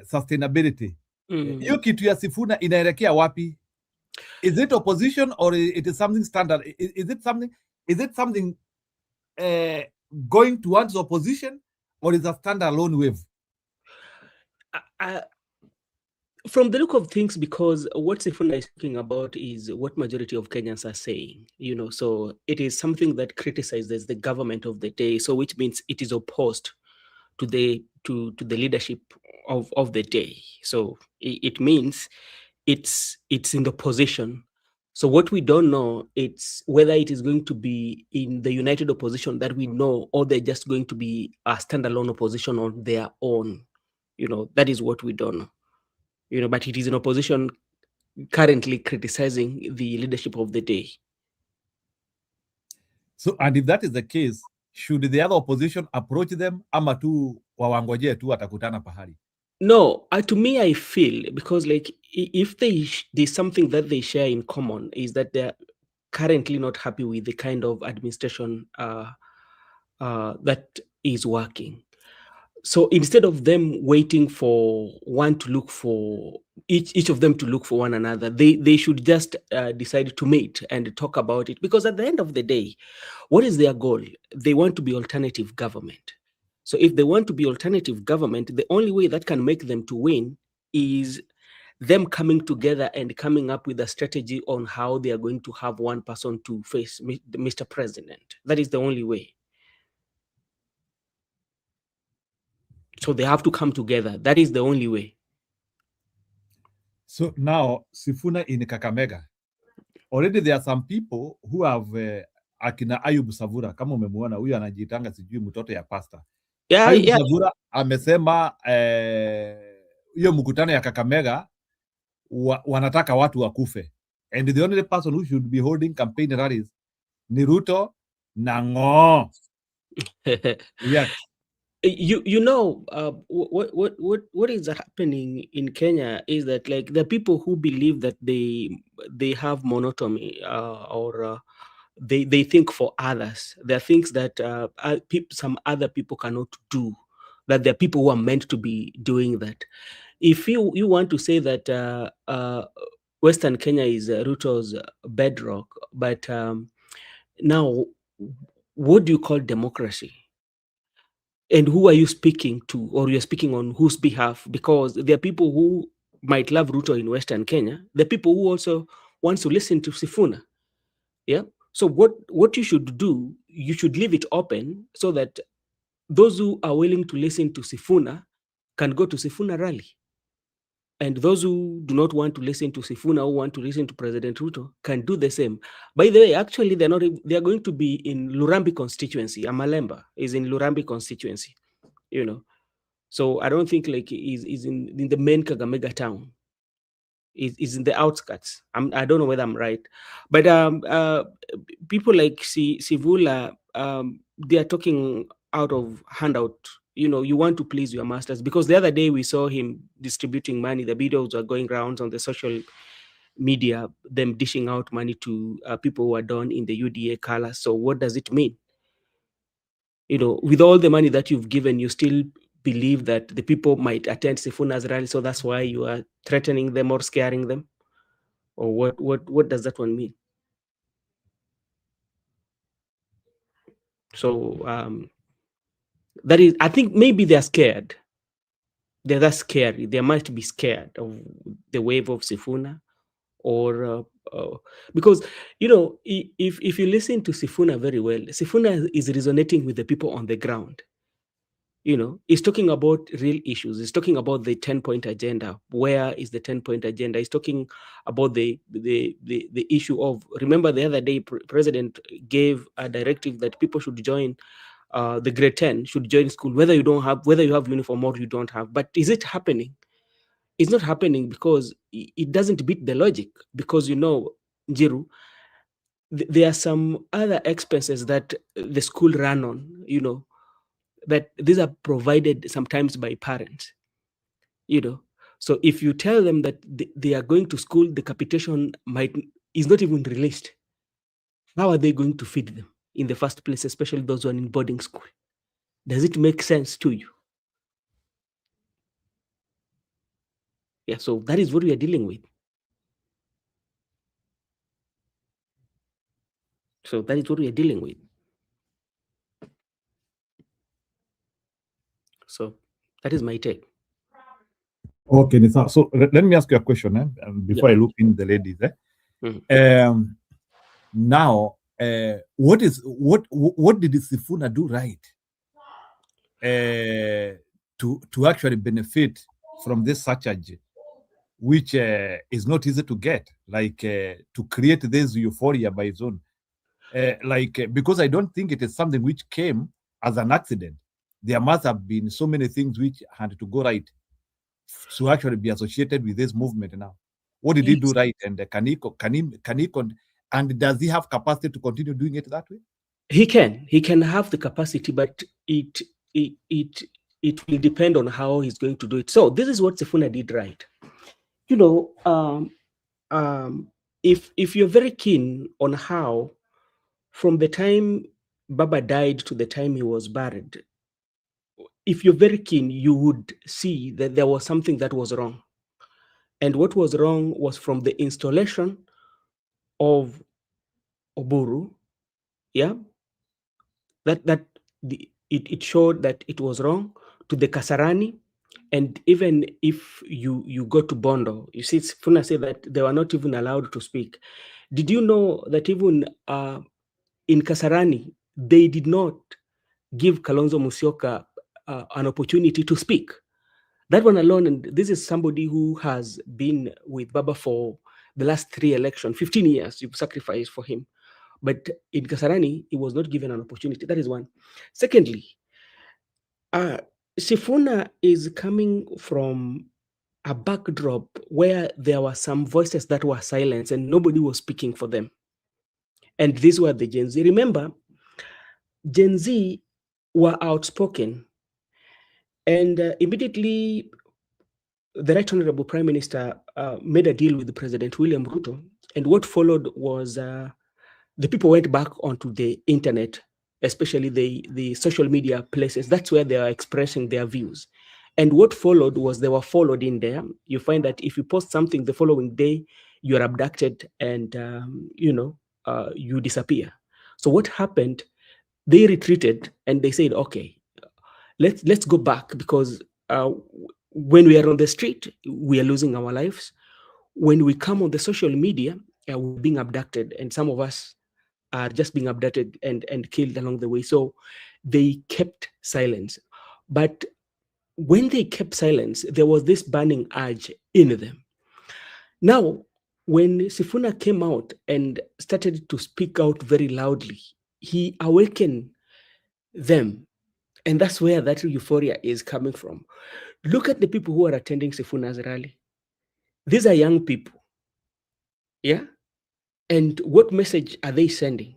sustainability. Hiyo kitu ya Sifuna inaelekea wapi? Is it opposition or it is something standard? Is it something going towards opposition or is a standalone wave? From the look of things, because what Sifuna is talking about is what majority of Kenyans are saying, so it is something that criticizes the government of the day, so which means it is opposed to the leadership of the day. So it means it's in the opposition. So what we don't know, it's whether it is going to be in the united opposition that we know, or they're just going to be a standalone opposition on their own. That is what we don't know. But it is an opposition currently criticizing the leadership of the day. So, and if that is the case, should the other opposition approach them ama tu wawangoje tu watakutana pahali? No, to me, I feel because like if there's something that they share in common is that they're currently not happy with the kind of administration that is working. So instead of them waiting for one to look for each of them to look for one another, they should just decide to meet and talk about it. Because at the end of the day, what is their goal? They want to be alternative government. So if they want to be alternative government, the only way that can make them to win is them coming together and coming up with a strategy on how they are going to have one person to face Mr. President. That is the only way. So they have to come together. That is the only way. So now, Sifuna in Kakamega, already there are some people who have akina Ayub Savura, kama umemuona huyu anajitanga sijui mtoto ya pasta. Ayub Savura amesema hiyo mkutano ya Kakamega wanataka watu wakufe. And the only person who should be holding campaign rallies ni Ruto na Ng'o. Yes. You know what is happening in Kenya is that like the people who believe that they have monotony or they think for others. There are things that some other people cannot do. That there are people who are meant to be doing that. If you want to say that Western Kenya is Ruto's bedrock, but now what do you call democracy? And who are you speaking to, or you're speaking on whose behalf? Because there are people who might love Ruto in Western Kenya. There are people who also want to listen to Sifuna. Yeah. So what you should do, you should leave it open so that those who are willing to listen to Sifuna can go to Sifuna rally. And those who do not want to listen to Sifuna or want to listen to President Ruto can do the same. By the way, actually, they are going to be in Lurambi constituency. Amalemba is in Lurambi constituency, you know. So I don't think like is in the main Kakamega town. Is in the outskirts. I don't know whether I'm right, but people like Sivula, they are talking out of handout. You know, you want to please your masters, because the other day we saw him distributing money. The videos are going rounds on the social media, them dishing out money to people who are done in the UDA colors. So what does it mean? You know, with all the money that you've given, you still believe that the people might attend Sifuna's rally, so that's why you are threatening them or scaring them? Or what does that one mean? So that is, I think maybe they're scared. They're that scary. They might be scared of the wave of Sifuna, or because, you know, if you listen to Sifuna very well, Sifuna is resonating with the people on the ground. You know, he's talking about real issues. He's talking about the 10-point agenda. Where is the 10-point agenda? He's talking about the issue of, remember the other day, President gave a directive that people should join the grade 10, should join school, whether you have uniform or you don't have. But is it happening? It's not happening because it doesn't beat the logic. Because, you know, Njiru, there are some other expenses that the school run on, you know, that these are provided sometimes by parents, you know. So if you tell them that they are going to school, the capitation is not even released. How are they going to feed them in the first place, especially those who are in boarding school? Does it make sense to you? Yeah, so that is what we are dealing with. So that is what we are dealing with. So that is my take. Okay, Nitha. So let me ask you a question before I look in the ladies. Now, what did Sifuna do right to actually benefit from this surcharge, which is not easy to get, like to create this euphoria by its own? Because I don't think it is something which came as an accident. There must have been so many things which had to go right to actually be associated with this movement now. What did he do right, and can he and does he have capacity to continue doing it that way? He can have the capacity, but it will depend on how he's going to do it. So this is what Sifuna did right. You know, if you're very keen on how, from the time Baba died to the time he was buried, if you're very keen, you would see that there was something that was wrong. And what was wrong was from the installation of Oburu, yeah, it showed that it was wrong, to the Kasarani. And even if you go to Bondo, you see, Sifuna said that they were not even allowed to speak. Did you know that even in Kasarani, they did not give Kalonzo Musyoka an opportunity to speak? That one alone, and this is somebody who has been with Baba for the last 3 elections, 15 years, you've sacrificed for him. But in Kasarani, he was not given an opportunity. That is one. Secondly, Sifuna is coming from a backdrop where there were some voices that were silenced and nobody was speaking for them. And these were the Gen Z. Remember, Gen Z were outspoken. And immediately, the Right Honorable Prime Minister made a deal with President William Ruto. And what followed was the people went back onto the internet, especially the social media places. That's where they are expressing their views. And what followed was they were followed in there. You find that if you post something the following day, you are abducted and, you disappear. So what happened? They retreated and they said, okay, let's go back, because when we are on the street, we are losing our lives. When we come on the social media, we're being abducted, and some of us are just being abducted and killed along the way. So they kept silence. But when they kept silence, there was this burning urge in them. Now, when Sifuna came out and started to speak out very loudly, he awakened them. And that's where that euphoria is coming from. Look at the people who are attending Sifuna's rally. These are young people. Yeah? And what message are they sending?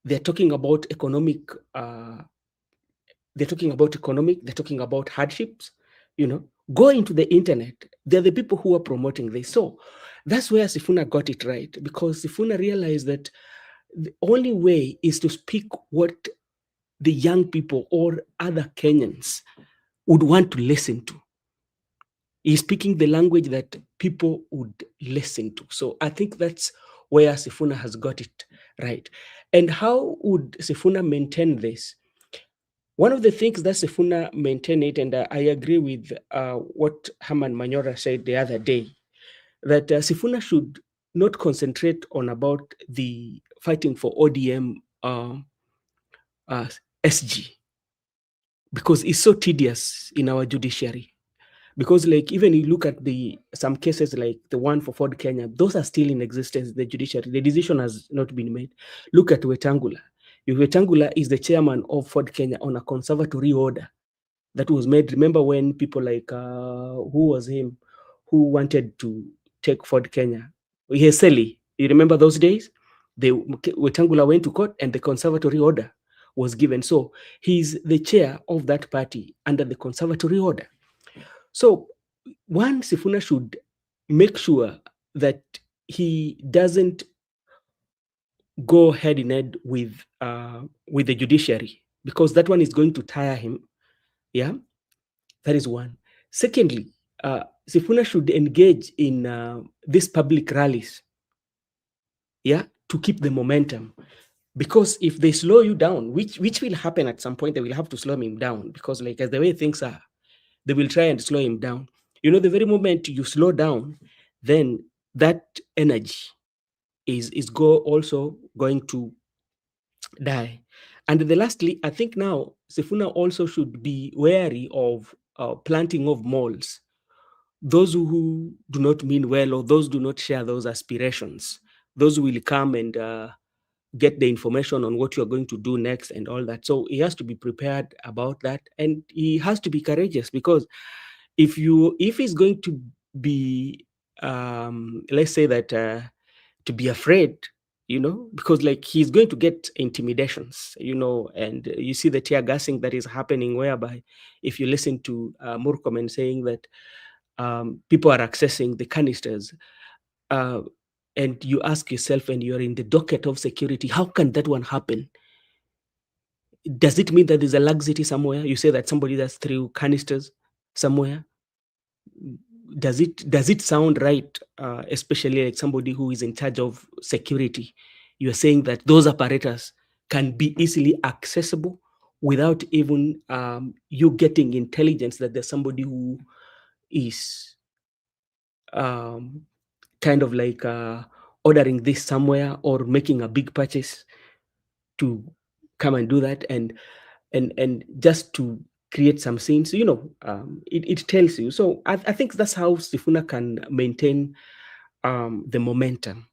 They're talking about economic, they're talking about hardships. Go into the internet. They're the people who are promoting this. So that's where Sifuna got it right, because Sifuna realized that the only way is to speak what the young people or other Kenyans would want to listen to. He's speaking the language that people would listen to. So I think that's where Sifuna has got it right. And how would Sifuna maintain this? One of the things that Sifuna maintained it, and I agree with what Herman Manyora said the other day, that Sifuna should not concentrate on about the fighting for ODM SG, because it's so tedious in our judiciary. Because like, even you look at some cases like the one for Ford Kenya, those are still in existence, the judiciary. The decision has not been made. Look at Wetangula. Wetangula is the chairman of Ford Kenya on a conservatory order that was made. Remember when people like, who was him, who wanted to take Ford Kenya? Yeseli. You remember those days? Wetangula went to court and the conservatory order was given. So he's the chair of that party under the conservatory order. So one, Sifuna should make sure that he doesn't go head in head with the judiciary, because that one is going to tire him. Yeah, that is one. Secondly, Sifuna should engage in these public rallies. Yeah, to keep the momentum. Because if they slow you down, which will happen at some point, they will have to slow him down, because like, as the way things are, they will try and slow him down. The very moment you slow down, then that energy is also going to die. And lastly, I think now Sifuna also should be wary of planting of malls. Those who do not mean well, or those do not share those aspirations, those will come and get the information on what you're going to do next and all that. So he has to be prepared about that, and he has to be courageous, because if he's going to be, let's say that, to be afraid, because like he's going to get intimidations, and you see the tear gassing that is happening, whereby if you listen to Murkomen saying that people are accessing the canisters, and you ask yourself, and you're in the docket of security, how can that one happen? Does it mean that there's a laxity somewhere? You say that somebody that's threw canisters somewhere. Does it sound right, especially like somebody who is in charge of security? You're saying that those apparatus can be easily accessible without even you getting intelligence that there's somebody who is kind of like ordering this somewhere or making a big purchase to come and do that, and just to create some scenes, it tells you. So I think that's how Sifuna can maintain the momentum.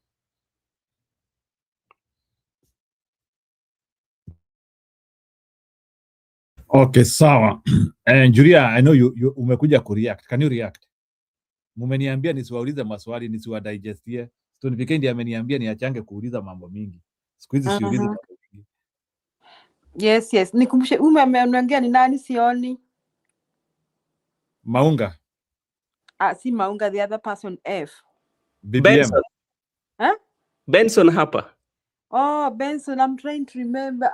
Okay, sawa. And Julia, I know you umekuja kureact. Can you react? Mumeniambia nisiwaulize maswali, nisiwadigestie. Stone Vikendi ameniambia niachange kuuliza mambo mingi. Siku hizi siulizi mambo mingi. Yes. Nikumbushe umeongea ni nani sioni? Maunga. Si Maunga, the other person F. BBM. Benson. Huh? Benson hapa. Oh, Benson, I'm trying to remember.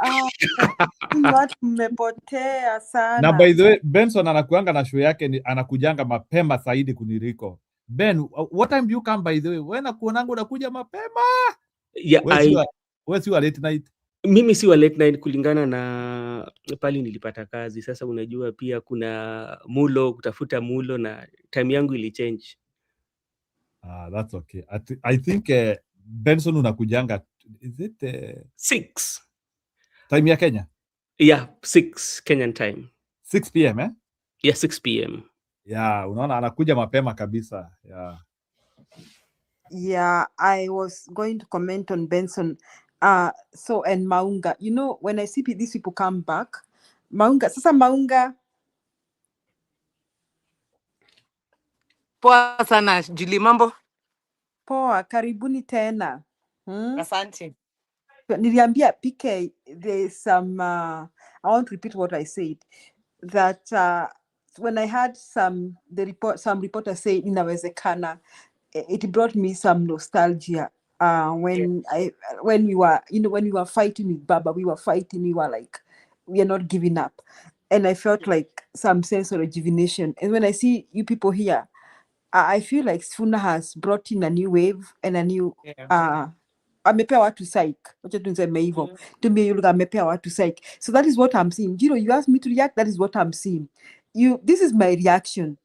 Watu mmepotea sana. Na by the way, Benson anakuanga na show yake, anakujanga mapema zaidi kuniliko. Ben, what time do you come by the way? Wewe nakuonanga unakuja mapema. Yeah, wewe si wa late night. Mimi si wa late night kulingana na pali nilipata kazi. Sasa unajua pia kuna mulo, kutafuta mulo, na time yangu ili change. That's okay. I think Benson unakujanga, is it 6 time ya Kenya? Yeah, 6 Kenyan time. 6 p.m. Yeah, 6 p.m. Yeah, unaona anakuja mapema kabisa. Yeah, I was going to comment on Benson. So and Maunga, when I see these people come back, Maunga. Poa sana, Julie, mambo? Poa, karibuni tena. Asante. Niliambia PK, there's some, I want to repeat what I said, that when I had some reporters say inawezekana, it brought me some nostalgia. When we were fighting with Baba, we were like, we are not giving up. And I felt like some sense of rejuvenation. And when I see you people here, I feel like Sifuna has brought in a new wave and a new amepea watu psych. Wacha tuseme hivyo. Tumie yule amepea watu psych. So that is what I'm seeing. You asked me to react, that is what I'm seeing. This is my reaction.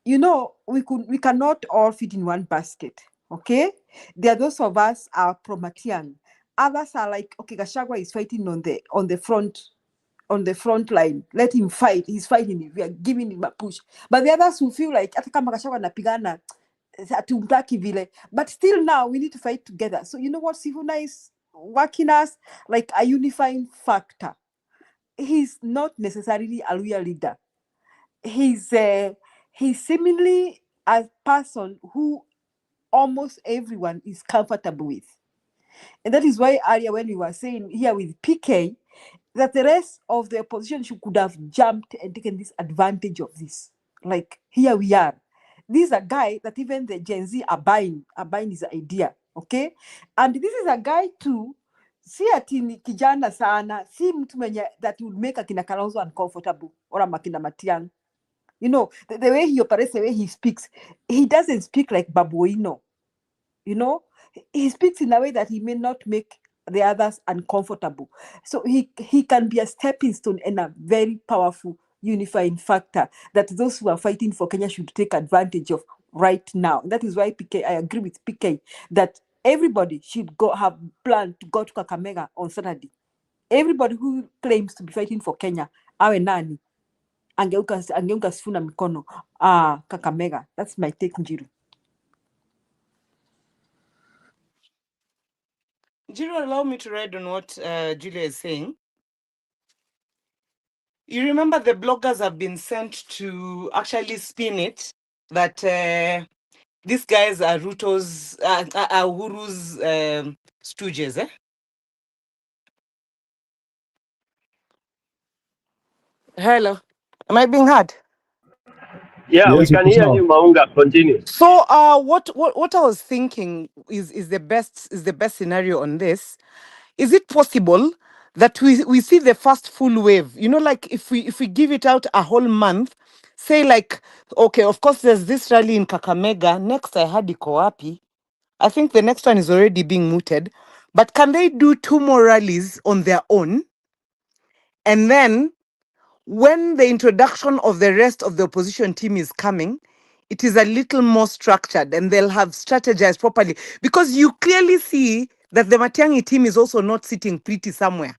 We cannot all fit in one basket. Okay? There are those of us are pro Matiang. Others are like, okay, Gachagua is fighting on the front line. Let him fight. He's fighting. We are giving him a push. But the others who feel like hata kama Gachagua anapigana hatumtaki vile. But still now we need to fight together. So you know what Sifuna is working as? Like a unifying factor. He's not necessarily a loyal leader. He's seemingly a person who almost everyone is comfortable with. And that is why earlier when we were saying here with PK, that the rest of the opposition could have jumped and taken this advantage of this. Like, here we are. This is a guy that even the Gen Z are buying his idea, okay? And this is a guy too, si ati ni kijana sana, si mtu mwenye that would make akina Kalonzo uncomfortable, or akina Matiang. The way he operates, the way he speaks, he doesn't speak like Babuino. He speaks in a way that he may not make the others uncomfortable. So he can be a stepping stone and a very powerful unifying factor that those who are fighting for Kenya should take advantage of right now. That is why I agree with PK that everybody should have planned to go to Kakamega on Saturday. Everybody who claims to be fighting for Kenya, awe nani, angeuka Sifuna mikono, Kakamega. That's my take, Njiru. Jiro, allow me to read on what Julia is saying. You remember the bloggers have been sent to actually spin it that these guys are Uhuru's Stooges, eh? Hello. Am I being heard? Yeah, we Yes, can it is hear now. you, Maunga. Continue. So what I was thinking is the best scenario on this. Is it possible that we see the first full wave? You know, like if we give it out a whole month, say like, okay, of course there's this rally in Kakamega. Next I had iko wapi. I think the next one is already being mooted. But can they do 2 more rallies on their own? And then when the introduction of the rest of the opposition team is coming, it is a little more structured and they'll have strategized properly, because you clearly see that the Matiangi team is also not sitting pretty somewhere.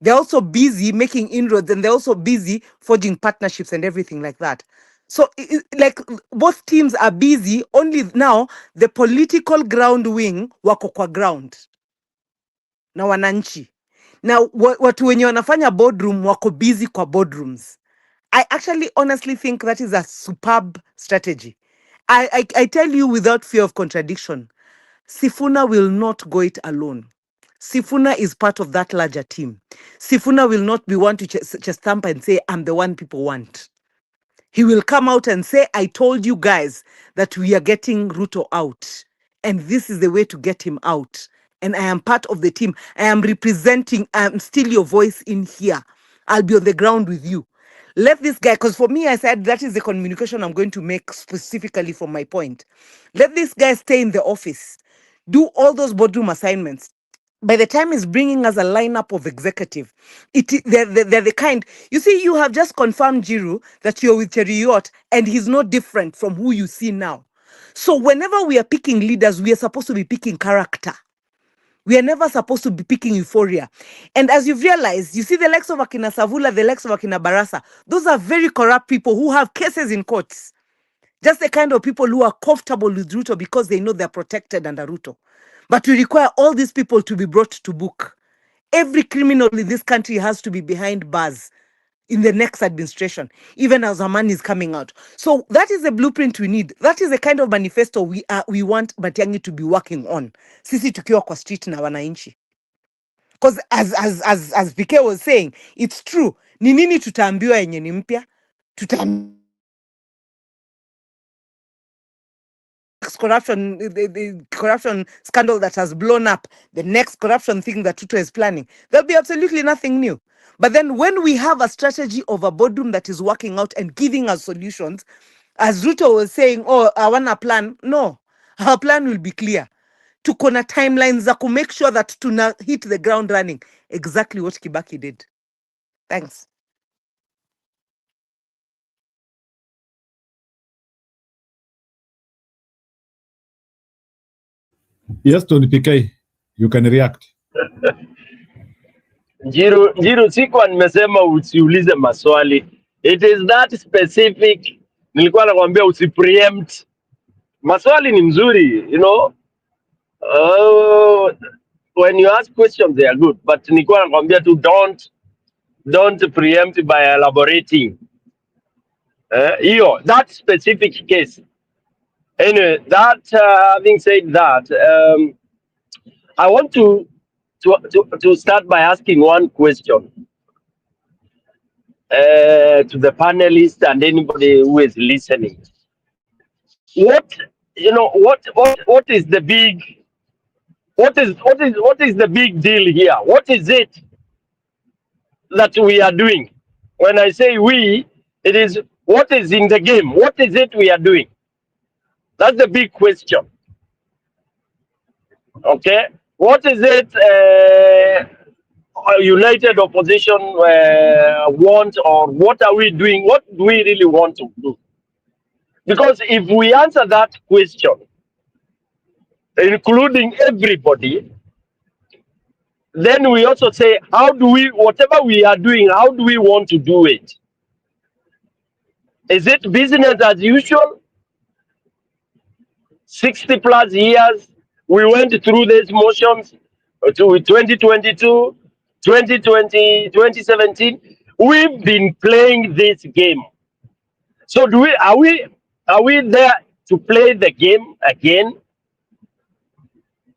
They're also busy making inroads and they're also busy forging partnerships and everything like that. So, like, both teams are busy, only now the political ground wing wako kwa ground na wananchi. Now, watu wenye wanafanya boardroom wako busy kwa boardrooms. I actually honestly think that is a superb strategy. I tell you without fear of contradiction, Sifuna will not go it alone. Sifuna is part of that larger team. Sifuna will not be one to just stamp and say, I'm the one people want. He will come out and say, I told you guys that we are getting Ruto out. And this is the way to get him out. And I am part of the team. I am representing, I'm still your voice in here. I'll be on the ground with you. Let this guy, because for me, I said that is the communication I'm going to make specifically from my point. Let this guy stay in the office, do all those boardroom assignments. By the time he's bringing us a lineup of executive, they're the kind, you see, you have just confirmed, Jiru, that you're with Cheriot and he's not different from who you see now. So whenever we are picking leaders, we are supposed to be picking character. We are never supposed to be picking euphoria. And as you've realized, you see the likes of Akina Savula, the likes of Akina Barasa, those are very corrupt people who have cases in courts. Just the kind of people who are comfortable with Ruto because they know they're protected under Ruto. But we require all these people to be brought to book. Every criminal in this country has to be behind bars in the next administration, even as Zaman is coming out. So that is the blueprint we need. That is the kind of manifesto we want Matiangi to be working on. Sisi tukiwa kwa street na wananchi. Because as PK was saying, it's true. Ni nini tutaambiwa yenye ni mpya? Corruption, the corruption scandal that has blown up, the next corruption thing that Ruto is planning, there'll be absolutely nothing new. But then when we have a strategy of a boardroom that is working out and giving us solutions, as Ruto was saying, oh, I want a plan. No, our plan will be clear. Tuko na timelines za to make sure that tuna hit the ground running. Exactly what Kibaki did. Thanks. Yes, Tony PK, you can react. Jiru, sikuwa nimesema usiulize maswali. It is that specific. Nilikuwa nakwambia usipreempt. Maswali ni mzuri, you know. When you ask questions they are good, but nilikuwa nakwambia tu don't preempt by elaborating. That specific case. Anyway, that having said that, I want to start by asking one question to the panelists and anybody who is listening. What is the big the big deal here? What is it that we are doing? When I say we, it is what is in the game. What is it we are doing? That's the big question. Okay, what is it? A united opposition want, or what are we doing? What do we really want to do? Because if we answer that question, including everybody, then we also say, how do we, whatever we are doing, how do we want to do it? Is it business as usual? 60 plus years, we went through these motions to 2022, 2020, 2017. We've been playing this game. So are we there to play the game again?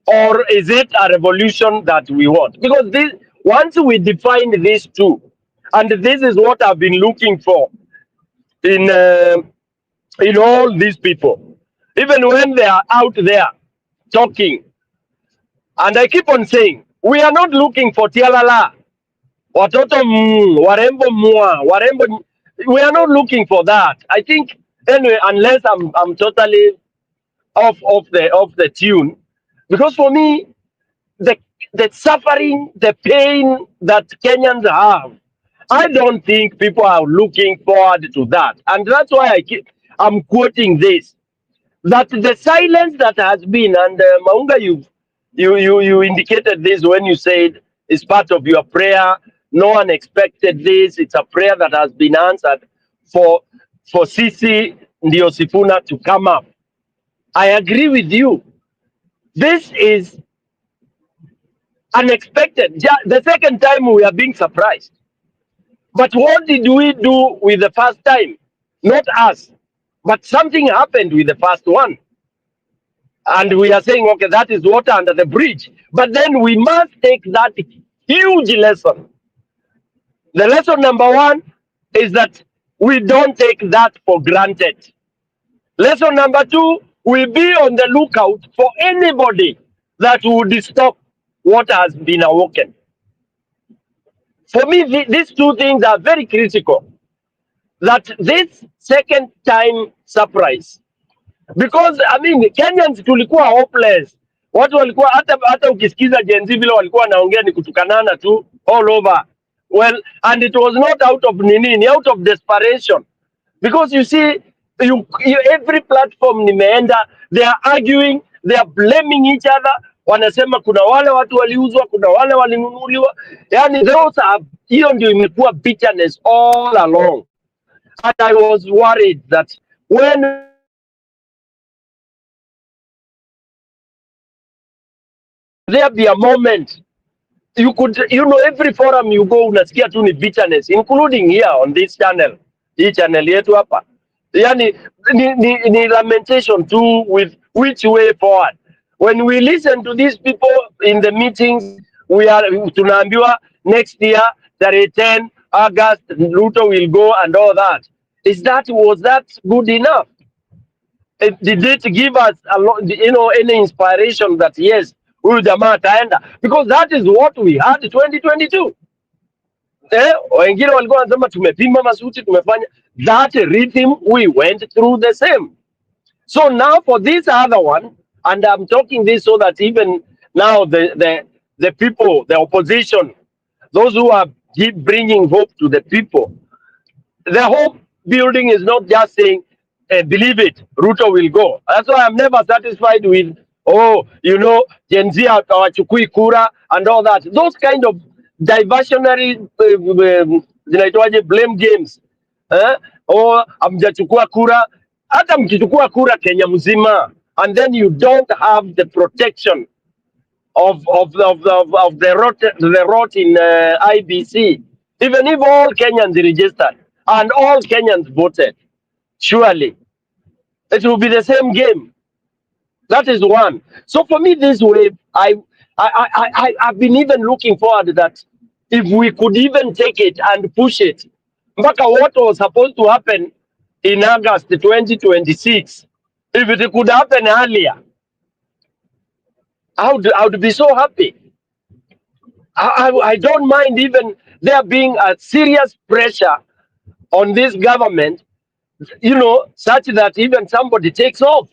or is it a revolution that we want? Because this, once we define these two, and this is what I've been looking for in all these people, even when they are out there talking, and I keep on saying, we are not looking for tialala, watoto warembo warembo. We are not looking for that. I think anyway, unless I'm totally off the tune, because for me, the suffering, the pain that Kenyans have, I don't think people are looking forward to that, and that's why I'm quoting this, that the silence that has been, and Maunga, you indicated this when you said it's part of your prayer. No one expected this. It's a prayer that has been answered for Sisi ndio Sifuna to come up. I agree with you. This is unexpected. The second time we are being surprised. But what did we do with the first time? Not us, but something happened with the first one. And we are saying, okay, that is water under the bridge. But then we must take that huge lesson. The lesson number one is that we don't take that for granted. Lesson number two, we be on the lookout for anybody that would stop what has been awoken. For me, these two things are very critical. That this second time surprise, because I mean Kenyans tulikuwa hopeless, watu walikuwa hata ukisikiza Gen Z vile walikuwa wanaongea ni kutukanana tu all over. Well, and it was not out of nini, out of desperation, because you see, every platform nimeenda, they are arguing, they are blaming each other. Wanasema kuna wale watu waliuzwa, kuna wale walinunuliwa. Yani those are, hiyo ndio imekuwa bitterness all along. And I was worried that when there be a moment, you could, every forum you go unasikia tu ni bitterness, including here on this channel, hii channel yetu hapa. Yani ni lamentation too with which way forward. When we listen to these people in the meetings, tunaambiwa next year, tarehe 10 August, Ruto will go and all that. Was that good enough? Did it give us a lot, any inspiration that yes, huyu jamaa ataenda? Because that is what we had 2022. Wengine walikuwa wanasema tumepima masuti, tumefanya that rhythm, we went through the same. So now for this other one, and I'm talking this so that even now the people, the opposition, those who are bringing hope to the people, the hope building is not just saying, believe it, Ruto will go. That's why I'm never satisfied with, Gen Z hawachukui kura and all that. Those kind of diversionary zinaitwaje, blame games. Hamjachukua kura. Hata mkichukua kura Kenya mzima, and then you don't have the protection of the rot in IBC. Even if all Kenyans registered and all Kenyans voted, surely it will be the same game. That is one. So for me, this wave, I've been even looking forward that if we could even take it and push it, mpaka what was supposed to happen in August 2026, if it could happen earlier, I would be so happy. I don't mind even there being a serious pressure on this government, such that even somebody takes off.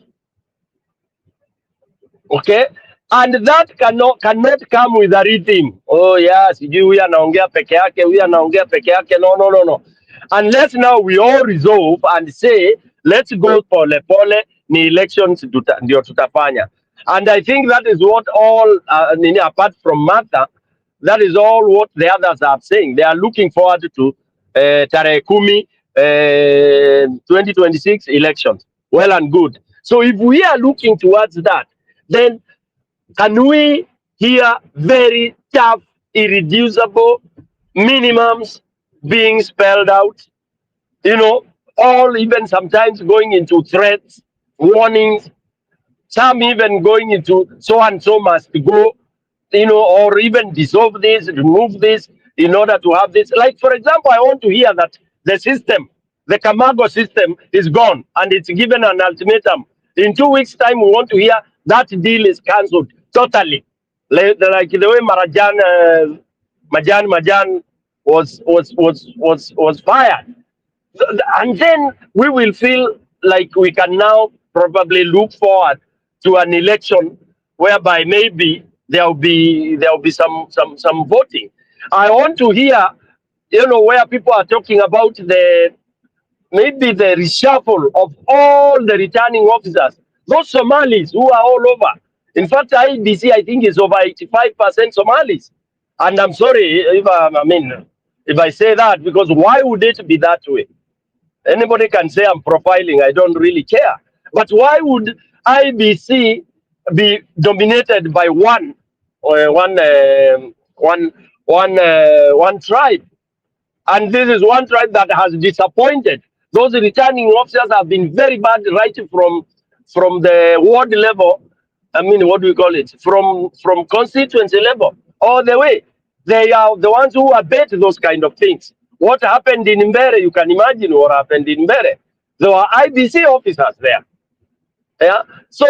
Okay? And that cannot come with a rhythm. Oh yeah, sijui huyu anaongea peke yake, huyu anaongea peke yake. No. Unless now we all resolve and say, let's go pole pole, ni elections ndio tutafanya. And I think that is what all, apart from Martha, that is all what the others are saying. They are looking forward to tarehe 10, 2026 elections. Well and good. So if we are looking towards that, then can we hear very tough, irreducible minimums being spelled out? All even sometimes going into threats, warnings. Some even going into so and so must go, or even dissolve this, remove this in order to have this. Like, for example, I want to hear that the system, the Kamago system is gone and it's given an ultimatum. In 2 weeks' time, we want to hear that deal is cancelled totally. Like the way Majan was fired. And then we will feel like we can now probably look forward to an election whereby maybe there'll be some voting. I want to hear, where people are talking about maybe the reshuffle of all the returning officers, those Somalis who are all over. In fact, IBC, I think, is over 85% Somalis. And I'm sorry if I say that, because why would it be that way? Anybody can say I'm profiling, I don't really care. But why would IBC be dominated by one tribe? And this is one tribe that has disappointed. Those returning officers have been very bad right from the ward level. What do we call it? From constituency level all the way. They are the ones who abet those kind of things. What happened in Mbere, you can imagine what happened in Mbere. There were IBC officers there. Yeah. So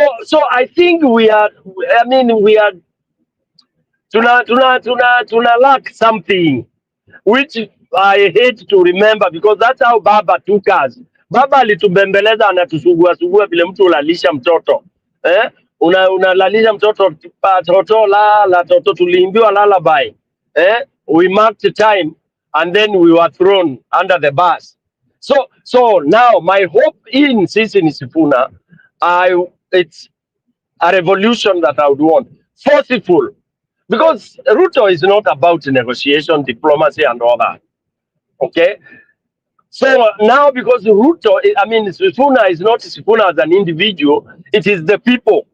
I think we are tuna lack something, which I hate to remember, because that's how Baba took us. Baba alitubembeleza, anatusugua vile mtu ulalisha mtoto. Unalalisha mtoto, toto la toto, tuliimbiwa lullaby. We marked time and then we were thrown under the bus. So now my hope in Sifuna, it's a revolution that I would want. Forceful. Because Ruto is not about negotiation, diplomacy, and all that. Okay? So now, because Ruto, Sifuna is not Sifuna as an individual, it is the people.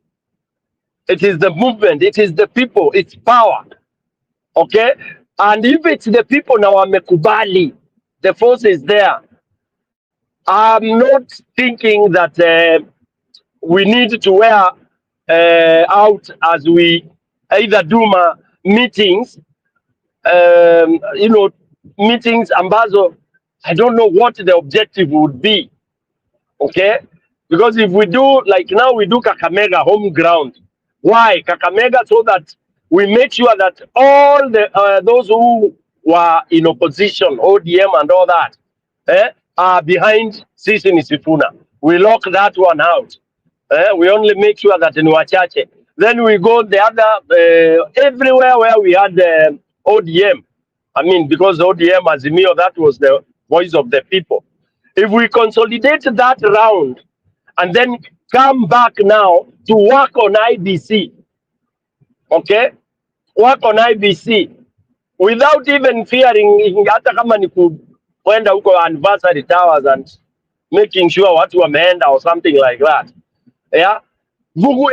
It is the movement. It is the people. It's power. Okay? And if it's the people now, Mekubali, the force is there. I'm not thinking that we need to wear out as we either do meetings, meetings ambazo I don't know what the objective would be. Okay? Because if we do, like now we do Kakamega home ground. Why Kakamega? So that we make sure that all the those who were in opposition, ODM and all that, are behind Sifuna. We lock that one out. We only make sure that in Wachache. Then we go the other everywhere where we had ODM. Because ODM Azimio, that was the voice of the people. If we consolidate that round and then come back now to work on IBC, okay? Work on IBC without even fearing hata kama ni kwenda huko anniversary towers and making sure watu wameenda or something like that. Yeah?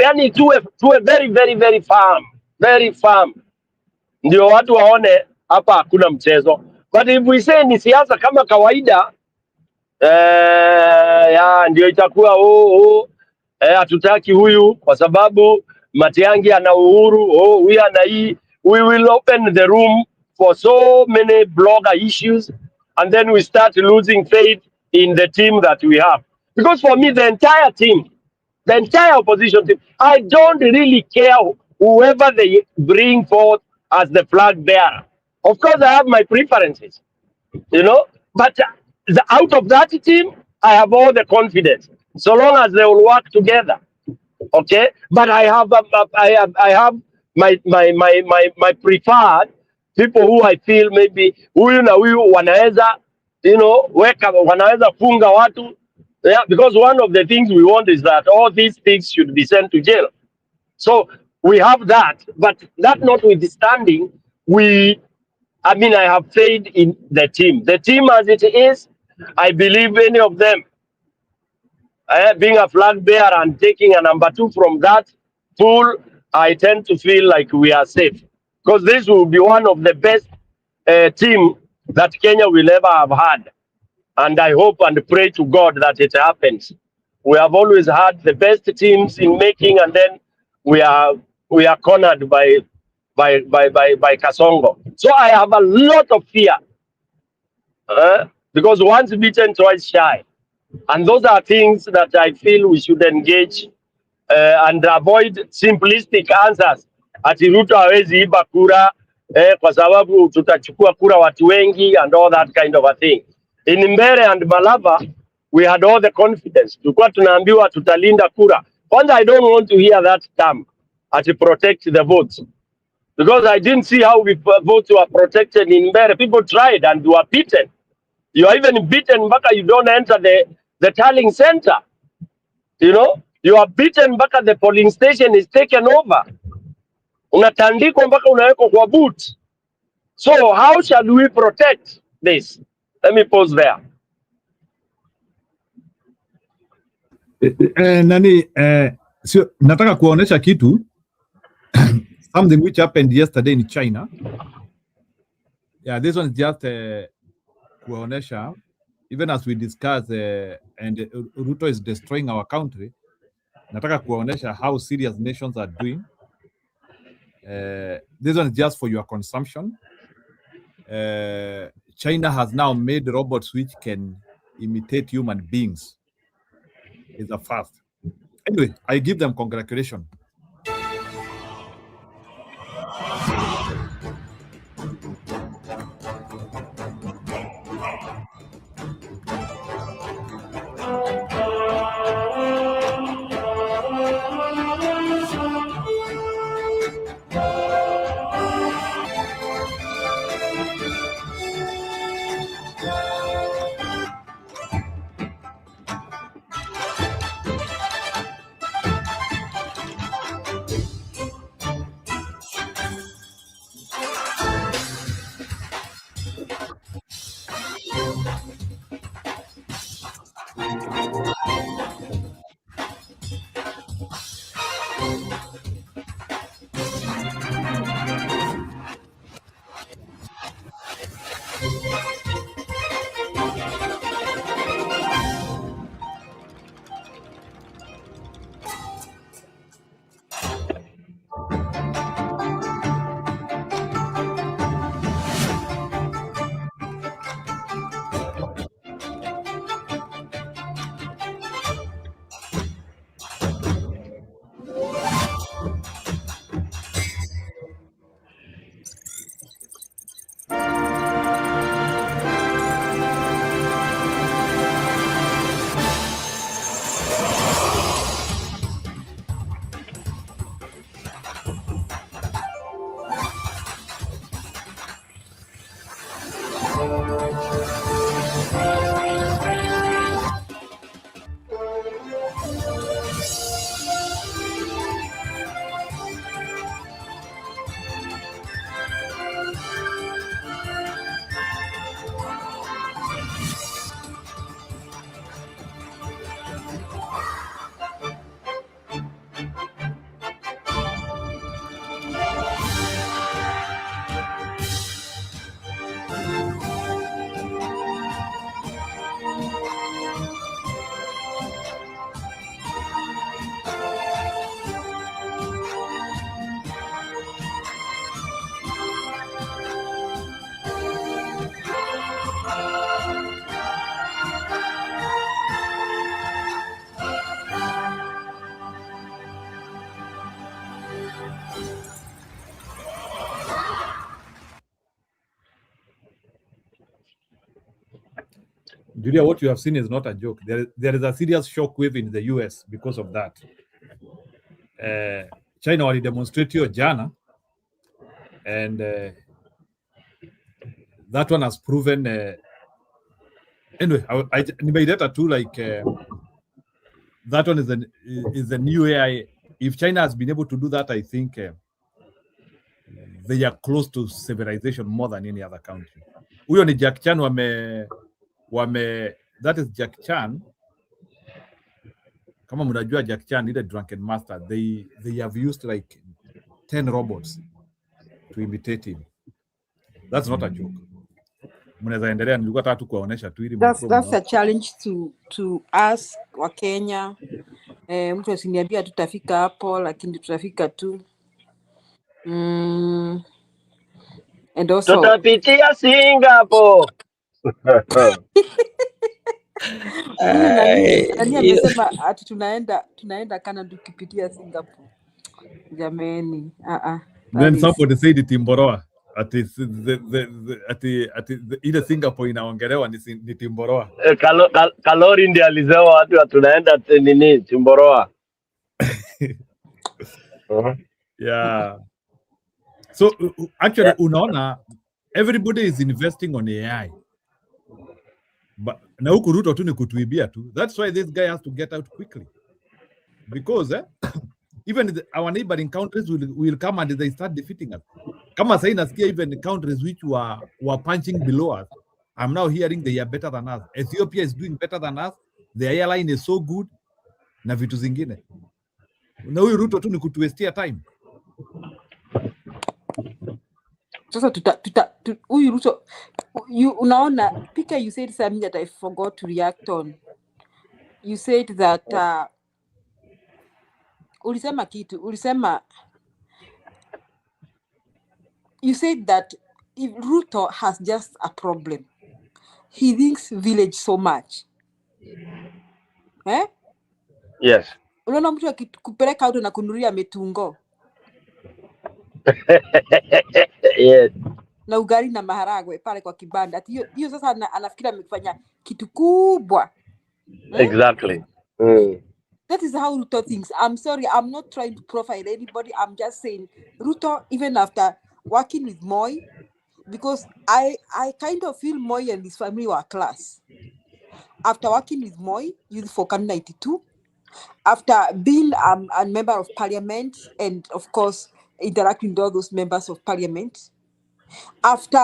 Yani tuwe very, very, very firm. Very firm. Ndio watu waone hapa hakuna mchezo. But if we say ni siasa kama kawaida, ndio itakuwa hatutaki huyu kwa sababu Matiangi ana uhuru, huyu ana hii. We will open the room for so many blogger issues, and then we start losing faith in the team that we have. Because for me, the entire team, the entire opposition team, I don't really care whoever they bring forth as the flag bearer. Of course, I have my preferences, but out of that team, I have all the confidence, so long as they will work together. Okay, but I have my preferred people who I feel maybe huyu na huyu wanaweza wanaweza funga watu. Yeah, because one of the things we want is that all these things should be sent to jail. So we have that, but that notwithstanding, I have faith in the team. The team as it is, I believe any of them being a flag bearer and taking a number 2 from that pool, I tend to feel like we are safe. Because this will be one of the best team that Kenya will ever have had. And I hope and pray to God that it happens. We have always had the best teams in making, and then we are cornered by Kasongo. So I have a lot of fear, because once beaten, twice shy, and those are things that I feel we should engage and avoid simplistic answers. Ati Ruto hawezi iba kura kwa sababu tutachukua kura watu wengi and all that kind of a thing. In Mbere and Malava, we had all the confidence. Tulikuwa tunaambiwa tutalinda kura. Kwanza, I don't want to hear that term, ati protect the votes, because I didn't see how we votes were protected in Mbere. People tried and were beaten. You are even beaten mpaka you don't enter the tallying center. You know, you are beaten mpaka the polling station is taken over. Unatandikwa mpaka unawekwa kwa boot. So how shall we protect this? Let me pause there. So nataka kuonesha kitu something which happened yesterday in China. Yeah, this one is just kuonesha, even as we discuss and Ruto is destroying our country. Nataka kuonesha how serious nations are doing. This one is just for your consumption. China has now made robots which can imitate human beings. It's a first. Anyway, I give them congratulations. Julia, what you have seen is not a joke. There is a serious shockwave in the US because of that. China wali demonstrate hiyo jana, and that one has proven. Anyway, I made that too. Like that one is a new AI. If China has been able to do that, I think they are close to civilization more than any other country. Huyo ni Jack Chan that is Jack Chan. Kama mnajua Jack Chan, ile drunken master, they have used like 10 robots to imitate him. That's not a joke. mnaweza endelea. Nilikuwa nataka tu kuwaonesha tu ili That's a challenge to us wa Kenya. Mtu asiniambia tutafika hapo, lakini tutafika tu. And also tutapitia Singapore. huyu nani amesema ati tunaenda kana tukipitia Singapore. Jameni, Then somebody said it Timboroa. Ati ile Singapore inaongelewa ni Timboroa. Kalori ndiye alisema watu tunaenda nini Timboroa. Yeah. So actually unaona everybody is investing on AI. But na huku Ruto tu ni kutuibia tu. That's why this guy has to get out quickly. Because even our neighboring countries will come and they start defeating us. Kama sasa nasikia even countries which were punching below us, I'm now hearing they are better than us. Ethiopia is doing better than us. The airline is so good. Na vitu zingine. Na huyu Ruto tu ni kutuwestia time. Sasa huyu Ruto, unaona Pika, you said something that I forgot to react on. You said that you said that if Ruto has just a problem, he thinks village so much. Yes. Unaona mtu akikupeleka auto na kunuria metungo. Yes. Na ugali na maharagwe pale kwa kibanda. Hiyo sasa anafikiri amefanya kitu kubwa. Exactly. That is how Ruto thinks. I'm sorry, I'm not trying to profile anybody. I'm just saying Ruto, even after working with Moi, because I kind of feel Moi and his family were class. After working with Moi, Youth for Can 92, after being a member of parliament and of course interacting with all those members of parliament, after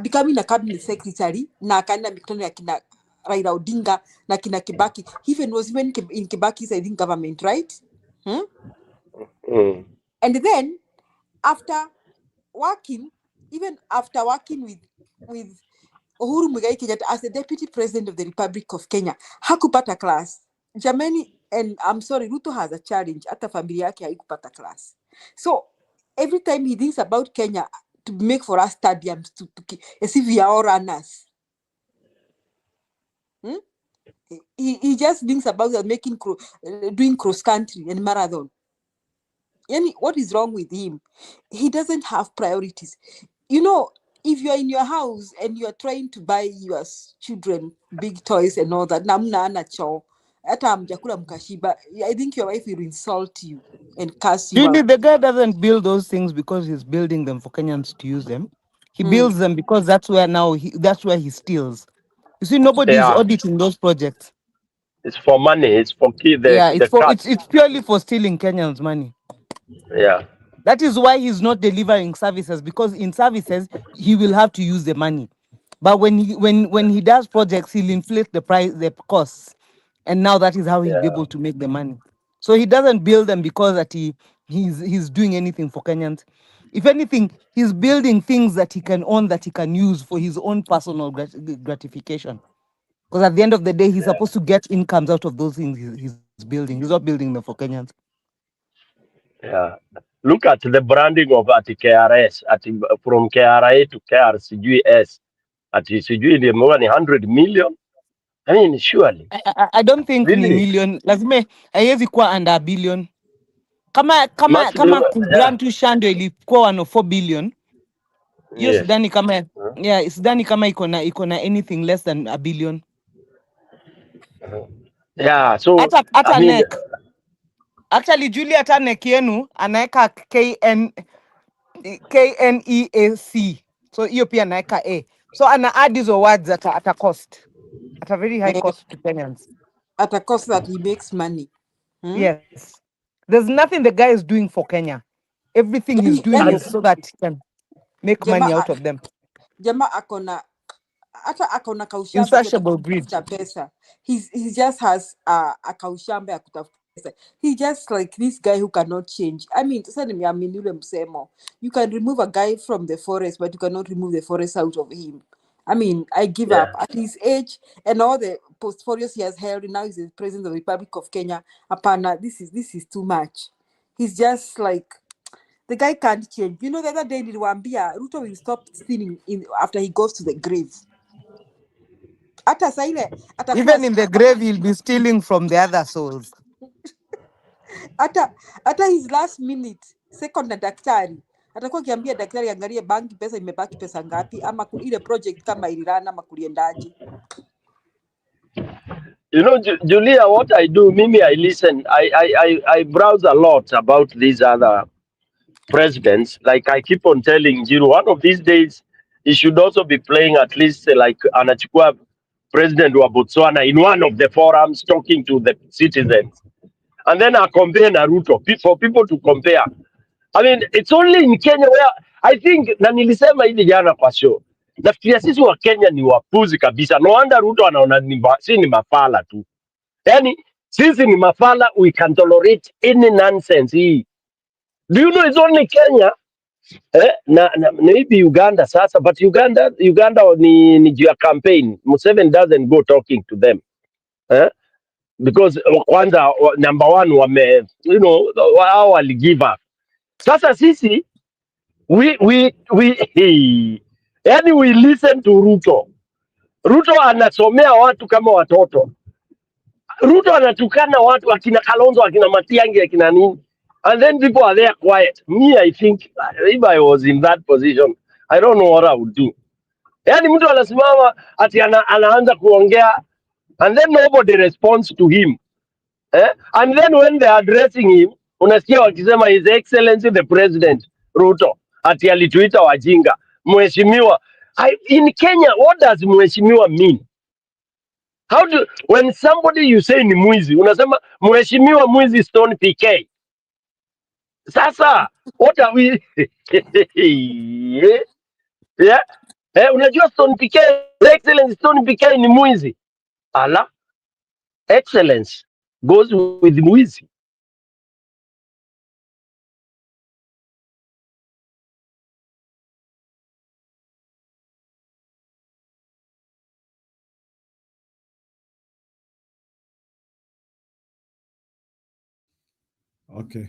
becoming a cabinet secretary, na akaenda mikutano ya kina Raila Odinga na kina Kibaki, he even was even in Kibaki's, I think, government, right? And then after working with Uhuru Muigai Kenyatta as the deputy president of the Republic of Kenya, hakupata class. Jamani, and I'm sorry, Ruto has a challenge. Hata familia yake haikupata class. So every time he thinks about Kenya to make for us stadiums, as if we are all runners. He just thinks about doing cross country and marathon. And what is wrong with him? He doesn't have priorities. You know, if you're in your house and you're trying to buy your children big toys and all that, I think your wife will insult you and curse you Really, out. the guy doesn't build those things because he's building them for Kenyans to use them. He builds them because that's where he steals. You see, nobody is auditing those projects. It's for money. It's for it's purely for stealing Kenyans' money. Yeah. That is why he's not delivering services, because in services he will have to use the money. But when he does projects, he'll inflate the costs, and now that is how he'll be able to make the money. So he doesn't build them because that he's doing anything for Kenyans. If anything, he's building things that he can own, that he can use for his own personal gratification. Because at the end of the day, he's supposed to get incomes out of those things he's building. He's not building them for Kenyans. Yeah. Look at the branding of KRS, from KRA to KRCGS. CGS more than 100 million. I mean, surely. I don't think really? Ni million. Lazima haiwezi kuwa under a billion. Kama grant Shando ilikuwa 4 billion. Yes. Sidhani kama sidhani kama iko na anything less than a billion. Yeah, so hata NEC. Actually Julia hata NEC yenu anaweka KNEAC. So hiyo pia anaweka A. So ana add hizo words at a cost. At a very high cost to Kenyans. At a cost that he makes money. Yes. There's nothing the guy is doing for Kenya. Everything he's doing is so that he can make money out of them. Jama akona kaushamba Insatiable greed. Pesa. He just has a kaushamba ya kutafuta pesa. He just like this guy who cannot change. I mean, you can remove a guy from the forest, but you cannot remove the forest out of him. I mean, I give up. At his age and all the portfolios he has held, now he's the president of the Republic of Kenya. Apana, this is too much. He's just like, the guy can't change. You know, the other day, Niliwambia, Ruto will stop stealing after he goes to the grave. Even in the grave, he'll be stealing from the other souls. Hata his last minute, second na daktari, atakuwa kiambia daktari angalie banki pesa imebaki pesa ngapi, ama ile project kama ilirana ama kuliendaje. You know, Julia, what I do, Mimi, I listen, I browse a lot about these other presidents. Like I keep on telling Jiru, one of these days, he should also be playing at least like anachukua president wa Botswana in one of the forums talking to the citizens. And then I compare Naruto, for people to compare. I mean, it's only in Kenya where I think, na nilisema hivi jana kwa show, nafikiria sisi wa Kenya ni wapuzi kabisa. No wonder Ruto anaona si ni mafala tu. Yani, sisi ni mafala, we can tolerate any nonsense hii. Do you know it's only Kenya? Maybe Uganda sasa, but Uganda ni juu ya campaign. Museveni doesn't go talking to them. Because kwanza number one wame, you know, hao wali give up. Sasa sisi we yani we listen to Ruto. Ruto anasomea watu kama watoto. Ruto anatukana watu akina Kalonzo, akina Matiangi, akina nini. And then people are there quiet. Me, I think if I was in that position, I don't know what I would do. Yani mtu anasimama ati anaanza kuongea and then nobody responds to him. And then when they are addressing him, unasikia wakisema His Excellency the President Ruto ati alituita wajinga. Mheshimiwa. In Kenya, what does mheshimiwa mean? How do, when somebody you say ni mwizi, unasema mheshimiwa mwizi Stone PK. Sasa, what are we? Yeah. Unajua Stone PK, Excellence Stone PK ni mwizi. Ala, excellence goes with mwizi. Okay.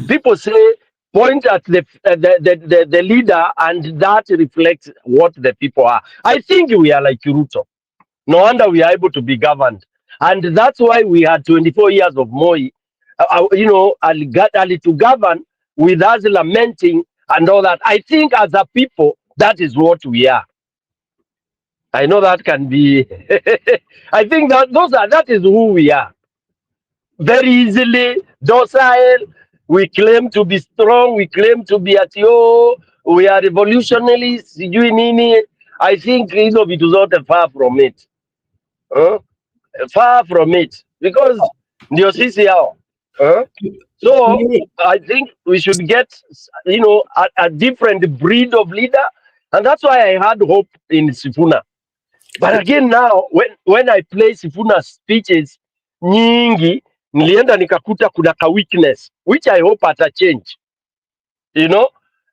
People say point at the leader, and that reflects what the people are. I think we are like Ruto. No wonder we are able to be governed, and that's why we had 24 years of Moi. You know, Ali to govern with us lamenting and all that. I think as a people, that is what we are. I know that can be. I think that is who we are. Very easily docile. We claim to be strong. We claim to be at yo. We are revolutionaries. I think hizo vitu zote far from it. Far from it, because ndio sisi hao. So I think we should get, you know, a different breed of leader, and that's why I had hope in Sifuna. But again now, when I play Sifuna's speeches nyingi, nilienda nikakuta kuna ka weakness, which I hope ata change. You know,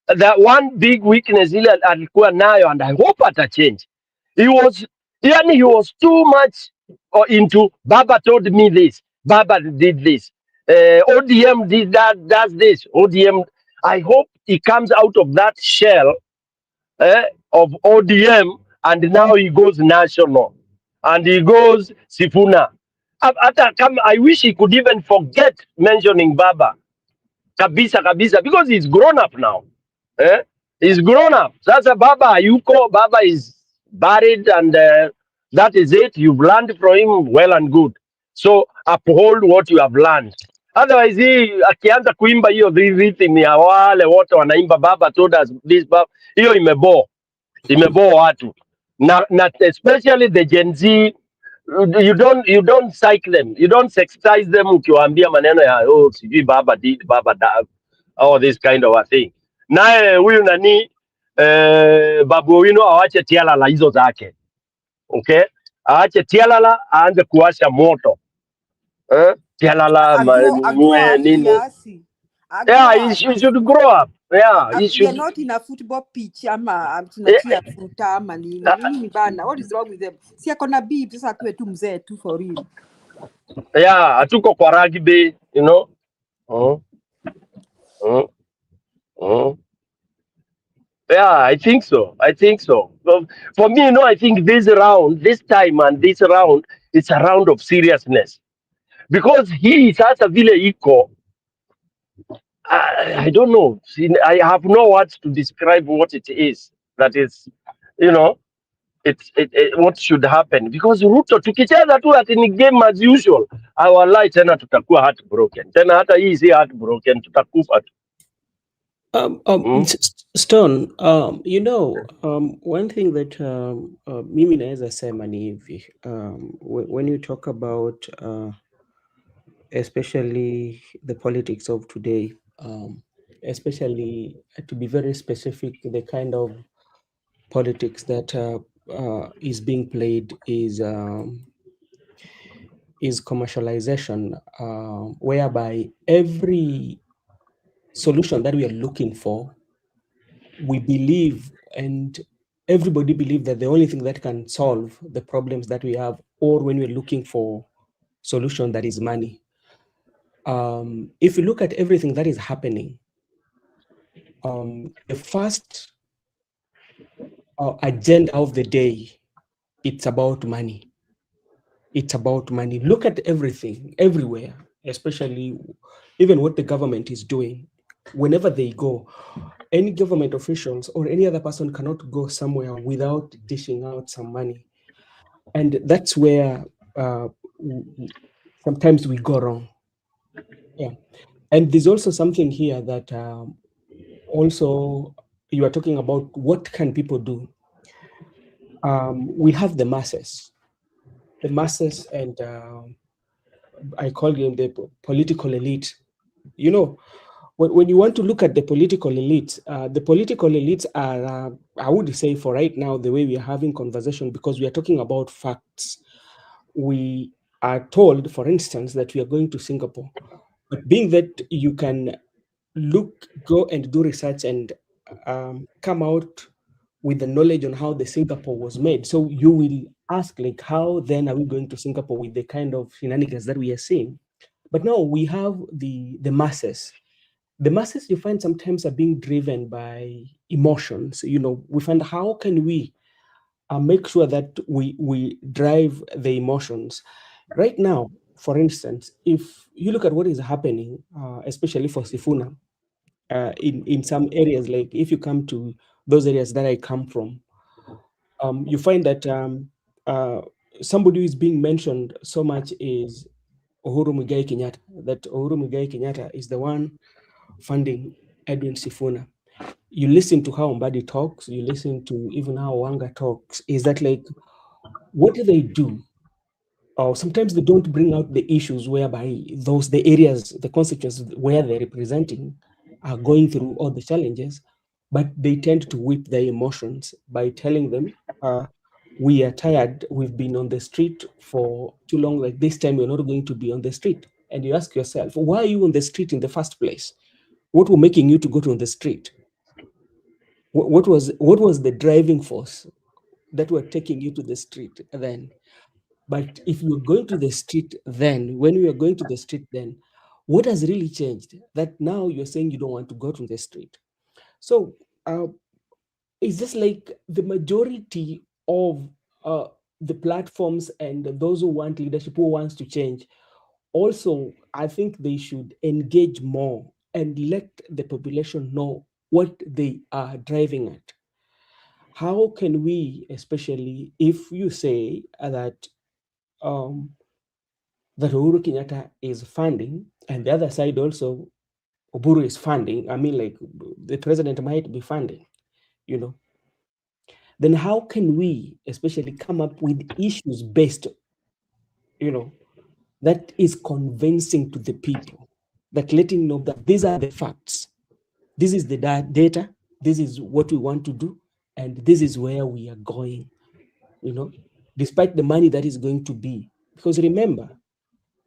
that one big weakness ile alikuwa nayo, and I hope ata change. He was too much into Baba told me this, Baba did this, ODM did that, does this, ODM. I hope he comes out of that shell of ODM, and now he goes national, and he goes Sifuna. I wish he could even forget mentioning Baba. Kabisa, because he's grown up now. He's grown up. Sasa Baba hayuko, Baba is buried, and that is it. You've learned from him, well and good. So uphold what you have learned. Otherwise, he akianza kuimba hiyo rhythm ya wale wote wanaimba Baba told us this, Baba, hiyo imebo watu. Na especially the Gen Z, you don't psych them, you don't sextize them ukiwaambia maneno ya sijui Baba did, Baba da, all this kind of a thing. Naye huyu nani Babu Owino awache tialala hizo zake. Okay? Aache tialala, aanze kuwasha moto. Tialala nini? Yeah, he should grow up. Yeah, he We are should. not in a football pitch ama tunachia futa ama nini bana. What is wrong with them? Si akona beef sasa tuwe tu mzee tu for real. Yeah, hatuko kwa rugby, you know. Yeah, I think so. I think so. For me, you know, I think this time and this round, it's a round of seriousness. Because he is as a vile iko, I don't know. I have no words to describe what it is. That is, you know, what should happen. Because Ruto, tukicheza tu ati ni game as usual, our life tena tutakuwa heartbroken. Tena hata hii si heartbroken, tutakufa tu. Stone, you know, one thing that mimi naweza sema ni hivi, when you talk about especially the politics of today, especially to be very specific, the kind of politics that is being played is commercialization, whereby every solution that we are looking for, we believe, and everybody believe that the only thing that can solve the problems that we have, or when we're looking for solution, that is money. If you look at everything that is happening, the first agenda of the day, it's about money. It's about money. Look at everything, everywhere, especially even what the government is doing. Whenever they go, any government officials or any other person cannot go somewhere without dishing out some money. And that's where sometimes we go wrong. Yeah. And there's also something here that also you are talking about, what can people do? We have the masses, and I call them the political elite. You know, when you want to look at the political elites are, I would say for right now, the way we are having conversation, because we are talking about facts. We are told, for instance, that we are going to Singapore, but being that you can go and do research and come out with the knowledge on how the Singapore was made. So you will ask, like, how then are we going to Singapore with the kind of shenanigans that we are seeing? But now we have the masses. The masses, you find, sometimes are being driven by emotions. You know, we find, how can we make sure that we drive the emotions? Right now, for instance, if you look at what is happening, especially for Sifuna, in some areas, like if you come to those areas that I come from, you find that somebody who is being mentioned so much is Uhuru Muigai Kenyatta, that Uhuru Muigai Kenyatta is the one funding Edwin Sifuna. You listen to how Mbadi talks, you listen to even how Wanga talks, is that like, what do they do? Or sometimes they don't bring out the issues whereby the areas, the constituencies where they're representing are going through all the challenges, but they tend to whip their emotions by telling them, we are tired, we've been on the street for too long, like this time we're not going to be on the street. And you ask yourself, why are you on the street in the first place? What were making you to go to the street? What was the driving force that were taking you to the street then? But if you're going to the street then, when you are going to the street then, what has really changed? That now you're saying you don't want to go to the street. So it's just like the majority of the platforms and those who want leadership, who wants to change, also, I think they should engage more and let the population know what they are driving at. How can we, especially if you say that that Uhuru Kenyatta is funding, and the other side also, Uburu is funding, I mean, like, the president might be funding, you know, then how can we especially come up with issues based, you know, that is convincing to the people, that letting know that these are the facts, this is the data, this is what we want to do, and this is where we are going, you know, despite the money that is going to be. Because remember,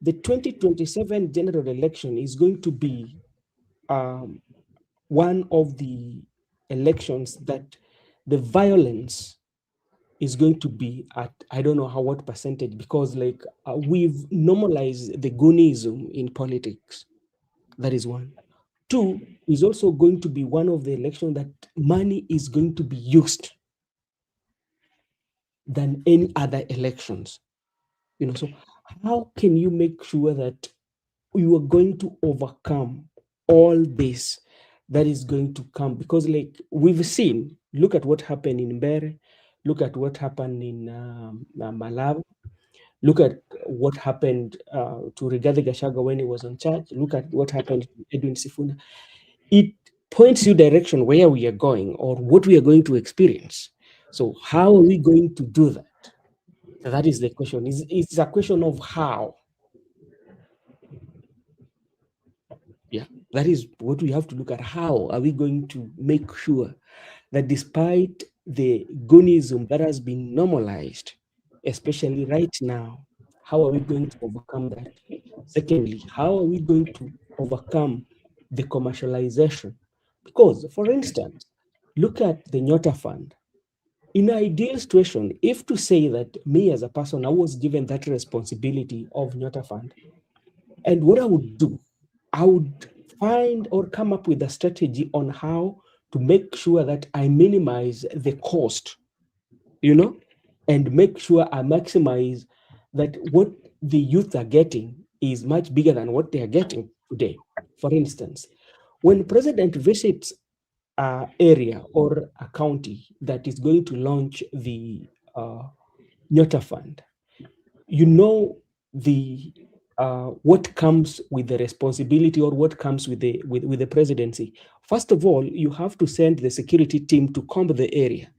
the 2027 general election is going to be one of the elections that the violence is going to be at, I don't know what percentage, because like we've normalized the Goonism in politics. That is one. Two, is also going to be one of the elections that money is going to be used than any other elections. You know, so how can you make sure that you are going to overcome all this that is going to come? Because like we've seen, look at what happened in Mbere, look at what happened in Malawi, look at what happened to Rigathi Gachagua when he was on charge, look at what happened to Edwin Sifuna. It points you direction where we are going or what we are going to experience. So how are we going to do that? That is the question. It's a question of how. Yeah, that is what we have to look at. How are we going to make sure that despite the Goonism that has been normalized, especially right now, how are we going to overcome that? Secondly, how are we going to overcome the commercialization? Because, for instance, look at the Nyota Fund. In an ideal situation, if to say that me as a person, I was given that responsibility of Nyota Fund, and what I would do, I would find or come up with a strategy on how to make sure that I minimize the cost, you know, and make sure I maximize that what the youth are getting is much bigger than what they are getting today. For instance, when president visits an area or a county that is going to launch the Nyota Fund, you know the what comes with the responsibility or what comes with the presidency. First of all, you have to send the security team to comb the area.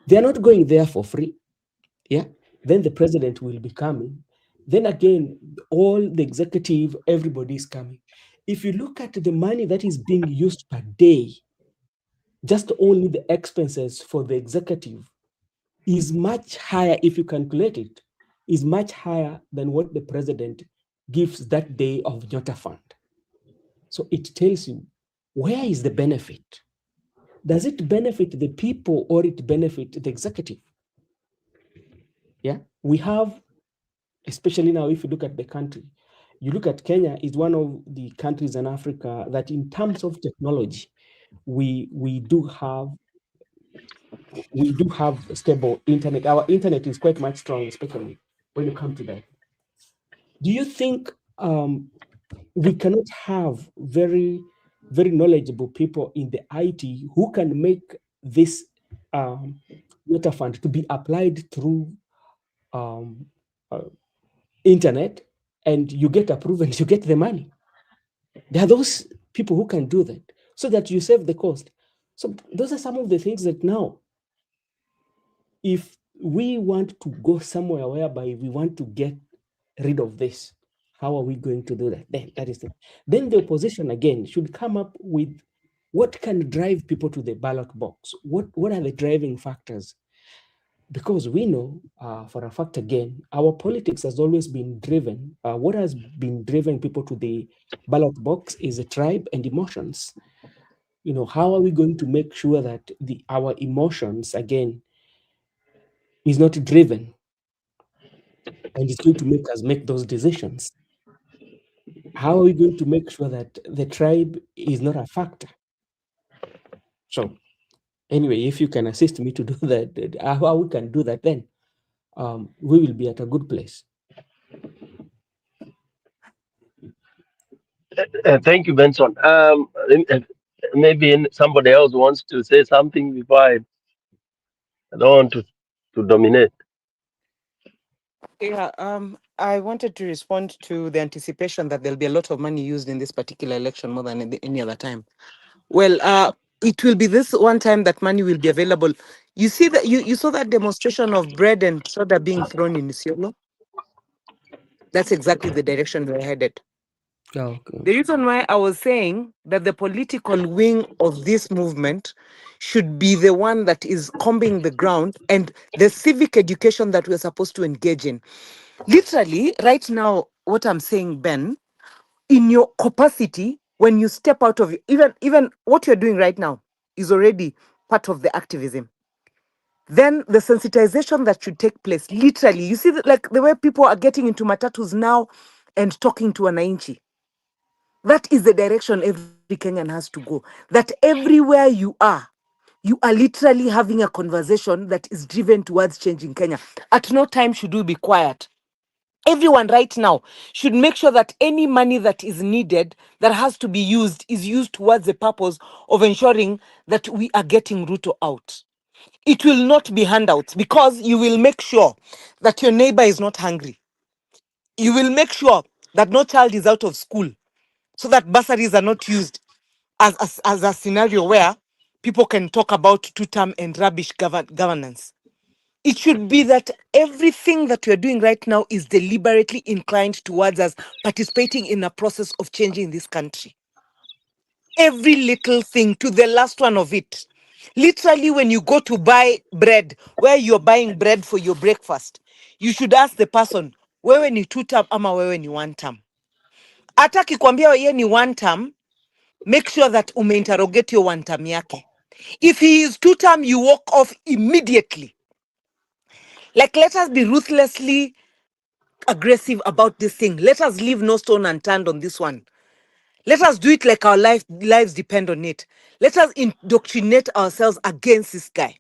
They are not going there for free. Yeah. Then the president will be coming. Then again, all the executive, everybody is coming. If you look at the money that is being used per day, just only the expenses for the executive is much higher, if you calculate it, is much higher than what the president gives that day of Nyota Fund. So it tells you, where is the benefit? Does it benefit the people or it benefit the executive? Yeah, we have, especially now, if you look at the country, you look at Kenya is one of the countries in Africa that in terms of technology, we do have stable internet. Our internet is quite much strong, especially when you come to that. Do you think we cannot have very, very knowledgeable people in the IT who can make this Nyota Fund to be applied through internet, and you get approved and you get the money? There are those people who can do that so that you save the cost. So those are some of the things that now, if we want to go somewhere whereby we want to get rid of this, how are we going to do that? Then the opposition again should come up with what can drive people to the ballot box. What are the driving factors? Because we know for a fact, again, our politics has always been driven. What has been driving people to the ballot box is a tribe and emotions. You know, how are we going to make sure that our emotions, again, is not driven and it's going to make us make those decisions? How are we going to make sure that the tribe is not a factor? So anyway, if you can assist me to do that, how we can do that, then we will be at a good place. Thank you, Benson. Maybe somebody else wants to say something before I don't want to dominate. Yeah, I wanted to respond to the anticipation that there'll be a lot of money used in this particular election more than any other time. Well, it will be this one time that money will be available. You see that you saw that demonstration of bread and soda being thrown in Isiolo? That's exactly the direction we're headed. Okay. The reason why I was saying that the political wing of this movement should be the one that is combing the ground and the civic education that we're supposed to engage in. Literally, right now, what I'm saying, Ben, in your capacity, when you step out of even what you're doing right now is already part of the activism. Then the sensitization that should take place, literally, you see that, like the way people are getting into matatus now and talking to wananchi. That is the direction every Kenyan has to go. That everywhere you are literally having a conversation that is driven towards changing Kenya. At no time should we be quiet. Everyone right now should make sure that any money that is needed, that has to be used, is used towards the purpose of ensuring that we are getting Ruto out. It will not be handouts, because you will make sure that your neighbor is not hungry. You will make sure that no child is out of school, so that bursaries are not used as a scenario where people can talk about two-term and rubbish governance. It should be that everything that we're doing right now is deliberately inclined towards us participating in a process of changing this country. Every little thing, to the last one of it. Literally, when you go to buy bread, where you're buying bread for your breakfast, you should ask the person, wewe ni two-term ama wewe ni one-term. Hata akikwambia wewe ni one-term, make sure that umeinterrogate your one-term yake. If he is two-term, you walk off immediately. Like, let us be ruthlessly aggressive about this thing. Let us leave no stone unturned on this one. Let us do it like our lives depend on it. Let us indoctrinate ourselves against this guy,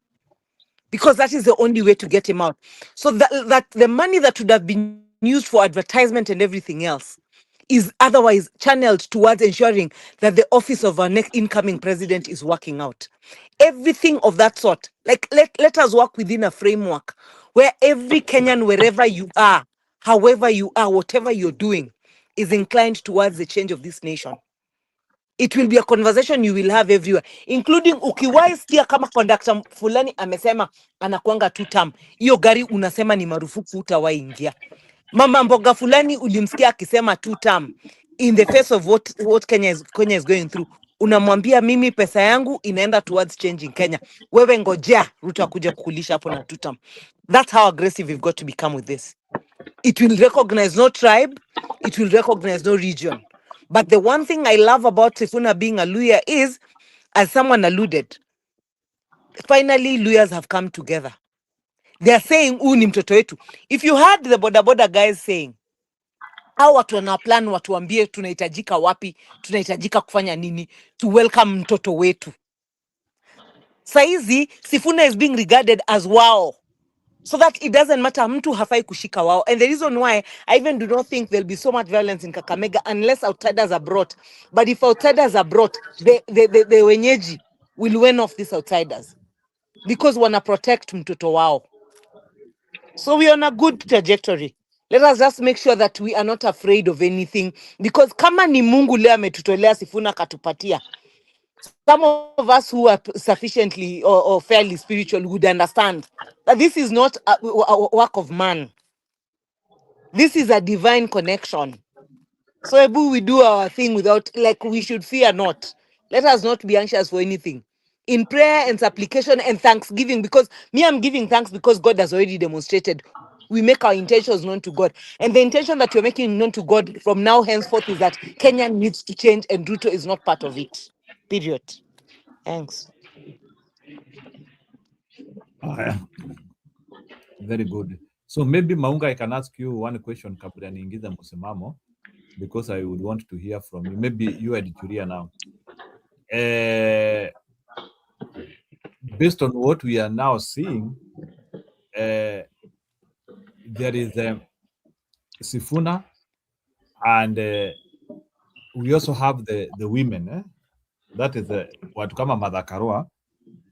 because that is the only way to get him out. So that the money that would have been used for advertisement and everything else is otherwise channeled towards ensuring that the office of our next incoming president is working out. Everything of that sort. Like, let us work within a framework where every Kenyan, wherever you are, however you are, whatever you're doing, is inclined towards the change of this nation. It will be a conversation you will have everywhere, including ukiwahi sikia kama conductor fulani amesema anakuanga two-term, hiyo gari unasema ni marufuku, utawahi ingia. Mama mboga fulani ulimsikia akisema two-term in the face of what Kenya is going through. Unamwambia mimi pesa yangu inaenda towards changing Kenya. Wewe ngojea Ruto akuja kukulisha hapo na two-term. That's how aggressive we've got to become with this. It will recognize no tribe. It will recognize no region. But the one thing I love about Sifuna being a Luya is, as someone alluded, finally Luyas have come together. They are saying, ni mtoto wetu. If you heard the boda guys saying, hao watu wana plan watuambie tunahitajika wapi, tunahitajika kufanya nini to welcome mtoto wetu. Saizi, Sifuna is being regarded as wao. So that it doesn't matter, mtu hafai kushika wao. And the reason why I even do not think there'll be so much violence in Kakamega unless outsiders are brought. But if outsiders are brought, the wenyeji will win off these outsiders, because wana protect mtoto wao. So we are on a good trajectory. Let us just make sure that we are not afraid of anything, because kama ni Mungu leo ametutolea Sifuna katupatia, some of us who are sufficiently or fairly spiritual would understand that this is not a work of man. This is a divine connection. So Ebu, we do our thing without, like, we should fear not. Let us not be anxious for anything. In prayer and supplication and thanksgiving, because me, I'm giving thanks because God has already demonstrated. We make our intentions known to God. And the intention that you're making known to God from now henceforth is that Kenya needs to change and Ruto is not part of it. Period. Thanks. Very good. So maybe Maunga, I can ask you one question kabla niingize msimamo, because I would want to hear from you. Maybe you are Julia now. Based on what we are now seeing, there is Sifuna, and we also have the women. That is watu kama Martha Karua,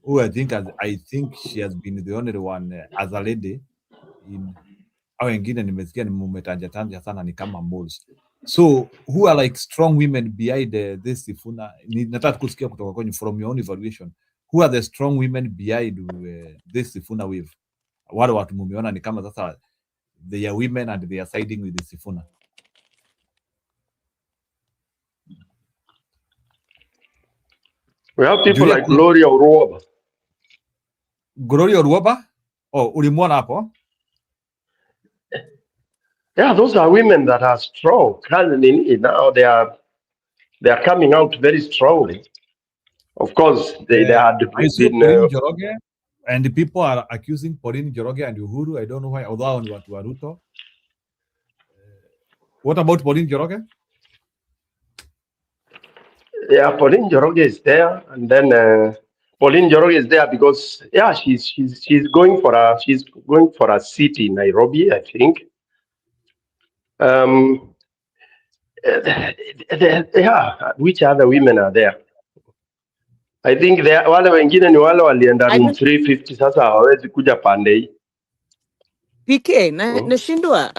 who I think she has been the only one as a lady in au wengine nimesikia nimumetanja sana ni kama moles. So who are like strong women behind this Sifuna? Nataka kusikia kutoka kwenye, from your own evaluation, who are the strong women behind this Sifuna wave? Wale watu mumeona ni kama sasa they are women and they are siding with the Sifuna. We have people like Gloria Uruoba. Gloria Uruoba? Oh, ulimwona hapo? Yeah, those are women that are strong. Now they are They are coming out very strongly. Of course, they had I saw been. Pauline Njoroge, and the people are accusing Pauline Njoroge and Uhuru. I don't know why, although on what Ruto. What about Pauline Njoroge? Yeah, Pauline Njoroge is there, and then Pauline Njoroge is there because she's going for a seat in Nairobi, I think. Which other women are there? I think wale wengine ni wale walienda room 350, sasa hawawezi kuja pande hii. PK, nashindwa.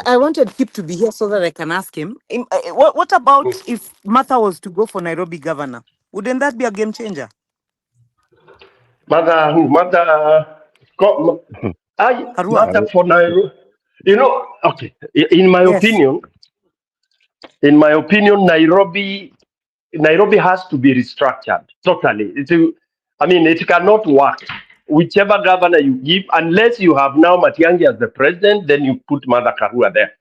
I wanted Kip to be here so that I can ask him. What about if Martha was to go for Nairobi governor? Wouldn't that be a game changer? Martha for Nairobi. You know, okay. In my opinion, Nairobi has to be restructured totally. It cannot work. Whichever governor you give, unless you have now Matiangi as the president, then you put Martha Karua there.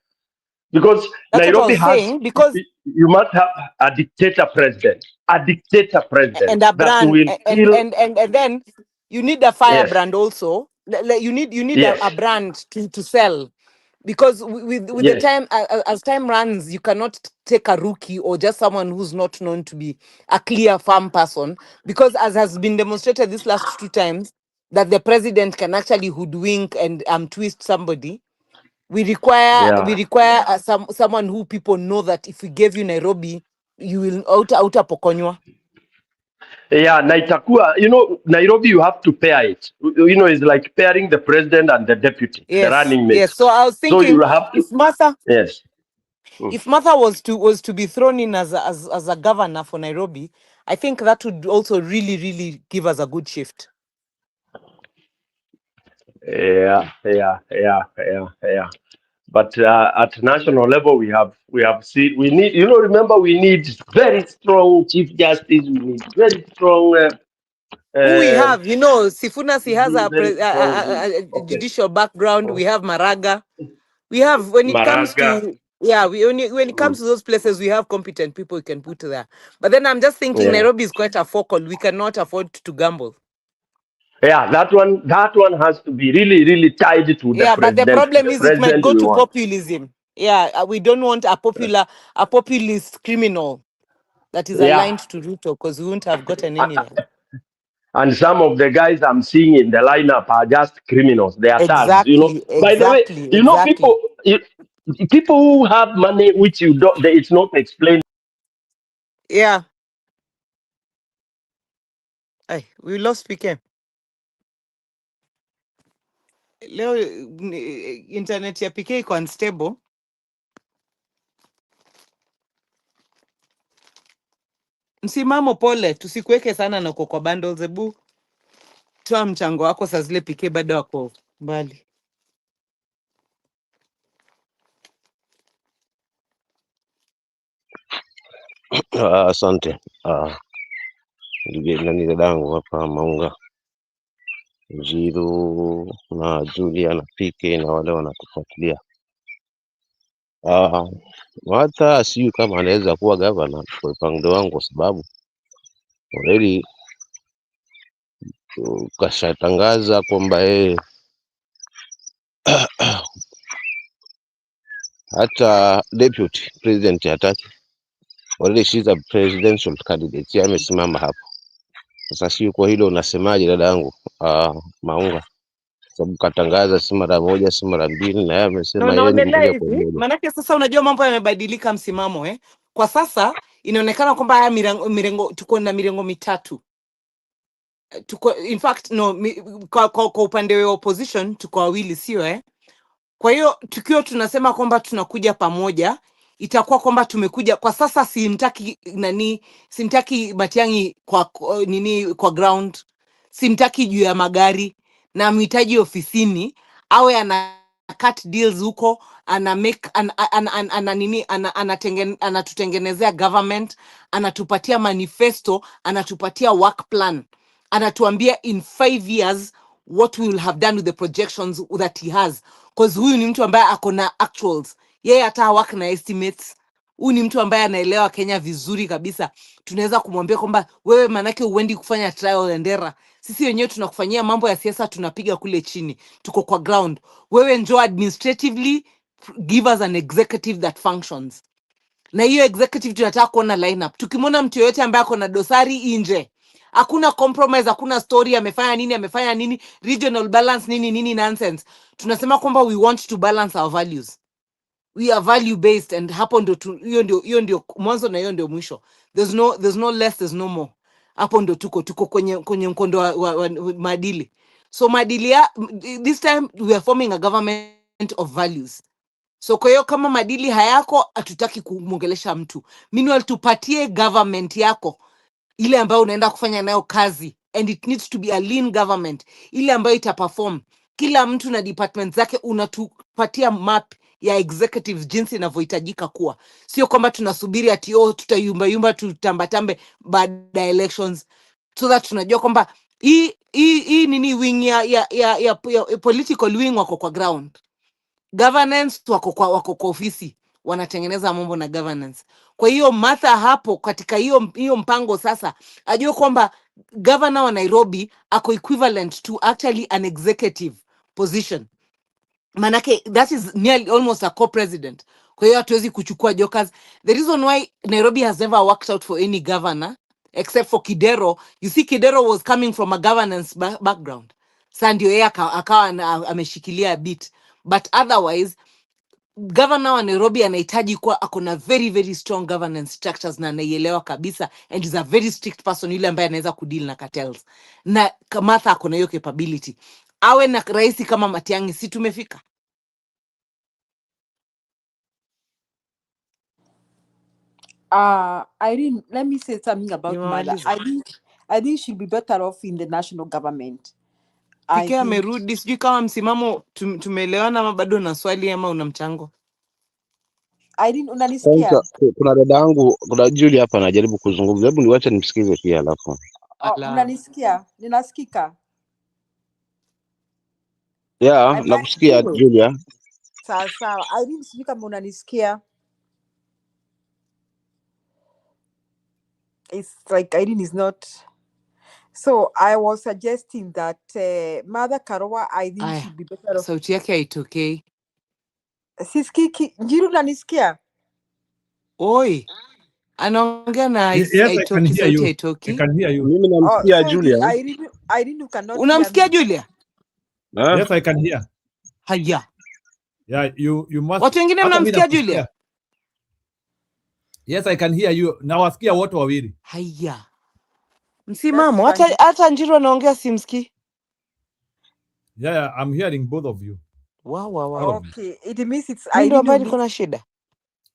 Because that's Nairobi because you must have a dictator president. And a brand, and then you need a firebrand also. You need a brand to sell. Because with the time, as time runs, you cannot take a rookie or just someone who's not known to be a clear farm person. Because as has been demonstrated these last 2 times, that the president can actually hoodwink and twist somebody. We require someone who people know that if we gave you Nairobi, you will out pokonywa. Yeah, Naitakua, Nairobi, you have to pair it. It's like pairing the president and the deputy, the running mate. Yes. So I was thinking, you have to, if Martha, if Martha was to be thrown in as a governor for Nairobi, I think that would also really give us a good shift. Yeah. But at national level, we have seen we need. Remember, we need very strong chief justice. We need very strong. Who we have, Sifuna, he has a judicial background. We have Maraga. We have, when it comes to when it comes to those places, we have competent people we can put there. But then I'm just thinking Nairobi is quite a focal. We cannot afford to gamble. Yeah, that one has to be really tied to the president. Yeah, but the problem is it might go to populism. Yeah, we don't want a populist criminal that is aligned to Ruto, because we wouldn't have gotten anywhere. And some of the guys I'm seeing in the lineup are just criminals. They are thugs, By the way, people who have money which you don't, it's not explained. Yeah. Hey, we lost PK. Leo internet ya PK iko unstable. Msimamo pole, tusikuweke sana na uko kwa bundles. Ebu toa mchango wako, saa zile PK bado wako mbali. Asante. Nani dadangu hapa Maunga, Njiru na Julia na PK na wale wanatufuatilia. Hata sijui kama anaweza kuwa gavana kwa upande wangu, kwa sababu already kashatangaza kwamba yeye hata deputy president hataki. Already she's a presidential candidate. Yeye amesimama hapo. Sasa sio kwa hilo unasemaje dada yangu Maunga? Sababu katangaza si mara moja si mara mbili, na yeye amesema yeye ni mmoja kwa mmoja. Manake sasa unajua mambo yamebadilika msimamo Kwa sasa inaonekana kwamba haya mirengo tuko na mirengo mitatu. Tuko in fact kwa upande wa opposition tuko wawili, sio Kwa hiyo tukiwa tunasema kwamba tunakuja pamoja, itakuwa kwamba tumekuja kwa sasa. Simtaki Matiangi kwa ground, simtaki juu ya magari, na mhitaji ofisini awe ana cut deals huko, ana make anatutengenezea government, anatupatia manifesto, anatupatia work plan, anatuambia in 5 years what we will have done with the projections that he has, because huyu ni mtu ambaye akona actuals. Yeye hata work na estimates. Huyu ni mtu ambaye anaelewa Kenya vizuri kabisa. Tunaweza kumwambia kwamba wewe manake uendi kufanya trial and error. Sisi wenyewe tunakufanyia mambo ya siasa, tunapiga kule chini. Tuko kwa ground. Wewe njoo administratively, give us an executive that functions. Na hiyo executive tunataka kuona lineup. Tukimwona mtu yoyote ambaye ako na dosari nje, hakuna compromise, hakuna story amefanya nini, regional balance nini nonsense. Tunasema kwamba we want to balance our values. We are value based, and hapo ndo hiyo ndio mwanzo na hiyo ndio mwisho. There's no less, there's no more. Hapo ndo tuko kwenye mkondo wa maadili. So maadili this time we are forming a government of values. So kwa hiyo kama madili hayako, hatutaki kumwongelesha mtu. Meanwhile, tupatie government yako ile ambayo unaenda kufanya nayo kazi, and it needs to be a lean government, ile ambayo itaperform. Kila mtu na department zake, unatupatia map ya executive jinsi inavyohitajika kuwa. Sio kwamba tunasubiri ati tutayumba tutambatambe baada ya elections, so that tunajua kwamba hii nini wing ya political wing wako kwa ground, governance wako kwa ofisi wanatengeneza mambo na governance. Kwa hiyo Martha hapo katika hiyo mpango sasa ajue kwamba governor wa Nairobi ako equivalent to actually an executive position. Manake that is nearly almost a co-president. Kwa hiyo hatuwezi kuchukua jokers. The reason why Nairobi has never worked out for any governor except for Kidero, you see Kidero was coming from a governance background. Sasa ndio yeye akawa ameshikilia a bit, but otherwise governor wa Nairobi anahitaji kuwa akona very very strong governance structures na anaielewa kabisa, and is a very strict person, yule ambaye anaweza kudeal na cartels, na Martha akona hiyo capability. Awe na rais kama Matiangi, si tumefika. Irene, let me say something about Mother. I think she'll be better off in the national government. Pike amerudi, sijui kama msimamo tumeelewana ama bado na swali ama una mchango. Irene, unanisikia? Kuna dada yangu, kuna Julia hapa anajaribu kuzungumza. Hebu niwache nimsikize pia alafu. Unanisikia? Ninasikika? Yeah, nakusikia Julia. Sawa. Irene, sijui kama unanisikia. It's like Irene is not. So I was suggesting that Mother Karua, I think she'd be better off. Sauti yake haitokei. Sisikiki. Njiru unanisikia? Oi. Anaongea na haitoki, sauti haitoki. I can hear you. Mimi namsikia Julia. Irene cannot. Unamsikia Julia? Yes, I can hear. Haya. Yeah, you must. Watu wengine mnamsikia Julia? Yes, I can hear you. Na wasikia wote wawili. Haya. Msimamo, hata Njiru anaongea simsikii. Yeah, I'm hearing both of you. Wow. Okay, it means it's Ndio bali kuna shida.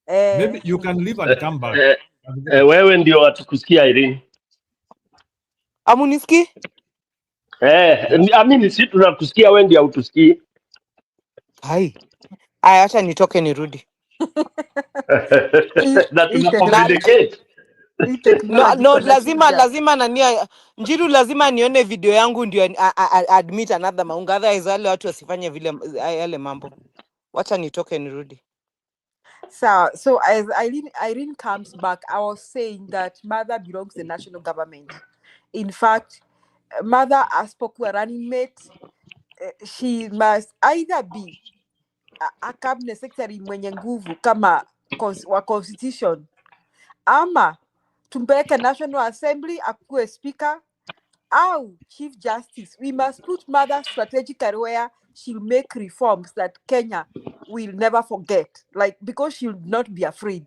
Maybe you can leave and come back. Wewe ndio watukusikia Irene. Amunisikii? Amini si tunakusikia, wewe ndio hautusikii. Acha nitoke nirudi. Na tunacommunicate. No, lazima nania Njiru lazima nione video yangu ndio admit another maunga, otherwise wale watu wasifanye vile yale mambo. Wacha nitoke nirudi. So as Irene comes back, I was saying that Mother belongs to the national government. In fact, Mother as Pokua running mate, she must either be a cabinet secretary mwenye nguvu kama wa constitution, ama tumpeleke National Assembly akuwe speaker au chief justice. We must put Mother strategically where she'll make reforms that Kenya will never forget, like, because she'll not be afraid.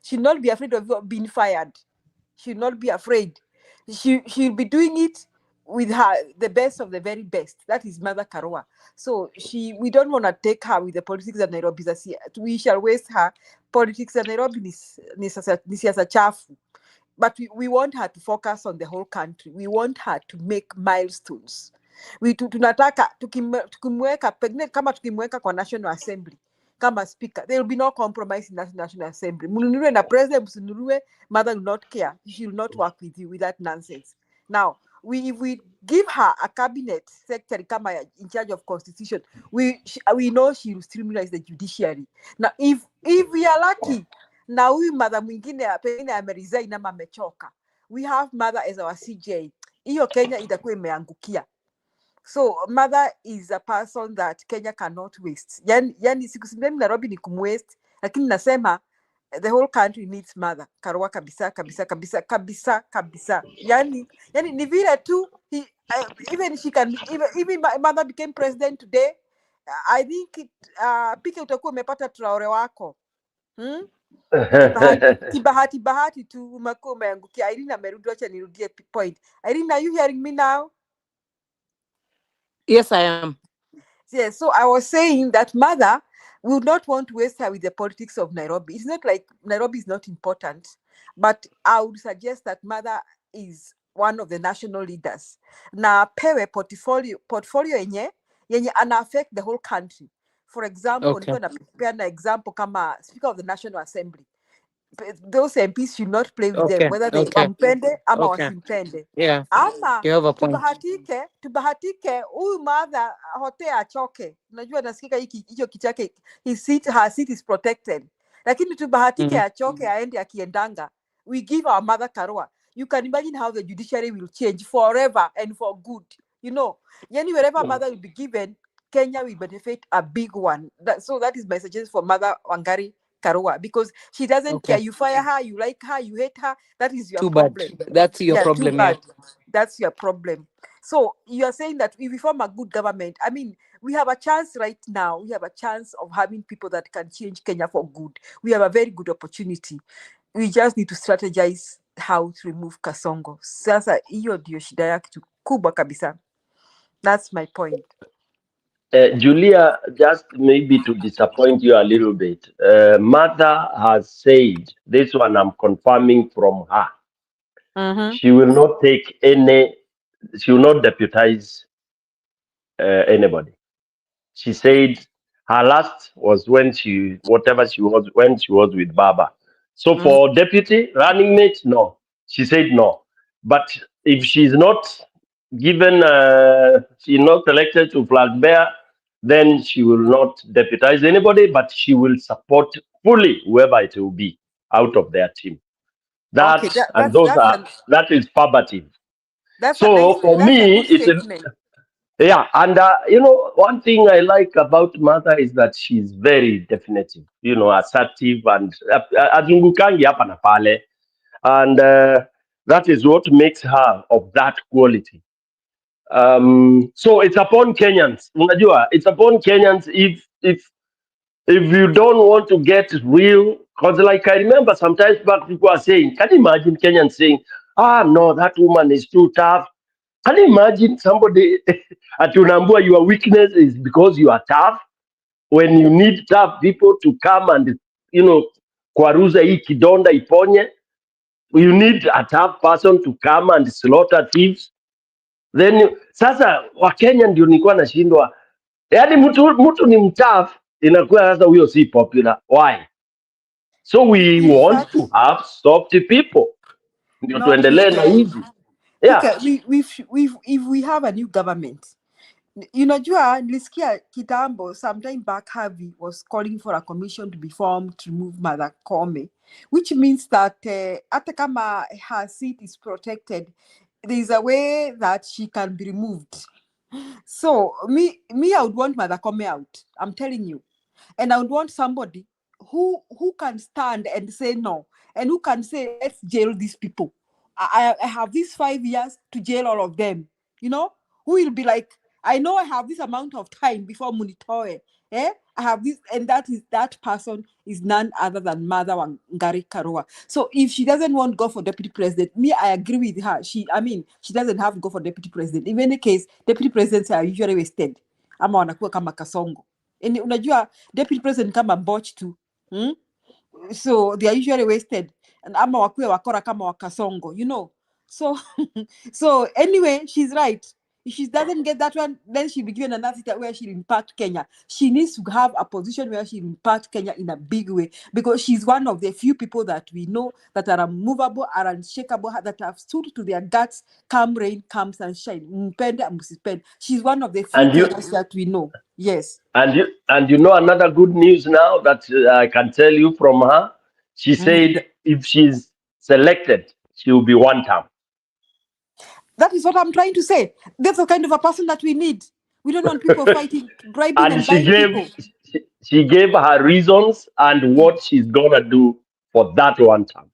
She'll not be afraid of being fired. She'll not be afraid. She'll be doing it with the best of the very best. That is Mother Karua. So we don't want to take her with the politics of Nairobi. We shall waste her. Politics of Nairobi ni siasa chafu. But we want her to focus on the whole country. We want her to make milestones. Tunataka tukimweka pengine kama tukimweka kwa National Assembly kama speaker, there will be no compromise in that National Assembly. Mnunue na president, msinunue, Mother will not care. She will not work with you with that nonsense. Now, if we give her a cabinet secretary kama in charge of constitution, we know she will streamline the judiciary. Now, if we are lucky, na huyu mother mwingine pengine ameresign ama amechoka, we have mother as our CJ, hiyo Kenya itakuwa imeangukia. So mother is a person that Kenya cannot waste. Yani sikusema Nairobi ni kumwaste, lakini nasema the whole country needs mother Karua kabisa kabisa kabisa kabisa kabisa. Yani ni vile tu even she can even mother became president today, I think pike utakuwa umepata Traore wako. Bahati tu umekuwa umeangukia. Irene amerudi, acha nirudie point. Irene, are you hearing me now? Yes, I am. Yes, so I was saying that mother would not want to waste her with the politics of Nairobi. It's not like Nairobi is not important, but I would suggest that mother is one of the national leaders. Na pewe portfolio yenye ana affect the whole country. For example, Okay. an example kama Speaker of the National Assembly. Those MPs should not play with them, whether they wampende ama wasimpende. Yeah. Ama You have a point. tubahatike huyu mother hote achoke. Unajua nasikika hicho kichake, her seat is protected. Lakini tubahatike achoke aende akiendanga. We give our mother Karua. You can imagine how the judiciary will change forever and for good. You know, wherever mother will be given, Kenya will benefit a big one. So that is my suggestion for Mother Wangari Karua, because she doesn't care. You fire her, you like her, you hate her. That is your problem. Bad. That's your problem. Too bad. That's your problem. So you are saying that if we form a good government, I mean, we have a chance right now. We have a chance of having people that can change Kenya for good. We have a very good opportunity. We just need to strategize how to remove Kasongo. Sasa hiyo ndio shida yake kubwa kabisa. That's my point. Julia, just maybe to disappoint you a little bit, mother has said, this one I'm confirming from her, she will not take she will not deputize anybody. She said her last was when she was with Baba. So for deputy running mate, no. She said no. But if she's not given, she's not elected to flag bear, then she will not deputize anybody, but she will support fully whoever it will be out of their team. That is perverted. So for me, it's yeah, and one thing I like about mother is that she's very definitive, assertive and azungukangi hapa na pale, and that is what makes her of that quality. So it's upon Kenyans, unajua, it's upon Kenyans if you don't want to get real, because like I remember sometimes back people are saying, can you imagine Kenyans saying, no, that woman is too tough. Can you imagine somebody at Unambua, your weakness is because you are tough, when you need tough people to come and, kwaruza hii kidonda iponye, you need a tough person to come and slaughter thieves. Then, sasa, Wakenya ndio nilikuwa nashindwa. Yaani mtu ni mtough, inakuwa sasa huyo si popular. Why? So we want to have soft people. Ndio tuendelee na hivi. Yeah. If we have a new government, unajua nilisikia kitambo sometime back Harvey was calling for a commission to be formed to remove Mother Koome, which means that hata kama her seat is protected, there is a way that she can be removed. So me I would want Mother Koome out, I'm telling you, and I would want somebody who can stand and say no, and who can say let's jail these people. I have these 5 years to jail all of them, who will be like, I know I have this amount of time before Munitoe. I have this, and that person is none other than Mother Wangari Karua. So if she doesn't want to go for deputy president, I agree with her. She doesn't have to go for deputy president. In any case, deputy presidents are usually wasted. Ama wanakuwa kama Kasongo. And unajua deputy president kama Mboch tu. So they are usually wasted. And ama wakuwe wakora kama Wakasongo, So anyway, she's right. If she doesn't get that one, then she'll be given another seat where she'll impact Kenya. She needs to have a position where she'll impact Kenya in a big way, because she's one of the few people that we know that are unmovable, are unshakable, that have stood to their guts, come rain, come sunshine. Mpende and musipende. She's one of the few Kenyans that we know. Yes. And you know another good news now that I can tell you from her, She said if she's selected, she will be one term. That is what I'm trying to say. That's the kind of a person that we need. We don't want people fighting, bribing, and buying people. She gave her reasons and what she's gonna do for that one term.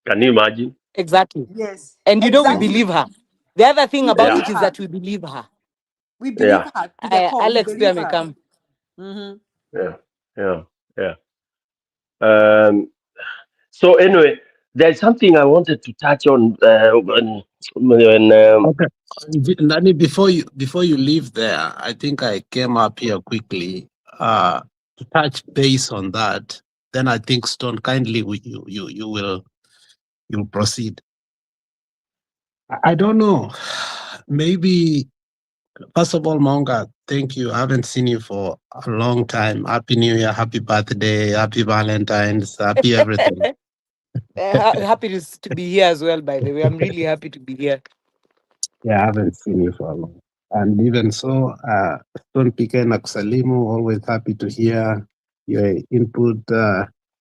Can you imagine? Exactly. Yes. And you know, we Exactly. believe her. The other thing We about believe it is her. that we believe her. We believe Yeah. her to the core. Alex We believe may her. come. Yeah. So anyway, there's something I wanted to touch on when Okay. Nani, before you leave there, I think I came up here quickly to touch base on that. Then I think Stone, kindly you'll proceed. I don't know. Maybe first of all, Monga, thank you. I haven't seen you for a long time. Happy New Year, happy birthday, happy Valentine's, happy everything. Happy to be here as well, by the way. I'm really happy to be here. Yeah, I haven't seen you for a long. And even so, Stone PK Nakusalimu, always happy to hear your input.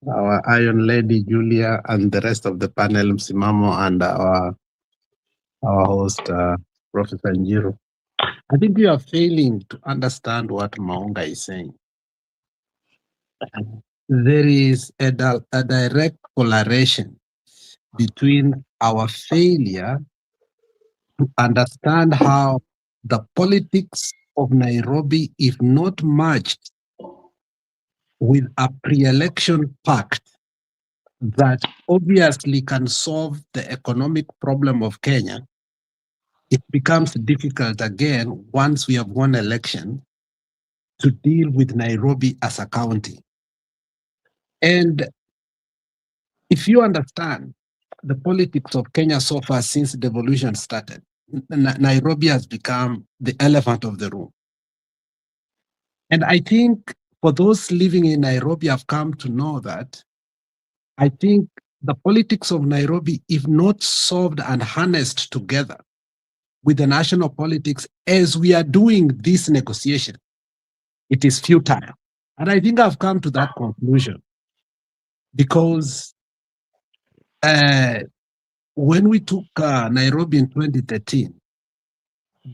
Our Iron Lady Julia and the rest of the panel, Msimamo, and our host, Professor Njiro. I think you are failing to understand what Maunga is saying. There is a direct correlation between our failure to understand how the politics of Nairobi, if not matched with a pre-election pact that obviously can solve the economic problem of Kenya, it becomes difficult again once we have won election to deal with Nairobi as a county. And if you understand the politics of Kenya so far since devolution started, Nairobi has become the elephant of the room. And I think for those living in Nairobi have come to know that I think the politics of Nairobi, if not solved and harnessed together with the national politics as we are doing this negotiation, it is futile. And I think I've come to that conclusion because when we took Nairobi in 2013,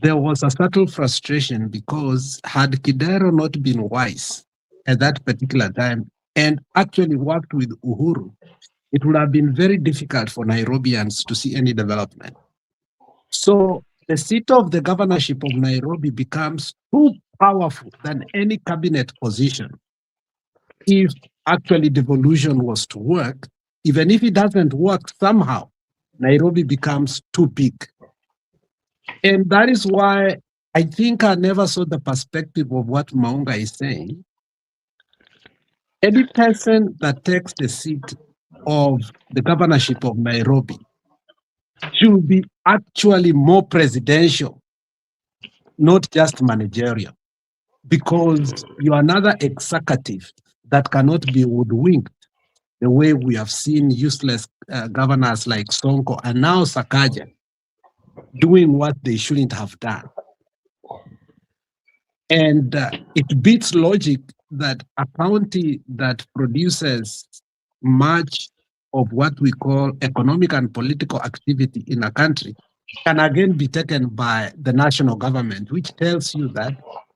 there was a subtle frustration because had Kidero not been wise at that particular time and actually worked with Uhuru, it would have been very difficult for Nairobians to see any development. So the seat of the governorship of Nairobi becomes too powerful than any cabinet position if actually devolution was to work. Even if it doesn't work somehow, Nairobi becomes too big. And that is why I think I never saw the perspective of what Maunga is saying. Any person that takes the seat of the governorship of Nairobi should be actually more presidential, not just managerial, because you are another executive that cannot be hoodwinked the way we have seen useless governors like Sonko and now Sakaja doing what they shouldn't have done. And it beats logic that a county that produces much of what we call economic and political activity in a country can again be taken by the national government, which tells you that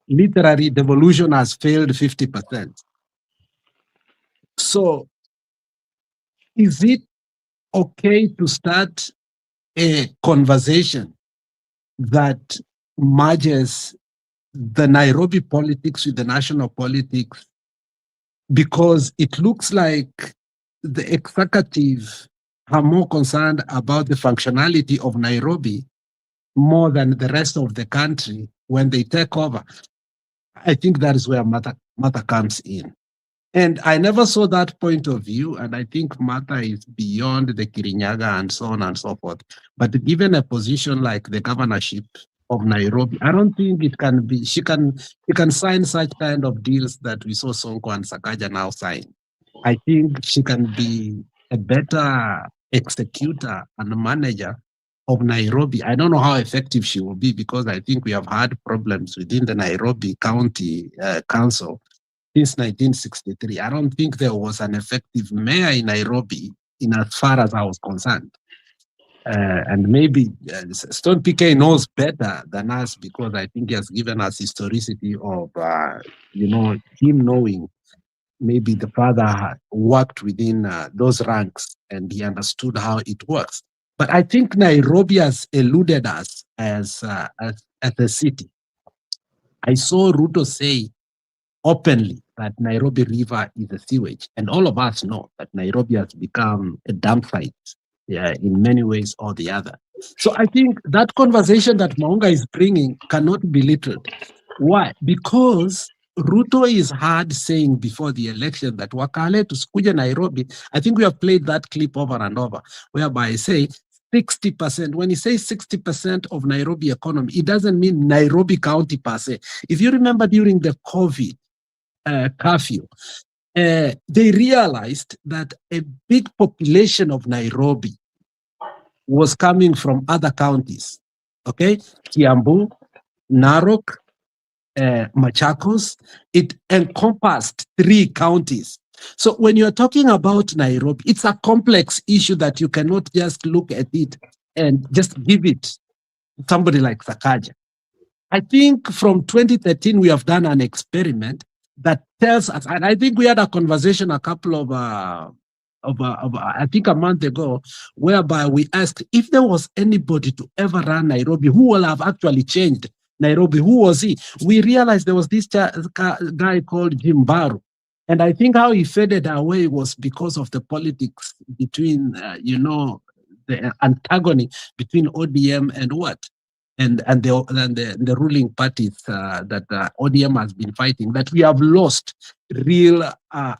literally devolution has failed 50%. So is it okay to start a conversation that merges the Nairobi politics with the national politics, because it looks like the executive are more concerned about the functionality of Nairobi more than the rest of the country when they take over? I think that is where Martha comes in. And I never saw that point of view, and I think Martha is beyond the Kirinyaga and so on and so forth. But given a position like the governorship of Nairobi, I don't think it can be, she can sign such kind of deals that we saw Sonko and Sakaja now sign. I think she can be a better executor and manager of Nairobi. I don't know how effective she will be because I think we have had problems within the Nairobi County Council since 1963. I don't think there was an effective mayor in Nairobi in as far as I was concerned. And maybe Stone PK knows better than us because I think he has given us historicity of, him knowing maybe the father had worked within those ranks and he understood how it works. But I think Nairobi has eluded us as a city. I saw Ruto say openly that Nairobi River is a sewage. And all of us know that Nairobi has become a dump site in many ways or the other. So I think that conversation that Maunga is bringing cannot be belittled. Why? Because Ruto is hard saying before the election that Wakale to Skuja Nairobi. I think we have played that clip over and over, whereby I say 60%. When he says 60% of Nairobi economy, it doesn't mean Nairobi County per se. If you remember during the COVID curfew, they realized that a big population of Nairobi was coming from other counties, okay? Kiambu, Narok, Machakos. It encompassed 3 counties. So when you're talking about Nairobi, it's a complex issue that you cannot just look at it and just give it somebody like Sakaja. I think from 2013, we have done an experiment that tells us, and I think we had a conversation a couple of I think a month ago, whereby we asked if there was anybody to ever run Nairobi who will have actually changed Nairobi. Who was he? We realized there was this guy called Jim Baru. And I think how he faded away was because of the politics between, the antagony between ODM and what? And the ruling parties that ODM has been fighting, that we have lost real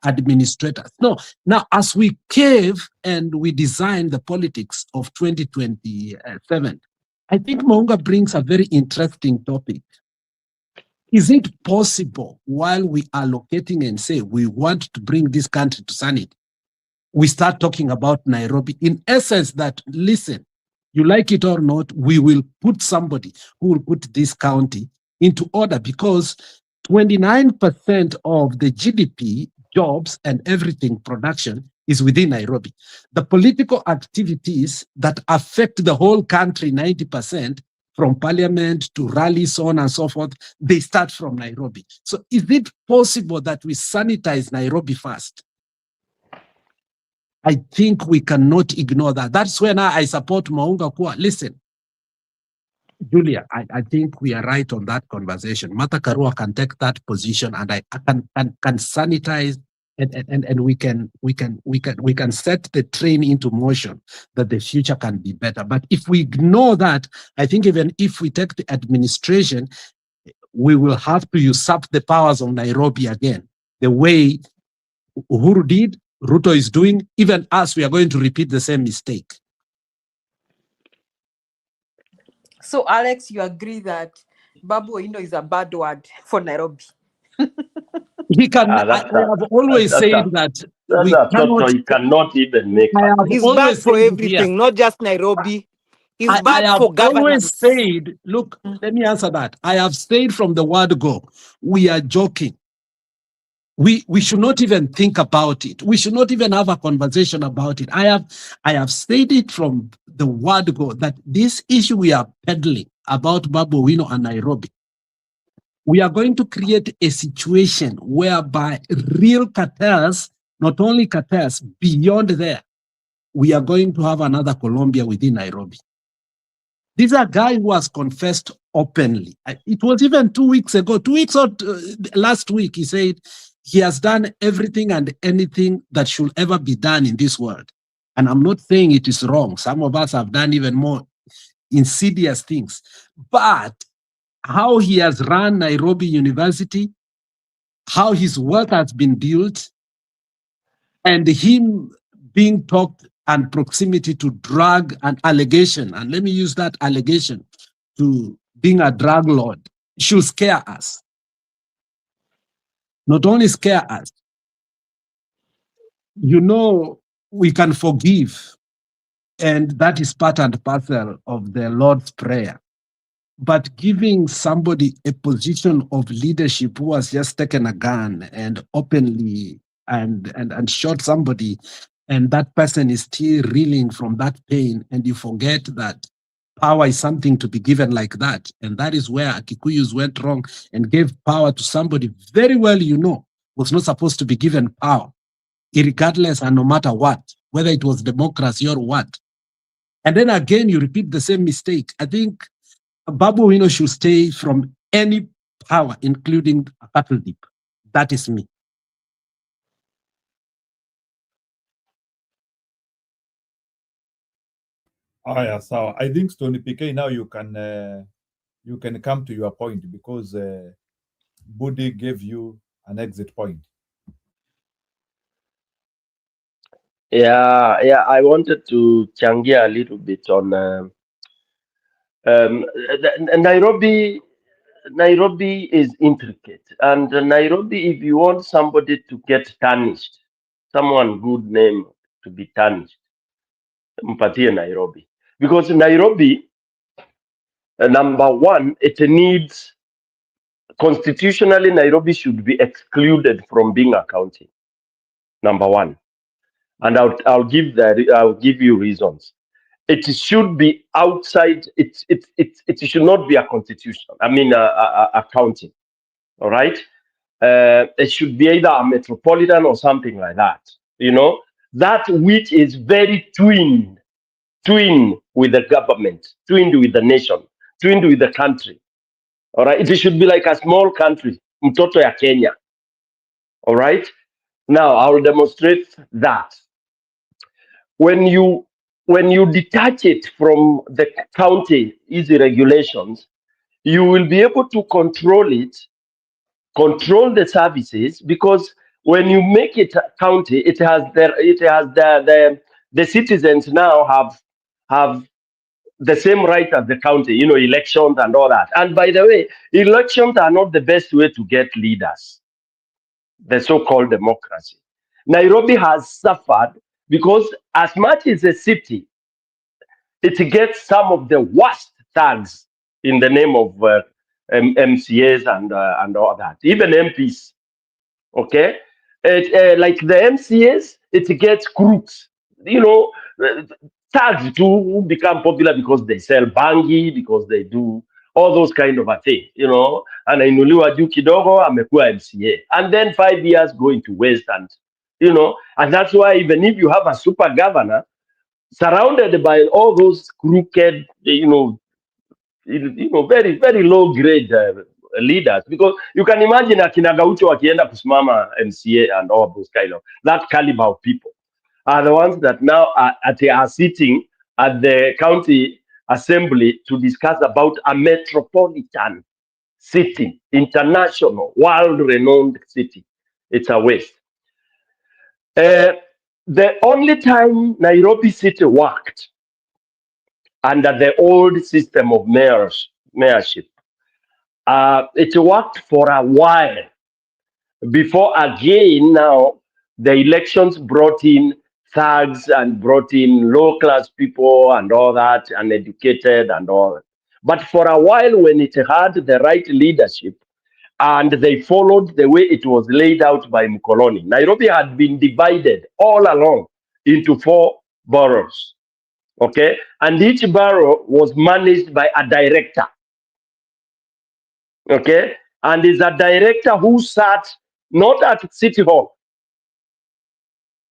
administrators. No, now as we cave and we design the politics of 2027, I think Maunga brings a very interesting topic. Is it possible while we are allocating and say we want to bring this country to sanity, we start talking about Nairobi in essence that, listen, you like it or not, we will put somebody who will put this county into order because 29% of the GDP, jobs, and everything production is within Nairobi. The political activities that affect the whole country, 90%, from parliament to rallies, so on and so forth, they start from Nairobi. So is it possible that we sanitize Nairobi first? I think we cannot ignore that. That's when I support Maunga Kwa. Listen, Julia, I think we are right on that conversation. Martha Karua can take that position, and I can sanitize, and we can set the train into motion that the future can be better. But if we ignore that, I think even if we take the administration, we will have to usurp the powers of Nairobi again, the way Uhuru did. Ruto is doing, even us, we are going to repeat the same mistake. So, Alex, you agree that Babu Owino is a bad word for Nairobi? He can. I have always said that we cannot. He cannot even make. He's bad for everything, not just Nairobi. He's bad for governance. I have always said, look, let me answer that. I have said from the word go, we are joking. We should not even think about it. We should not even have a conversation about it. I have stated from the word go that this issue we are peddling about Babu Owino and Nairobi, we are going to create a situation whereby real cartels, not only cartels, beyond there, we are going to have another Colombia within Nairobi. This is a guy who has confessed openly. It was even 2 weeks ago, 2 weeks or last week, he said, he has done everything and anything that should ever be done in this world. And I'm not saying it is wrong. Some of us have done even more insidious things. But how he has run Nairobi University, how his wealth has been built, and him being talked and proximity to drug and allegation, and let me use that allegation, to being a drug lord, should scare us. Not only scare us, we can forgive. And that is part and parcel of the Lord's Prayer. But giving somebody a position of leadership who has just taken a gun and openly and shot somebody, and that person is still reeling from that pain, and you forget that power is something to be given like that. And that is where Kikuyus went wrong and gave power to somebody very well, was not supposed to be given power, regardless and no matter what, whether it was democracy or what. And then again, you repeat the same mistake. I think Babu Wino should stay from any power, including a cattle dip. That is me. So I think Stony PK, now you can come to your point, because Budi gave you an exit point. Yeah, I wanted to changia a little bit on Nairobi. Nairobi is intricate, and Nairobi, if you want somebody to get tarnished, someone good name to be tarnished, mpatie Nairobi, because Nairobi, number one, it needs constitutionally Nairobi should be excluded from being a county. Number one, and I'll give you reasons. It should be outside. It should not be a constitution. I mean, a county. All right. It should be either a metropolitan or something like that. That which is very twinned with the government, twinned with the nation, twinned with the country. All right. It should be like a small country, mtoto ya Kenya. All right. Now I will demonstrate that. When you detach it from the county easy regulations, you will be able to control it, control the services, because when you make it a county, the citizens now have the same right as the county, elections and all that. And by the way, elections are not the best way to get leaders, the so-called democracy. Nairobi has suffered because as much as a city, it gets some of the worst thugs in the name of MCAs and all that, even MPs. Okay, like the MCAs, it gets crooks. Thugs too who become popular because they sell bangi, because they do all those kind of a thing. Anainuliwa juu kidogo amekuwa MCA, and then 5 years going to waste, and that's why even if you have a super governor surrounded by all those crooked, very, very low grade leaders, because you can imagine akina Gaucho wakienda kusimama MCA and all those kind of that caliber of people are the ones that now are sitting at the county assembly to discuss about a metropolitan city, international, world-renowned city. It's a waste. The only time Nairobi city worked under the old system of mayorship, it worked for a while before again now the elections brought in thugs and brought in low-class people and all that, uneducated and all that. But for a while, when it had the right leadership and they followed the way it was laid out by Mkoloni, Nairobi had been divided all along into 4 boroughs. Okay, and each borough was managed by a director. Okay, and is a director who sat not at City Hall.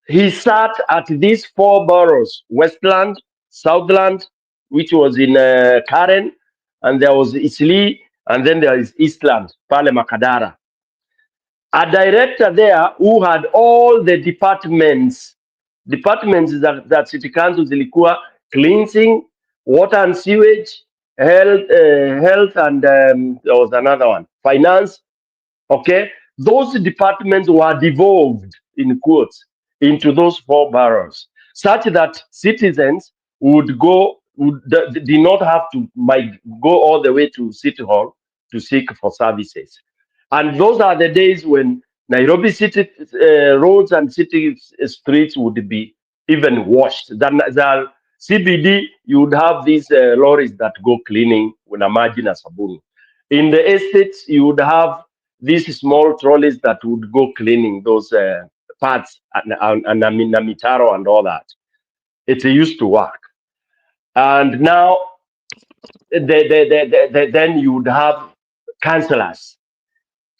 He sat at these 4 boroughs: Westland, Southland, which was in Karen, and there was Isli, and then there is Eastland, Pale Makadara. A director there who had all the departments that City Council zilikuwa: cleansing, water and sewage, health, and there was another one, finance. Okay, those departments were devolved, in quotes, into those 4 boroughs, such that citizens did not have to go all the way to City Hall to seek for services. And those are the days when Nairobi city roads and city streets would be even washed. CBD, you would have these lorries that go cleaning with a margin as sabuni. In the estates, you would have these small trolleys that would go cleaning those parts and Namitaro and all that. It used to work. And now, then you would have councillors.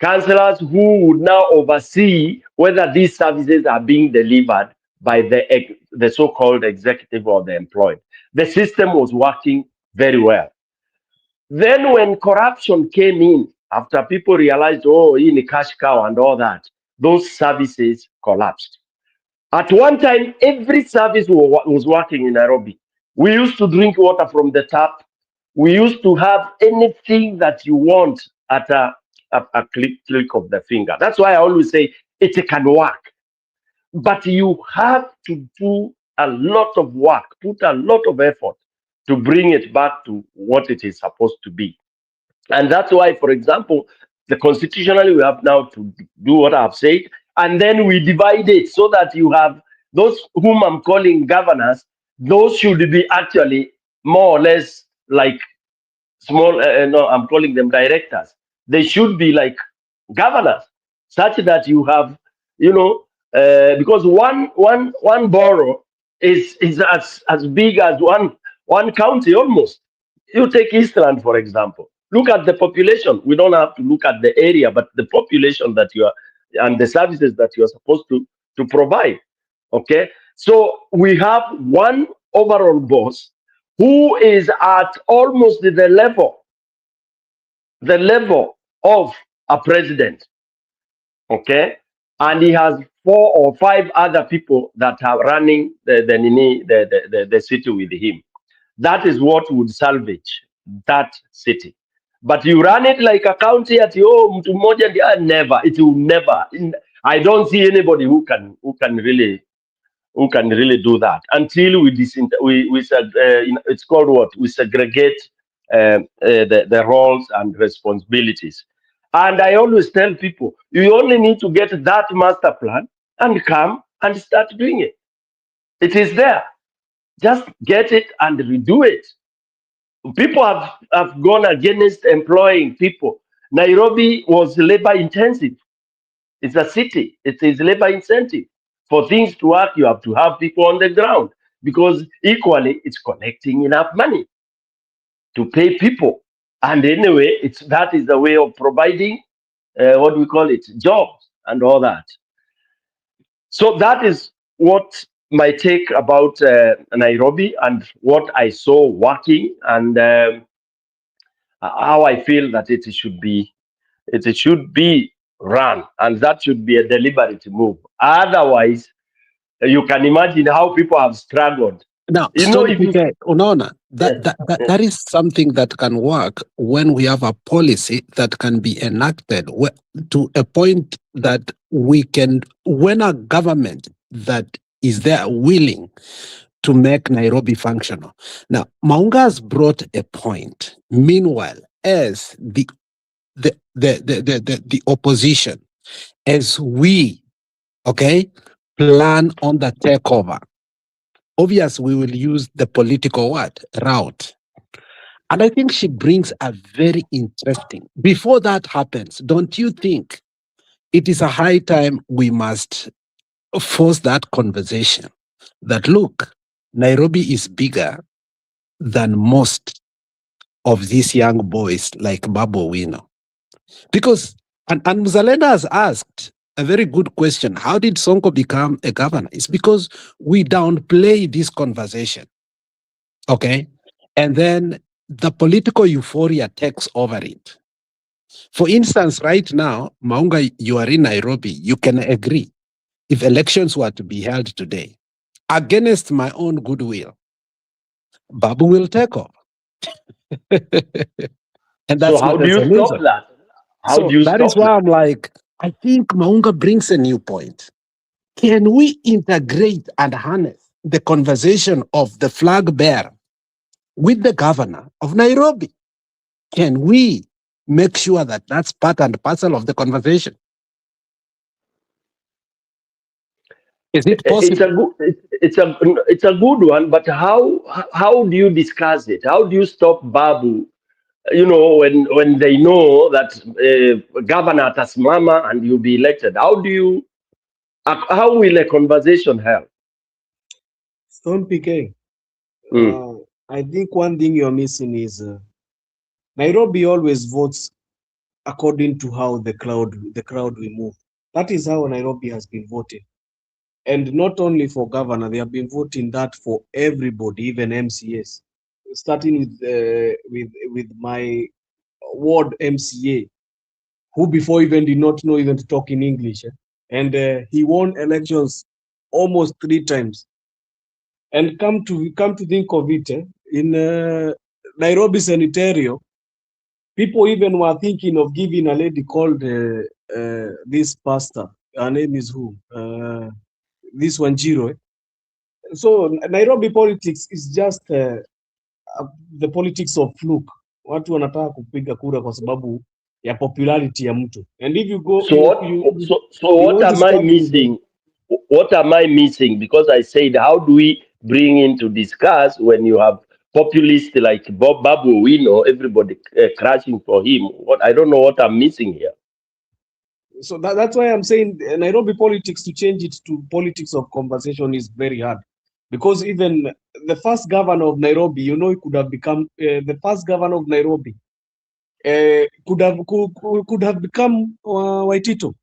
Councillors who would now oversee whether these services are being delivered by the so-called executive or the employed. The system was working very well. Then when corruption came in, after people realized, oh, in a cash cow and all that, those services collapsed. At one time, every service was working in Nairobi. We used to drink water from the tap. We used to have anything that you want at a click of the finger. That's why I always say it can work. But you have to do a lot of work, put a lot of effort to bring it back to what it is supposed to be. And that's why, for example, constitutionally we have now to do what I've said, and then we divide it so that you have those whom I'm calling governors. Those should be actually more or less like small, no, I'm calling them directors. They should be like governors, such that you have, because one borough is as big as one county almost. You take Eastland, for example. Look at the population. We don't have to look at the area, but the population that you are and the services that you are supposed to provide. Okay, so we have one overall boss who is at almost the level of a president. Okay, and he has 4 or 5 other people that are running the city with him. That is what would salvage that city. But you run it like a county at mtu mmoja ndiye, never. It will never. I don't see anybody who can really do that until it's called what? We segregate the roles and responsibilities. And I always tell people, you only need to get that master plan and come and start doing it. It is there. Just get it and redo it. People have gone against employing people. Nairobi was labor intensive. It's a city. It is labor intensive. For things to work, you have to have people on the ground, because equally it's collecting enough money to pay people. And anyway, that is the way of providing what we call it, jobs and all that. So that is what my take about Nairobi and what I saw working, and how I feel that it should be run, and that should be a deliberate move. Otherwise, you can imagine how people have struggled. Now, that is something that can work when we have a policy that can be enacted to a point that when a government that is there willing to make Nairobi functional. Now, Maunga has brought a point. Meanwhile, as the opposition, as we, plan on the takeover, obviously we will use the political route. And I think she brings a very interesting. Before that happens, don't you think it is a high time we must force that conversation that, look, Nairobi is bigger than most of these young boys like Babu Wino. Because, and Mzalenda has asked a very good question. How did Sonko become a governor? It's because we downplay this conversation. Okay? And then the political euphoria takes over it. For instance, right now, Maunga, you are in Nairobi, you can agree, if elections were to be held today, against my own goodwill, Babu will take over. And that's so how do you stop that? That is why I'm like, I think Maunga brings a new point. Can we integrate and harness the conversation of the flag bearer with the governor of Nairobi? Can we make sure that that's part and parcel of the conversation? Is it It's a possible? good it's a good one, but how do you discuss it? How do you stop Babu? You know, when they know that governor atasimama and you'll be elected, how will a conversation help? Stone PK, Mm. I think one thing you're missing is Nairobi always votes according to how the crowd will move. That is how Nairobi has been voting. And not only for governor, they have been voting that for everybody, even MCAs. Starting with my ward MCA, who before even did not know even to talk in English. And he won elections almost 3 times. And come to think of it, in Nairobi Sanitario, people even were thinking of giving a lady called this pastor. Her name is who? This one, Jiro. So Nairobi politics is just the politics of fluke. Watu wanataka kupiga kura kwa sababu ya popularity ya mtu. And if you go, So you what want to am I start with missing? What am I missing? Because I said, how do we bring in to discuss when you have populists like Babu Wino, everybody crashing for him? I don't know what I'm missing here. So that's why I'm saying Nairobi politics, to change it to politics of conversation is very hard. Because even the first governor of Nairobi, you know, he could have become the first governor of Nairobi. Could have become Waitito.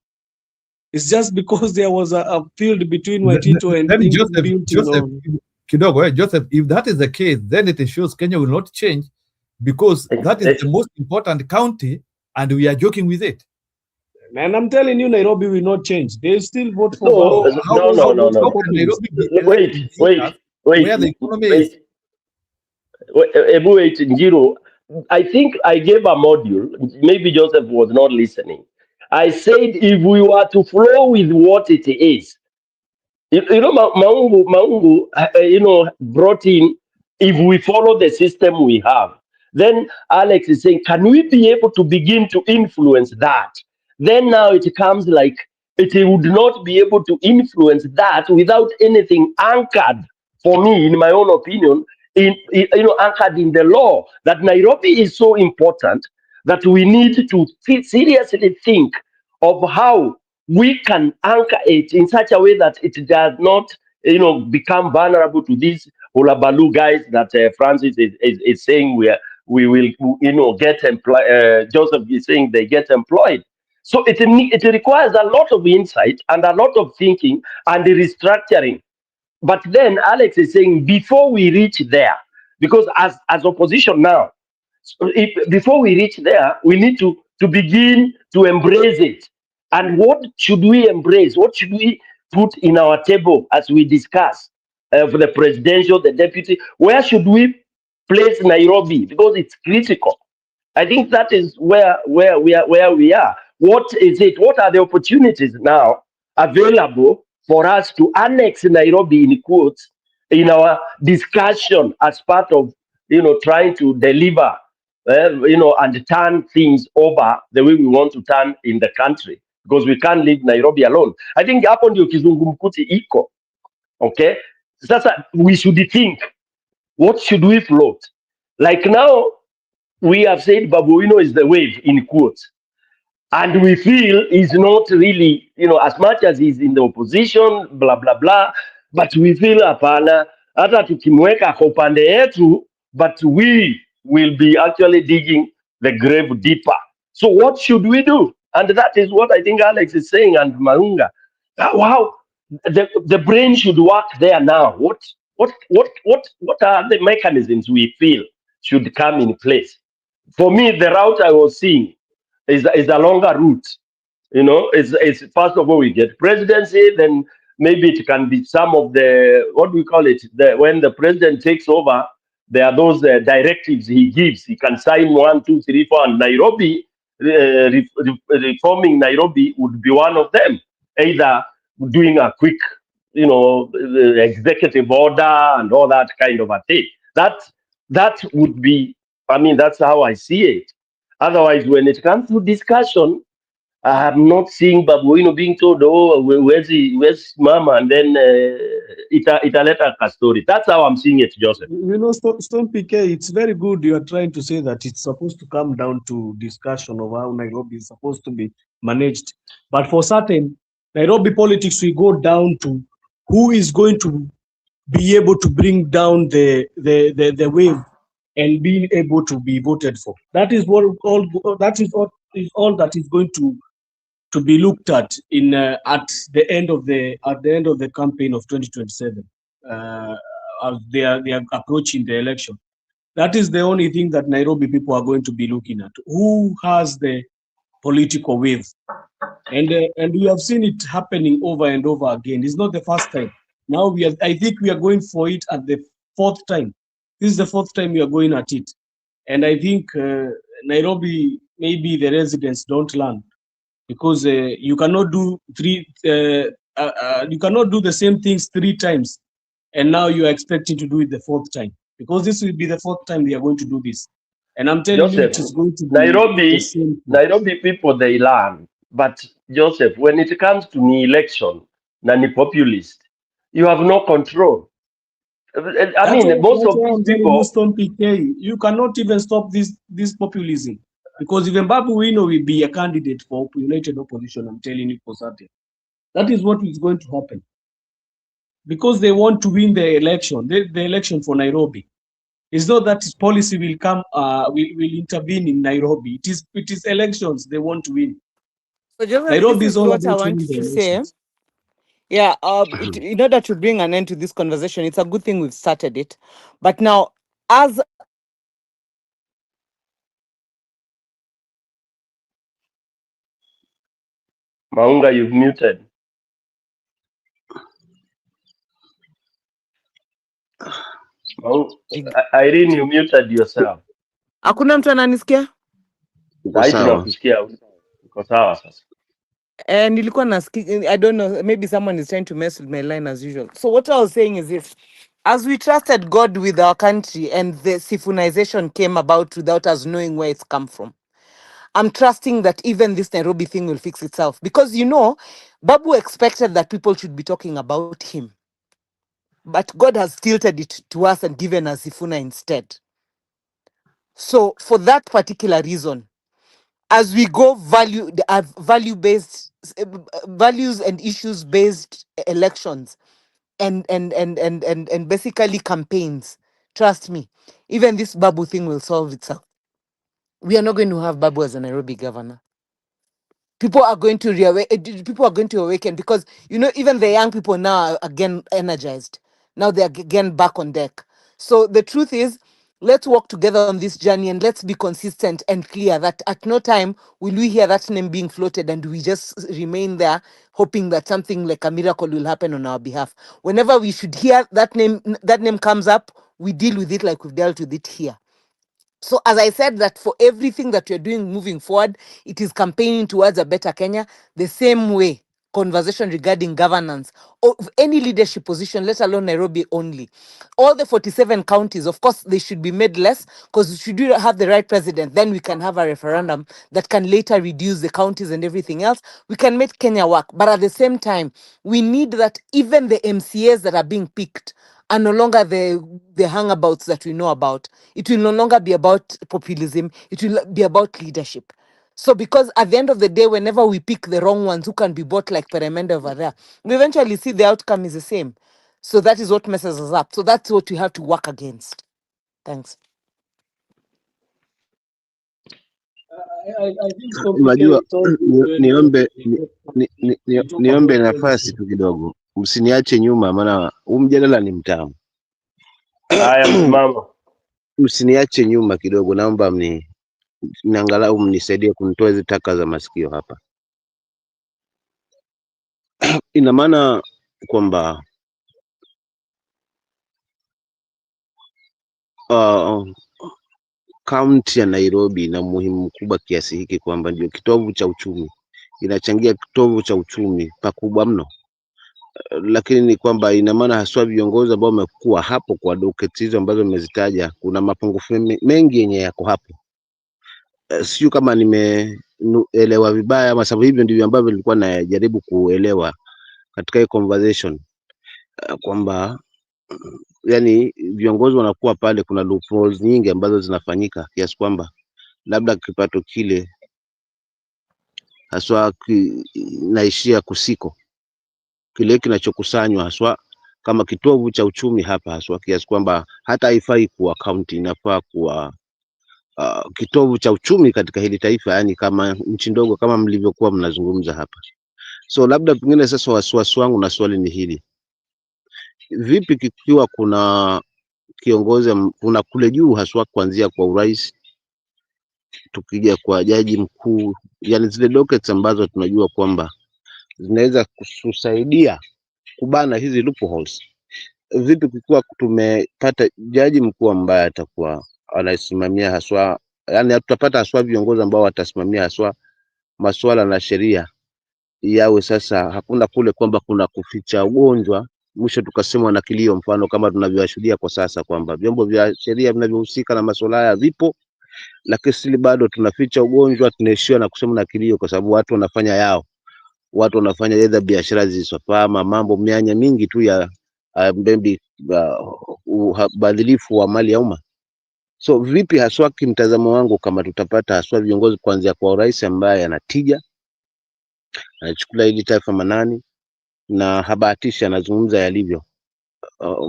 It's just because there was a field between Waitito and Then Joseph, Kidogo, Joseph, if that is the case, then it shows Kenya will not change, because that is the most important county and we are joking with it. And I'm telling you, Nairobi will not change. They still vote for No. Wait. Where the economy is. Wait, Njiro. I think I gave a module. Maybe Joseph was not listening. I said if we were to flow with what it is, Maungu, brought in, if we follow the system we have, then Alex is saying, can we be able to begin to influence that? Then now it comes like it would not be able to influence that without anything anchored, for me, in my own opinion, anchored in the law. That Nairobi is so important that we need to seriously think of how we can anchor it in such a way that it does not, become vulnerable to these hulabaloo guys that Francis is saying we will, get employed. Joseph is saying they get employed. So it requires a lot of insight and a lot of thinking and restructuring. But then Alex is saying before we reach there, because as opposition now, before we reach there, we need to begin to embrace it. And what should we embrace? What should we put in our table as we discuss for the presidential, the deputy? Where should we place Nairobi? Because it's critical. I think that is where we are. What is it? What are the opportunities now available for us to annex Nairobi in quotes in our discussion as part of trying to deliver and turn things over the way we want to turn in the country, because we can't leave Nairobi alone. I think hapo ndio kizungumkuti iko. Okay, sasa we should think, what should we float? Like now we have said Babuino is the wave in quotes, and we feel he's not really, as much as he's in the opposition, blah blah blah, but we feel hapana, hata tukimweka kwa upande yetu, but we will be actually digging the grave deeper. So what should we do? And that is what I think Alex is saying, and Maunga. Wow, the brain should work there now. What are the mechanisms we feel should come in place? For me, the route I was seeing is a longer route. It's first of all we get presidency, then maybe it can be some of the, what we call it, when the president takes over, there are those directives he gives. He can sign 1, 2, 3, 4, and Nairobi, reforming Nairobi would be one of them. Either doing a quick, executive order and all that kind of a thing. That would be, I mean, that's how I see it. Otherwise, when it comes to discussion, I'm not seeing Babu Owino being told, oh, where's Mama, and then italeta a story. That's how I'm seeing it, Joseph. You know, Stone PK, it's very good you are trying to say that it's supposed to come down to discussion of how Nairobi is supposed to be managed. But for certain, Nairobi politics will go down to who is going to be able to bring down the wave and being able to be voted for. That is what all that is all that is going to be looked at in at the end of the campaign of 2027. As they are approaching the election. That is the only thing that Nairobi people are going to be looking at. Who has the political wave? And we have seen it happening over and over again. It's not the first time. Now I think we are going for it at the fourth time. This is the fourth time we are going at it. And I think Nairobi, maybe the residents don't learn, because you cannot do you cannot do the same things 3 times, and now you are expecting to do it the 4th time, because this will be the 4th time we are going to do this. And I'm telling Joseph, you, it is going to be the same. Nairobi people, they learn. But Joseph, when it comes to the election, nani populist, you have no control. I mean, most of these people. PK, you cannot even stop this populism, because even Babu Owino will be a candidate for united opposition. I'm telling you for certain. That is what is going to happen, because they want to win the election. The election for Nairobi. It's not that policy will come, will intervene in Nairobi. It is elections they want to win. So Joseph, Nairobi this is is all what I about want winning the to say. elections. Yeah, in order to bring an end to this conversation, it's a good thing we've started it. But now, as Maunga, you've muted. Irene, you muted yourself. Hakuna mtu ananisikia? Sasa tunakusikia. Uko sawa sasa. Nilikuwa nasikia, I don't know, maybe someone is trying to mess with my line as usual. So what I was saying is this: as we trusted God with our country and the Sifunization came about without us knowing where it's come from, I'm trusting that even this Nairobi thing will fix itself. Because, you know, Babu expected that people should be talking about him. But God has tilted it to us and given us Sifuna instead. So for that particular reason, as we go value-based, values and issues-based elections and basically campaigns, trust me, even this Babu thing will solve itself. We are not going to have Babu as a Nairobi governor. People are going to awaken, because, you know, even the young people now are again energized. Now they are again back on deck. So the truth is, let's work together on this journey, and let's be consistent and clear that at no time will we hear that name being floated and we just remain there hoping that something like a miracle will happen on our behalf. Whenever we should hear that name comes up, we deal with it like we've dealt with it here. So as I said, that for everything that we're doing moving forward, it is campaigning towards a better Kenya. The same way, conversation regarding governance of any leadership position, let alone Nairobi only. All the 47 counties, of course, they should be made less, because should we have the right president, then we can have a referendum that can later reduce the counties and everything else. We can make Kenya work. But at the same time, we need that even the MCAs that are being picked are no longer the hangabouts that we know about. It will no longer be about populism. It will be about leadership. So because at the end of the day, whenever we pick the wrong ones who can be bought like Peremende over there, we eventually see the outcome is the same. So that is what messes us up. So that's what we have to work against. Thanks. I think Unajua, niombe nafasi tu kidogo, msiniache nyuma, maana huu mjadala ni mtamu. Haya, msimama. Msiniache nyuma kidogo, naomba angalau mnisaidie kunitoa hizo taka za masikio hapa. Ina maana kwamba kaunti ya Nairobi ina umuhimu mkubwa kiasi hiki kwamba ndio kitovu cha uchumi, inachangia kitovu cha uchumi pakubwa mno. Lakini ni kwamba ina maana haswa viongozi ambao wamekuwa hapo kwa doketi hizo ambazo nimezitaja, kuna mapungufu mengi yenye yako hapo. Sio kama elewa vibaya, ama sababu hivyo ndivyo ambavyo nilikuwa najaribu kuelewa katika hii conversation, kwamba yani viongozi wanakuwa pale, kuna loopholes nyingi ambazo zinafanyika kiasi kwamba labda kipato kile haswa naishia kusiko kile kinachokusanywa haswa kama kitovu cha uchumi hapa haswa, kiasi kwamba hata haifai kuwa county, inafaa kuwa kitovu cha uchumi katika hili taifa, yani kama nchi ndogo kama mlivyokuwa mnazungumza hapa. So labda pengine sasa wasiwasi wangu na swali ni hili: vipi kikiwa kuna kiongozi kuna kule juu haswa kuanzia kwa urais, tukija kwa jaji mkuu, yani zile dockets ambazo tunajua kwamba zinaweza kusaidia kubana hizi loopholes. Vipi kikiwa tumepata jaji mkuu ambaye atakuwa anasimamia haswa, yani tutapata haswa viongozi ambao watasimamia haswa masuala na sheria yawe sasa hakuna kule kwamba kuna kuficha ugonjwa, mwisho tukasema na kilio, mfano kama tunavyoshuhudia kwa sasa kwamba vyombo vya sheria vinavyohusika na masuala haya vipo, lakini sisi bado tunaficha ugonjwa, tunaishia na kusema na kilio, kwa sababu watu wanafanya yao, watu wanafanya either biashara zisizofaa, mambo mianya mingi tu ya ubadhilifu wa mali ya umma. So vipi haswa kimtazamo wangu, kama tutapata haswa viongozi kuanzia kwa urais ambaye anatija, anachukulia hili taifa manani na habahatisha, anazungumza yalivyo,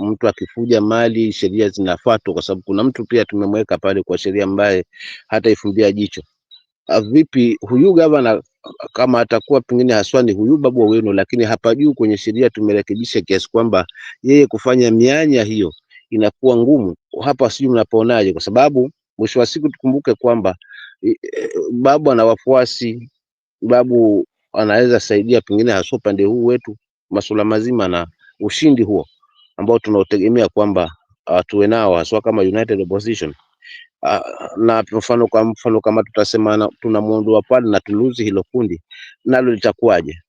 mtu akifuja mali sheria zinafuatwa, kwa sababu kuna mtu pia tumemweka pale kwa sheria ambaye hata ifumbia jicho. Vipi huyu gavana kama atakuwa pengine haswa ni huyu babu wenu, lakini hapa juu kwenye sheria tumerekebisha kiasi kwamba yeye kufanya mianya hiyo inakuwa ngumu hapa, sijui mnaponaje? Kwa sababu mwisho wa siku tukumbuke kwamba babu ana wafuasi, babu anaweza saidia pengine haswa upande huu wetu masuala mazima na ushindi huo ambao tunaotegemea kwamba tuwe nao haswa kama United Opposition. Na mfano kama tutasema tunamuondoa pale na tuluzi hilo kundi, nalo litakuwaje?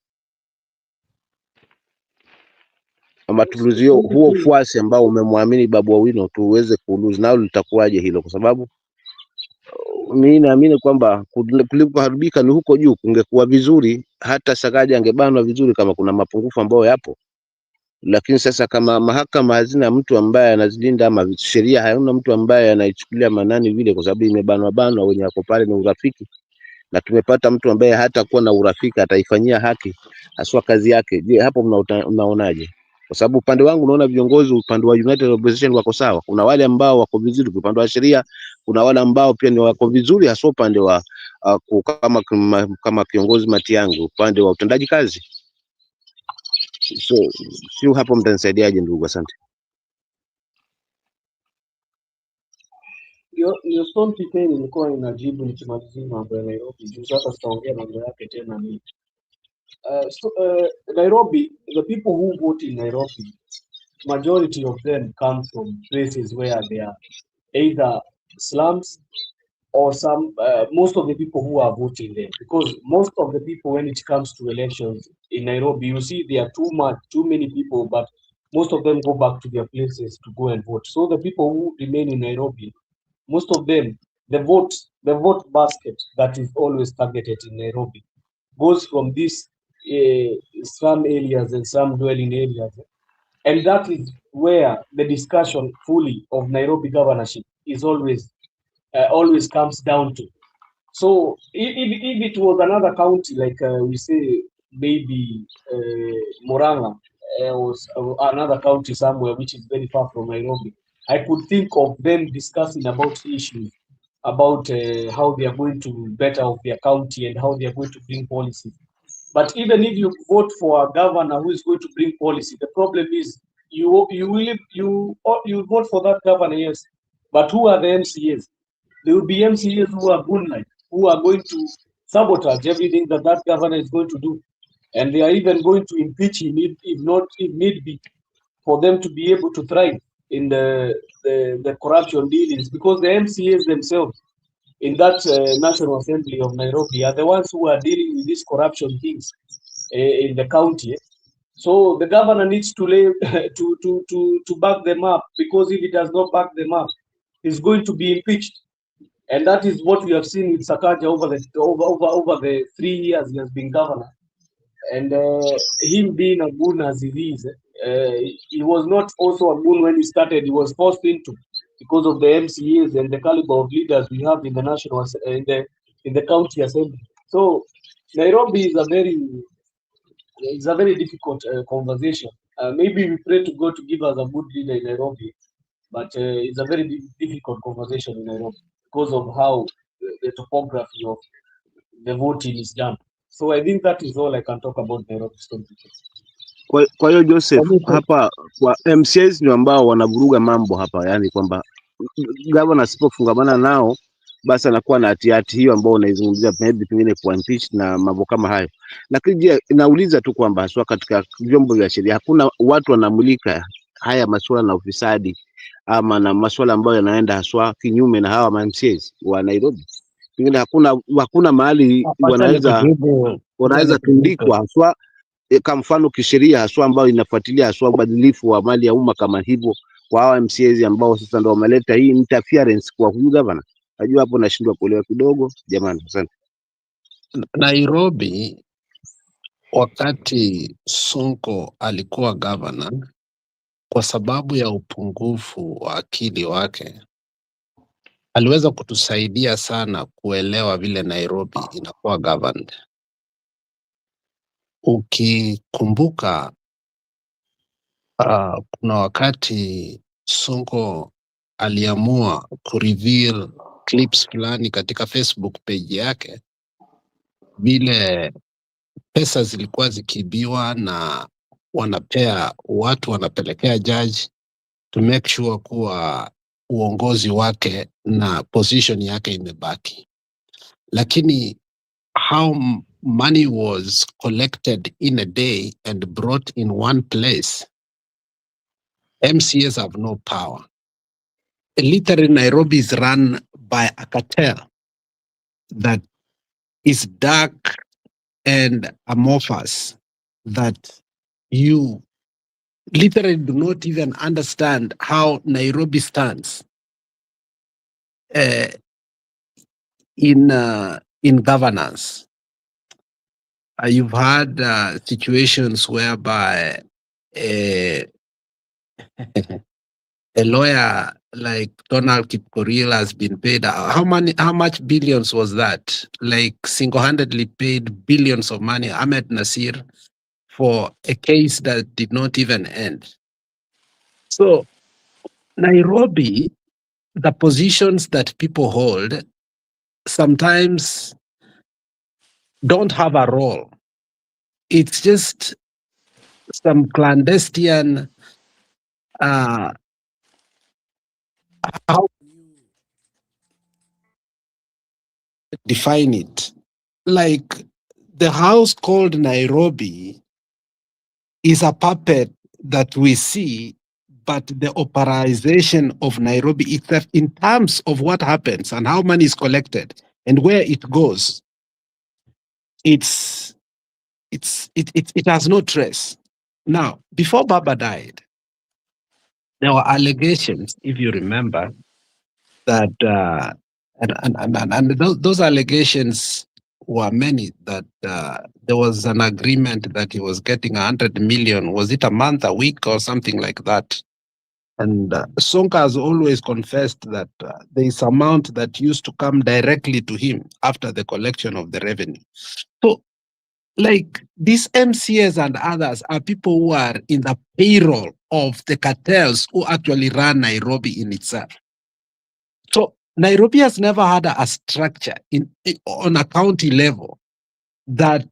Ama tuluzi huo ufuasi ambao umemwamini babu Owino tuweze kuluzi, nalo litakuwaje hilo? Kwa sababu mimi naamini kwamba kulipoharibika ni huko juu. Kungekuwa vizuri hata Sakaja angebanwa vizuri kama kuna mapungufu ambayo yapo, lakini sasa kama mahakama hazina mtu ambaye anazilinda, ama sheria haina mtu ambaye anaichukulia manani vile, kwa sababu imebanwa, wenye wako pale ni urafiki, na tumepata mtu ambaye hata kuwa na urafiki ataifanyia haki haswa kazi yake. Je, hapo mnaonaje? Kwa sababu upande wangu naona viongozi upande wa United Opposition wako sawa. Kuna wale ambao wako vizuri upande wa sheria, kuna wale ambao pia ni wako vizuri haswa upande wa kama kiongozi Matiangi upande wa utendaji kazi. So sio hapo, mtanisaidiaje ndugu? Asante. Hiyo Stone Payne ilikuwa inajibu nikimalizia mambo ya Nairobi juu sasa tutaongea mambo yake tena ni Nairobi. The people who vote in Nairobi, majority of them come from places where they are either slums or some most of the people who are voting there, because most of the people when it comes to elections in Nairobi, you see there are too many people, but most of them go back to their places to go and vote. So the people who remain in Nairobi, most of them, the vote basket that is always targeted in Nairobi goes from these slum areas and some dwelling areas, and that is where the discussion fully of Nairobi governorship is always comes down to. So if it was another county, like we say maybe Murang'a, or another county somewhere which is very far from Nairobi, I could think of them discussing about issues about how they are going to better of their county and how they are going to bring policies. But even if you vote for a governor who is going to bring policy, the problem is you vote for that governor, yes, but who are the MCAs? There will be MCAs who are good, who are going to sabotage everything that governor is going to do, and they are even going to impeach him if need be, for them to be able to thrive in the corruption dealings, because the MCAs themselves in that National Assembly of Nairobi are the ones who are dealing with these corruption things in the county. So the governor needs to lay to back them up, because if he does not back them up, he's going to be impeached. And that is what we have seen with Sakaja over the 3 years he has been governor. And him being a goon as he is, he was not also a goon when he started. He was forced into because of the MCAs and the caliber of leaders we have in the national in the county assembly. So Nairobi is a very difficult conversation. Maybe we pray to God to give us a good leader in Nairobi, but it's a very difficult conversation in Nairobi because of how the topography of the voting is done. So I think that is all I can talk about Nairobi State. Kwa hiyo Joseph, hapa kwa MCAs ndio ambao wanavuruga mambo hapa, yani kwamba gavana asipofungamana nao basi anakuwa na hati hiyo ambao unaizungumzia, maybe pengine kwa impeach na mambo kama hayo. Lakini je, nauliza tu kwamba haswa katika vyombo vya sheria hakuna watu wanamulika haya masuala na ufisadi ama na masuala ambayo yanaenda haswa kinyume na hawa MCAs wa Nairobi? Pengine hakuna mahali wanaweza tundikwa haswa kama mfano kisheria haswa ambayo inafuatilia haswa ubadilifu wa mali ya umma kama hivyo kwa hawa MCAs ambao sasa ndio wameleta hii interference kwa huyu governor. Najua hapo nashindwa kuelewa kidogo jamani. Asante. Nairobi, wakati Sonko alikuwa governor, kwa sababu ya upungufu wa akili wake, aliweza kutusaidia sana kuelewa vile Nairobi inakuwa governed. Ukikumbuka kuna wakati Sonko aliamua kureveal clips fulani katika Facebook page yake, vile pesa zilikuwa zikibiwa na watu wanapelekea judge to make sure kuwa uongozi wake na position yake imebaki. Lakini how money was collected in a day and brought in one place, MCAs have no power. Literally, Nairobi is run by a cartel that is dark and amorphous, that you literally do not even understand how Nairobi stands in governance. You've had situations whereby a lawyer like Donald Kipkorir has been paid. How much billions was that? Like single-handedly paid billions of money, Ahmed Nasir, for a case that did not even end. So Nairobi, the positions that people hold sometimes don't have a role. It's just some clandestine how define it. Like the house called Nairobi is a puppet that we see, but the operation of Nairobi itself in terms of what happens and how money is collected and where it goes, it has no trace. Now, before Baba died, there were allegations, if you remember, that and those allegations were many, that there was an agreement that he was getting 100 million. Was it a month, a week, or something like that? And Sonko has always confessed that there is amount that used to come directly to him after the collection of the revenue. So, like these MCAs and others are people who are in the payroll of the cartels who actually run Nairobi in itself. So Nairobi has never had a structure on a county level that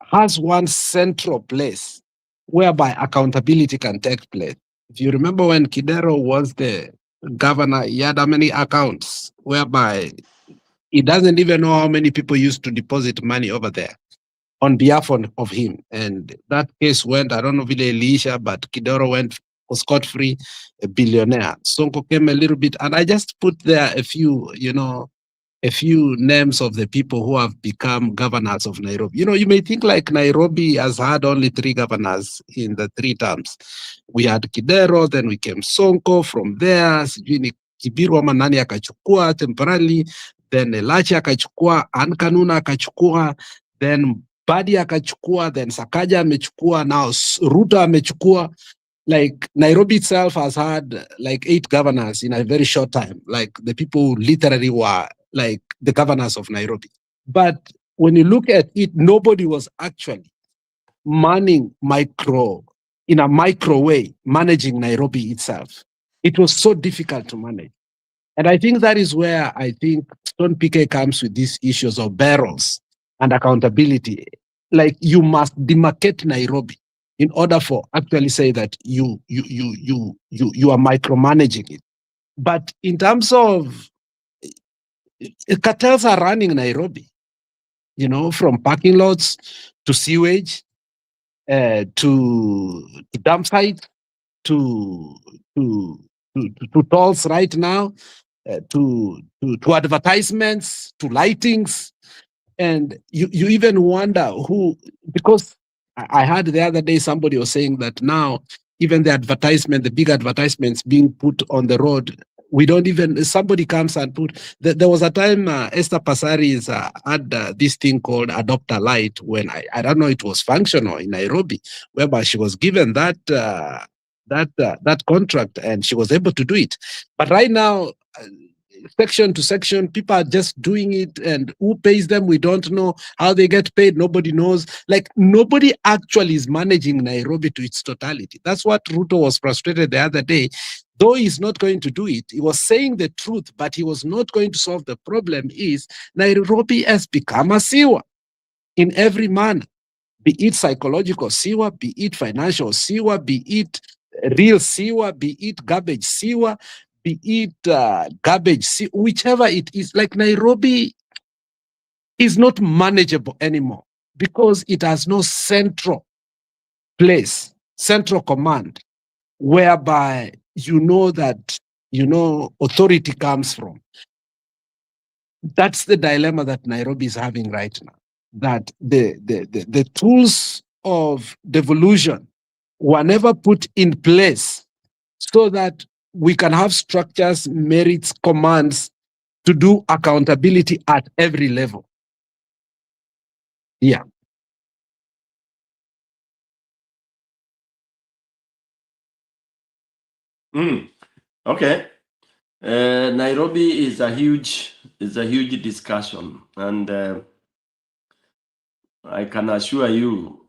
has one central place whereby accountability can take place. If you remember when Kidero was the governor, he had how many accounts whereby he doesn't even know how many people used to deposit money over there on behalf of him. And that case went, I don't know if Elisha, but Kidero went scot-free, a billionaire. Sonko came a little bit, and I just put there a few names of the people who have become governors of Nairobi. You may think like Nairobi has had only 3 governors in the 3 terms. We had Kidero, then we came Sonko, from there, Kibiru ama nani akachukua temporarily, then Elachi akachukua, Ankanuna akachukua, then Badi akachukua, then Sakaja amechukua, now Ruto amechukua. Like Nairobi itself has had like 8 governors in a very short time. Like the people who literally were like the governors of Nairobi. But when you look at it, nobody was actually in a micro way, managing Nairobi itself. It was so difficult to manage. And I think that is where I think Stone PK comes with these issues of barrels and accountability. Like you must demarcate Nairobi in order for actually say that you are micromanaging it. But in terms of cartels are running Nairobi, you know, from parking lots to sewage, to dump sites, to tolls right now, to advertisements, to lightings. And you even wonder who, because I heard the other day somebody was saying that now even the big advertisements being put on the road, we don't even, somebody comes and put, there was a time Esther Passaris had this thing called Adopt a Light, when I don't know, it was functional in Nairobi, whereby she was given that contract and she was able to do it. But right now, section to section, people are just doing it, and who pays them, we don't know. How they get paid, nobody knows. Like nobody actually is managing Nairobi to its totality. That's what Ruto was frustrated the other day. Though he's not going to do it, he was saying the truth, but he was not going to solve the problem. Is Nairobi has become a sewer in every manner, be it psychological sewer, be it financial sewer, be it real sewer, be it garbage sewer, be it garbage, whichever it is. Like Nairobi is not manageable anymore because it has no central place, central command, whereby you know that, you know, authority comes from. That's the dilemma that Nairobi is having right now, that the tools of devolution were never put in place so that we can have structures, merits, commands to do accountability at every level. Yeah. Okay. Nairobi is a huge discussion, and I can assure you,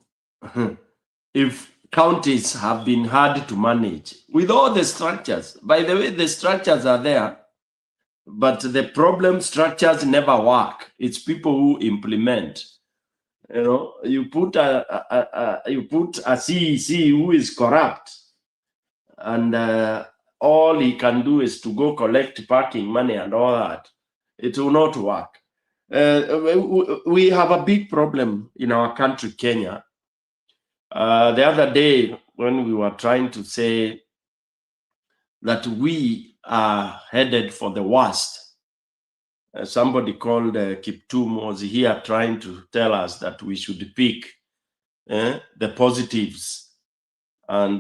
if counties have been hard to manage with all the structures, by the way, the structures are there, but the problem structures never work. It's people who implement. You know, you put a CEC who is corrupt, and all he can do is to go collect parking money and all that. It will not work. We have a big problem in our country, Kenya. The other day, when we were trying to say that we are headed for the worst, somebody called Kiptum was here trying to tell us that we should pick the positives and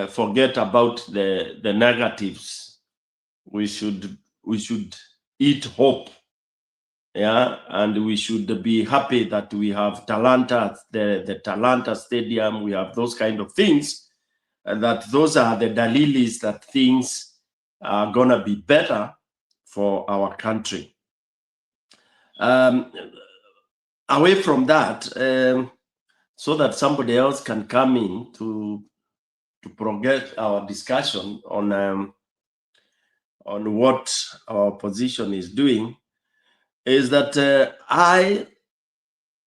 forget about the negatives. We should eat hope, yeah, and we should be happy that we have Talanta, the Talanta Stadium. We have those kind of things, and that those are the dalilis that things are gonna be better for our country. Away from that, so that somebody else can come in to progress our discussion on what our opposition is doing, is that I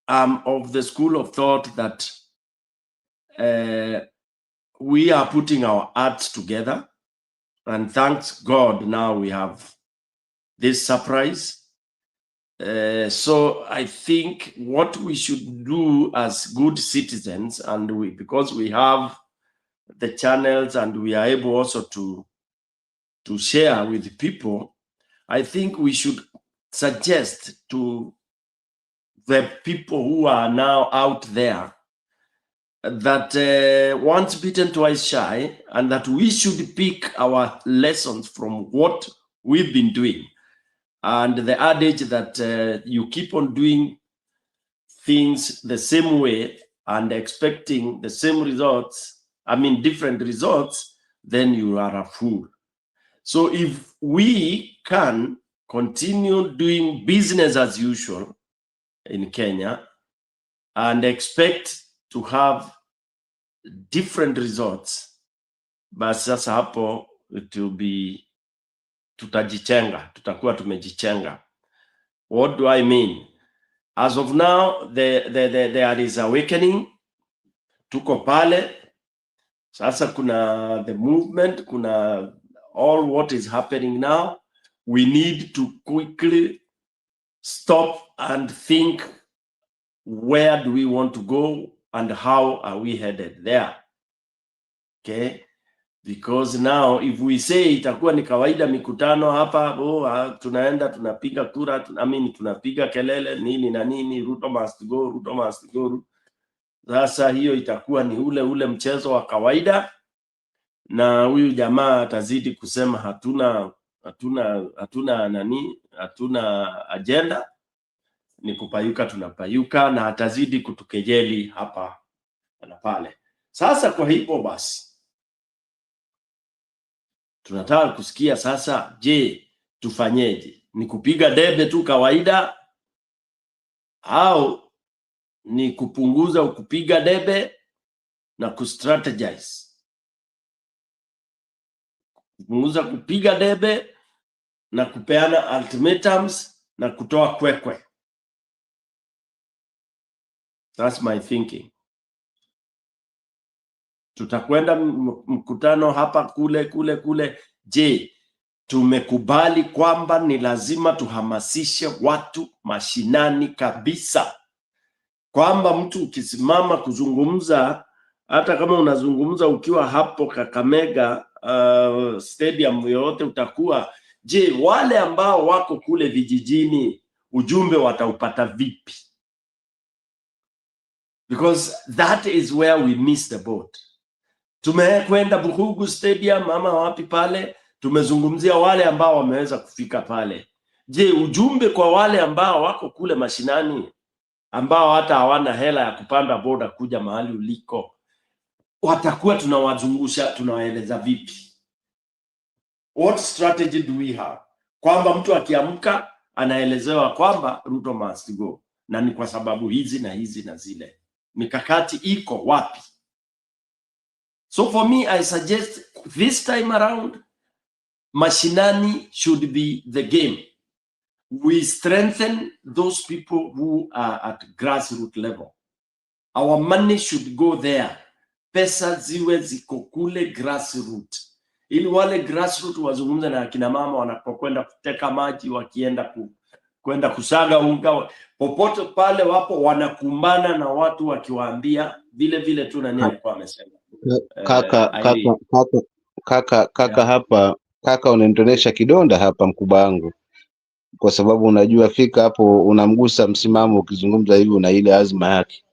am of the school of thought that we are putting our arts together, and thanks God now we have this surprise. So I think what we should do as good citizens, and because we have the channels and we are able also to share with people, I think we should suggest to the people who are now out there that once bitten, twice shy, and that we should pick our lessons from what we've been doing. And the adage that you keep on doing things the same way and expecting the same results, different results, then you are a fool. So if we can continue doing business as usual in Kenya and expect to have different results, basi sasa hapo it will be tutakuwa tumejichenga. What do I mean? As of now, there is awakening. Tuko pale. Sasa kuna the movement, kuna all what is happening now. We need to quickly stop and think, where do we want to go and how are we headed there? Okay? Because now if we say itakuwa ni kawaida mikutano hapa, tunaenda tunapiga kura, tunapiga kelele nini na nini, Ruto must go, Ruto must go. Sasa hiyo itakuwa ni ule mchezo wa kawaida, na huyu jamaa atazidi kusema hatuna agenda, ni kupayuka tunapayuka, na atazidi kutukejeli hapa na pale. Sasa kwa hivyo basi tunataka kusikia sasa, je, tufanyeje? Ni kupiga debe tu kawaida au ni kupunguza kupiga debe na kustrategize? Kupunguza kupiga debe na kupeana ultimatums na kutoa kwekwe. That's my thinking. Tutakwenda mkutano hapa kule. Je, tumekubali kwamba ni lazima tuhamasishe watu mashinani kabisa, kwamba mtu ukisimama kuzungumza, hata kama unazungumza ukiwa hapo Kakamega stadium yoyote utakuwa, je, wale ambao wako kule vijijini ujumbe wataupata vipi? Because that is where we miss the boat. Tumekwenda Buhugu stadium ama wapi pale, tumezungumzia wale ambao wameweza kufika pale. Je, ujumbe kwa wale ambao wako kule mashinani, ambao hata hawana hela ya kupanda boda kuja mahali uliko, watakuwa tunawazungusha, tunawaeleza vipi? What strategy do we have? Kwamba mtu akiamka anaelezewa kwamba Ruto must go, na ni kwa sababu hizi na hizi na zile. Mikakati iko wapi? So for me, I suggest this time around, mashinani should be the game. We strengthen those people who are at grassroots level. Our money should go there. Pesa ziwe ziko kule grassroots, ili wale grassroots wazungumze na akina mama wanapokwenda kuteka maji, wakienda kwenda kusaga unga, popote pale wapo wanakumbana na watu wakiwaambia vile tu nani alikuwa amesema. Kaka unaendelesha kidonda hapa mkubwa wangu, kwa sababu unajua fika hapo unamgusa msimamo ukizungumza hivi na ile azma yake,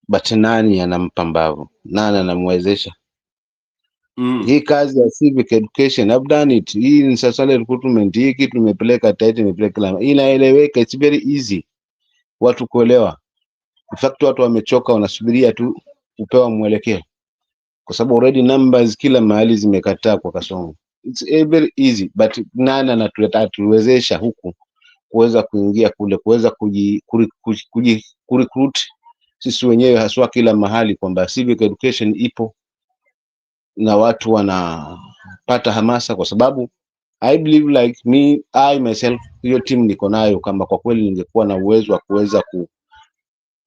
but nani anampa mbavu? Nani anamwezesha? Hii kazi ya civic education, I've done it. Hii ni sasa recruitment, hii kitu tumepeleka tete, tumepeleka inaeleweka, it's very easy watu kuelewa. In fact watu wamechoka, wanasubiria tu kupewa mwelekeo, kwa sababu already numbers kila mahali zimekataa kwa Kasongo. It's very easy, but nani anatuwezesha huku kuweza kuingia kule, kuweza kurecruit sisi wenyewe haswa kila mahali, kwamba civic education ipo na watu wanapata hamasa, kwa sababu I believe like me, I myself, hiyo team niko nayo, kama kwa kweli ningekuwa na uwezo wa kuweza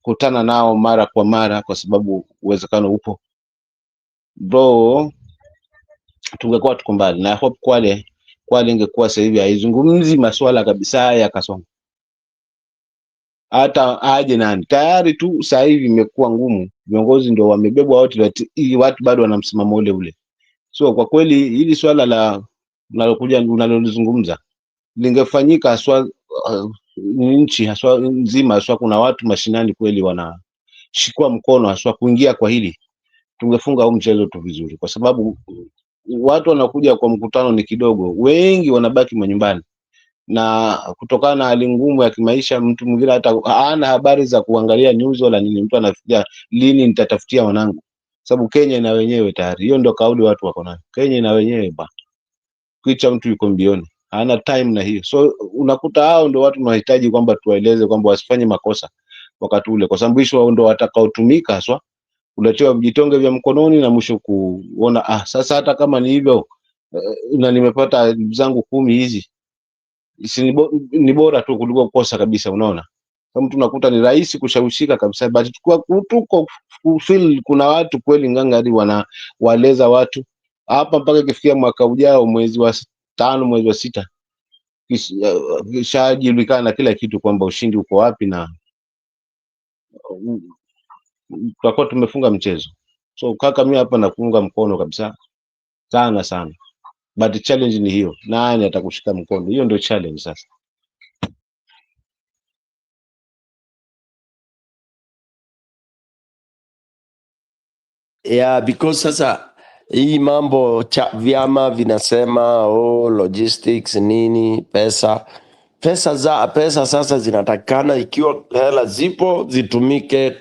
kukutana nao mara kwa mara, kwa sababu uwezekano upo bro, tungekuwa tuko mbali. Na hope Kwale ingekuwa sasa hivi haizungumzi masuala kabisa ya Kasongo, hata aje nani, tayari tu sasa hivi imekuwa ngumu, viongozi ndio wamebebwa wote, watu bado wana msimamo ule. So kwa kweli hili swala la unalolizungumza lingefanyika haswa nchi haswa nzima, haswa kuna watu mashinani kweli wanashikwa mkono haswa kuingia kwa hili, tungefunga huu mchezo tu vizuri, kwa sababu watu wanakuja kwa mkutano ni kidogo, wengi wanabaki manyumbani, na kutokana na hali ngumu ya kimaisha, mtu mwingine hata hana habari za kuangalia news wala nini. Mtu anafikiria lini nitatafutia wanangu, sababu Kenya ina wenyewe tayari. Hiyo ndio kauli watu wako nayo, Kenya ina wenyewe ba kicha, mtu yuko mbioni, hana time na hiyo. So unakuta hao ndio watu tunahitaji kwamba tuwaeleze kwamba wasifanye makosa wakati ule, kwa sababu hizo ndio watakaotumika haswa kuletewa vijitonge vya mkononi na mwisho kuona sasa hata kama ni hivyo na nimepata zangu 10 hizi, ni bora tu kuliko kukosa kabisa. Unaona, kama mtu nakuta ni rahisi kushawishika kabisa, but tuko feel kuna watu kweli ngangari wanawaleza watu hapa mpaka ikifikia mwaka ujao mwezi wa 5 mwezi wa 6 kishajulikana kila kitu kwamba ushindi uko wapi, na tutakuwa tumefunga mchezo. So kaka, mimi hapa nakuunga mkono kabisa sana sana, but challenge ni hiyo, nani atakushika mkono? Hiyo ndio challenge sasa. Yeah, because sasa hii mambo vyama vinasema logistics nini, pesa sasa zinatakikana, ikiwa hela zipo zitumike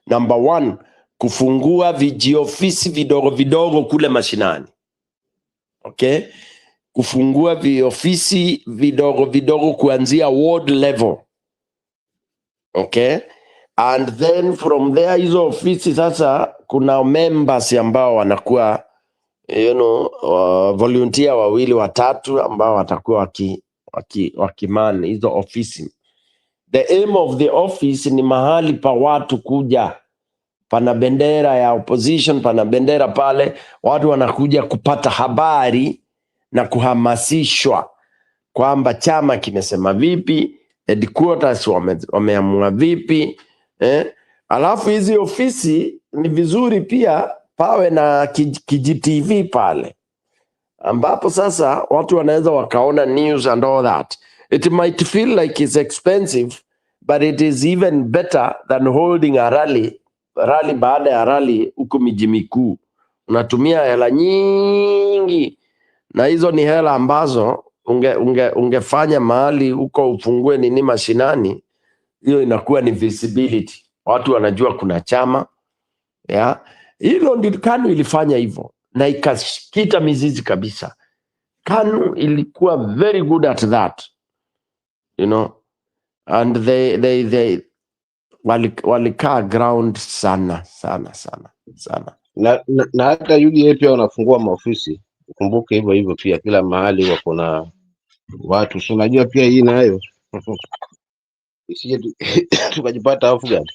number 1 kufungua vijiofisi vidogo vidogo kule mashinani. Okay, kufungua viofisi vidogo vidogo kuanzia ward level. Okay, and then from there hizo ofisi sasa kuna members ambao wanakuwa volunteer 2 3 ambao watakuwa wakiman hizo ofisi. The aim of the office ni mahali pa watu kuja, pana bendera ya opposition, pana bendera pale, watu wanakuja kupata habari na kuhamasishwa kwamba chama kimesema vipi, headquarters wameamua vipi. Alafu hizi ofisi ni vizuri pia pawe na KGTV pale, ambapo sasa watu wanaweza wakaona news and all that. It might feel like it's expensive, but it is even better than holding a rally baada ya rally huko miji mikuu. Unatumia hela nyingi, na hizo ni hela ambazo ungefanya mahali huko ufungue nini mashinani. Hiyo inakuwa ni visibility, watu wanajua kuna chama ya hilo. Ndio KANU ilifanya hivyo na ikakita mizizi kabisa. KANU ilikuwa very good at that, and they walikaa ground sana sana sana sana. Na hata UDA pia wanafungua maofisi, ukumbuke hivyo hivyo pia, kila mahali wako na watu. So unajua pia hii nayo isije tukajipata hofu gani.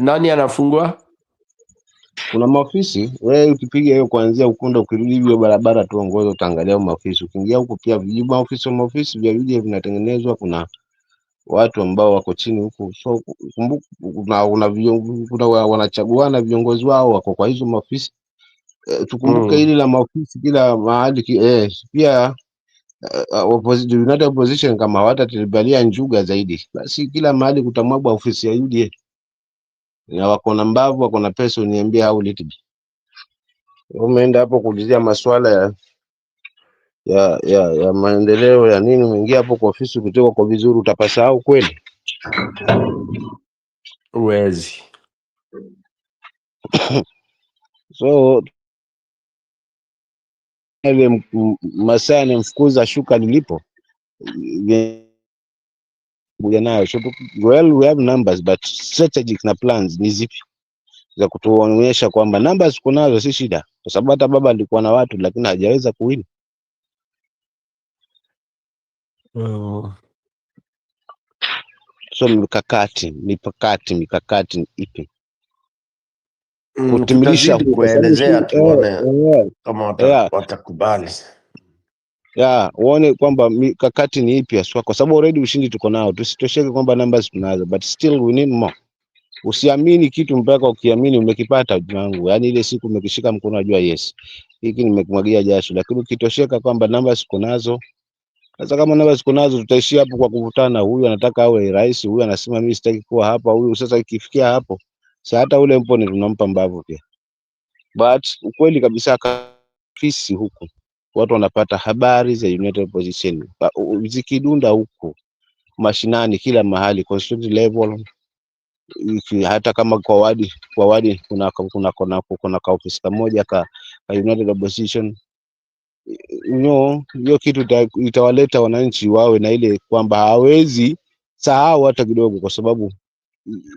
Nani anafungua? Kuna maofisi, wewe ukipiga hiyo kuanzia Ukunda ukirudi hivyo barabara tu ongoza, utaangalia maofisi. Ukiingia huko pia maofisi vya UDA vinatengenezwa, kuna watu ambao wako chini huko. So kumbuka kuna wanachaguana viongozi wao wako kwa hizo maofisi. Tukumbuke hili la maofisi kila mahali pia United Opposition kama hawatatubalia njuga zaidi, basi kila mahali kutamwagwa ofisi ya UDA, na wako na mbavu, wako na pesa. Uniambia au litibi umeenda hapo kuulizia masuala ya maendeleo ya nini, umeingia hapo kwa ofisi ukitoka kwa vizuri, utapasahau kweli? Uwezi. So ile masaa ni mfukuza shuka lilipo nayo. So well, we have numbers but strategic na plans ni zipi za kutuonyesha kwamba numbers kunazo, si shida, kwa sababu hata baba alikuwa na watu lakini hajaweza kuwin. So mikakati ipi kutimilisha kuelezea tuone kama watakubali. Uone kwamba mikakati ni ipi haswa, kwa sababu already ushindi tuko nao. Tusitosheke kwamba numbers tunazo, but still we need more. Usiamini kitu mpaka ukiamini umekipata wangu. Yani ile siku umekishika mkono unajua yes, hiki nimekumwagia jasho. Lakini ukitosheka kwamba numbers tuko nazo, sasa kama numbers tuko nazo, tutaishia hapo kwa kuvutana. Huyu anataka awe rais, huyu anasema mimi sitaki kuwa hapa, huyu sasa ikifikia hapo, sasa hata ule mponi tunampa mbavu pia. But ukweli kabisa kafisi huku watu wanapata habari za United Opposition zikidunda huku mashinani kila mahali, constituency level, hata kama kwa wadi kuna ka ofisi moja ka United Opposition. Hiyo kitu itawaleta wananchi wawe na ile kwamba hawezi sahau hata kidogo, kwa sababu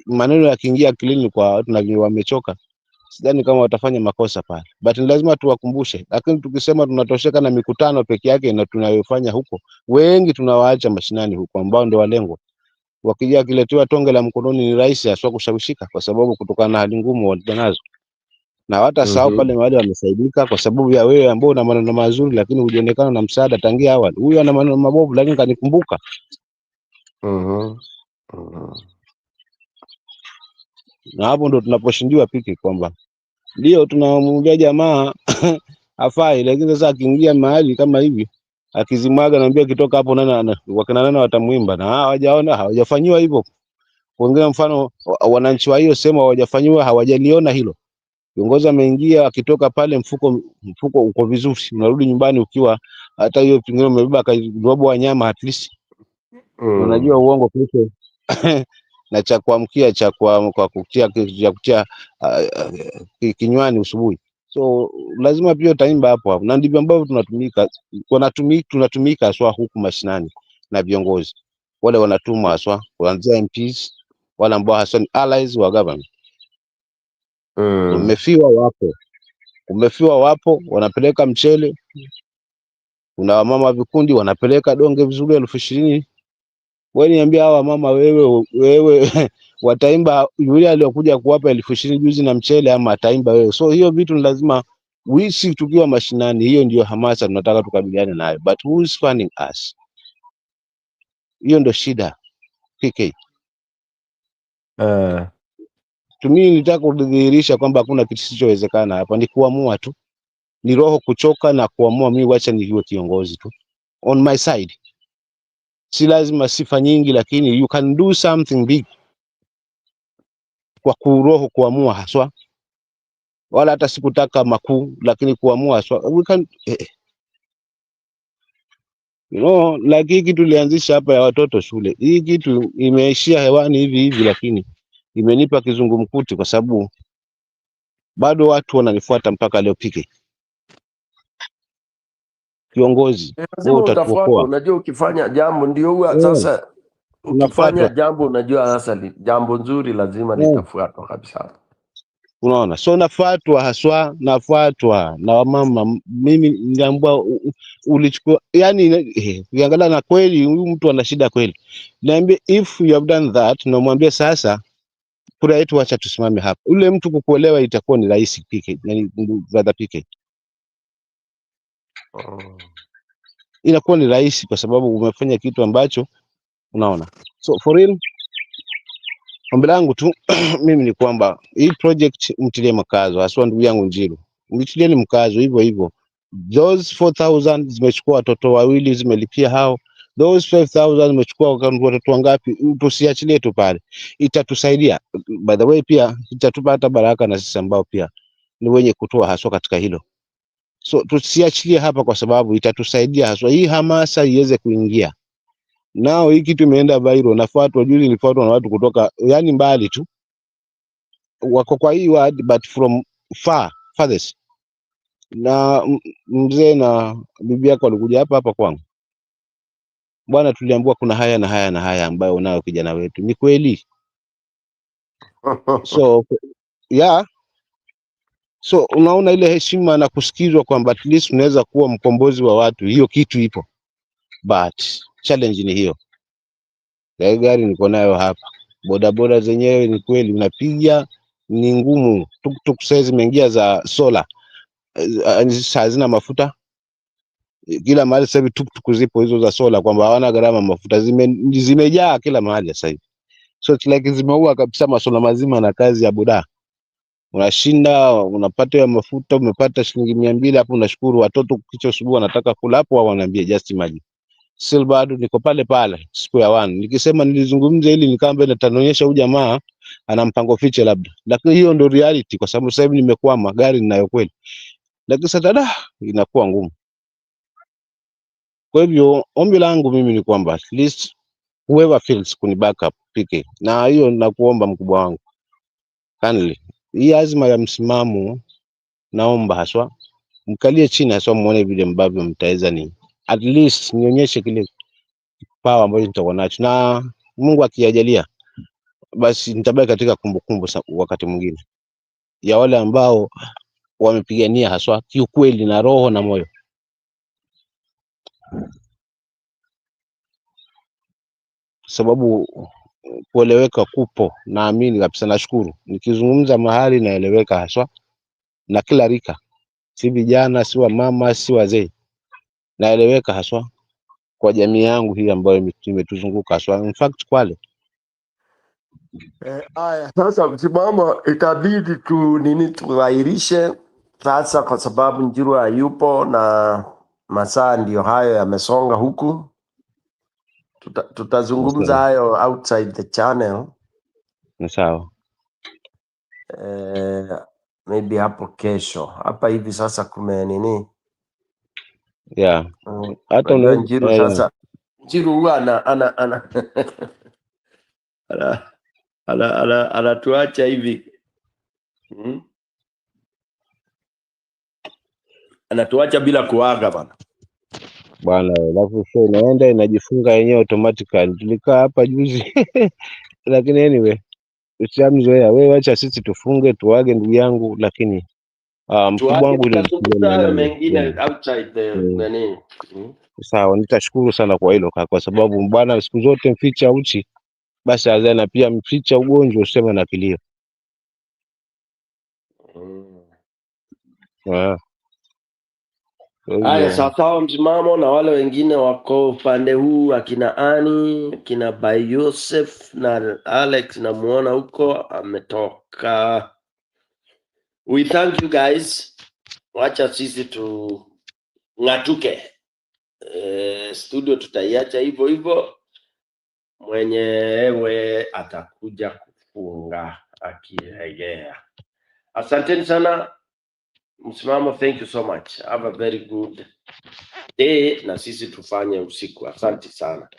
maneno yakiingia akilini kwa watu na wamechoka, sidhani kama watafanya makosa pale, but lazima tuwakumbushe. Lakini tukisema tunatosheka na mikutano peke yake na tunayofanya huko, wengi tunawaacha mashinani huko ambao ndio walengwa. Wakija akiletewa tonge la mkononi ni rahisi aswa kushawishika, kwa sababu kutokana na hali ngumu wanazo, na watasahau pale mahali wamesaidika kwa sababu ya wewe ambao una maneno mazuri lakini hujionekana na msaada tangia awali. Huyu ana maneno mabovu lakini kanikumbuka. Na hapo ndo tunaposhindiwa piki kwamba ndio tunamwambia jamaa afai, lakini sasa akiingia mahali kama hivi akizimwaga, naambia kitoka hapo wakina nana watamwimba, na hawajaona, hawajafanyiwa hivyo. Kuongea mfano wananchi wa hiyo sema hawajafanyiwa, hawajaliona hilo. Viongozi ameingia, akitoka pale mfuko uko vizuri, unarudi nyumbani ukiwa hata hiyo pingine umebeba robo wa nyama at least. Unajua uongo kesho na cha kuamkia kwa kutia kinywani usubuhi. So lazima pia utaimba hapo, na ndivyo ambavyo tunatumika aswa huku mashinani na viongozi wale wanatumwa aswa kuanzia MPs wale ambao hasa ni allies wa government. Umefiwa wapo wanapeleka mchele, kuna wamama vikundi wanapeleka donge vizuri 20,000. Wewe niambia hawa mama wewe wataimba yule aliyokuja kuwapa 20,000 juzi na mchele, ama ataimba wewe? So hiyo vitu ni lazima wisi tukiwa mashinani, hiyo ndio hamasa tunataka tukabiliane nayo, but who is funding us? Hiyo ndio shida PK. Tumii nitaka kudhihirisha kwamba hakuna kitu kisichowezekana hapa, ni kuamua tu, ni roho kuchoka na kuamua. Mimi wacha niwe kiongozi tu on my side, si lazima sifa nyingi, lakini you can do something big kwa kuroho kuamua haswa, wala hata sikutaka makuu, lakini kuamua haswa we can like hii kitu tulianzisha hapa ya watoto shule, hii kitu imeishia hewani hivi, lakini imenipa kizungumkuti kwa sababu bado watu wananifuata mpaka leo. Pike kiongozi, lazima wewe utafuata. utatuokoa. Unajua ukifanya jambo ndio huwa sasa, ukifanya jambo unajua sasa jambo nzuri lazima litafuatwa kabisa. Unaona, so nafuatwa na wamama. Mimi niambia ulichukua, yani ukiangalia na kweli huyu mtu ana shida kweli. Niambia if you have done that, na mwambie sasa kura yetu, acha tusimame hapa. Ule mtu kukuelewa itakuwa ni rahisi PK, yani brother PK. Inakuwa ni rahisi kwa sababu umefanya kitu ambacho unaona. So for real, ombi langu tu mimi ni kwamba hii project mtilie mkazo, haswa ndugu yangu Njiru, mtilie mkazo hivyo. Those 4,000 zimechukua watoto wawili, zimelipia hao. Those 5,000 zimechukua watoto wangapi? Tusiachilie tu pale, itatusaidia. By the way, pia itatupa hata baraka na sisi ambao pia ni wenye kutoa haswa katika hilo. So tusiachilie hapa, kwa sababu itatusaidia haswa hii hamasa iweze kuingia. Nao hii kitu imeenda viral, nafuatwa juzi, nilifuatwa na watu kutoka yani mbali tu, wako kwa hii word but from farthest. Na mzee na bibi yako walikuja hapa kwangu, bwana, tuliambiwa kuna haya na haya na haya ambayo unayo kijana wetu. Ni kweli. So so unaona ile heshima na kusikizwa kwamba at least unaweza kuwa mkombozi wa watu, hiyo kitu ipo, but challenge ni hiyo. Gari niko nayo hapa, bodaboda zenyewe ni kweli unapiga ni ngumu. Tuktuk sasa zimeingia za sola, hazina mafuta kila mahali sasa hivi. Tuktuk zipo hizo za sola kwamba hawana gharama mafuta, zimejaa kila mahali sasa hivi. So like zimeua kabisa masuala mazima na kazi ya boda. Unashinda unapata ya mafuta, umepata shilingi 200 hapo, unashukuru. Watoto kicho asubuhi wanataka kula hapo, au wanaambia just imagine. still bado niko pale pale square one. Nikisema nilizungumza ili nikambe natanionyesha huyu jamaa ana mpango fiche labda, lakini hiyo ndio reality, kwa sababu sasa hivi nimekwama, gari ninayo kweli, lakini sasa inakuwa ngumu. Kwa hivyo ombi langu mimi ni kwamba at least whoever feels kuni backup PK, na hiyo nakuomba mkubwa wangu kindly, hii azma ya msimamo naomba haswa mkalie chini, haswa muone vile ambavyo mtaweza ni at least nionyeshe kile power ambayo nitakuwa nacho, na Mungu akijalia basi nitabaki katika kumbukumbu wakati mwingine ya wale ambao wamepigania haswa kiukweli na roho na moyo. Sababu kueleweka kupo, naamini kabisa, nashukuru nikizungumza mahali naeleweka haswa na kila rika, si vijana, si wa mama, si wazee, naeleweka haswa kwa jamii yangu hii ambayo imetuzunguka haswa, in fact Kwale. Aya, sasa msimamo itabidi tughairishe sasa, kwa sababu Njiru hayupo na masaa ndio hayo yamesonga huku. Tutazungumza hayo outside the channel. Ni sawa. Maybe hapo kesho. Hapa hivi sasa kume nini? Yeah. Hata Njiru sasa. Njiru huwa anatuacha hivi. Anatuacha bila kuaga bwana, alafu show inaenda inajifunga yenyewe automatically. Tulikaa hapa juzi lakini anyway ushamzoea wewe, acha sisi tufunge tuage ndugu yangu, lakini mkubwa wangu ile mengine outside the nani. Sawa, nitashukuru sana kwa hilo kwa sababu bwana, siku zote mficha uchi basi azana pia mficha ugonjwa useme na kilio. Haya, sawa msimamo, na wale wengine wako upande huu, akina Ani, akina Bai Yosef na Alex na muona huko ametoka. We thank you guys. Wacha sisi tu ngatuke. Studio tutaiacha hivyo hivyo. Mwenyewe atakuja kufunga akirejea. Asanteni sana. Msimamo, thank you so much. Have a very good day, na sisi tufanye usiku. Asante sana.